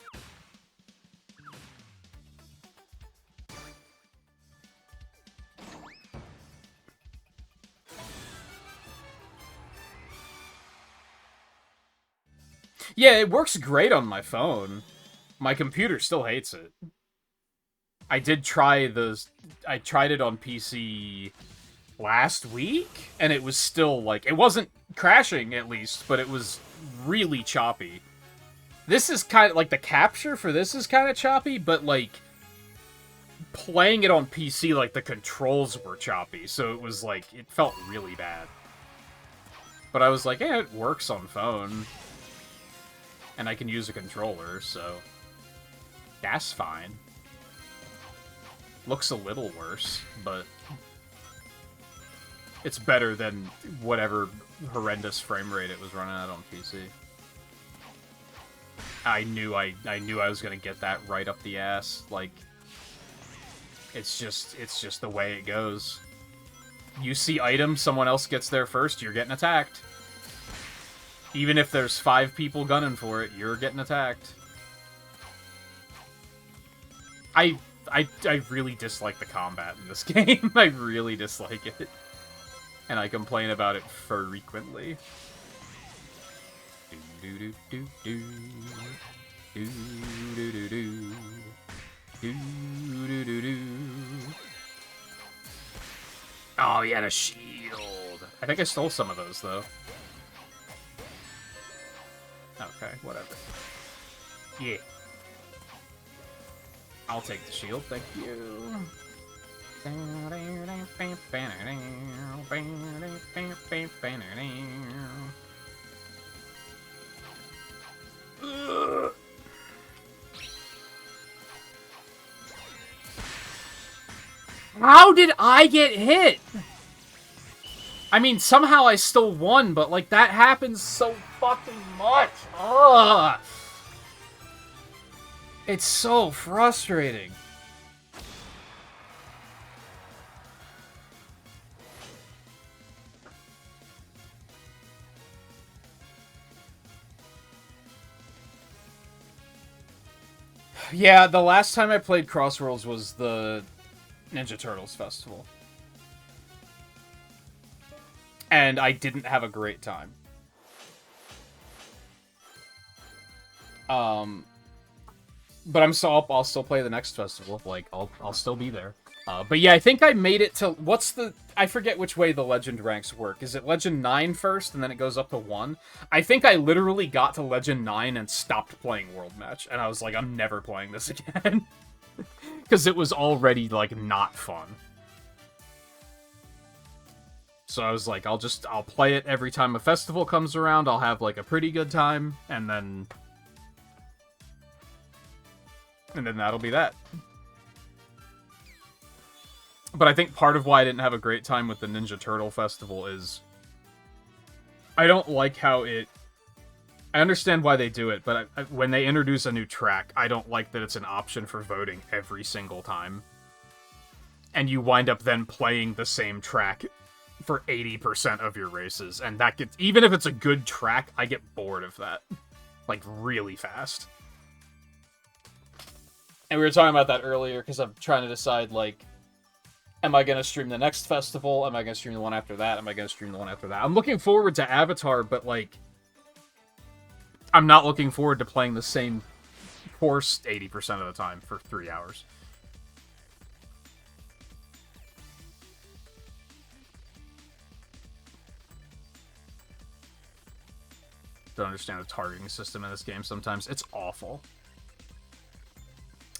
Yeah, it works great on my phone. My computer still hates it. I tried it on PC last week, and it was still, like, it wasn't crashing, at least, but it was really choppy. This is kind of, like, the capture for this is kind of choppy, but, like, playing it on PC, like, the controls were choppy, so it was, like, it felt really bad. But I was like, yeah, it works on phone. And I can use a controller, so that's fine. Looks a little worse, but it's better than whatever horrendous frame rate it was running at on PC. I knew I was gonna get that right up the ass. Like, It's just the way it goes. You see items, someone else gets there first, you're getting attacked. Even if there's 5 people gunning for it, you're getting attacked. I really dislike the combat in this game. I really dislike it. And I complain about it frequently. Oh, he had a shield. I think I stole some of those, though. Okay, whatever. Yeah. I'll take the shield, thank you. How did I get hit? I mean, somehow I still won, but, like, that happens so fucking much. Ugh. It's so frustrating. Yeah, the last time I played Crossworlds was the Ninja Turtles Festival. And I didn't have a great time. But I'll still play the next festival. Like, I'll still be there. But yeah, I think I made it to... I forget which way the Legend ranks work. Is it Legend 9 first, and then it goes up to 1? I think I literally got to Legend 9 and stopped playing World Match. And I was like, I'm never playing this again. Because it was already, like, not fun. So I was like, I'll play it every time a festival comes around. I'll have, like, a pretty good time, and then that'll be that. But I think part of why I didn't have a great time with the Ninja Turtle Festival is I don't like how it... I understand why they do it, but when they introduce a new track, I don't like that it's an option for voting every single time. And you wind up then playing the same track for 80% of your races. And that gets... Even if it's a good track, I get bored of that. Like, really fast. And we were talking about that earlier, because I'm trying to decide, like... Am I going to stream the next festival? Am I going to stream the one after that? Am I going to stream the one after that? I'm looking forward to Avatar, but, like... I'm not looking forward to playing the same course 80% of the time for 3 hours. Don't understand the targeting system in this game sometimes. It's awful.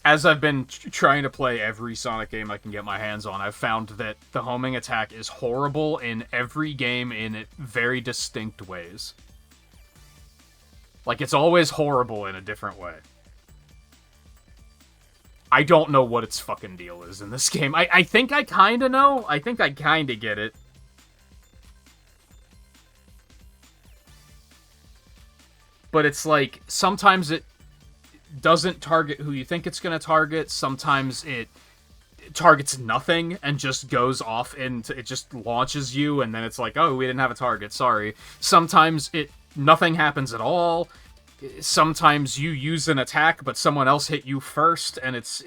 As I've been trying to play every Sonic game I can get my hands on, I've found that the homing attack is horrible in every game in very distinct ways. Like, it's always horrible in a different way. I don't know what its fucking deal is in this game. I think I kinda know. I think I kinda get it. But it's like, sometimes it doesn't target who you think it's going to target. Sometimes it targets nothing and just goes off into... It just launches you, and then it's like, oh, we didn't have a target, sorry. Sometimes nothing happens at all. Sometimes you use an attack, but someone else hit you first, and it's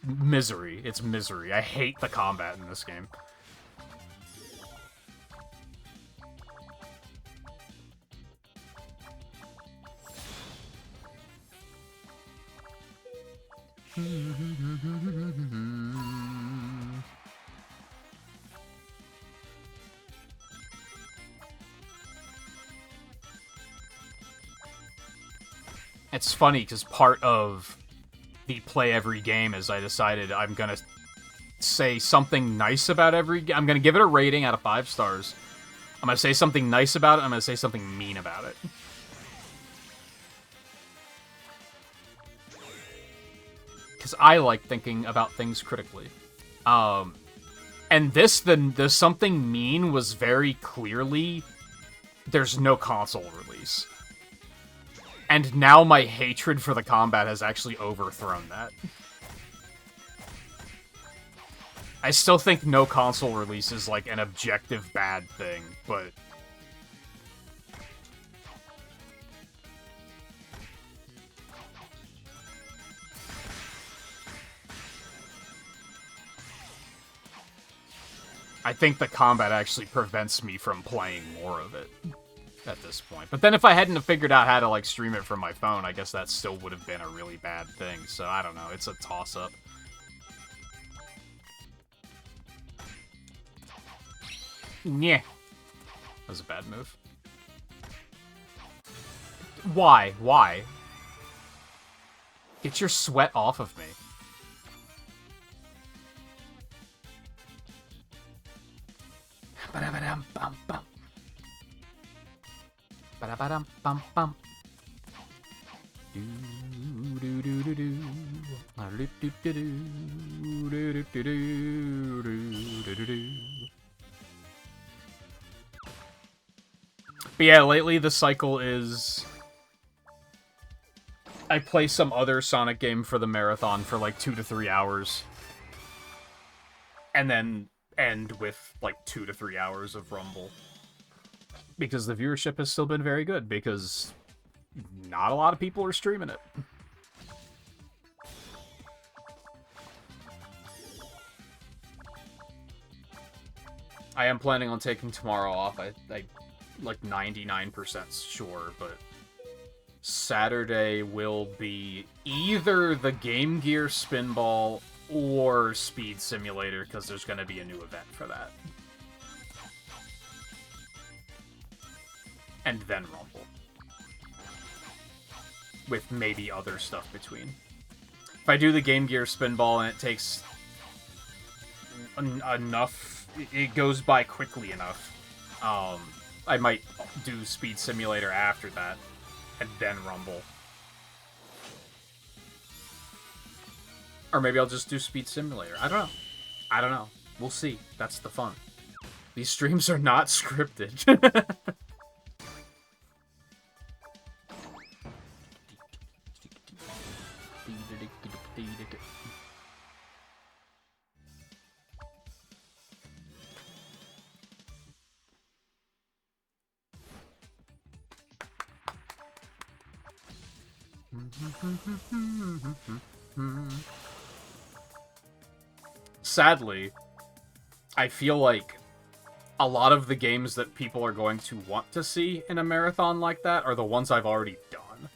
misery. It's misery. I hate the combat in this game. It's funny, because part of the play every game is I decided I'm gonna say something nice about every game. I'm gonna give it a rating out of 5 stars. I'm gonna say something nice about it, I'm gonna say something mean about it. Because I like thinking about things critically. And the something mean was very clearly, there's no console release. And now my hatred for the combat has actually overthrown that. I still think no console release is, like, an objective bad thing, but... I think the combat actually prevents me from playing more of it at this point. But then if I hadn't have figured out how to, like, stream it from my phone, I guess that still would have been a really bad thing. So, I don't know. It's a toss-up. Yeah. That was a bad move. Why? Why? Get your sweat off of me. Ba-da-ba-dum-bum-bum. Ba-da-ba-dum-bum-bum. Do-do-do-do-do. Do-do-do-do-do. But yeah, lately the cycle is... I play some other Sonic game for the marathon for like 2 to 3 hours. And then end with like 2 to 3 hours of Rumble. Because the viewership has still been very good, because not a lot of people are streaming it. I am planning on taking tomorrow off. I like 99% sure, but Saturday will be either the Game Gear Spinball or Speed Simulator, because there's going to be a new event for that. And then Rumble. With maybe other stuff between. If I do the Game Gear Spinball and it takes enough, it goes by quickly enough, I might do Speed Simulator after that, and then Rumble. Or maybe I'll just do Speed Simulator. I don't know. I don't know. We'll see. That's the fun. These streams are not scripted. Sadly, I feel like a lot of the games that people are going to want to see in a marathon like that are the ones I've already done.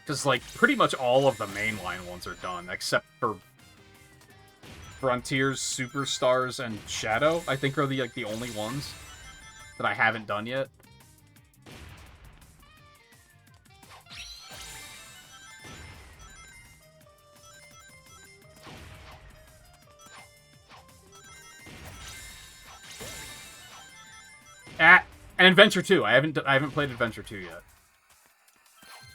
Because, like, pretty much all of the mainline ones are done, except for Frontiers, Superstars, and Shadow, I think are the only ones that I haven't done yet. And Adventure 2. I haven't played Adventure 2 yet.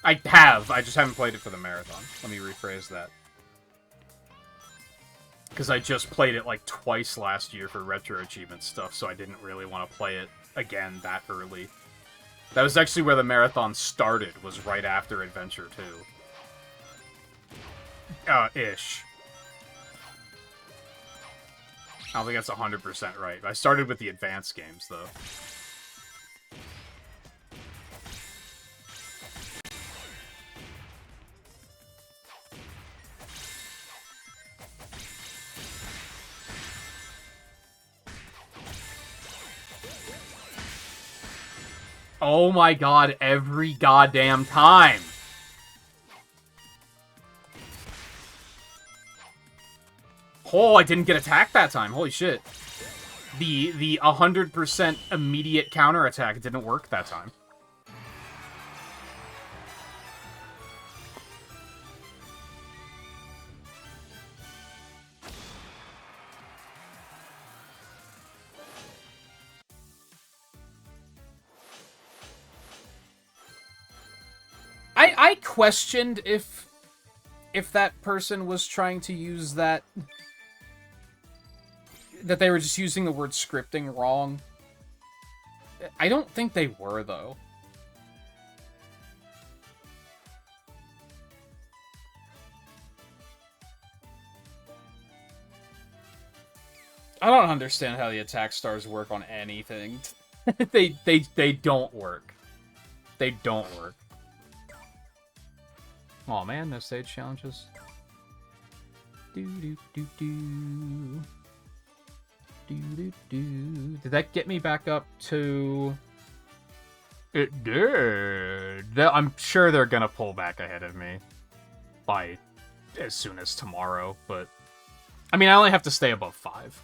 I just haven't played it for the marathon. Let me rephrase that. Because I just played it like twice last year for retro achievement stuff, so I didn't really want to play it again that early. That was actually where the marathon started, was right after Adventure 2. Ish. I don't think that's 100% right. I started with the advanced games, though. Oh my god, every goddamn time! Oh, I didn't get attacked that time. Holy shit. The 100% immediate counterattack didn't work that time. I questioned if that person was trying to use that they were just using the word scripting wrong. I don't think they were, though. I don't understand how the attack stars work on anything. They don't work. They don't work. Oh man, no stage challenges. Do. Did that get me back up to... It did. I'm sure they're gonna pull back ahead of me by as soon as tomorrow, but... I mean, I only have to stay above 5.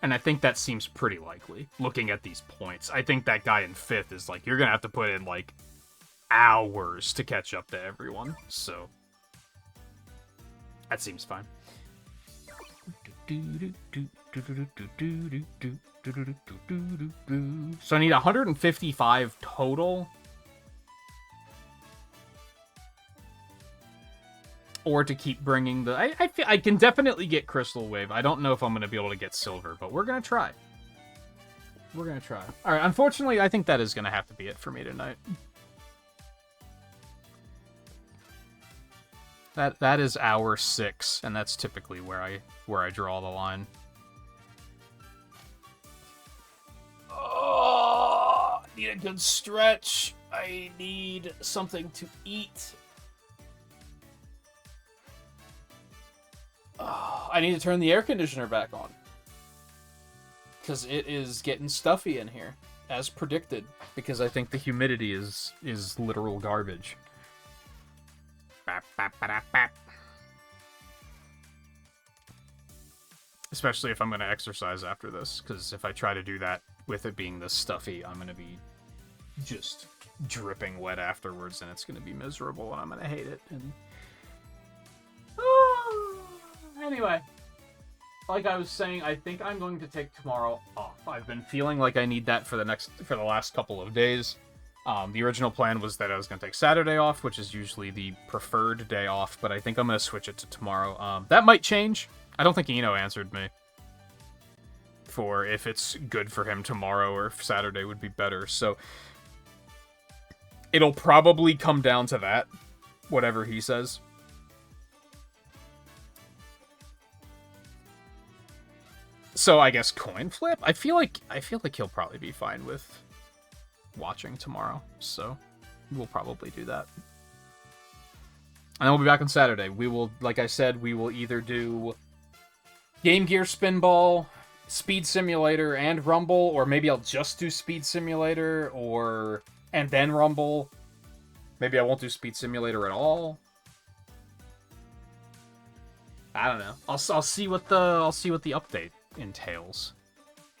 And I think that seems pretty likely, looking at these points. I think that guy in 5th is like, you're gonna have to put in, like, hours to catch up to everyone, so... That seems fine. So I need 155 total. Or to keep bringing the... I feel I can definitely get Crystal Wave. I don't know if I'm going to be able to get Silver, but we're going to try. We're going to try. Alright, unfortunately, I think that is going to have to be it for me tonight. That is hour 6, and that's typically where I draw the line. Oh, I need a good stretch. I need something to eat. Oh, I need to turn the air conditioner back on. Because it is getting stuffy in here, as predicted. Because I think the humidity is literal garbage. Especially if I'm going to exercise after this, because if I try to do that with it being this stuffy, I'm going to be just dripping wet afterwards, and it's going to be miserable, and I'm going to hate it. And anyway, like I was saying, I think I'm going to take tomorrow off. I've been feeling like I need that for the last couple of days. The original plan was that I was going to take Saturday off, which is usually the preferred day off, but I think I'm going to switch it to tomorrow. That might change. I don't think Eno answered me for if it's good for him tomorrow or if Saturday would be better, so it'll probably come down to that, whatever he says. So I guess coin flip? I feel like he'll probably be fine with watching tomorrow, so we'll probably do that. And then we'll be back on Saturday. We will, like I said, we will either do Game Gear Spinball, Speed Simulator, and Rumble, or maybe I'll just do Speed Simulator, and then Rumble. Maybe I won't do Speed Simulator at all. I don't know. I'll see what the update entails,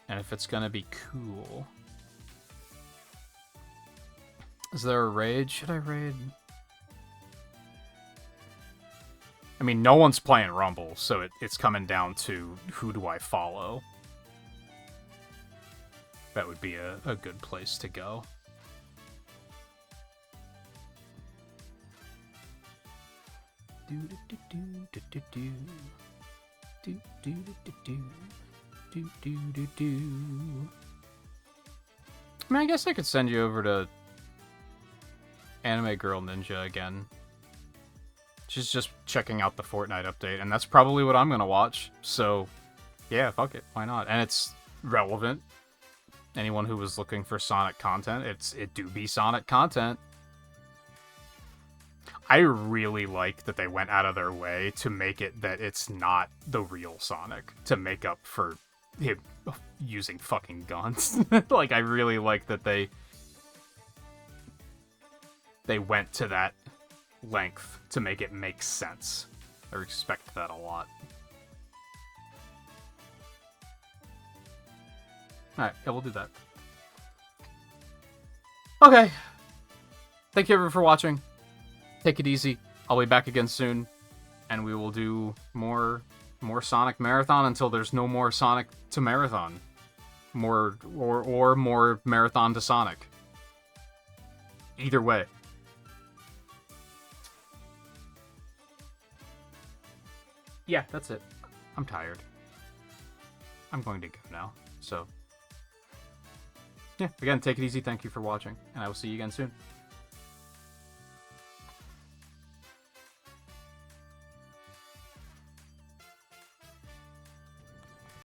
and if it's gonna be cool. Is there a raid? Should I raid? I mean, no one's playing Rumble, so it's coming down to who do I follow. That would be a good place to go. I mean, I guess I could send you over to Anime Girl Ninja again. She's just checking out the Fortnite update, and that's probably what I'm gonna watch. So, yeah, fuck it, why not? And it's relevant. Anyone who was looking for Sonic content, it do be Sonic content. I really like that they went out of their way to make it that it's not the real Sonic, to make up for him using fucking guns. Like, I really like that they went to that length to make it make sense. I respect that a lot. Alright, yeah, we'll do that. Okay. Thank you everyone for watching. Take it easy. I'll be back again soon, and we will do more Sonic Marathon until there's no more Sonic to Marathon. More Marathon to Sonic. Either way. Yeah, that's it. I'm tired. I'm going to go now. So, yeah, again, take it easy. Thank you for watching, and I will see you again soon.